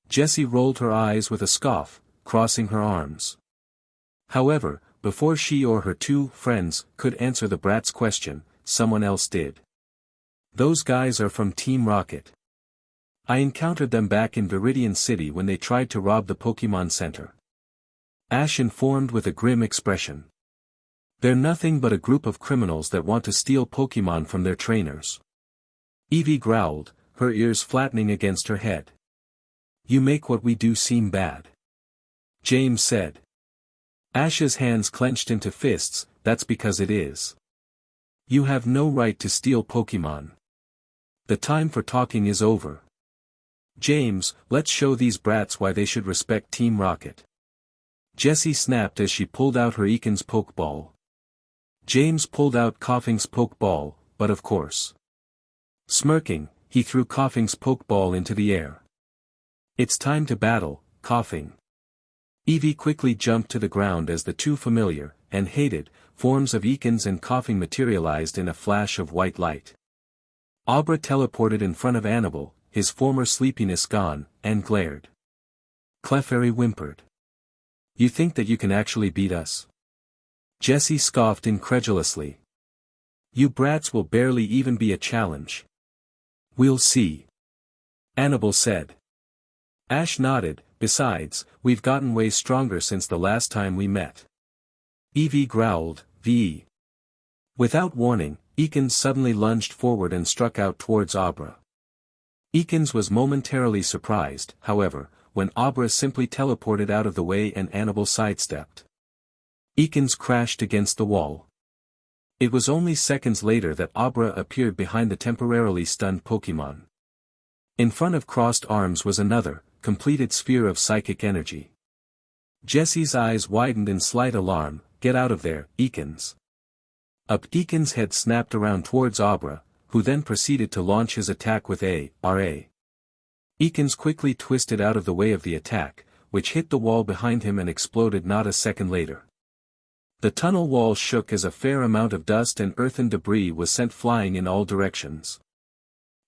Speaker 1: Jessie rolled her eyes with a scoff, crossing her arms. However, before she or her 2 friends could answer the brat's question, someone else did. Those guys are from Team Rocket. I encountered them back in Viridian City when they tried to rob the Pokémon Center. Ash informed with a grim expression. They're nothing but a group of criminals that want to steal Pokémon from their trainers. Eevee growled, her ears flattening against her head. You make what we do seem bad. James said. Ash's hands clenched into fists, that's because it is. You have no right to steal Pokémon. The time for talking is over. James, let's show these brats why they should respect Team Rocket. Jessie snapped as she pulled out her Eakin's Pokeball. James pulled out Coughing's Pokeball, but of course. Smirking, he threw Coughing's Pokeball into the air. It's time to battle, Coughing. Eevee quickly jumped to the ground as the 2 familiar, and hated, forms of Eakins and Coughing materialized in a flash of white light. Abra teleported in front of Annabelle, his former sleepiness gone, and glared. Clefairy whimpered. You think that you can actually beat us? Jessie scoffed incredulously. You brats will barely even be a challenge. We'll see. Annabelle said. Ash nodded, besides, we've gotten way stronger since the last time we met. Eevee growled, VE. Without warning, Ekans suddenly lunged forward and struck out towards Abra. Ekans was momentarily surprised, however, when Abra simply teleported out of the way and Annal sidestepped. Ekans crashed against the wall. It was only seconds later that Abra appeared behind the temporarily stunned Pokémon. In front of crossed arms was another, completed sphere of psychic energy. Jessie's eyes widened in slight alarm. "Get out of there, Ekans." Ekans' head snapped around towards Abra, who then proceeded to launch his attack with A.R.A. Ekans quickly twisted out of the way of the attack, which hit the wall behind him and exploded not a second later. The tunnel wall shook as a fair amount of dust and earthen debris was sent flying in all directions.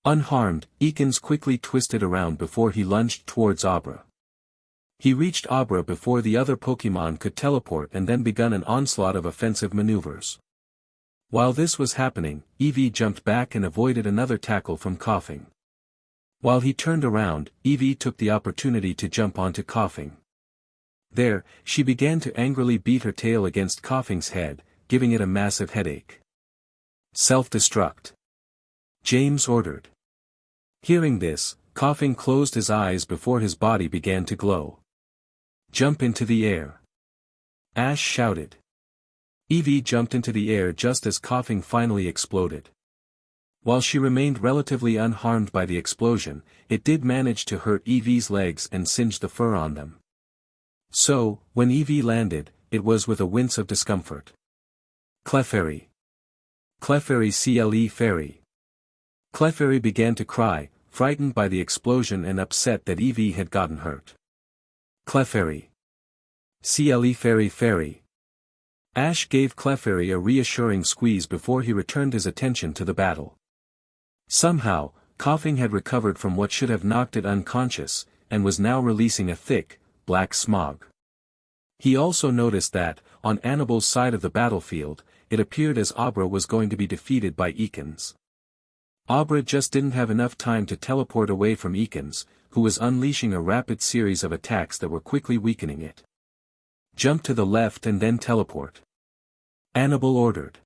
Speaker 1: Unharmed, Ekans quickly twisted around before he lunged towards Abra. He reached Abra before the other Pokémon could teleport and then begun an onslaught of offensive maneuvers. While this was happening, Eevee jumped back and avoided another tackle from Coughing. While he turned around, Eevee took the opportunity to jump onto Coughing. There, she began to angrily beat her tail against Coughing's head, giving it a massive headache. "Self-destruct," James ordered. Hearing this, Coughing closed his eyes before his body began to glow. "Jump into the air," Ash shouted. Eevee jumped into the air just as Coughing finally exploded. While she remained relatively unharmed by the explosion, it did manage to hurt Eevee's legs and singe the fur on them. So, when Eevee landed, it was with a wince of discomfort. "Clefairy! Clefairy cle fairy!" Clefairy began to cry, frightened by the explosion and upset that Eevee had gotten hurt. "Clefairy! Cle fairy fairy!" Ash gave Clefairy a reassuring squeeze before he returned his attention to the battle. Somehow, Coughing had recovered from what should have knocked it unconscious, and was now releasing a thick, black smog. He also noticed that, on Annal's side of the battlefield, it appeared as Abra was going to be defeated by Ekans. Abra just didn't have enough time to teleport away from Ekans, who was unleashing a rapid series of attacks that were quickly weakening it. "Jump to the left and then teleport," Annal ordered.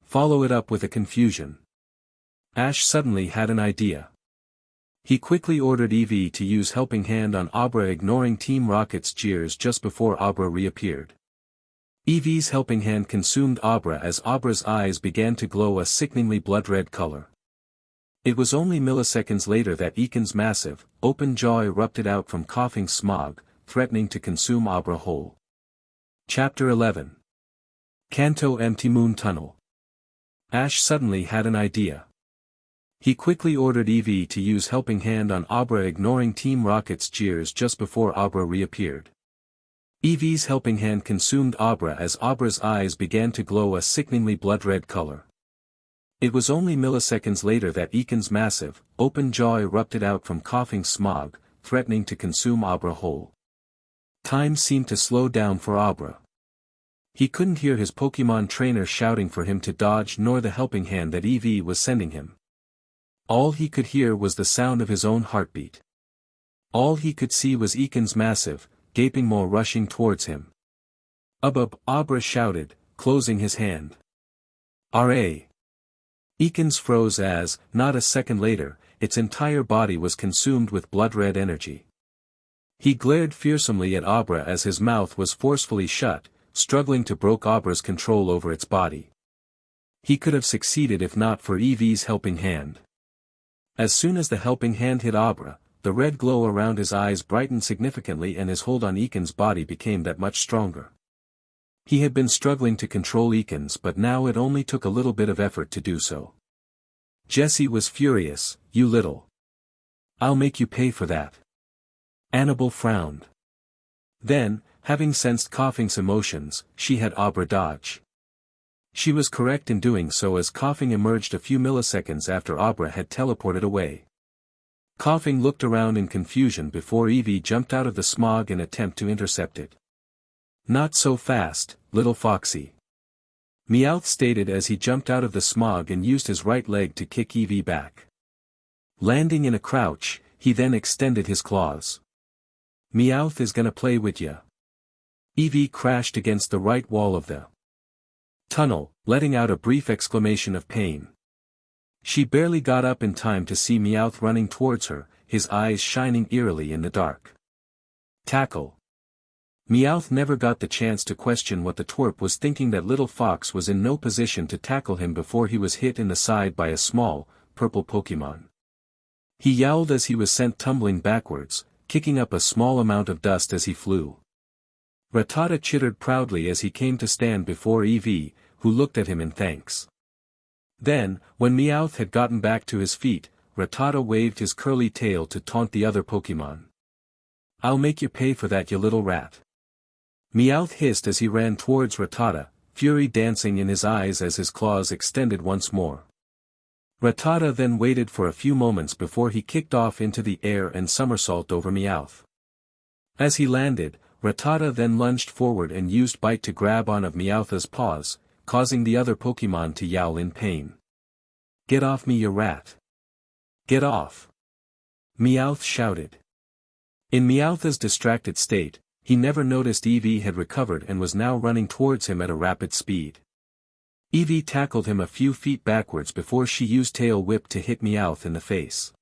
Speaker 1: "Follow it up with a confusion." Ash suddenly had an idea. He quickly ordered Eevee to use Helping Hand on Abra, ignoring Team Rocket's jeers just before Abra reappeared. Eevee's Helping Hand consumed Abra as Abra's eyes began to glow a sickeningly blood-red color. It was only milliseconds later that Ekans' massive, open jaw erupted out from Coughing smog, threatening to consume Abra whole. Chapter 11. Kanto Empty Moon Tunnel. Ash suddenly had an idea. He quickly ordered Eevee to use Helping Hand on Abra, ignoring Team Rocket's jeers just before Abra reappeared. Eevee's Helping Hand consumed Abra as Abra's eyes began to glow a sickeningly blood-red color. It was only milliseconds later that Ekans' massive, open jaw erupted out from Coughing smog, threatening to consume Abra whole. Time seemed to slow down for Abra. He couldn't hear his Pokémon trainer shouting for him to dodge nor the Helping Hand that Eevee was sending him. All he could hear was the sound of his own heartbeat. All he could see was Ekans' massive, gaping maw rushing towards him. "Up!" Abra shouted, closing his hand. "R.A.!" Ekans froze as, not a second later, its entire body was consumed with blood-red energy. He glared fearsomely at Abra as his mouth was forcefully shut, struggling to break Abra's control over its body. He could have succeeded if not for Eevee's Helping Hand. As soon as the Helping Hand hit Abra, the red glow around his eyes brightened significantly and his hold on Ekans' body became that much stronger. He had been struggling to control Ekans, but now it only took a little bit of effort to do so. Jessie was furious. "You little... I'll make you pay for that." Annal frowned. Then, having sensed Coughing's emotions, she had Abra dodge. She was correct in doing so as Coughing emerged a few milliseconds after Abra had teleported away. Coughing looked around in confusion before Eevee jumped out of the smog in an attempt to intercept it. "Not so fast, little foxy," Meowth stated as he jumped out of the smog and used his right leg to kick Eevee back. Landing in a crouch, he then extended his claws. "Meowth is gonna play with ya." Eevee crashed against the right wall of the tunnel, letting out a brief exclamation of pain. She barely got up in time to see Meowth running towards her, his eyes shining eerily in the dark. Tackle. Meowth never got the chance to question what the twerp was thinking. That little fox was in no position to tackle him before he was hit in the side by a small, purple Pokémon. He yowled as he was sent tumbling backwards, kicking up a small amount of dust as he flew. Rattata chittered proudly as he came to stand before Eevee, who looked at him in thanks. Then, when Meowth had gotten back to his feet, Rattata waved his curly tail to taunt the other Pokémon. "I'll make you pay for that, you little rat." Meowth hissed as he ran towards Rattata, fury dancing in his eyes as his claws extended once more. Rattata then waited for a few moments before he kicked off into the air and somersault over Meowth. As he landed, Rattata then lunged forward and used Bite to grab on of Meowth's paws, causing the other Pokémon to yowl in pain. "Get off me, you rat! Get off!" Meowth shouted. In Meowth's distracted state, he never noticed Eevee had recovered and was now running towards him at a rapid speed. Eevee tackled him a few feet backwards before she used Tail Whip to hit Meowth in the face.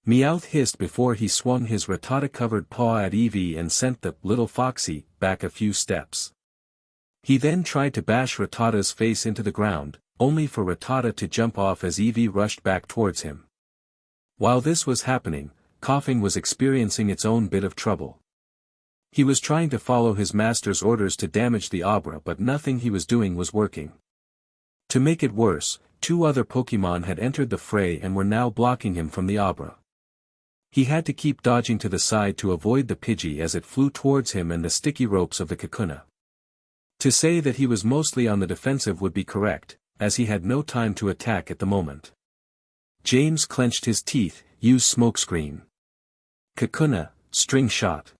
Speaker 1: Meowth hissed before he swung his Rattata-covered paw at Eevee and sent the little foxy back a few steps. He then tried to bash Rattata's face into the ground, only for Rattata to jump off as Eevee rushed back towards him. While this was happening, Coughing was experiencing its own bit of trouble. He was trying to follow his master's orders to damage the Abra, but nothing he was doing was working. To make it worse, two other Pokémon had entered the fray and were now blocking him from the Abra. He had to keep dodging to the side to avoid the Pidgey as it flew towards him and the sticky ropes of the Kakuna. To say that he was mostly on the defensive would be correct, as he had no time to attack at the moment. James clenched his teeth, use Smokescreen. Kakuna, String Shot.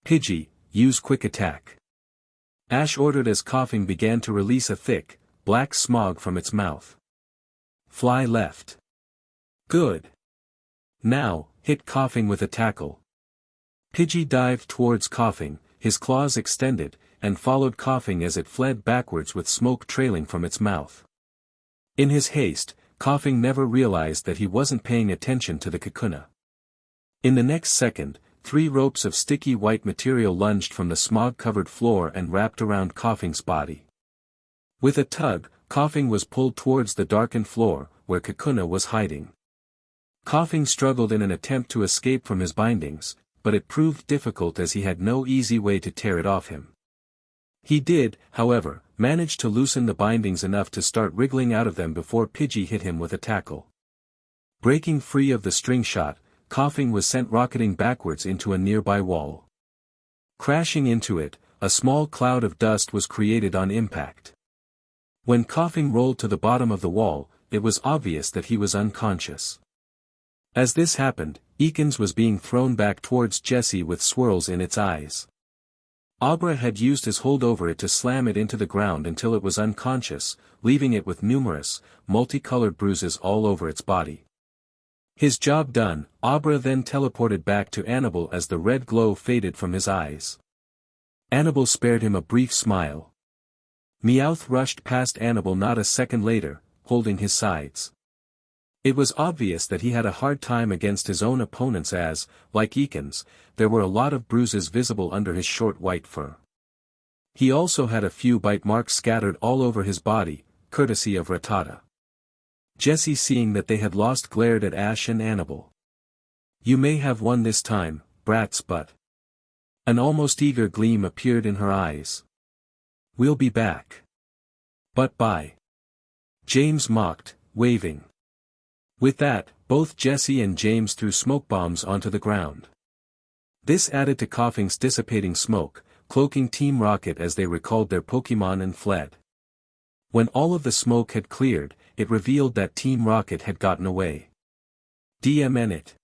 Speaker 1: Pidgey, use Quick Attack. Ash ordered as Coughing began to release a thick, black smog from its mouth. Fly left. Good. Now, hit Coughing with a tackle. Pidgey dived towards Coughing, his claws extended, and followed Coughing as it fled backwards with smoke trailing from its mouth. In his haste, Coughing never realized that he wasn't paying attention to the Kakuna. In the next second, 3 ropes of sticky white material lunged from the smog-covered floor and wrapped around Coughing's body. With a tug, Coughing was pulled towards the darkened floor, where Kakuna was hiding. Coughing struggled in an attempt to escape from his bindings, but it proved difficult as he had no easy way to tear it off him. He did, however, manage to loosen the bindings enough to start wriggling out of them before Pidgey hit him with a tackle. Breaking free of the string shot, Coughing was sent rocketing backwards into a nearby wall. Crashing into it, a small cloud of dust was created on impact. When Coughing rolled to the bottom of the wall, it was obvious that he was unconscious. As this happened, Ekans was being thrown back towards Jessie with swirls in its eyes. Abra had used his hold over it to slam it into the ground until it was unconscious, leaving it with numerous, multicolored bruises all over its body. His job done, Abra then teleported back to Annal as the red glow faded from his eyes. Annal spared him a brief smile. Meowth rushed past Annal not a second later, holding his sides. It was obvious that he had a hard time against his own opponents as, like Ekans, there were a lot of bruises visible under his short white fur. He also had a few bite marks scattered all over his body, courtesy of Rattata. Jessie, seeing that they had lost, glared at Ash and Annal. "You may have won this time, brats, but..." An almost eager gleam appeared in her eyes. "We'll be back." "But bye." James mocked, waving. With that, both Jessie and James threw smoke bombs onto the ground. This added to Coughing's dissipating smoke, cloaking Team Rocket as they recalled their Pokémon and fled. When all of the smoke had cleared, it revealed that Team Rocket had gotten away. "DMN it."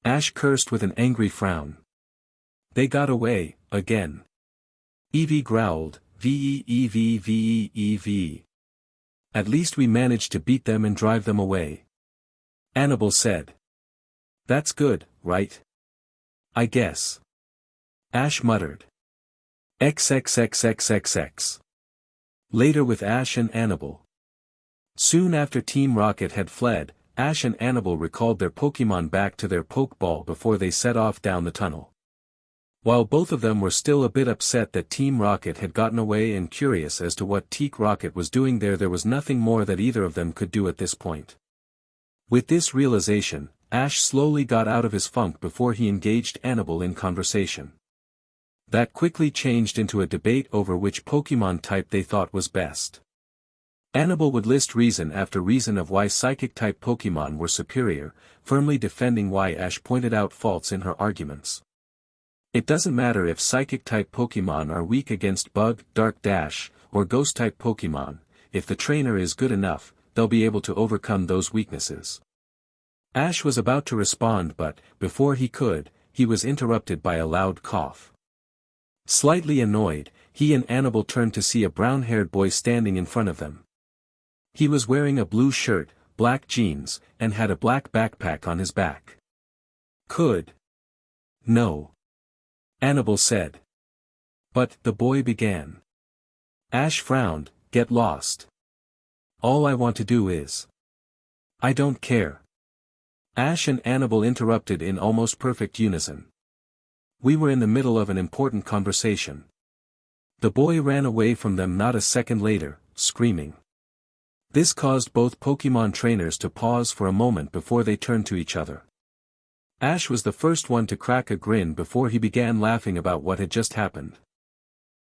Speaker 1: Ash cursed with an angry frown. "They got away, again." Eevee growled, "VEEVEEVEEV. At least we managed to beat them and drive them away." Annal said. "That's good, right? I guess." Ash muttered. "XXXXXX. Later with Ash and Annabelle. Soon after Team Rocket had fled, Ash and Annabelle recalled their Pokémon back to their Pokeball before they set off down the tunnel. While both of them were still a bit upset that Team Rocket had gotten away and curious as to what Team Rocket was doing there was nothing more that either of them could do at this point. With this realization, Ash slowly got out of his funk before he engaged Annabelle in conversation. That quickly changed into a debate over which Pokémon type they thought was best. Annabelle would list reason after reason of why Psychic-type Pokémon were superior, firmly defending why Ash pointed out faults in her arguments. It doesn't matter if Psychic-type Pokémon are weak against Bug, Dark Dash, or Ghost-type Pokémon, if the trainer is good enough, they'll be able to overcome those weaknesses. Ash was about to respond but, before he could, he was interrupted by a loud cough. Slightly annoyed, he and Annabelle turned to see a brown-haired boy standing in front of them. He was wearing a blue shirt, black jeans, and had a black backpack on his back. No. Annabelle said. But, the boy began. Ash frowned, get lost. All I want to do is. I don't care. Ash and Annabelle interrupted in almost perfect unison. We were in the middle of an important conversation. The boy ran away from them not a second later, screaming. This caused both Pokémon trainers to pause for a moment before they turned to each other. Ash was the first one to crack a grin before he began laughing about what had just happened.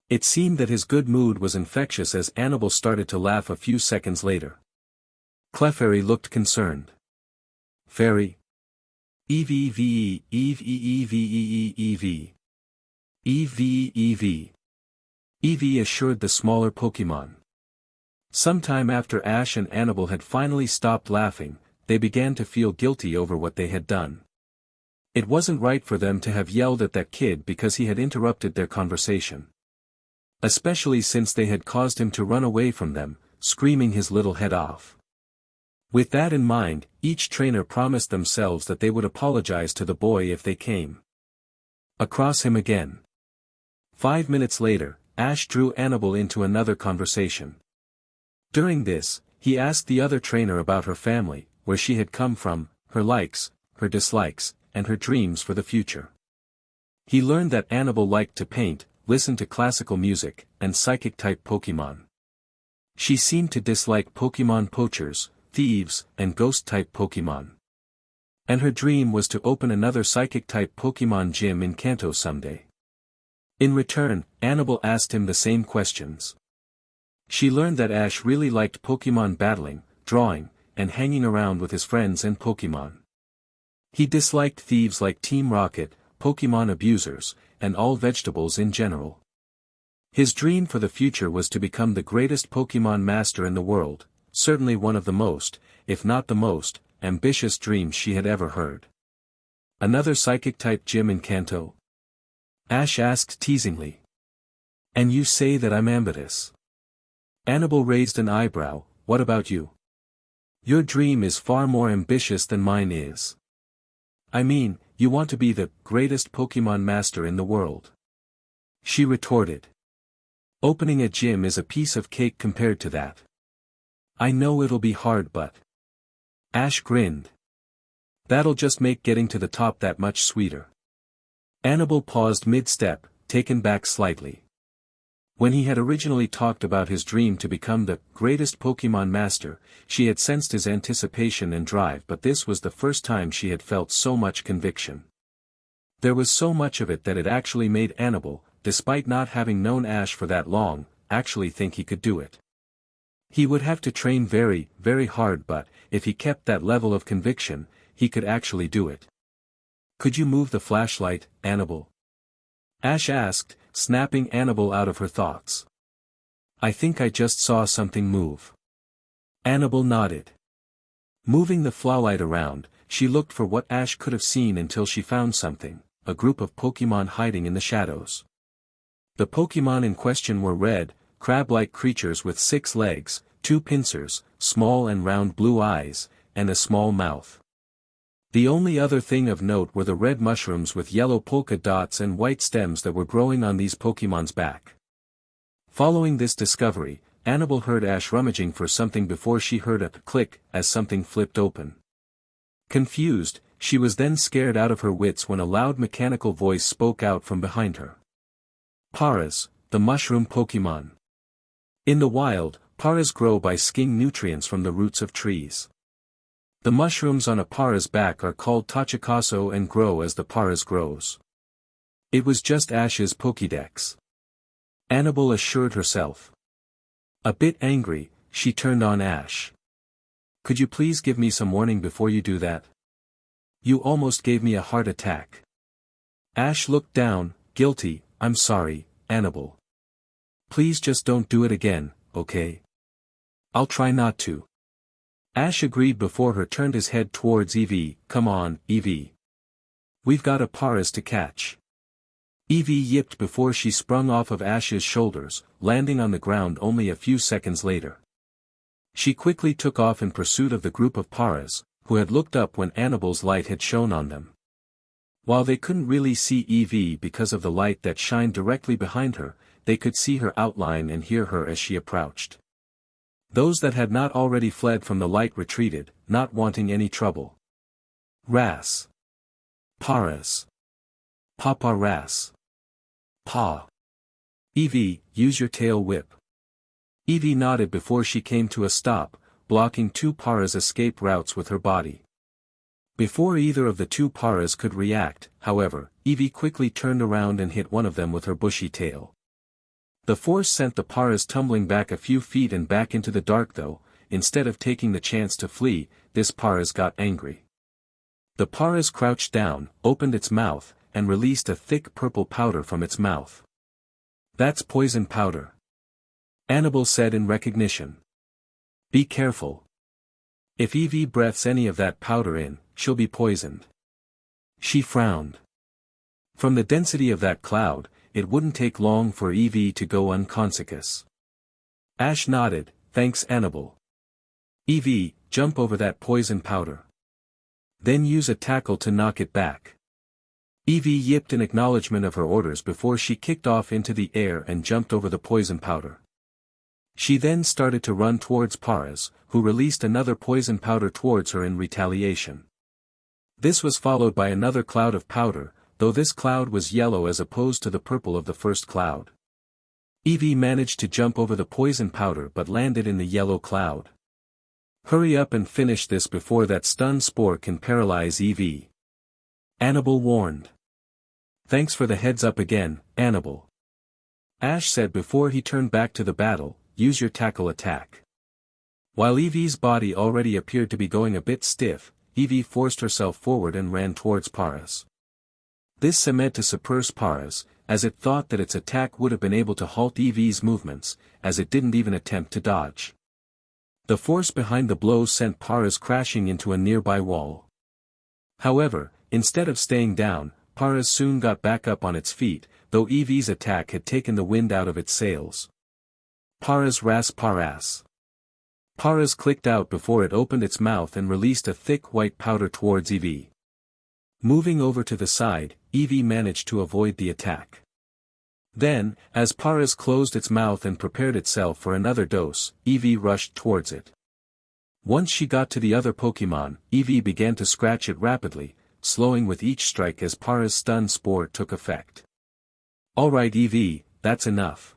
Speaker 1: It seemed that his good mood was infectious as Annabelle started to laugh a few seconds later. Clefairy looked concerned. Fairy. Eevee Eevee. Eevee assured the smaller Pokémon. Sometime after Ash and Annabelle had finally stopped laughing, they began to feel guilty over what they had done. It wasn't right for them to have yelled at that kid because he had interrupted their conversation. Especially since they had caused him to run away from them, screaming his little head off. With that in mind, each trainer promised themselves that they would apologize to the boy if they came across him again. 5 minutes later, Ash drew Annabelle into another conversation. During this, he asked the other trainer about her family, where she had come from, her likes, her dislikes, and her dreams for the future. He learned that Annabelle liked to paint, listen to classical music, and psychic-type Pokémon. She seemed to dislike Pokémon poachers, thieves, and ghost-type Pokémon. And her dream was to open another psychic-type Pokémon gym in Kanto someday. In return, Annabelle asked him the same questions. She learned that Ash really liked Pokémon battling, drawing, and hanging around with his friends and Pokémon. He disliked thieves like Team Rocket, Pokémon abusers, and all vegetables in general. His dream for the future was to become the greatest Pokémon master in the world, certainly one of the most, if not the most, ambitious dreams she had ever heard. Another psychic-type gym in Kanto? Ash asked teasingly. And you say that I'm ambitious? Annabelle raised an eyebrow, what about you? Your dream is far more ambitious than mine is. I mean, you want to be the greatest Pokémon master in the world. She retorted. Opening a gym is a piece of cake compared to that. I know it'll be hard but. Ash grinned. That'll just make getting to the top that much sweeter. Annabelle paused mid-step, taken back slightly. When he had originally talked about his dream to become the greatest Pokémon master, she had sensed his anticipation and drive, but this was the first time she had felt so much conviction. There was so much of it that it actually made Annabelle, despite not having known Ash for that long, actually think he could do it. He would have to train very, very hard, but, if he kept that level of conviction, he could actually do it. Could you move the flashlight, Annabelle? Ash asked, snapping Annabelle out of her thoughts. I think I just saw something move. Annabelle nodded. Moving the flashlight around, she looked for what Ash could have seen until she found something, a group of Pokémon hiding in the shadows. The Pokémon in question were red, crab-like creatures with 6 legs, 2 pincers, small and round blue eyes, and a small mouth. The only other thing of note were the red mushrooms with yellow polka dots and white stems that were growing on these Pokémon's back. Following this discovery, Annabel heard Ash rummaging for something before she heard a click as something flipped open. Confused, she was then scared out of her wits when a loud mechanical voice spoke out from behind her. Paras, the mushroom Pokémon. In the wild, paras grow by sucking nutrients from the roots of trees. The mushrooms on a para's back are called Tachikaso and grow as the paras grows. It was just Ash's Pokédex. Annabel assured herself. A bit angry, she turned on Ash. Could you please give me some warning before you do that? You almost gave me a heart attack. Ash looked down, guilty. I'm sorry, Annabel. Please just don't do it again, okay? I'll try not to. Ash agreed before her turned his head towards Eevee. Come on, Eevee. We've got a paras to catch. Eevee yipped before she sprung off of Ash's shoulders, landing on the ground only a few seconds later. She quickly took off in pursuit of the group of paras, who had looked up when Annabel's light had shone on them. While they couldn't really see Eevee because of the light that shined directly behind her, they could see her outline and hear her as she approached. Those that had not already fled from the light retreated, not wanting any trouble. Ras. Paras. Papa Ras. Pa. Eevee, use your tail whip. Eevee nodded before she came to a stop, blocking two paras' escape routes with her body. Before either of the two paras could react, however, Eevee quickly turned around and hit one of them with her bushy tail. The force sent the paras tumbling back a few feet and back into the dark though. Instead of taking the chance to flee, this paras got angry. The paras crouched down, opened its mouth, and released a thick purple powder from its mouth. That's poison powder. Annabel said in recognition. Be careful. If Eevee breathes any of that powder in, she'll be poisoned. She frowned. From the density of that cloud, it wouldn't take long for Eevee to go unconscious. Ash nodded, thanks Annabel. Eevee, jump over that poison powder. Then use a tackle to knock it back. Eevee yipped in acknowledgement of her orders before she kicked off into the air and jumped over the poison powder. She then started to run towards Paras, who released another poison powder towards her in retaliation. This was followed by another cloud of powder, though this cloud was yellow as opposed to the purple of the first cloud. Eevee managed to jump over the poison powder but landed in the yellow cloud. Hurry up and finish this before that stun spore can paralyze Eevee. Annabel warned. Thanks for the heads up again, Annabel. Ash said before he turned back to the battle, use your tackle attack. While Eevee's body already appeared to be going a bit stiff, Eevee forced herself forward and ran towards Paras. This seemed to suppress Paras, as it thought that its attack would have been able to halt Eevee's movements, as it didn't even attempt to dodge. The force behind the blow sent Paras crashing into a nearby wall. However, instead of staying down, Paras soon got back up on its feet, though Eevee's attack had taken the wind out of its sails. Paras ras Paras. Paras clicked out before it opened its mouth and released a thick white powder towards Eevee. Moving over to the side, Eevee managed to avoid the attack. Then, as Paras closed its mouth and prepared itself for another dose, Eevee rushed towards it. Once she got to the other Pokémon, Eevee began to scratch it rapidly, slowing with each strike as Paras' stun spore took effect. Alright Eevee, that's enough.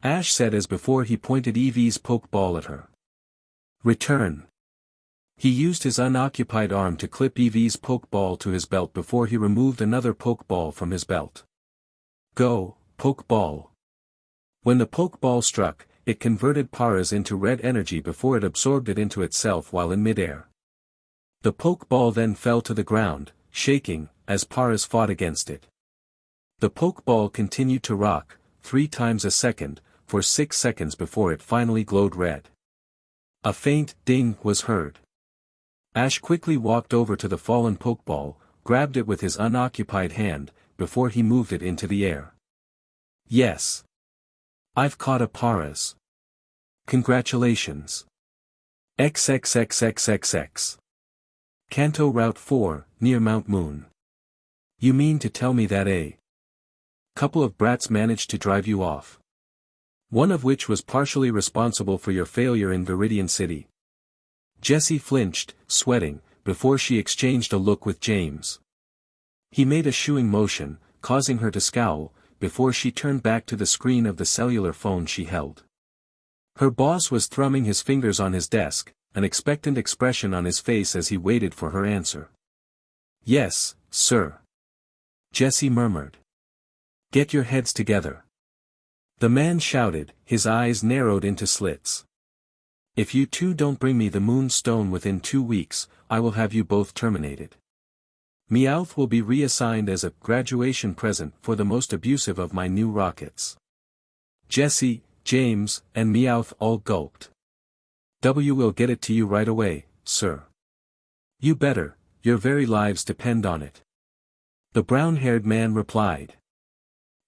Speaker 1: Ash said as before he pointed Eevee's Pokéball at her. Return. He used his unoccupied arm to clip Eevee's Pokéball to his belt before he removed another Pokéball from his belt. Go, Pokéball. When the Pokéball struck, it converted Paras into red energy before it absorbed it into itself while in midair. The Pokéball then fell to the ground, shaking, as Paras fought against it. The Pokéball continued to rock, 3 times a second, for 6 seconds before it finally glowed red. A faint ding was heard. Ash quickly walked over to the fallen Pokéball, grabbed it with his unoccupied hand, before he moved it into the air. Yes. I've caught a Paras. Congratulations. XXXXXX. Kanto Route 4, near Mount Moon. You mean to tell me that a couple of brats managed to drive you off? One of which was partially responsible for your failure in Viridian City. Jessie flinched, sweating, before she exchanged a look with James. He made a shooing motion, causing her to scowl, before she turned back to the screen of the cellular phone she held. Her boss was thrumming his fingers on his desk, an expectant expression on his face as he waited for her answer. "Yes, sir," Jessie murmured. "Get your heads together." The man shouted, his eyes narrowed into slits. "If you two don't bring me the Moonstone within 2 weeks, I will have you both terminated. Meowth will be reassigned as a graduation present for the most abusive of my new rockets." Jessie, James, and Meowth all gulped. "W will get it to you right away, sir." "You better, your very lives depend on it," the brown-haired man replied.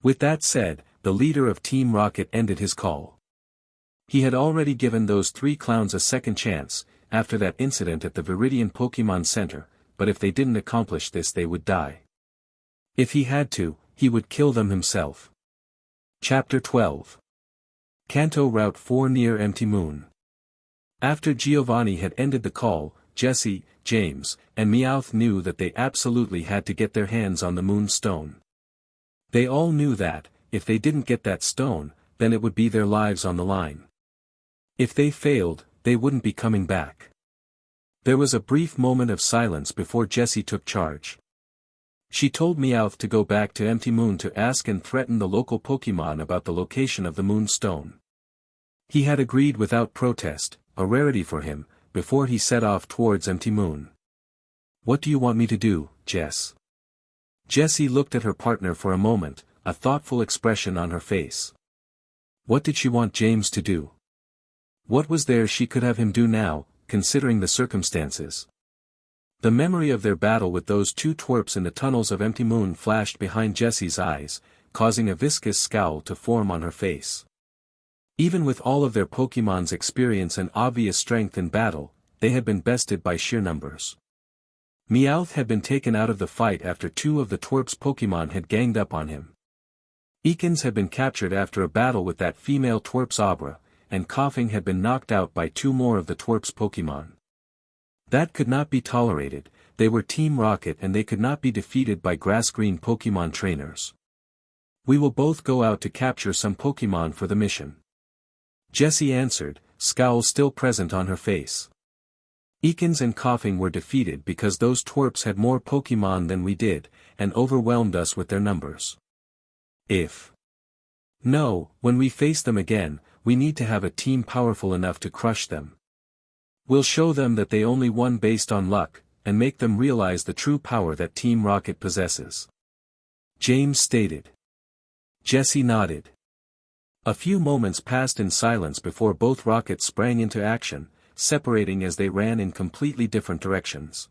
Speaker 1: With that said, the leader of Team Rocket ended his call. He had already given those 3 clowns a second chance, after that incident at the Viridian Pokémon Center, but if they didn't accomplish this they would die. If he had to, he would kill them himself. Chapter 12. Kanto Route 4 near Empty Moon. After Giovanni had ended the call, Jessie, James, and Meowth knew that they absolutely had to get their hands on the Moonstone. They all knew that, if they didn't get that stone, then it would be their lives on the line. If they failed, they wouldn't be coming back. There was a brief moment of silence before Jessie took charge. She told Meowth to go back to Empty Moon to ask and threaten the local Pokémon about the location of the Moonstone. He had agreed without protest, a rarity for him, before he set off towards Empty Moon. "What do you want me to do, Jess?" Jessie looked at her partner for a moment, a thoughtful expression on her face. What did she want James to do? What was there she could have him do now, considering the circumstances? The memory of their battle with those 2 twerps in the tunnels of Empty Moon flashed behind Jessie's eyes, causing a viscous scowl to form on her face. Even with all of their Pokémon's experience and obvious strength in battle, they had been bested by sheer numbers. Meowth had been taken out of the fight after 2 of the twerp's Pokémon had ganged up on him. Ekans had been captured after a battle with that female twerp's Abra, and Coughing had been knocked out by 2 more of the twerp's Pokémon. That could not be tolerated. They were Team Rocket and they could not be defeated by grass-green Pokémon trainers. "We will both go out to capture some Pokémon for the mission," Jessie answered, scowl still present on her face. "Ekans and Coughing were defeated because those twerps had more Pokémon than we did, and overwhelmed us with their numbers. When we face them again, we need to have a team powerful enough to crush them. We'll show them that they only won based on luck, and make them realize the true power that Team Rocket possesses," James stated. Jessie nodded. A few moments passed in silence before both rockets sprang into action, separating as they ran in completely different directions.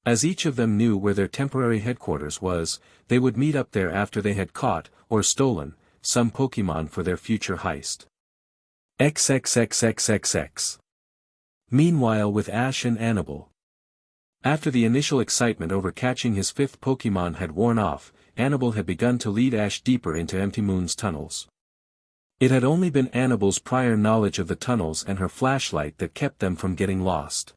Speaker 1: As each of them knew where their temporary headquarters was, they would meet up there after they had caught, or stolen, some Pokémon for their future heist. XXXXXX. Meanwhile with Ash and Annal. After the initial excitement over catching his 5th Pokémon had worn off, Annal had begun to lead Ash deeper into Empty Moon's tunnels. It had only been Annal's prior knowledge of the tunnels and her flashlight that kept them from getting lost.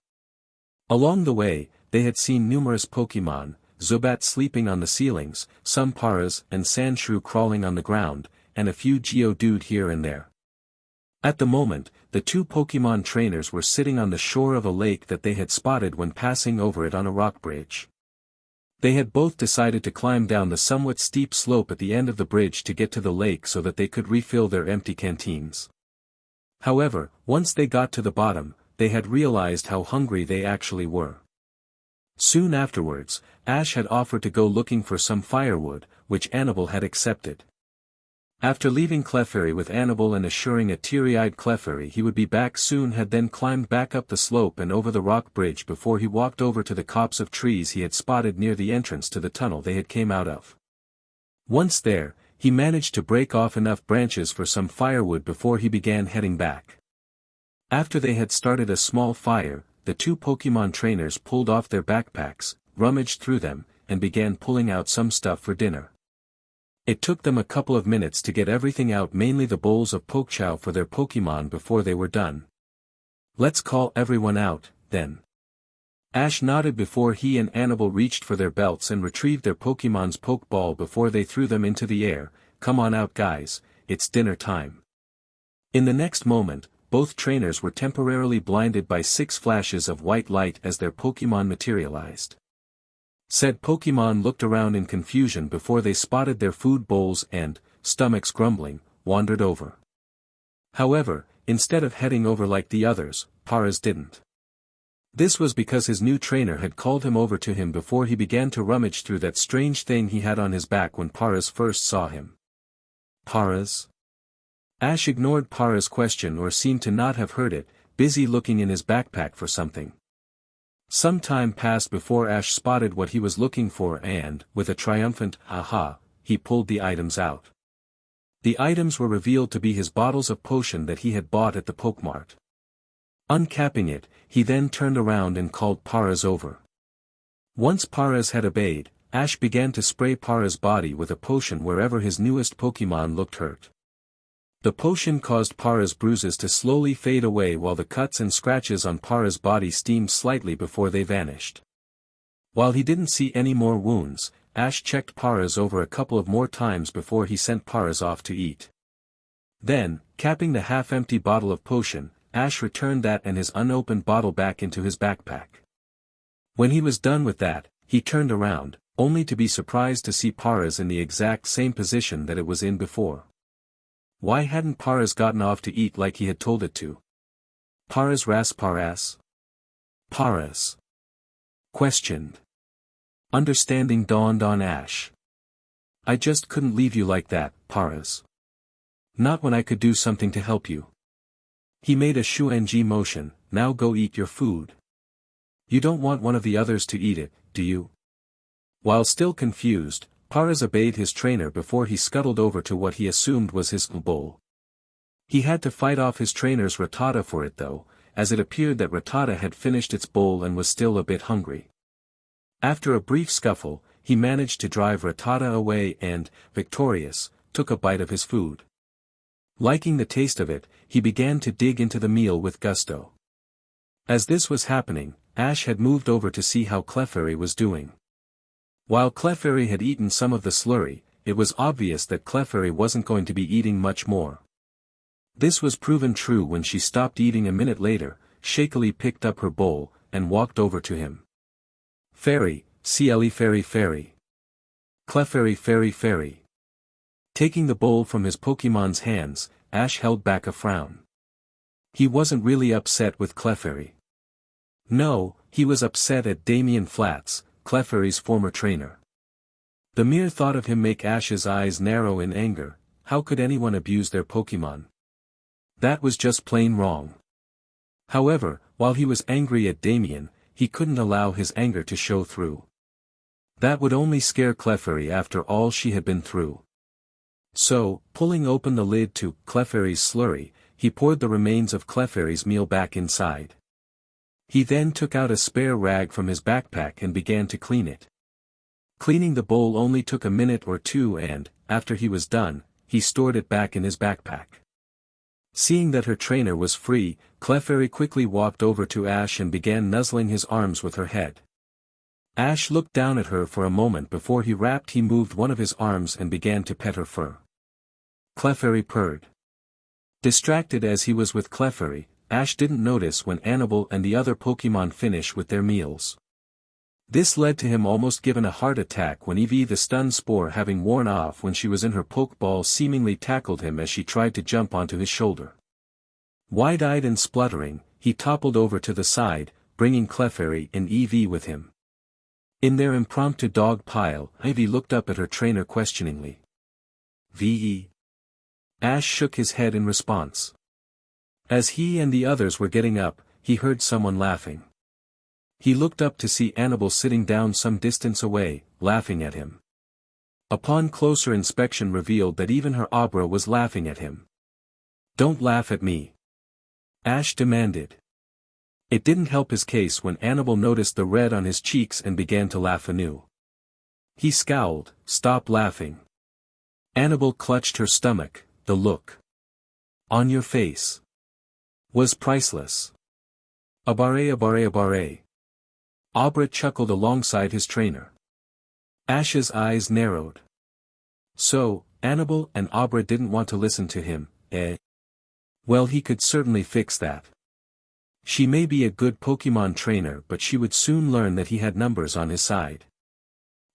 Speaker 1: Along the way, they had seen numerous Pokémon, Zubat sleeping on the ceilings, some Paras and Sandshrew crawling on the ground, and a few Geodude here and there. At the moment, the 2 Pokémon trainers were sitting on the shore of a lake that they had spotted when passing over it on a rock bridge. They had both decided to climb down the somewhat steep slope at the end of the bridge to get to the lake so that they could refill their empty canteens. However, once they got to the bottom, they had realized how hungry they actually were. Soon afterwards, Ash had offered to go looking for some firewood, which Annal had accepted. After leaving Clefairy with Annal and assuring a teary-eyed Clefairy he would be back soon, had then climbed back up the slope and over the rock bridge before he walked over to the copse of trees he had spotted near the entrance to the tunnel they had came out of. Once there, he managed to break off enough branches for some firewood before he began heading back. After they had started a small fire, the 2 Pokémon trainers pulled off their backpacks, rummaged through them, and began pulling out some stuff for dinner. It took them a couple of minutes to get everything out, mainly the bowls of Pokechow for their Pokemon, before they were done. Let's call everyone out, then. Ash nodded before he and Annabelle reached for their belts and retrieved their Pokemon's Pokeball before they threw them into the air. Come on out, guys, it's dinner time. In the next moment, both trainers were temporarily blinded by 6 flashes of white light as their Pokemon materialized. Said Pokemon looked around in confusion before they spotted their food bowls and, stomachs grumbling, wandered over. However, instead of heading over like the others, Paras didn't. This was because his new trainer had called him over to him before he began to rummage through that strange thing he had on his back when Paras first saw him. Paras? Ash ignored Paras' question or seemed to not have heard it, busy looking in his backpack for something. Some time passed before Ash spotted what he was looking for and, with a triumphant "aha," he pulled the items out. The items were revealed to be his bottles of potion that he had bought at the Pokemart. Uncapping it, he then turned around and called Paras over. Once Paras had obeyed, Ash began to spray Paras' body with a potion wherever his newest Pokemon looked hurt. The potion caused Paras' bruises to slowly fade away while the cuts and scratches on Paras' body steamed slightly before they vanished. While he didn't see any more wounds, Ash checked Paras over a couple of more times before he sent Paras off to eat. Then, capping the half-empty bottle of potion, Ash returned that and his unopened bottle back into his backpack. When he was done with that, he turned around, only to be surprised to see Paras in the exact same position that it was in before. Why hadn't Paras gotten off to eat like he had told it to? Paras Paras? Paras? Questioned. Understanding dawned on Ash. I just couldn't leave you like that, Paras. Not when I could do something to help you. He made a shuanji motion, now go eat your food. You don't want one of the others to eat it, do you? While still confused, Paras obeyed his trainer before he scuttled over to what he assumed was his bowl. He had to fight off his trainer's Rattata for it though, as it appeared that Rattata had finished its bowl and was still a bit hungry. After a brief scuffle, he managed to drive Rattata away and, victorious, took a bite of his food. Liking the taste of it, he began to dig into the meal with gusto. As this was happening, Ash had moved over to see how Clefairy was doing. While Clefairy had eaten some of the slurry, it was obvious that Clefairy wasn't going to be eating much more. This was proven true when she stopped eating a minute later, shakily picked up her bowl, and walked over to him. Fairy, Cle Fairy Fairy. Clefairy Fairy Fairy. Taking the bowl from his Pokemon's hands, Ash held back a frown. He wasn't really upset with Clefairy. No, he was upset at Damien Flats, Clefairy's former trainer. The mere thought of him make Ash's eyes narrow in anger. How could anyone abuse their Pokemon? That was just plain wrong. However, while he was angry at Damien, he couldn't allow his anger to show through. That would only scare Clefairy after all she had been through. So, pulling open the lid to Clefairy's slurry, he poured the remains of Clefairy's meal back inside. He then took out a spare rag from his backpack and began to clean it. Cleaning the bowl only took a minute or two and, after he was done, he stored it back in his backpack. Seeing that her trainer was free, Clefairy quickly walked over to Ash and began nuzzling his arms with her head. Ash looked down at her for a moment before he moved one of his arms and began to pet her fur. Clefairy purred. Distracted as he was with Clefairy, Ash didn't notice when Annabelle and the other Pokemon finished with their meals. This led to him almost giving a heart attack when Eevee, the stun spore having worn off when she was in her Pokeball, seemingly tackled him as she tried to jump onto his shoulder. Wide-eyed and spluttering, he toppled over to the side, bringing Clefairy and Eevee with him. In their impromptu dog pile, Eevee looked up at her trainer questioningly. "V.E." Ash shook his head in response. As he and the others were getting up, he heard someone laughing. He looked up to see Annabelle sitting down some distance away, laughing at him. Upon closer inspection revealed that even her Abra was laughing at him. "Don't laugh at me," Ash demanded. It didn't help his case when Annabelle noticed the red on his cheeks and began to laugh anew. He scowled, "Stop laughing. Annabel clutched her stomach, the look on your face was priceless. Abare abare abare. Abra chuckled alongside his trainer. Ash's eyes narrowed. So, Annabel and Abra didn't want to listen to him, eh? Well, he could certainly fix that. She may be a good Pokémon trainer, but she would soon learn that he had numbers on his side.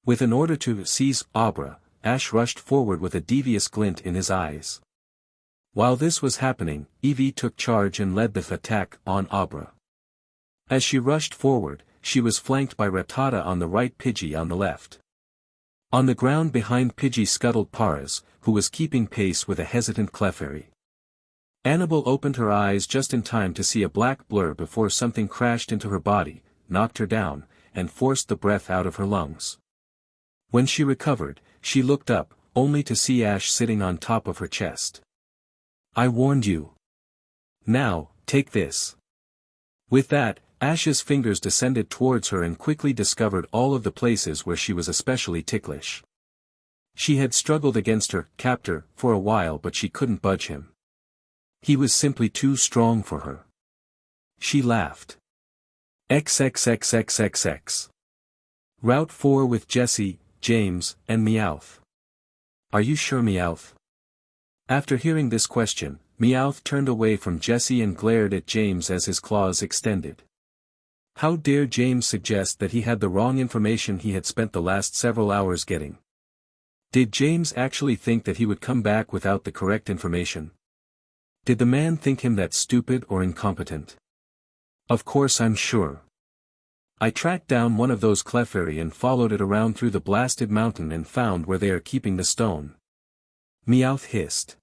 Speaker 1: With an order to seize Abra, Ash rushed forward with a devious glint in his eyes. While this was happening, Eevee took charge and led the attack on Abra. As she rushed forward, she was flanked by Rattata on the right, Pidgey on the left. On the ground behind Pidgey scuttled Paras, who was keeping pace with a hesitant Clefairy. Annabel opened her eyes just in time to see a black blur before something crashed into her body, knocked her down, and forced the breath out of her lungs. When she recovered, she looked up, only to see Ash sitting on top of her chest. I warned you. Now, take this. With that, Ash's fingers descended towards her and quickly discovered all of the places where she was especially ticklish. She had struggled against her captor for a while, but she couldn't budge him. He was simply too strong for her. She laughed. XXXXXX. Route 4 with Jessie, James, and Meowth. Are you sure, Meowth? After hearing this question, Meowth turned away from Jessie and glared at James as his claws extended. How dare James suggest that he had the wrong information he had spent the last several hours getting? Did James actually think that he would come back without the correct information? Did the man think him that stupid or incompetent? Of course I'm sure. I tracked down one of those Clefairy and followed it around through the blasted mountain and found where they are keeping the stone. Meowth hissed.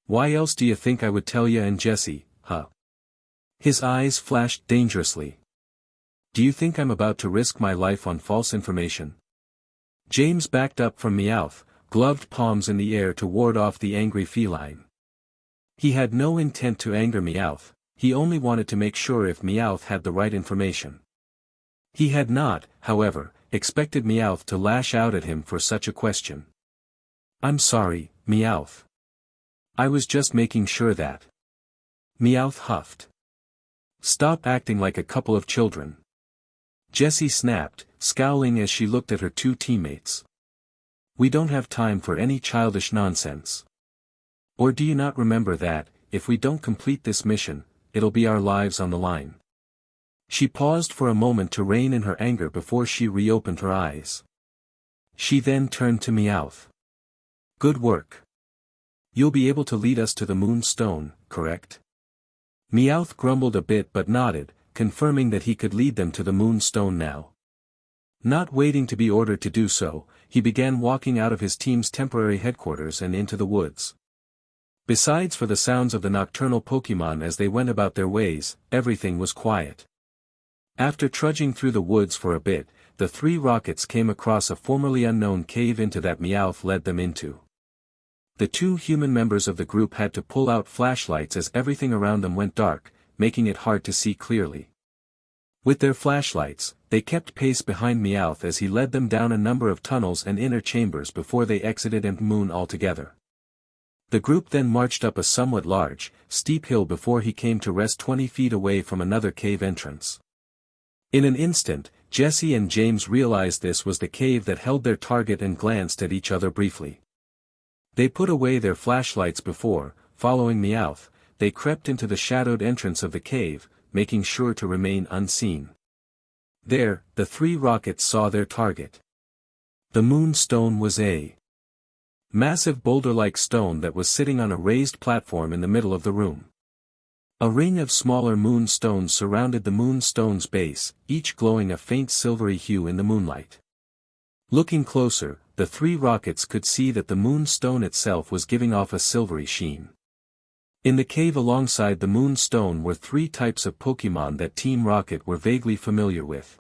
Speaker 1: Why else do you think I would tell ya and Jessie, huh? His eyes flashed dangerously. Do you think I'm about to risk my life on false information? James backed up from Meowth, gloved palms in the air to ward off the angry feline. He had no intent to anger Meowth, he only wanted to make sure if Meowth had the right information. He had not, however, expected Meowth to lash out at him for such a question. I'm sorry, Meowth. I was just making sure that. Meowth huffed. Stop acting like a couple of children. Jessie snapped, scowling as she looked at her two teammates. We don't have time for any childish nonsense. Or do you not remember that, if we don't complete this mission, it'll be our lives on the line? She paused for a moment to rein in her anger before she reopened her eyes. She then turned to Meowth. Good work. You'll be able to lead us to the Moonstone, correct? Meowth grumbled a bit but nodded, confirming that he could lead them to the Moonstone now. Not waiting to be ordered to do so, he began walking out of his team's temporary headquarters and into the woods. Besides for the sounds of the nocturnal Pokémon as they went about their ways, everything was quiet. After trudging through the woods for a bit, the three Rockets came across a formerly unknown cave into that Meowth led them into. The two human members of the group had to pull out flashlights as everything around them went dark, making it hard to see clearly. With their flashlights, they kept pace behind Meowth as he led them down a number of tunnels and inner chambers before they exited End Moon altogether. The group then marched up a somewhat large, steep hill before he came to rest 20 feet away from another cave entrance. In an instant, Jessie and James realized this was the cave that held their target and glanced at each other briefly. They put away their flashlights before, following Meowth, they crept into the shadowed entrance of the cave, making sure to remain unseen. There, the three Rockets saw their target. The Moonstone was a massive boulder-like stone that was sitting on a raised platform in the middle of the room. A ring of smaller moonstones surrounded the moonstone's base, each glowing a faint silvery hue in the moonlight. Looking closer, the three Rockets could see that the moonstone itself was giving off a silvery sheen. In the cave alongside the moonstone were three types of Pokémon that Team Rocket were vaguely familiar with.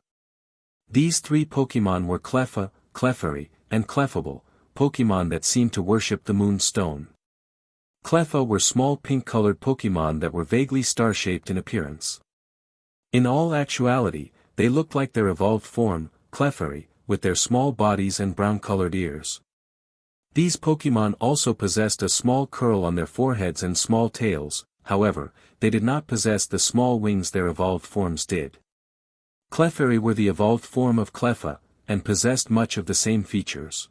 Speaker 1: These three Pokémon were Cleffa, Clefairy, and Clefable, Pokémon that seemed to worship the Moonstone. Cleffa were small pink-colored Pokémon that were vaguely star-shaped in appearance. In all actuality, they looked like their evolved form, Clefairy, with their small bodies and brown-colored ears. These Pokémon also possessed a small curl on their foreheads and small tails, however, they did not possess the small wings their evolved forms did. Clefairy were the evolved form of Cleffa, and possessed much of the same features.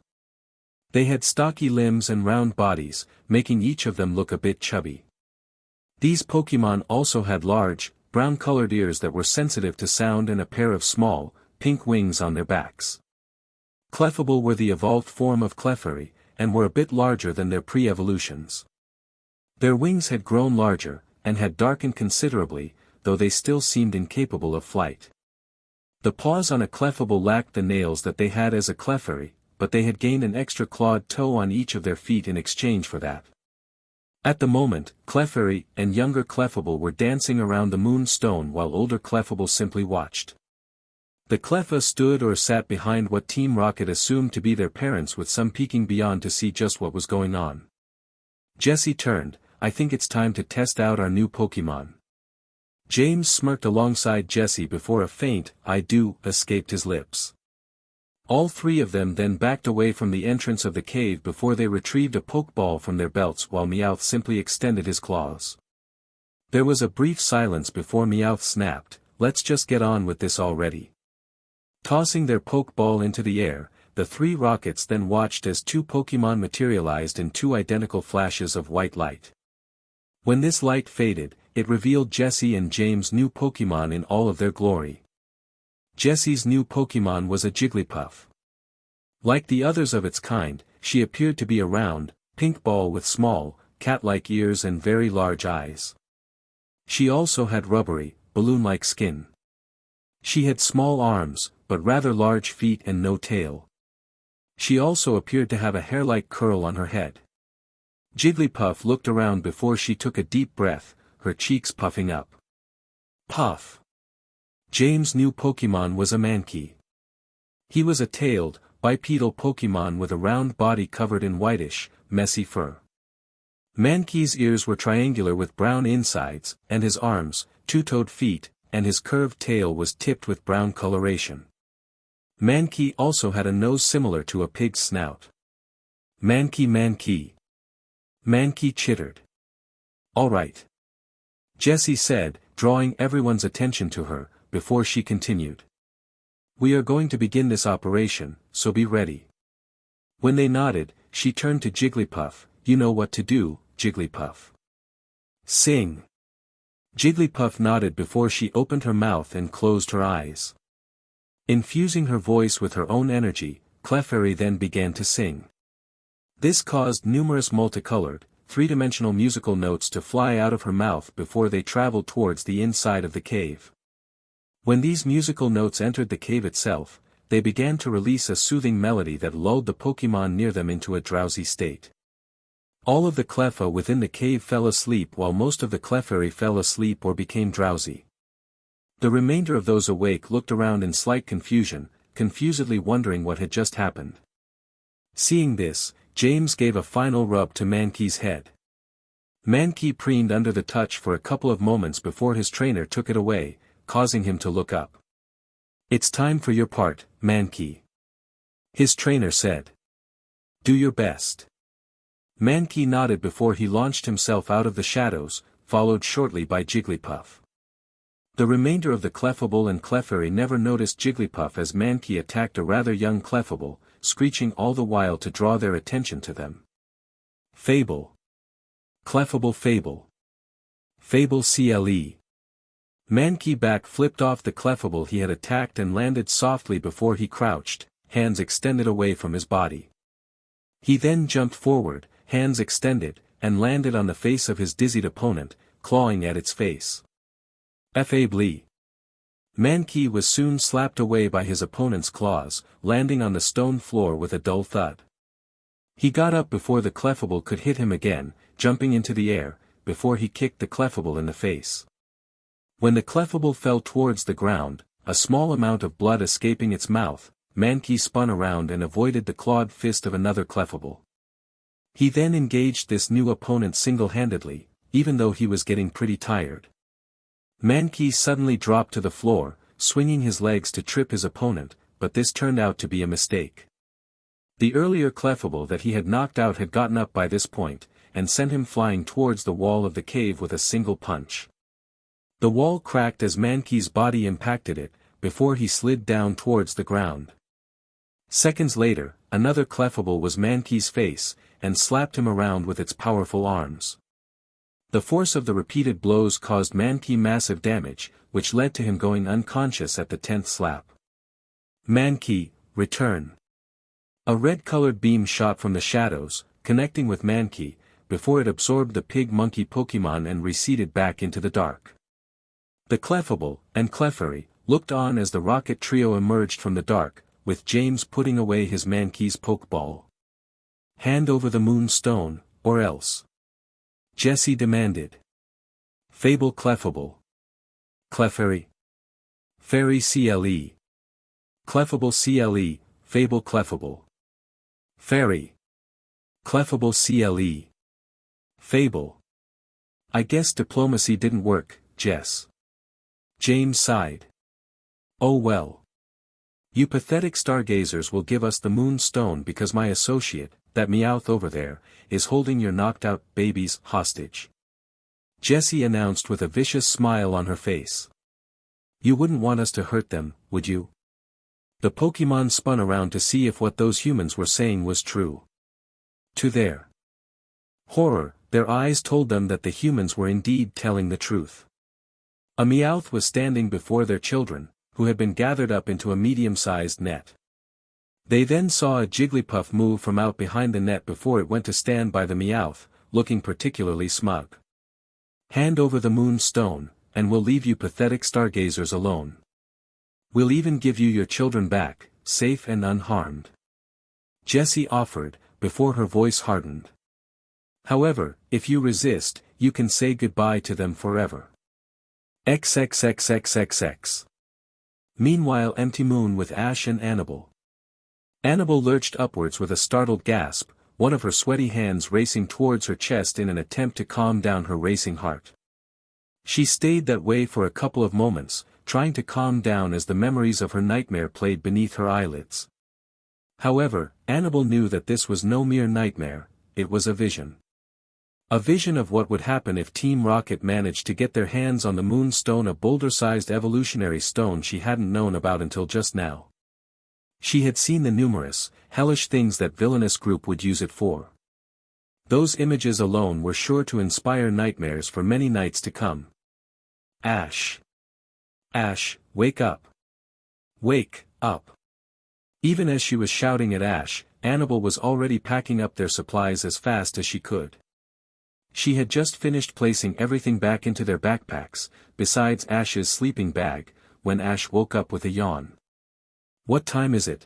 Speaker 1: They had stocky limbs and round bodies, making each of them look a bit chubby. These Pokémon also had large, brown-colored ears that were sensitive to sound and a pair of small, pink wings on their backs. Clefable were the evolved form of Clefairy, and were a bit larger than their pre-evolutions. Their wings had grown larger, and had darkened considerably, though they still seemed incapable of flight. The paws on a Clefable lacked the nails that they had as a Clefairy, but they had gained an extra clawed toe on each of their feet in exchange for that. At the moment, Clefairy and younger Clefable were dancing around the Moonstone while older Clefable simply watched. The Cleffa stood or sat behind what Team Rocket assumed to be their parents, with some peeking beyond to see just what was going on. Jessie turned. I think it's time to test out our new Pokémon. James smirked alongside Jessie before a faint, "I do," escaped his lips. All three of them then backed away from the entrance of the cave before they retrieved a Pokéball from their belts while Meowth simply extended his claws. There was a brief silence before Meowth snapped, "Let's just get on with this already." Tossing their Pokéball into the air, the three Rockets then watched as two Pokémon materialized in two identical flashes of white light. When this light faded, it revealed Jessie and James' new Pokémon in all of their glory. Jessie's new Pokémon was a Jigglypuff. Like the others of its kind, she appeared to be a round, pink ball with small, cat-like ears and very large eyes. She also had rubbery, balloon-like skin. She had small arms, but rather large feet and no tail. She also appeared to have a hair-like curl on her head. Jigglypuff looked around before she took a deep breath, her cheeks puffing up. Puff. James' new Pokémon was a Mankey. He was a tailed, bipedal Pokémon with a round body covered in whitish, messy fur. Mankey's ears were triangular with brown insides, and his arms, two-toed feet, and his curved tail was tipped with brown coloration. Mankey also had a nose similar to a pig's snout. Mankey. Mankey chittered. "All right," Jessie said, drawing everyone's attention to her, before she continued. "We are going to begin this operation, so be ready." When they nodded, she turned to Jigglypuff. "You know what to do, Jigglypuff." "Sing." Jigglypuff nodded before she opened her mouth and closed her eyes. Infusing her voice with her own energy, Clefairy then began to sing. This caused numerous multicolored, three-dimensional musical notes to fly out of her mouth before they traveled towards the inside of the cave. When these musical notes entered the cave itself, they began to release a soothing melody that lulled the Pokémon near them into a drowsy state. All of the Cleffa within the cave fell asleep while most of the Clefairy fell asleep or became drowsy. The remainder of those awake looked around in slight confusion, confusedly wondering what had just happened. Seeing this, James gave a final rub to Mankey's head. Mankey preened under the touch for a couple of moments before his trainer took it away, causing him to look up. "It's time for your part, Mankey," his trainer said. "Do your best." Mankey nodded before he launched himself out of the shadows, followed shortly by Jigglypuff. The remainder of the Clefable and Clefairy never noticed Jigglypuff as Mankey attacked a rather young Clefable, screeching all the while to draw their attention to them. Fable. Clefable Fable. Fable CLE. Mankey back flipped off the Clefable he had attacked and landed softly before he crouched, hands extended away from his body. He then jumped forward, hands extended, and landed on the face of his dizzied opponent, clawing at its face. Fably. Mankey was soon slapped away by his opponent's claws, landing on the stone floor with a dull thud. He got up before the Clefable could hit him again, jumping into the air, before he kicked the Clefable in the face. When the Clefable fell towards the ground, a small amount of blood escaping its mouth, Mankey spun around and avoided the clawed fist of another Clefable. He then engaged this new opponent single-handedly, even though he was getting pretty tired. Mankey suddenly dropped to the floor, swinging his legs to trip his opponent, but this turned out to be a mistake. The earlier Clefable that he had knocked out had gotten up by this point, and sent him flying towards the wall of the cave with a single punch. The wall cracked as Mankey's body impacted it, before he slid down towards the ground. Seconds later, another Clefable was Mankey's face, and slapped him around with its powerful arms. The force of the repeated blows caused Mankey massive damage, which led to him going unconscious at the 10th slap. Mankey, return. A red-colored beam shot from the shadows, connecting with Mankey, before it absorbed the pig-monkey Pokémon and receded back into the dark. The Clefable, and Clefairy, looked on as the rocket trio emerged from the dark, with James putting away his Mankey's Pokéball. Hand over the Moonstone, or else. Jessie demanded. Fable Clefable. Clefairy. Fairy CLE. Clefable CLE, Fable Clefable. Fairy. Clefable CLE. Fable. I guess diplomacy didn't work, Jess. James sighed. Oh well. You pathetic stargazers will give us the Moonstone because my associate, that Meowth over there, is holding your knocked-out babies hostage. Jessie announced with a vicious smile on her face. You wouldn't want us to hurt them, would you? The Pokémon spun around to see if what those humans were saying was true. To their horror, their eyes told them that the humans were indeed telling the truth. A Meowth was standing before their children, who had been gathered up into a medium-sized net. They then saw a Jigglypuff move from out behind the net before it went to stand by the Meowth, looking particularly smug. Hand over the Moonstone, and we'll leave you pathetic stargazers alone. We'll even give you your children back, safe and unharmed. Jessie offered, before her voice hardened. However, if you resist, you can say goodbye to them forever. XXXXXX. Meanwhile, Empty Moon with Ash and Annabelle. Annabelle lurched upwards with a startled gasp, one of her sweaty hands racing towards her chest in an attempt to calm down her racing heart. She stayed that way for a couple of moments, trying to calm down as the memories of her nightmare played beneath her eyelids. However, Annabelle knew that this was no mere nightmare, it was a vision. A vision of what would happen if Team Rocket managed to get their hands on the Moonstone, a boulder-sized evolutionary stone she hadn't known about until just now. She had seen the numerous, hellish things that villainous group would use it for. Those images alone were sure to inspire nightmares for many nights to come. Ash. Ash, wake up. Wake up. Even as she was shouting at Ash, Annabelle was already packing up their supplies as fast as she could. She had just finished placing everything back into their backpacks, besides Ash's sleeping bag, when Ash woke up with a yawn. What time is it?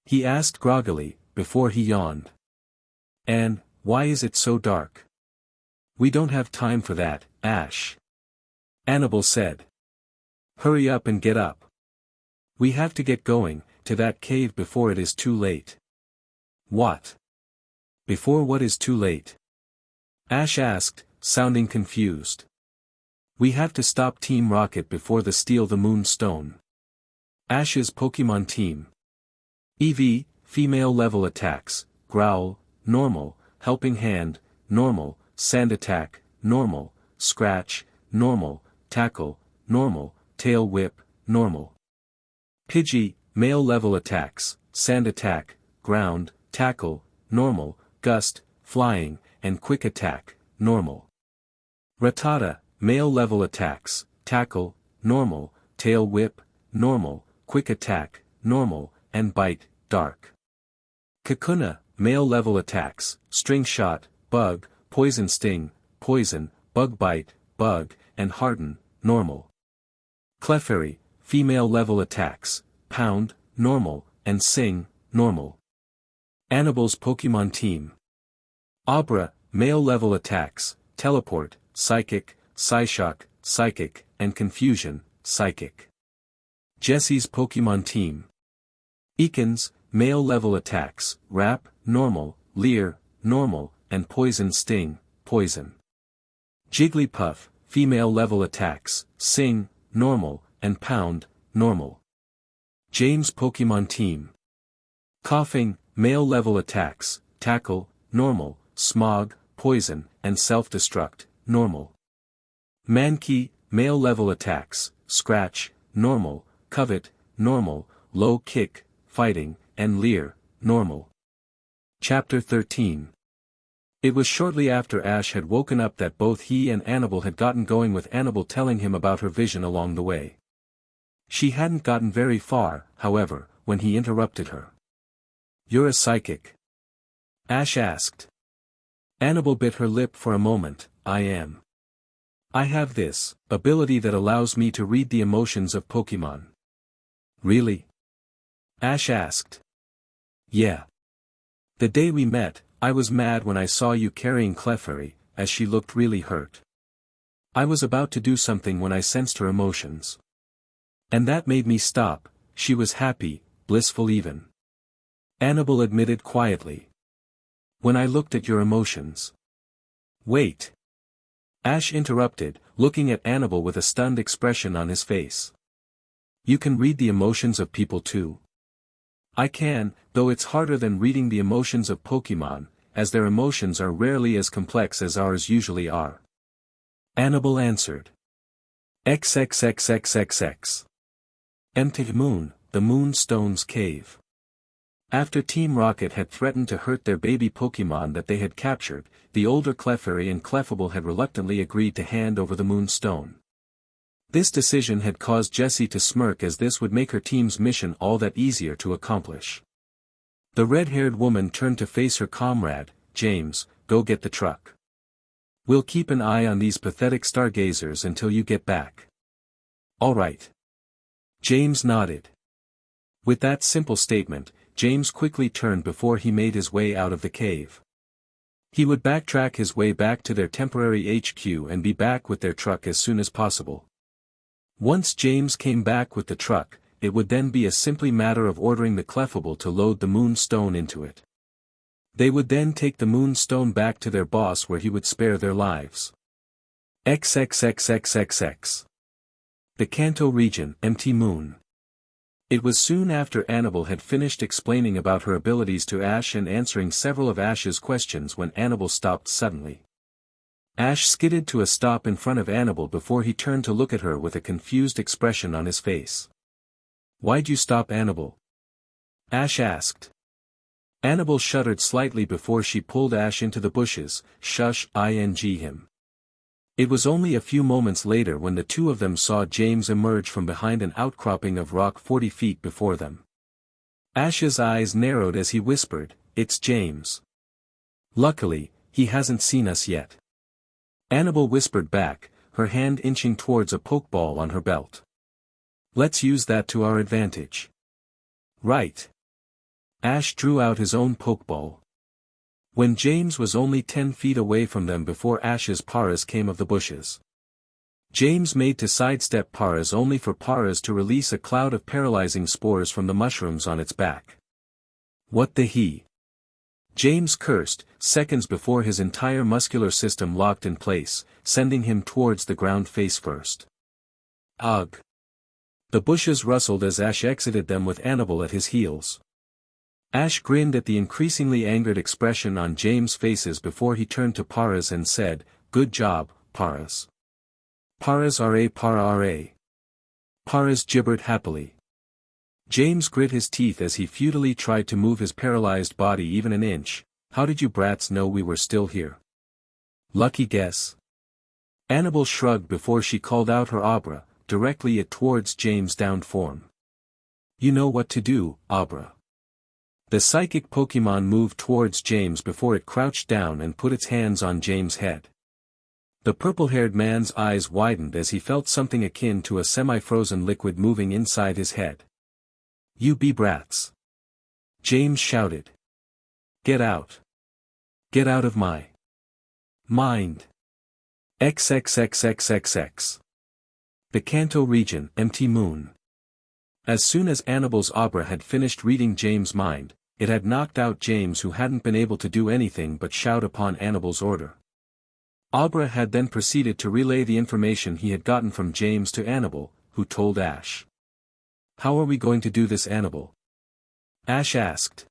Speaker 1: He asked groggily, before he yawned. And, why is it so dark? We don't have time for that, Ash. Annabelle said. Hurry up and get up. We have to get going, to that cave before it is too late. What? Before what is too late? Ash asked, sounding confused. We have to stop Team Rocket before they steal the Moonstone. Ash's Pokémon team. Eevee, female level attacks, Growl, normal, Helping Hand, normal, Sand Attack, normal, Scratch, normal, Tackle, normal, Tail Whip, normal. Pidgey, male level attacks, Sand Attack, Ground, Tackle, normal, Gust, Flying, and Quick Attack, normal. Rattata, male level attacks, Tackle, normal, Tail Whip, normal, Quick Attack, normal, and Bite, dark. Kakuna, male level attacks, String Shot, Bug, Poison Sting, Poison, Bug Bite, Bug, and Harden, normal. Clefairy, female level attacks, Pound, normal, and Sing, normal. Annabelle's Pokémon team. Abra, male level attacks, Teleport, Psychic, Psyshock, Psychic, and Confusion, Psychic. Jessie's Pokémon team. Ekans, male level attacks, Wrap, normal, Leer, normal, and Poison Sting, poison. Jigglypuff, female level attacks, Sing, normal, and Pound, normal. James Pokémon team. Coughing, male level attacks, tackle, normal, smog, poison, and self-destruct, normal. Mankey, male level attacks, scratch, normal, covet, normal, low kick, fighting, and leer, normal. Chapter 13. It was shortly after Ash had woken up that both he and Annabel had gotten going, with Annabel telling him about her vision along the way. She hadn't gotten very far, however, when he interrupted her. "You're a psychic?" Ash asked. Annabel bit her lip for a moment. "I am. I have this ability that allows me to read the emotions of Pokémon." "Really?" Ash asked. "Yeah. The day we met, I was mad when I saw you carrying Clefairy, as she looked really hurt. I was about to do something when I sensed her emotions. And that made me stop." She was happy, blissful even. Annabel admitted quietly. "When I looked at your emotions." "Wait." Ash interrupted, looking at Annabel with a stunned expression on his face. "You can read the emotions of people too?" "I can, though it's harder than reading the emotions of Pokémon, as their emotions are rarely as complex as ours usually are." Annabel answered. XXXXXX. Empty Moon, the Moonstone's cave. After Team Rocket had threatened to hurt their baby Pokémon that they had captured, the older Clefairy and Clefable had reluctantly agreed to hand over the Moonstone. This decision had caused Jessie to smirk, as this would make her team's mission all that easier to accomplish. The red-haired woman turned to face her comrade. "James, go get the truck. We'll keep an eye on these pathetic stargazers until you get back." "All right." James nodded. With that simple statement, James quickly turned before he made his way out of the cave. He would backtrack his way back to their temporary HQ and be back with their truck as soon as possible. Once James came back with the truck, it would then be a simply matter of ordering the Clefable to load the Moonstone into it. They would then take the Moonstone back to their boss, where he would spare their lives. XXXXXX. The Kanto region, Empty Moon. It was soon after Annabel had finished explaining about her abilities to Ash and answering several of Ash's questions when Annabel stopped suddenly. Ash skidded to a stop in front of Annabel before he turned to look at her with a confused expression on his face. "Why'd you stop, Annabel?" Ash asked. Annabel shuddered slightly before she pulled Ash into the bushes. "Shush, ing him." It was only a few moments later when the two of them saw James emerge from behind an outcropping of rock 40 feet before them. Ash's eyes narrowed as he whispered, "It's James. Luckily, he hasn't seen us yet." Annabel whispered back, her hand inching towards a Pokéball on her belt. "Let's use that to our advantage." "Right." Ash drew out his own Pokéball. When James was only 10 feet away from them before Ash's Paras came of the bushes. James made to sidestep Paras, only for Paras to release a cloud of paralyzing spores from the mushrooms on its back. "What the he?" James cursed, seconds before his entire muscular system locked in place, sending him towards the ground face first. "Ugh." The bushes rustled as Ash exited them with Annabel at his heels. Ash grinned at the increasingly angered expression on James' faces before he turned to Paras and said, "Good job, Paras." "Paras ra para ra." Paras gibbered happily. James grit his teeth as he futilely tried to move his paralyzed body even an inch. "How did you brats know we were still here?" "Lucky guess." Annabel shrugged before she called out her Abra, directly it towards James' downed form. "You know what to do, Abra." The psychic Pokémon moved towards James before it crouched down and put its hands on James' head. The purple-haired man's eyes widened as he felt something akin to a semi-frozen liquid moving inside his head. "You be brats!" James shouted. "Get out! Get out of my mind!" XXXXXX. The Kanto region, Empty Moon. As soon as Annabel's Abra had finished reading James' mind, it had knocked out James, who hadn't been able to do anything but shout upon Annabel's order. Abra had then proceeded to relay the information he had gotten from James to Annabel, who told Ash. "How are we going to do this, Annabel?" Ash asked.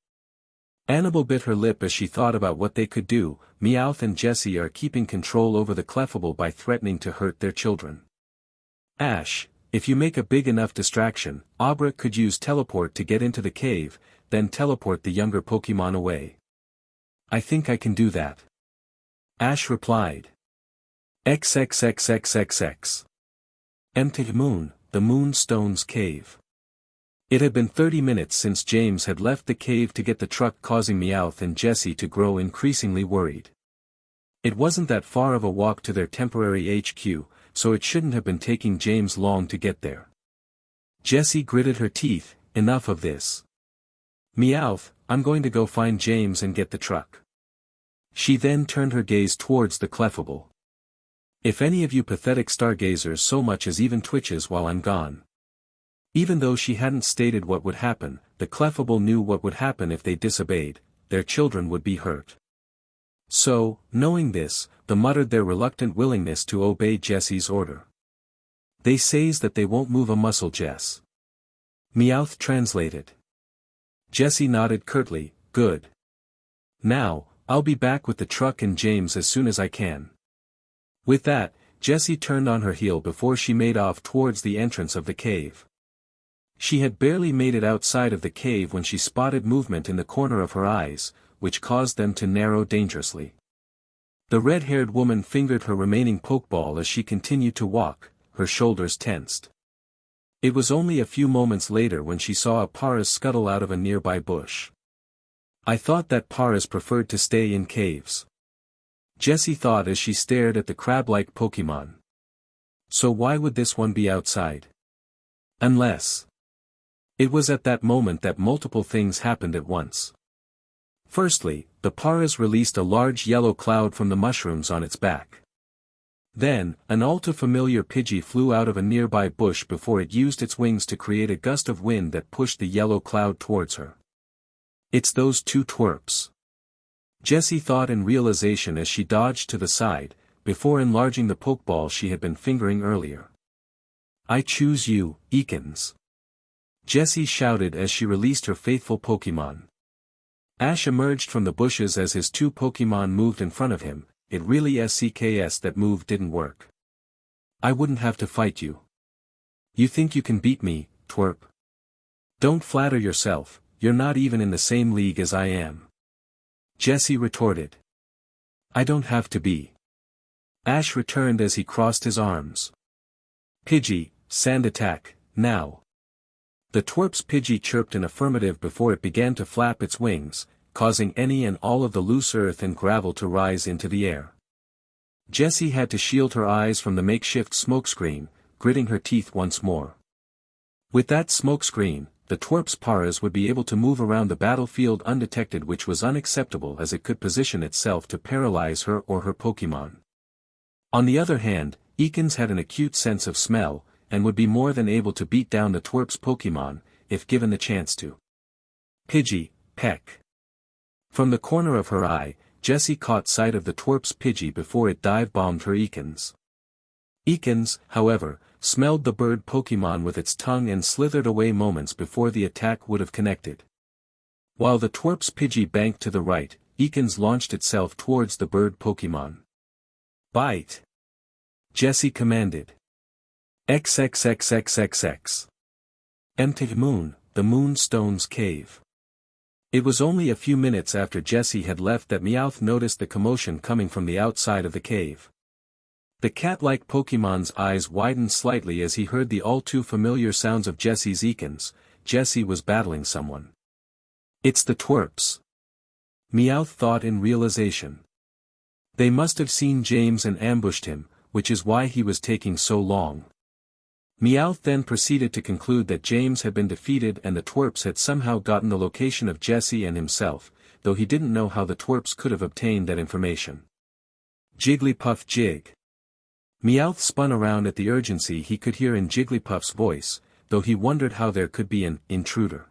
Speaker 1: Annabelle bit her lip as she thought about what they could do. Meowth and Jessie are keeping control over the Clefable by threatening to hurt their children. Ash, if you make a big enough distraction, Abra could use teleport to get into the cave, then teleport the younger Pokémon away. I think I can do that. Ash replied. XXXXXX. Empty Moon, the Moonstone's cave. It had been 30 minutes since James had left the cave to get the truck, causing Meowth and Jessie to grow increasingly worried. It wasn't that far of a walk to their temporary HQ, so it shouldn't have been taking James long to get there. Jessie gritted her teeth. Enough of this. Meowth, I'm going to go find James and get the truck. She then turned her gaze towards the Clefable. If any of you pathetic stargazers so much as even twitches while I'm gone. Even though she hadn't stated what would happen, the Clefable knew what would happen if they disobeyed. Their children would be hurt. So, knowing this, they muttered their reluctant willingness to obey Jessie's order. They says that they won't move a muscle, Jess. Meowth translated. Jessie nodded curtly. Good. Now, I'll be back with the truck and James as soon as I can. With that, Jessie turned on her heel before she made off towards the entrance of the cave. She had barely made it outside of the cave when she spotted movement in the corner of her eyes, which caused them to narrow dangerously. The red-haired woman fingered her remaining Pokeball as she continued to walk, her shoulders tensed. It was only a few moments later when she saw a Paras scuttle out of a nearby bush. I thought that Paras preferred to stay in caves. Jessie thought as she stared at the crab-like Pokémon. So why would this one be outside? Unless... It was at that moment that multiple things happened at once. Firstly, the Paras released a large yellow cloud from the mushrooms on its back. Then, an all-too-familiar Pidgey flew out of a nearby bush before it used its wings to create a gust of wind that pushed the yellow cloud towards her. It's those two twerps. Jessie thought in realization as she dodged to the side, before enlarging the Pokeball she had been fingering earlier. I choose you, Ekans. Jessie shouted as she released her faithful Pokémon. Ash emerged from the bushes as his two Pokémon moved in front of him. It really SCKS that move didn't work. I wouldn't have to fight you. You think you can beat me, twerp? Don't flatter yourself, you're not even in the same league as I am. Jessie retorted. I don't have to be. Ash returned as he crossed his arms. Pidgey, sand attack, now. The twerp's Pidgey chirped in affirmative before it began to flap its wings, causing any and all of the loose earth and gravel to rise into the air. Jessie had to shield her eyes from the makeshift smokescreen, gritting her teeth once more. With that smokescreen, the twerp's Paras would be able to move around the battlefield undetected, which was unacceptable as it could position itself to paralyze her or her Pokémon. On the other hand, Ekans had an acute sense of smell, and would be more than able to beat down the twerp's Pokémon, if given the chance to. Pidgey, peck. From the corner of her eye, Jessie caught sight of the twerp's Pidgey before it dive-bombed her Ekans. Ekans, however, smelled the bird Pokémon with its tongue and slithered away moments before the attack would have connected. While the twerp's Pidgey banked to the right, Ekans launched itself towards the bird Pokémon. Bite! Jessie commanded. XXXXXX. Empty Moon, the Moonstone's cave. It was only a few minutes after Jessie had left that Meowth noticed the commotion coming from the outside of the cave. The cat-like Pokémon's eyes widened slightly as he heard the all-too-familiar sounds of Jessie's Ekans. Jessie was battling someone. It's the twerps. Meowth thought in realization. They must have seen James and ambushed him, which is why he was taking so long. Meowth then proceeded to conclude that James had been defeated and the twerps had somehow gotten the location of Jessie and himself, though he didn't know how the twerps could have obtained that information. Jigglypuff jig. Meowth spun around at the urgency he could hear in Jigglypuff's voice, though he wondered how there could be an intruder.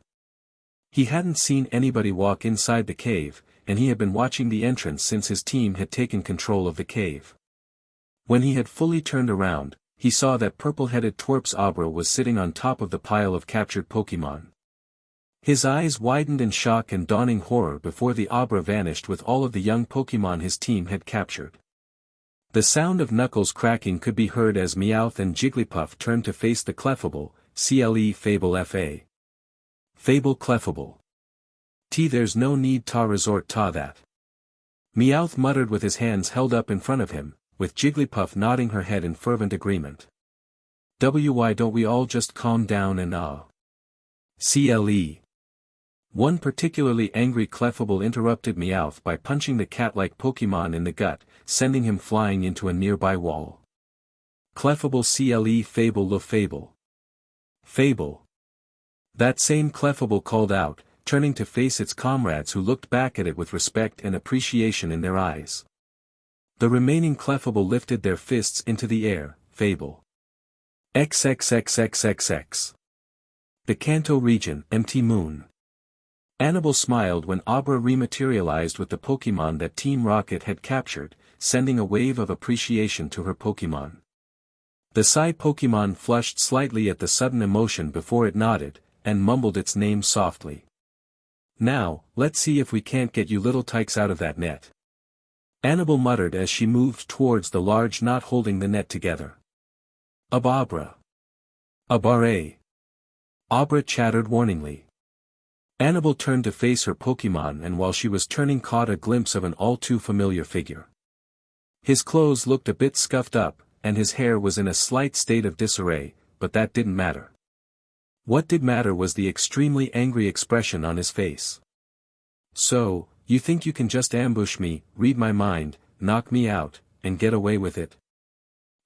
Speaker 1: He hadn't seen anybody walk inside the cave, and he had been watching the entrance since his team had taken control of the cave. When he had fully turned around, he saw that purple-headed twerp's Abra was sitting on top of the pile of captured Pokémon. His eyes widened in shock and dawning horror before the Abra vanished with all of the young Pokémon his team had captured. The sound of knuckles cracking could be heard as Meowth and Jigglypuff turned to face the Clefable, Fable Fa. Fable Clefable. There's no need to resort to that. Meowth muttered with his hands held up in front of him, with Jigglypuff nodding her head in fervent agreement. Why don't we all just calm down and Cle. One particularly angry Clefable interrupted Meowth by punching the cat-like Pokémon in the gut, sending him flying into a nearby wall. Clefable Fable Le Fable. Fable. That same Clefable called out, turning to face its comrades who looked back at it with respect and appreciation in their eyes. The remaining Clefable lifted their fists into the air, Fable. XXXXXX. The Kanto region, Empty Moon. Annal smiled when Abra rematerialized with the Pokémon that Team Rocket had captured, sending a wave of appreciation to her Pokémon. The Psy Pokémon flushed slightly at the sudden emotion before it nodded, and mumbled its name softly. Now, let's see if we can't get you little tykes out of that net. Annal muttered as she moved towards the large knot holding the net together. Abra. Abare. Abra chattered warningly. Annal turned to face her Pokémon and while she was turning caught a glimpse of an all-too-familiar figure. His clothes looked a bit scuffed up, and his hair was in a slight state of disarray, but that didn't matter. What did matter was the extremely angry expression on his face. So, you think you can just ambush me, read my mind, knock me out, and get away with it?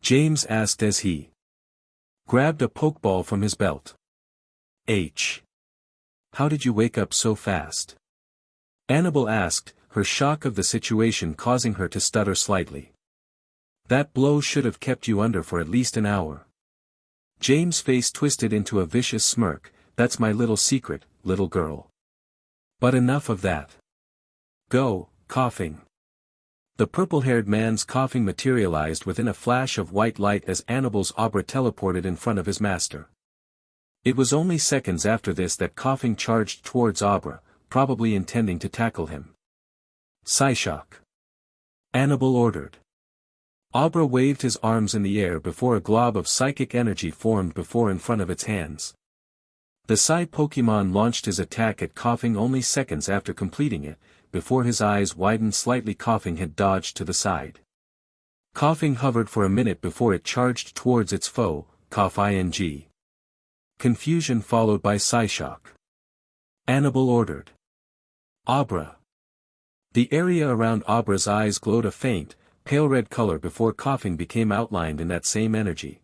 Speaker 1: James asked as he grabbed a Pokéball from his belt. How did you wake up so fast? Annal asked, her shock of the situation causing her to stutter slightly. That blow should have kept you under for at least an hour. James' face twisted into a vicious smirk. That's my little secret, little girl. But enough of that. Go, coughing. The purple-haired man's coughing materialized within a flash of white light as Annal's Abra teleported in front of his master. It was only seconds after this that coughing charged towards Abra, probably intending to tackle him. Psyshock. Annal ordered. Abra waved his arms in the air before a glob of psychic energy formed before in front of its hands. The Psy Pokémon launched his attack at coughing only seconds after completing it, before his eyes widened slightly. Coughing had dodged to the side. Coughing hovered for a minute before it charged towards its foe, Cough ing. Confusion followed by Psyshock. Annal ordered. Abra. The area around Abra's eyes glowed a faint, pale red color before coughing became outlined in that same energy.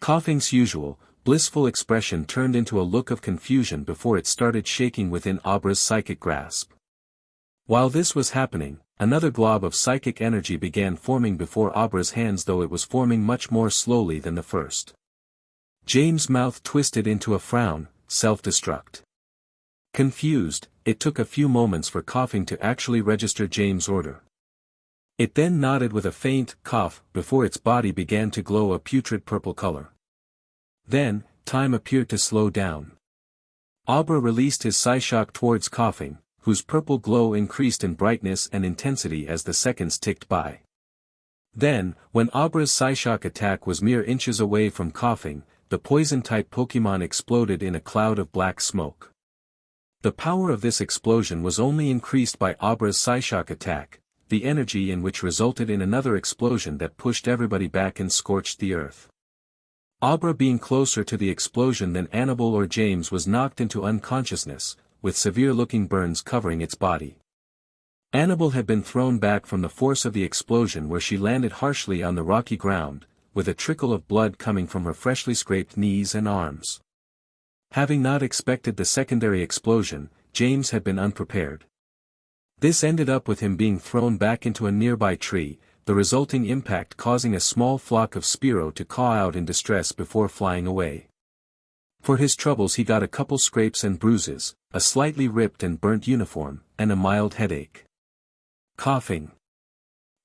Speaker 1: Coughing's usual, blissful expression turned into a look of confusion before it started shaking within Abra's psychic grasp. While this was happening, another glob of psychic energy began forming before Abra's hands, though it was forming much more slowly than the first. James' mouth twisted into a frown, self-destruct. Confused, it took a few moments for coughing to actually register James' order. It then nodded with a faint cough before its body began to glow a putrid purple color. Then, time appeared to slow down. Abra released his Psyshock towards coughing, whose purple glow increased in brightness and intensity as the seconds ticked by. Then, when Abra's Psyshock attack was mere inches away from coughing, the poison-type Pokémon exploded in a cloud of black smoke. The power of this explosion was only increased by Abra's Psyshock attack, the energy in which resulted in another explosion that pushed everybody back and scorched the earth. Abra, being closer to the explosion than Annal or James, was knocked into unconsciousness, with severe-looking burns covering its body. Annal had been thrown back from the force of the explosion, where she landed harshly on the rocky ground, with a trickle of blood coming from her freshly scraped knees and arms. Having not expected the secondary explosion, James had been unprepared. This ended up with him being thrown back into a nearby tree, the resulting impact causing a small flock of Spearow to caw out in distress before flying away. For his troubles he got a couple scrapes and bruises, a slightly ripped and burnt uniform, and a mild headache. Coughing.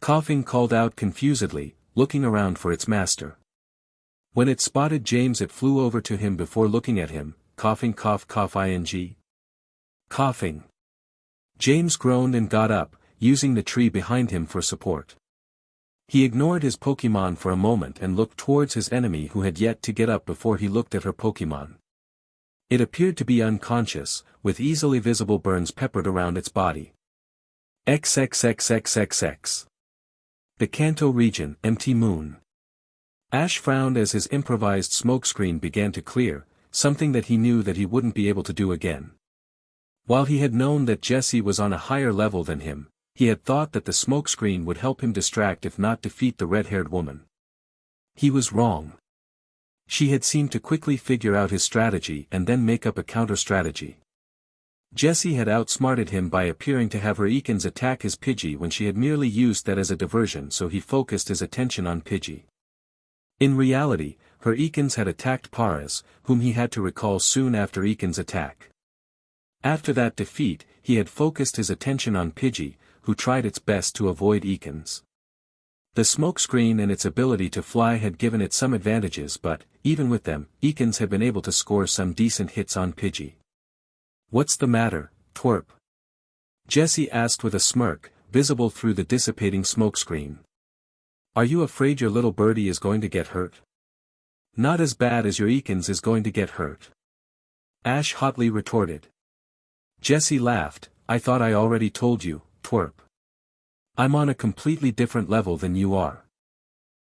Speaker 1: Coughing called out confusedly, looking around for its master. When it spotted James, it flew over to him before looking at him. Coughing cough ing. Coughing. James groaned and got up, using the tree behind him for support. He ignored his Pokémon for a moment and looked towards his enemy who had yet to get up before he looked at her Pokémon. It appeared to be unconscious, with easily visible burns peppered around its body. XXXXXX. The Kanto region, empty moon. Ash frowned as his improvised smokescreen began to clear, something that he knew that he wouldn't be able to do again. While he had known that Jessie was on a higher level than him, he had thought that the smokescreen would help him distract if not defeat the red-haired woman. He was wrong. She had seemed to quickly figure out his strategy and then make up a counter-strategy. Jessie had outsmarted him by appearing to have her Ekans attack his Pidgey when she had merely used that as a diversion, so he focused his attention on Pidgey. In reality, her Ekans had attacked Paras, whom he had to recall soon after Ekan's attack. After that defeat, he had focused his attention on Pidgey, who tried its best to avoid Ekans. The smokescreen and its ability to fly had given it some advantages, but, even with them, Ekans had been able to score some decent hits on Pidgey. "What's the matter, twerp?" Jessie asked with a smirk, visible through the dissipating smokescreen. "Are you afraid your little birdie is going to get hurt?" "Not as bad as your Ekans is going to get hurt," Ash hotly retorted. Jessie laughed. "I thought I already told you, twerp. I'm on a completely different level than you are.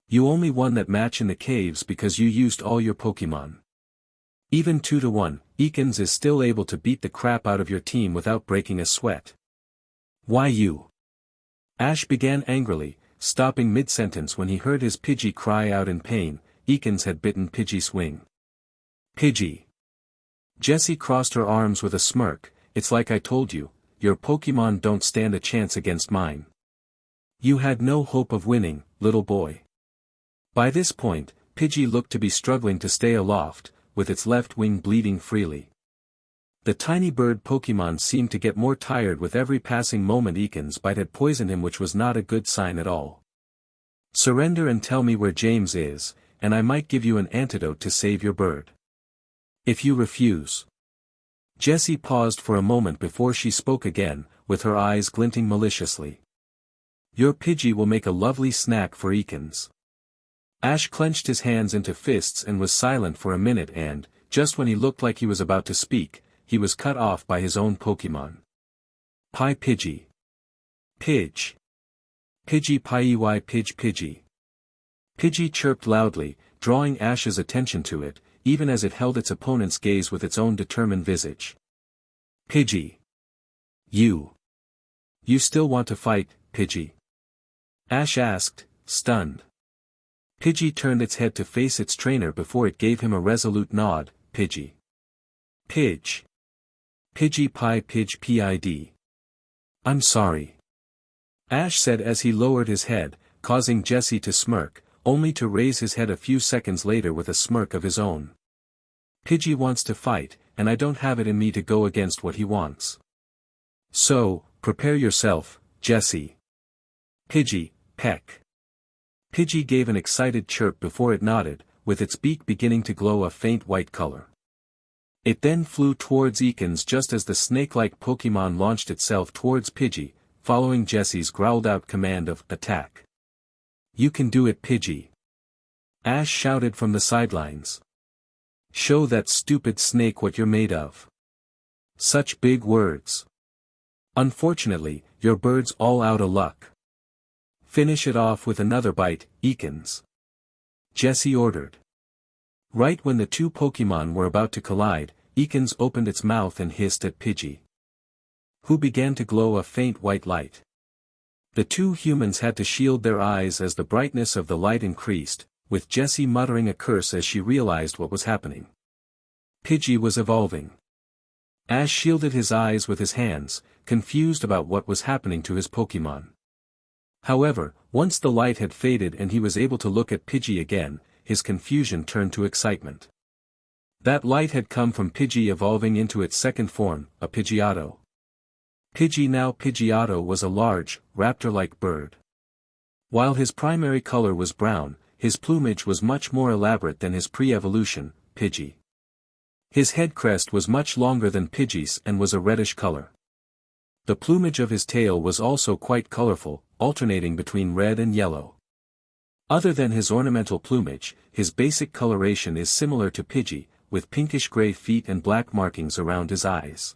Speaker 1: You only won that match in the caves because you used all your Pokémon. Even 2-1, Ekans is still able to beat the crap out of your team without breaking a sweat." "Why you?" Ash began angrily, stopping mid-sentence when he heard his Pidgey cry out in pain. Ekans had bitten Pidgey's wing. "Pidgey." Jessie crossed her arms with a smirk. "It's like I told you, your Pokémon don't stand a chance against mine. You had no hope of winning, little boy." By this point, Pidgey looked to be struggling to stay aloft, with its left wing bleeding freely. The tiny bird Pokémon seemed to get more tired with every passing moment. Ekan's bite had poisoned him, which was not a good sign at all. "Surrender and tell me where James is, and I might give you an antidote to save your bird. If you refuse." Jessie paused for a moment before she spoke again, with her eyes glinting maliciously. "Your Pidgey will make a lovely snack for Ekans." Ash clenched his hands into fists and was silent for a minute, and, just when he looked like he was about to speak, he was cut off by his own Pokémon. "Pie Pidgey. Pidge. Pidgey Pie Pidge Pidgey." Pidgey chirped loudly, drawing Ash's attention to it, even as it held its opponent's gaze with its own determined visage. "Pidgey. You still want to fight, Pidgey?" Ash asked, stunned. Pidgey turned its head to face its trainer before it gave him a resolute nod. "Pidgey. Pidge. Pidgey Pie Pidge Pid. I'm sorry," Ash said as he lowered his head, causing Jessie to smirk, only to raise his head a few seconds later with a smirk of his own. "Pidgey wants to fight, and I don't have it in me to go against what he wants. So, prepare yourself, Jessie." "Pidgey, peck." Pidgey gave an excited chirp before it nodded, with its beak beginning to glow a faint white color. It then flew towards Ekans just as the snake-like Pokémon launched itself towards Pidgey, following Jessie's growled-out command of "attack." "You can do it, Pidgey," Ash shouted from the sidelines. "Show that stupid snake what you're made of. Such big words. Unfortunately, your bird's all out of luck. Finish it off with another bite, Ekans," Jessie ordered. Right when the two Pokémon were about to collide, Ekans opened its mouth and hissed at Pidgey, who began to glow a faint white light. The two humans had to shield their eyes as the brightness of the light increased, with Jessie muttering a curse as she realized what was happening. Pidgey was evolving. Ash shielded his eyes with his hands, confused about what was happening to his Pokémon. However, once the light had faded and he was able to look at Pidgey again, his confusion turned to excitement. That light had come from Pidgey evolving into its second form, a Pidgeotto. Pidgeotto was a large, raptor-like bird. While his primary color was brown, his plumage was much more elaborate than his pre-evolution, Pidgey. His head crest was much longer than Pidgey's and was a reddish color. The plumage of his tail was also quite colorful, alternating between red and yellow. Other than his ornamental plumage, his basic coloration is similar to Pidgey, with pinkish-gray feet and black markings around his eyes.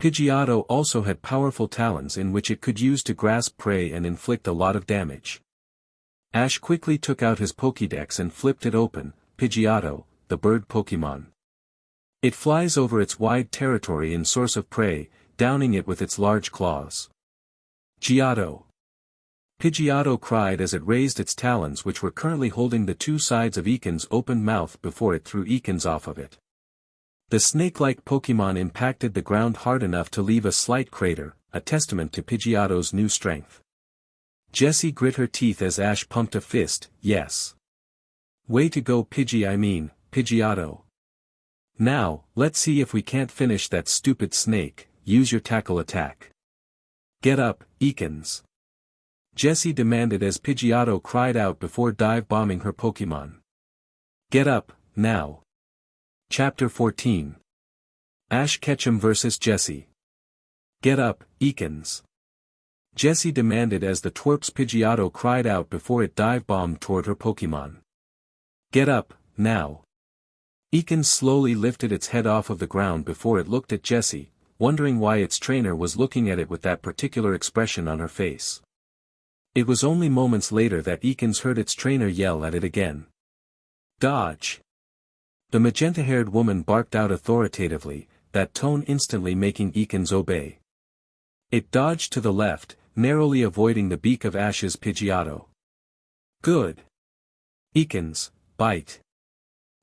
Speaker 1: Pidgeotto also had powerful talons in which it could use to grasp prey and inflict a lot of damage. Ash quickly took out his Pokédex and flipped it open. Pidgeotto, the bird Pokémon. It flies over its wide territory in source of prey, downing it with its large claws. Giotto. Pidgeotto cried as it raised its talons, which were currently holding the two sides of Eekin's open mouth before it threw Eekin's off of it. The snake-like Pokémon impacted the ground hard enough to leave a slight crater, a testament to Pidgeotto's new strength. Jessie grit her teeth as Ash pumped a fist. Yes. Way to go Pidgeotto. Now, let's see if we can't finish that stupid snake. Use your tackle attack. Get up, Eekins. Jessie demanded as Pidgeotto cried out before dive-bombing her Pokémon. Get up, now. Chapter 14. Ash Ketchum vs. Jessie. Get up, Eekins. Jessie demanded as the twerp's Pidgeotto cried out before it dive-bombed toward her Pokémon. Get up, now. Eekins slowly lifted its head off of the ground before it looked at Jessie, wondering why its trainer was looking at it with that particular expression on her face. It was only moments later that Eekins heard its trainer yell at it again. Dodge! The magenta-haired woman barked out authoritatively, that tone instantly making Eekins obey. It dodged to the left, narrowly avoiding the beak of Ash's Pidgeotto. Good! Eekins, bite!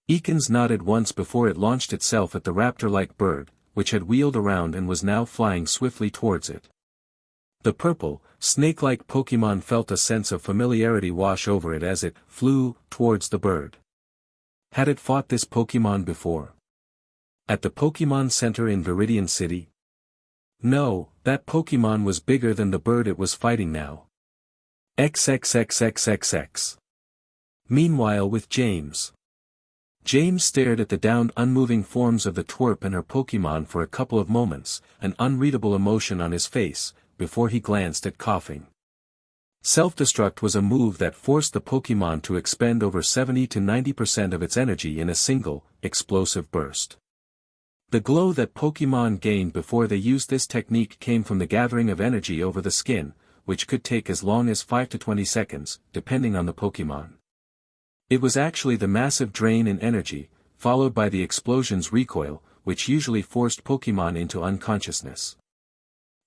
Speaker 1: Eekins nodded once before it launched itself at the raptor-like bird, which had wheeled around and was now flying swiftly towards it. The purple, snake-like Pokémon felt a sense of familiarity wash over it as it flew towards the bird. Had it fought this Pokémon before? At the Pokémon Center in Viridian City? No, that Pokémon was bigger than the bird it was fighting now. XXXXXX. Meanwhile with James. James stared at the downed unmoving forms of the twerp and her Pokémon for a couple of moments, an unreadable emotion on his face, before he glanced at Coughing. Self-destruct was a move that forced the Pokémon to expend over 70 to 90% of its energy in a single, explosive burst. The glow that Pokémon gained before they used this technique came from the gathering of energy over the skin, which could take as long as 5 to 20 seconds, depending on the Pokémon. It was actually the massive drain in energy, followed by the explosion's recoil, which usually forced Pokémon into unconsciousness.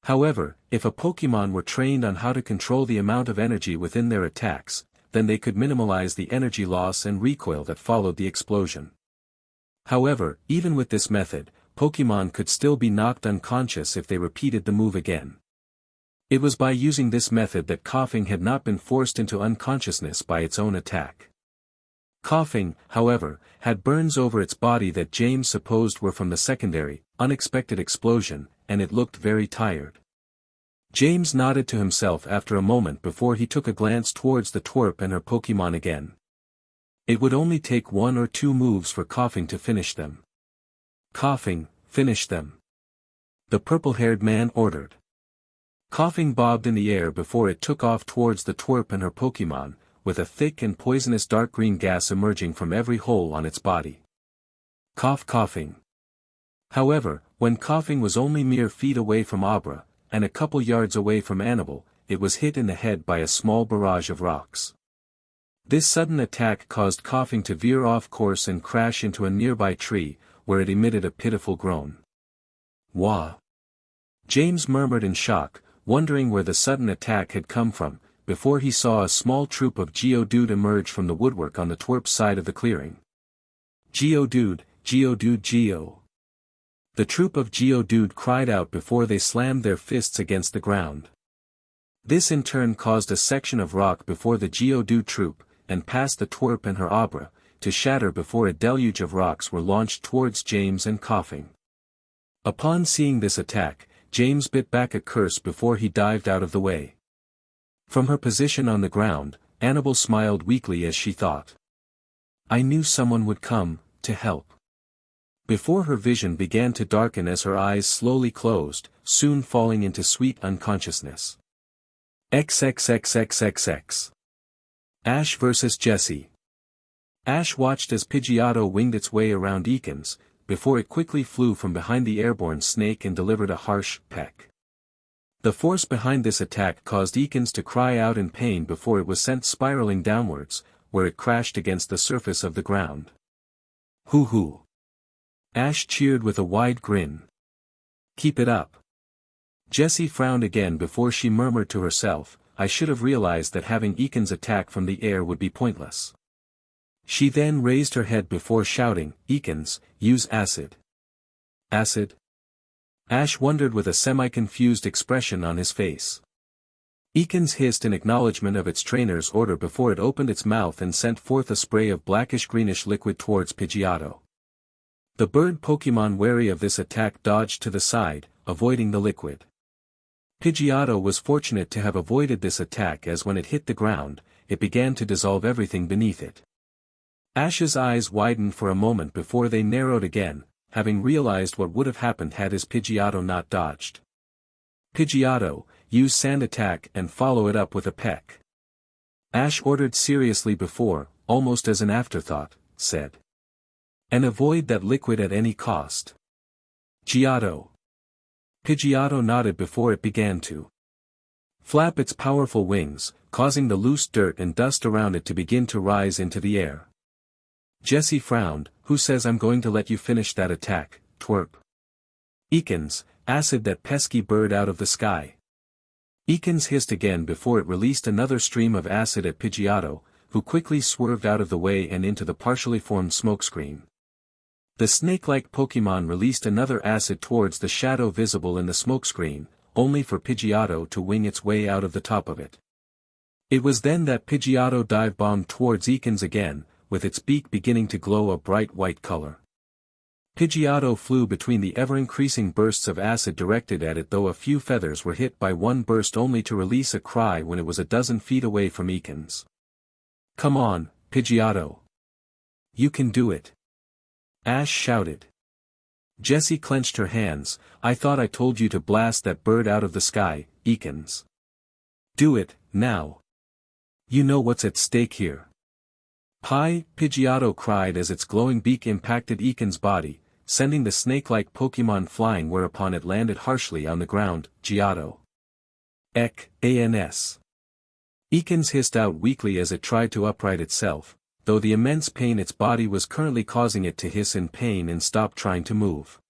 Speaker 1: However, if a Pokémon were trained on how to control the amount of energy within their attacks, then they could minimize the energy loss and recoil that followed the explosion. However, even with this method, Pokémon could still be knocked unconscious if they repeated the move again. It was by using this method that Coughing had not been forced into unconsciousness by its own attack. Coughing, however, had burns over its body that James supposed were from the secondary, unexpected explosion, and it looked very tired. James nodded to himself after a moment before he took a glance towards the twerp and her Pokémon again. It would only take 1 or 2 moves for Coughing to finish them. Coughing, finish them. The purple-haired man ordered. Coughing bobbed in the air before it took off towards the twerp and her Pokémon, with a thick and poisonous dark green gas emerging from every hole on its body. Coughing. However, when Coughing was only mere feet away from Abra, and a couple yards away from Annal, it was hit in the head by a small barrage of rocks. This sudden attack caused Coughing to veer off course and crash into a nearby tree, where it emitted a pitiful groan. Wah! James murmured in shock, wondering where the sudden attack had come from, before he saw a small troop of Geodude emerge from the woodwork on the twerp's side of the clearing. Geodude, Geo. The troop of Geodude cried out before they slammed their fists against the ground. This in turn caused a section of rock before the Geodude troop, and past the twerp and her Abra, to shatter before a deluge of rocks were launched towards James and Coughing. Upon seeing this attack, James bit back a curse before he dived out of the way. From her position on the ground, Annal smiled weakly as she thought. I knew someone would come, to help. before her vision began to darken as her eyes slowly closed, soon falling into sweet unconsciousness. XXXXXX. Ash vs. Jessie. Ash watched as Pidgeotto winged its way around Ekans, before it quickly flew from behind the airborne snake and delivered a harsh peck. The force behind this attack caused Ekans to cry out in pain before it was sent spiraling downwards, where it crashed against the surface of the ground. Hoo hoo! Ash cheered with a wide grin. Keep it up. Jessie frowned again before she murmured to herself, I should have realized that having Ekans attack from the air would be pointless. She then raised her head before shouting, Ekans, use acid. Acid? Ash wondered with a semi-confused expression on his face. Ekans hissed in acknowledgement of its trainer's order before it opened its mouth and sent forth a spray of blackish-greenish liquid towards Pidgeotto. The bird Pokémon wary of this attack dodged to the side, avoiding the liquid. Pidgeotto was fortunate to have avoided this attack as when it hit the ground, it began to dissolve everything beneath it. Ash's eyes widened for a moment before they narrowed again, having realized what would have happened had his Pidgeotto not dodged. Pidgeotto, use sand attack and follow it up with a peck. Ash ordered seriously before, almost as an afterthought, said. And avoid that liquid at any cost. Giotto. Pidgeotto nodded before it began to flap its powerful wings, causing the loose dirt and dust around it to begin to rise into the air. Jessie frowned, who says I'm going to let you finish that attack, twerp. Ekans, acid that pesky bird out of the sky. Ekans hissed again before it released another stream of acid at Pidgeotto, who quickly swerved out of the way and into the partially formed smokescreen. The snake-like Pokémon released another acid towards the shadow visible in the smokescreen, only for Pidgeotto to wing its way out of the top of it. It was then that Pidgeotto dive-bombed towards Ekans again, with its beak beginning to glow a bright white color. Pidgeotto flew between the ever-increasing bursts of acid directed at it, though a few feathers were hit by one burst only to release a cry when it was a dozen feet away from Ekans. Come on, Pidgeotto. You can do it. Ash shouted. Jessie clenched her hands, I thought I told you to blast that bird out of the sky, Ekans. Do it, now. You know what's at stake here. Pie, Pidgeotto cried as its glowing beak impacted Ekans' body, sending the snake-like Pokémon flying whereupon it landed harshly on the ground, Giotto. Ans. Ekans hissed out weakly as it tried to upright itself, though the immense pain its body was currently causing it to hiss in pain and stop trying to move.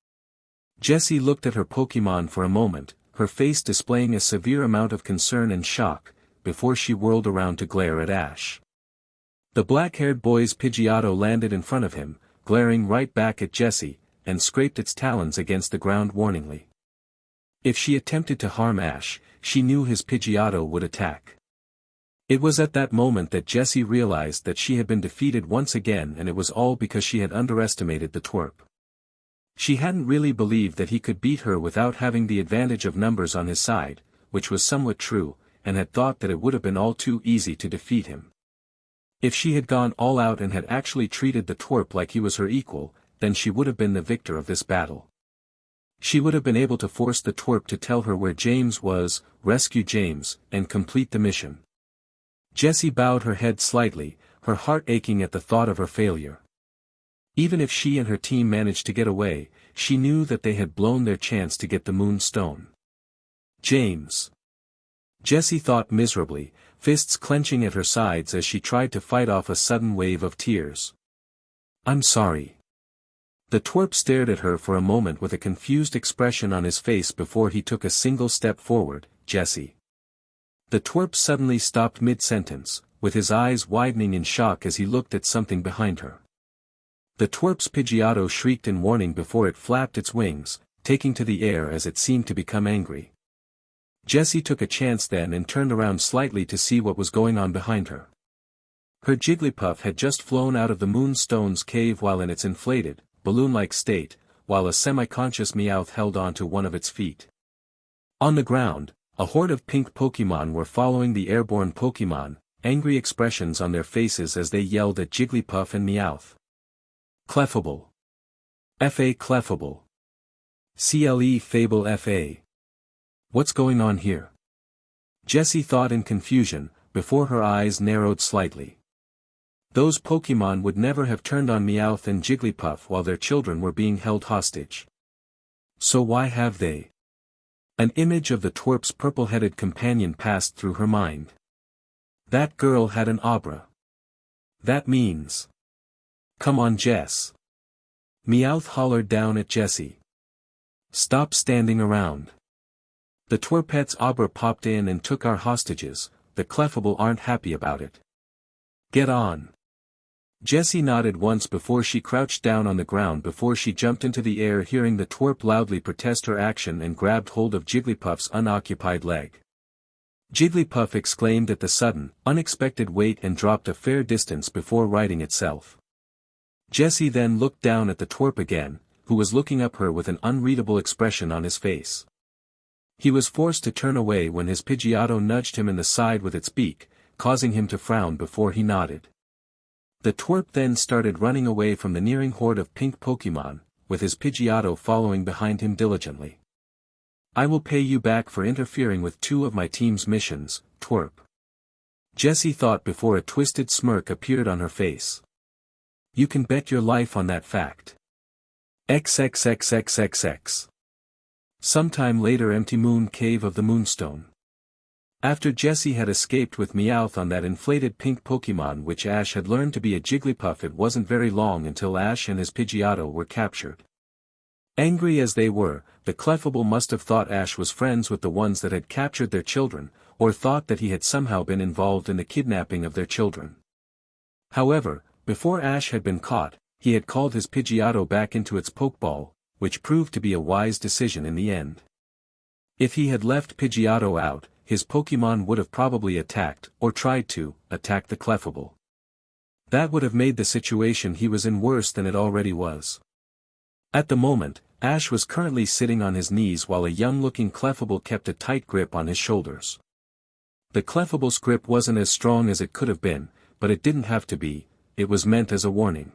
Speaker 1: Jessie looked at her Pokémon for a moment, her face displaying a severe amount of concern and shock, before she whirled around to glare at Ash. The black-haired boy's Pidgeotto landed in front of him, glaring right back at Jessie, and scraped its talons against the ground warningly. If she attempted to harm Ash, she knew his Pidgeotto would attack. It was at that moment that Jessie realized that she had been defeated once again, and it was all because she had underestimated the twerp. She hadn't really believed that he could beat her without having the advantage of numbers on his side, which was somewhat true, and had thought that it would have been all too easy to defeat him. If she had gone all out and had actually treated the twerp like he was her equal, then she would have been the victor of this battle. She would have been able to force the twerp to tell her where James was, rescue James, and complete the mission. Jessie bowed her head slightly, her heart aching at the thought of her failure. Even if she and her team managed to get away, she knew that they had blown their chance to get the Moonstone. James. Jessie thought miserably, fists clenching at her sides as she tried to fight off a sudden wave of tears. I'm sorry. The twerp stared at her for a moment with a confused expression on his face before he took a single step forward. Jessie. The twerp suddenly stopped mid-sentence, with his eyes widening in shock as he looked at something behind her. The twerp's Pidgeotto shrieked in warning before it flapped its wings, taking to the air as it seemed to become angry. Jessie took a chance then and turned around slightly to see what was going on behind her. Her Jigglypuff had just flown out of the Moonstone's cave while in its inflated, balloon-like state, while a semi-conscious Meowth held onto one of its feet. On the ground, a horde of pink Pokémon were following the airborne Pokémon, angry expressions on their faces as they yelled at Jigglypuff and Meowth. Clefable. F.A. Clefable. CLE Fable F.A. What's going on here? Jessie thought in confusion, before her eyes narrowed slightly. Those Pokémon would never have turned on Meowth and Jigglypuff while their children were being held hostage. So why have they? An image of the twerp's purple-headed companion passed through her mind. That girl had an Abra. That means... Come on, Jess. Meowth hollered down at Jessie. Stop standing around. The twerpet's Abra popped in and took our hostages, the Clefable aren't happy about it. Get on. Jessie nodded once before she crouched down on the ground before she jumped into the air, hearing the twerp loudly protest her action, and grabbed hold of Jigglypuff's unoccupied leg. Jigglypuff exclaimed at the sudden, unexpected weight and dropped a fair distance before righting itself. Jessie then looked down at the twerp again, who was looking up her with an unreadable expression on his face. He was forced to turn away when his Pidgeotto nudged him in the side with its beak, causing him to frown before he nodded. The twerp then started running away from the nearing horde of pink Pokémon, with his Pidgeotto following behind him diligently. I will pay you back for interfering with 2 of my team's missions, twerp. Jessie thought before a twisted smirk appeared on her face. You can bet your life on that fact. XXXXXX. Sometime later, empty moon cave of the Moonstone. After Jessie had escaped with Meowth on that inflated pink Pokémon which Ash had learned to be a Jigglypuff, it wasn't very long until Ash and his Pidgeotto were captured. Angry as they were, the Clefable must have thought Ash was friends with the ones that had captured their children, or thought that he had somehow been involved in the kidnapping of their children. However, before Ash had been caught, he had called his Pidgeotto back into its Pokéball, which proved to be a wise decision in the end. If he had left Pidgeotto out, his Pokémon would have probably attacked, or tried to, attack the Clefable. That would have made the situation he was in worse than it already was. At the moment, Ash was currently sitting on his knees while a young-looking Clefable kept a tight grip on his shoulders. The Clefable's grip wasn't as strong as it could have been, but it didn't have to be, it was meant as a warning.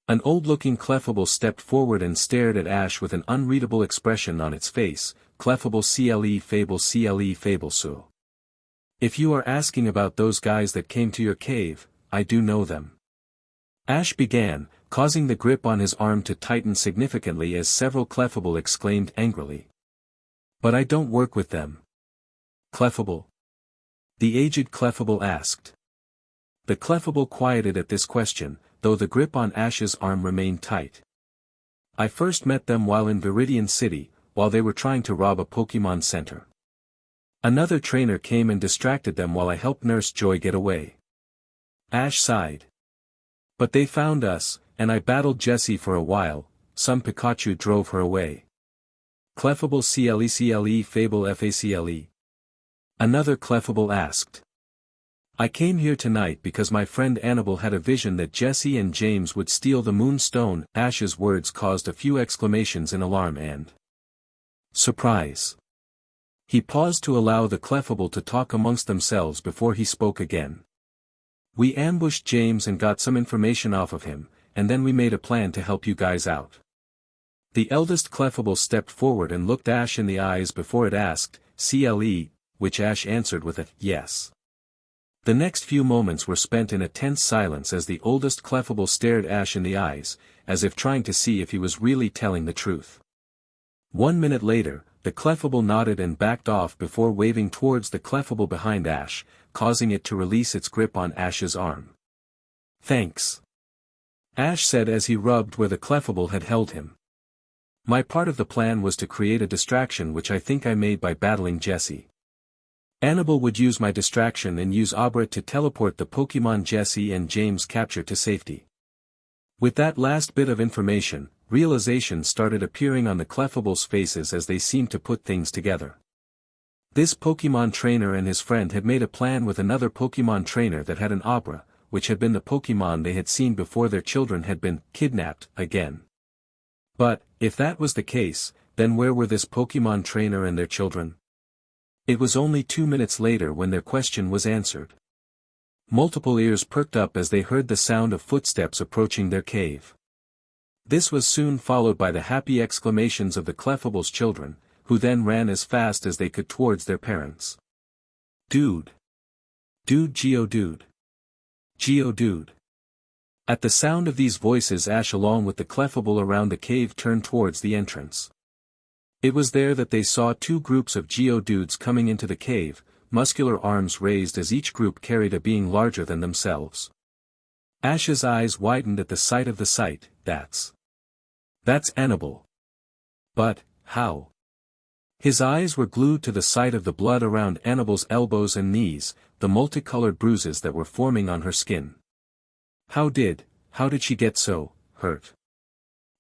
Speaker 1: An old-looking Clefable stepped forward and stared at Ash with an unreadable expression on its face. Clefable CLE Fable Su. If you are asking about those guys that came to your cave, I do know them. Ash began, causing the grip on his arm to tighten significantly as several Clefable exclaimed angrily. But I don't work with them. Clefable? The aged Clefable asked. The Clefable quieted at this question, though the grip on Ash's arm remained tight. I first met them while in Viridian City, while they were trying to rob a Pokémon Center. Another trainer came and distracted them while I helped Nurse Joy get away. Ash sighed. But they found us, and I battled Jessie for a while. Some Pikachu drove her away. Clefable CLE Fable FACLE. Another Clefable asked. I came here tonight because my friend Annal had a vision that Jessie and James would steal the Moonstone. Ash's words caused a few exclamations in alarm and surprise. He paused to allow the Clefable to talk amongst themselves before he spoke again. We ambushed James and got some information off of him, and then we made a plan to help you guys out. The eldest Clefable stepped forward and looked Ash in the eyes before it asked, CLE, which Ash answered with a yes. The next few moments were spent in a tense silence as the oldest Clefable stared Ash in the eyes, as if trying to see if he was really telling the truth. 1 minute later, the Clefable nodded and backed off before waving towards the Clefable behind Ash, causing it to release its grip on Ash's arm. Thanks. Ash said as he rubbed where the Clefable had held him. My part of the plan was to create a distraction, which I think I made by battling Jessie. Annal would use my distraction and use Abra to teleport the Pokémon Jessie and James captured to safety. With that last bit of information, realization started appearing on the Clefable's faces as they seemed to put things together. This Pokémon trainer and his friend had made a plan with another Pokémon trainer that had an Abra, which had been the Pokémon they had seen before their children had been kidnapped again. But, if that was the case, then where were this Pokémon trainer and their children? It was only 2 minutes later when their question was answered. Multiple ears perked up as they heard the sound of footsteps approaching their cave. This was soon followed by the happy exclamations of the Clefable's children, who then ran as fast as they could towards their parents. Dude! Dude Geodude! Geodude! At the sound of these voices, Ash along with the Clefable around the cave turned towards the entrance. It was there that they saw two groups of Geodudes coming into the cave, muscular arms raised as each group carried a being larger than themselves. Ash's eyes widened at the sight of the sight. That's Annal. But, how? His eyes were glued to the sight of the blood around Annal's elbows and knees, the multicolored bruises that were forming on her skin. How did she get so hurt?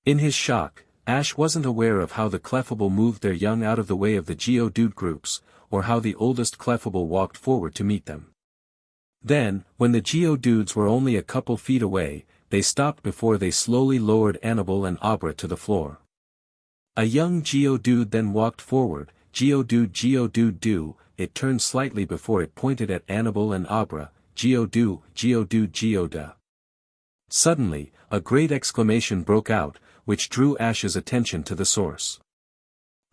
Speaker 1: In his shock, Ash wasn't aware of how the Clefable moved their young out of the way of the Geodude groups, or how the oldest Clefable walked forward to meet them. Then, when the Geodudes were only a couple feet away, they stopped before they slowly lowered Annal and Abra to the floor. A young Geodude then walked forward. Geodude do, it turned slightly before it pointed at Annal and Abra. Geodude Geoda. Suddenly, a great exclamation broke out, which drew Ash's attention to the source.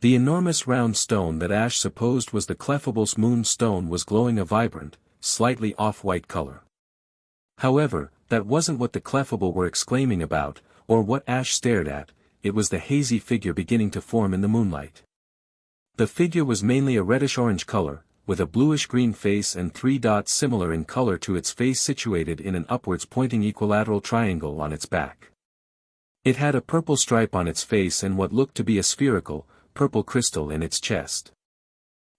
Speaker 1: The enormous round stone that Ash supposed was the Clefable's Moonstone was glowing a vibrant, slightly off-white color. However, that wasn't what the Clefable were exclaiming about, or what Ash stared at. It was the hazy figure beginning to form in the moonlight. The figure was mainly a reddish-orange color, with a bluish-green face and 3 dots similar in color to its face situated in an upwards-pointing equilateral triangle on its back. It had a purple stripe on its face and what looked to be a spherical, purple crystal in its chest.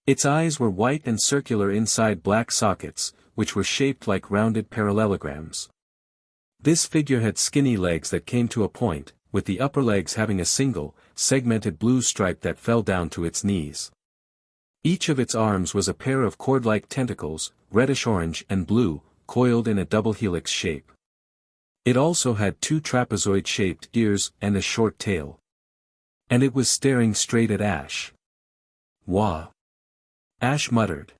Speaker 1: Its eyes were white and circular inside black sockets, which were shaped like rounded parallelograms. This figure had skinny legs that came to a point, with the upper legs having a single, segmented blue stripe that fell down to its knees. Each of its arms was a pair of cord-like tentacles, reddish-orange and blue, coiled in a double helix shape. It also had 2 trapezoid-shaped ears and a short tail. And it was staring straight at Ash. Wah! Ash muttered.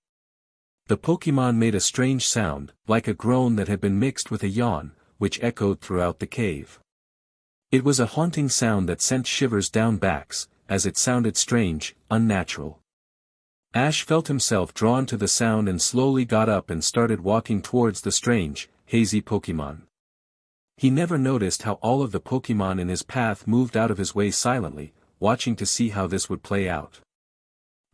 Speaker 1: The Pokémon made a strange sound, like a groan that had been mixed with a yawn, which echoed throughout the cave. It was a haunting sound that sent shivers down backs, as it sounded strange, unnatural. Ash felt himself drawn to the sound and slowly got up and started walking towards the strange, hazy Pokémon. He never noticed how all of the Pokémon in his path moved out of his way silently, watching to see how this would play out.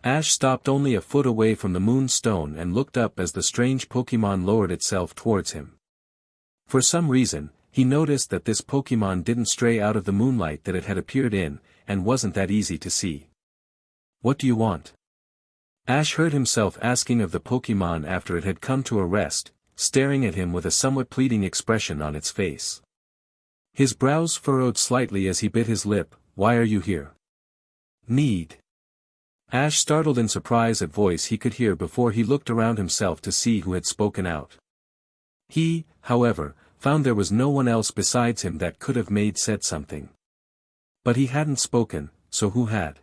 Speaker 1: Ash stopped only a foot away from the Moonstone and looked up as the strange Pokémon lowered itself towards him. For some reason, he noticed that this Pokémon didn't stray out of the moonlight that it had appeared in, and wasn't that easy to see. What do you want? Ash heard himself asking of the Pokémon after it had come to a rest, staring at him with a somewhat pleading expression on its face. His brows furrowed slightly as he bit his lip. Why are you here? Need. Ash startled in surprise at voice he could hear before he looked around himself to see who had spoken out. He, however, found there was no one else besides him that could have said something. But he hadn't spoken, so who had?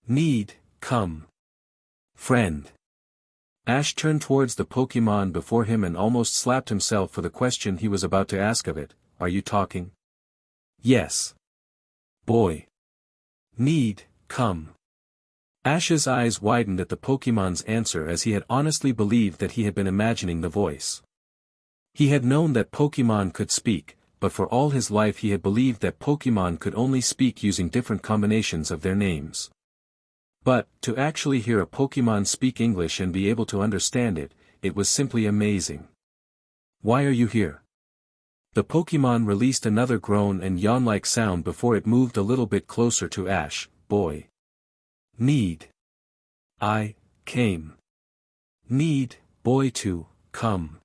Speaker 1: Need, come. Friend. Ash turned towards the Pokémon before him and almost slapped himself for the question he was about to ask of it. Are you talking? Yes. Boy. Need, come. Ash's eyes widened at the Pokémon's answer as he had honestly believed that he had been imagining the voice. He had known that Pokémon could speak, but for all his life he had believed that Pokémon could only speak using different combinations of their names. But, to actually hear a Pokémon speak English and be able to understand it, it was simply amazing. Why are you here? The Pokémon released another groan and yawn-like sound before it moved a little bit closer to Ash. Boy. Need. I came. Need, boy, to come.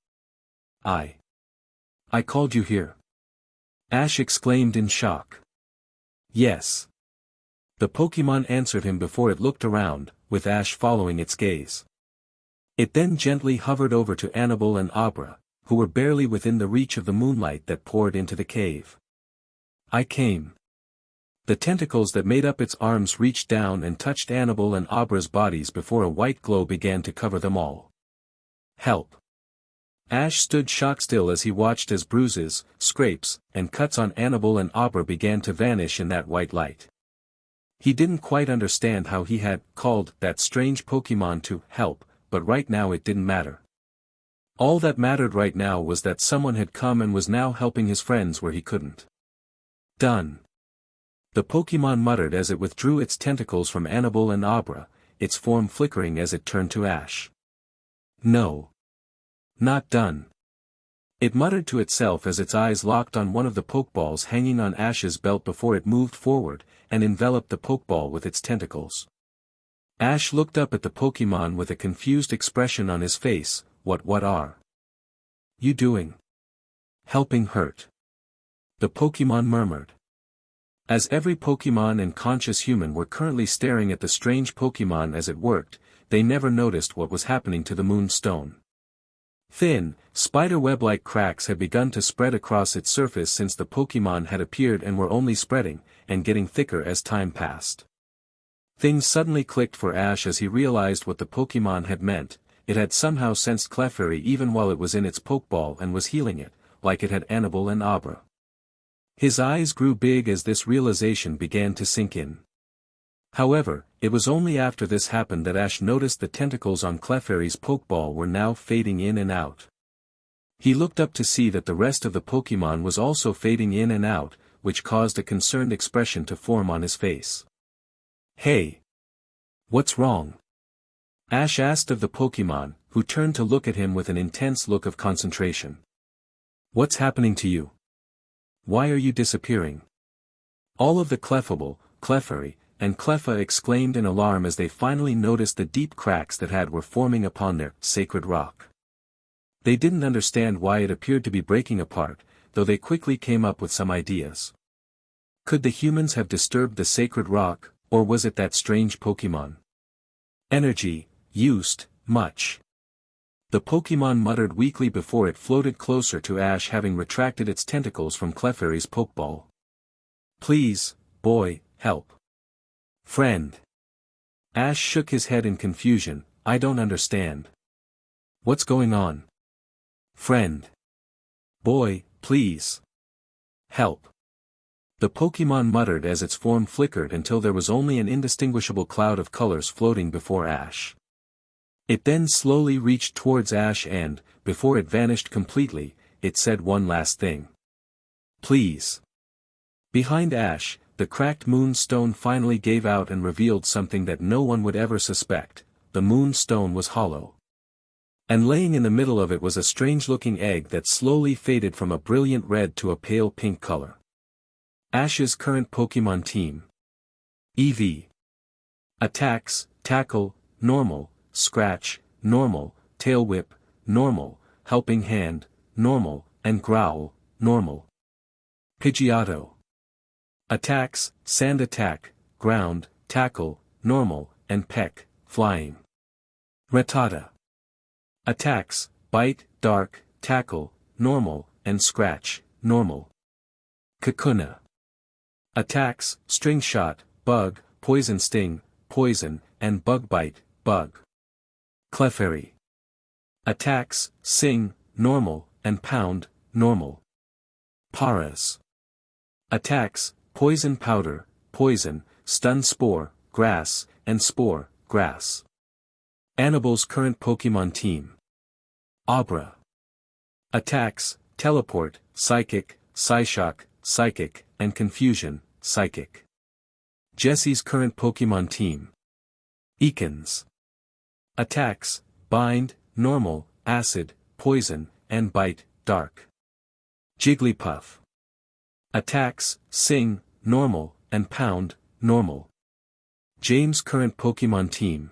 Speaker 1: I called you here. Ash exclaimed in shock. Yes. The Pokémon answered him before it looked around, with Ash following its gaze. It then gently hovered over to Annal and Abra, who were barely within the reach of the moonlight that poured into the cave. I came. The tentacles that made up its arms reached down and touched Annal and Abra's bodies before a white glow began to cover them all. Help. Ash stood shock-still as he watched as bruises, scrapes, and cuts on Annabelle and Abra began to vanish in that white light. He didn't quite understand how he had called that strange Pokémon to help, but right now it didn't matter. All that mattered right now was that someone had come and was now helping his friends where he couldn't. Done. The Pokémon muttered as it withdrew its tentacles from Annabelle and Abra, its form flickering as it turned to Ash. No. Not done. It muttered to itself as its eyes locked on one of the Pokeballs hanging on Ash's belt before it moved forward, and enveloped the Pokeball with its tentacles. Ash looked up at the Pokémon with a confused expression on his face. What are you doing? Helping hurt. The Pokémon murmured. As every Pokémon and conscious human were currently staring at the strange Pokémon as it worked, they never noticed what was happening to the Moonstone. Thin, spider-web-like cracks had begun to spread across its surface since the Pokémon had appeared and were only spreading, and getting thicker as time passed. Things suddenly clicked for Ash as he realized what the Pokémon had meant. It had somehow sensed Clefairy even while it was in its Pokeball and was healing it, like it had Annabelle and Abra. His eyes grew big as this realization began to sink in. However, it was only after this happened that Ash noticed the tentacles on Clefairy's Pokeball were now fading in and out. He looked up to see that the rest of the Pokémon was also fading in and out, which caused a concerned expression to form on his face. Hey! What's wrong? Ash asked of the Pokémon, who turned to look at him with an intense look of concentration. What's happening to you? Why are you disappearing? All of the Clefable, Clefairy, and Cleffa exclaimed in alarm as they finally noticed the deep cracks that were forming upon their sacred rock. They didn't understand why it appeared to be breaking apart, though they quickly came up with some ideas. Could the humans have disturbed the sacred rock, or was it that strange Pokémon? Energy, used, much. The Pokémon muttered weakly before it floated closer to Ash, having retracted its tentacles from Clefairy's Pokeball. Please, boy, help. Friend. Ash shook his head in confusion. I don't understand. What's going on? Friend. Boy, please. Help. The Pokémon muttered as its form flickered until there was only an indistinguishable cloud of colors floating before Ash. It then slowly reached towards Ash and, before it vanished completely, it said one last thing. Please. Behind Ash, the cracked Moonstone finally gave out and revealed something that no one would ever suspect. The Moonstone was hollow. And laying in the middle of it was a strange-looking egg that slowly faded from a brilliant red to a pale pink color. Ash's current Pokémon team. Eevee. Attacks, Tackle, Normal, Scratch, Normal, Tail Whip, Normal, Helping Hand, Normal, and Growl, Normal. Pidgeotto. Attacks, Sand Attack, Ground, Tackle, Normal, and Peck, Flying. Rattata. Attacks, Bite, Dark, Tackle, Normal, and Scratch, Normal. Kakuna. Attacks, String Shot, Bug, Poison Sting, Poison, and Bug Bite, Bug. Clefairy. Attacks, Sing, Normal, and Pound, Normal. Paras. Attacks, Poison Powder, Poison, Stun Spore, Grass, and Spore, Grass. Annabelle's current Pokémon team. Abra. Attacks, Teleport, Psychic, Psyshock, Psychic, and Confusion, Psychic. Jessie's current Pokémon team. Ekans. Attacks, Bind, Normal, Acid, Poison, and Bite, Dark. Jigglypuff. Attacks, Sing, Normal, and Pound, Normal. James' current Pokémon team.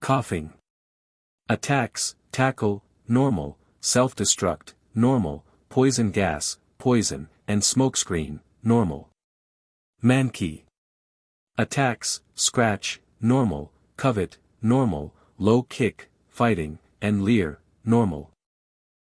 Speaker 1: Coughing. Attacks, Tackle, Normal, Self-Destruct, Normal, Poison Gas, Poison, and Smokescreen, Normal. Mankey. Attacks, Scratch, Normal, Covet, Normal, Low Kick, Fighting, and Leer, Normal.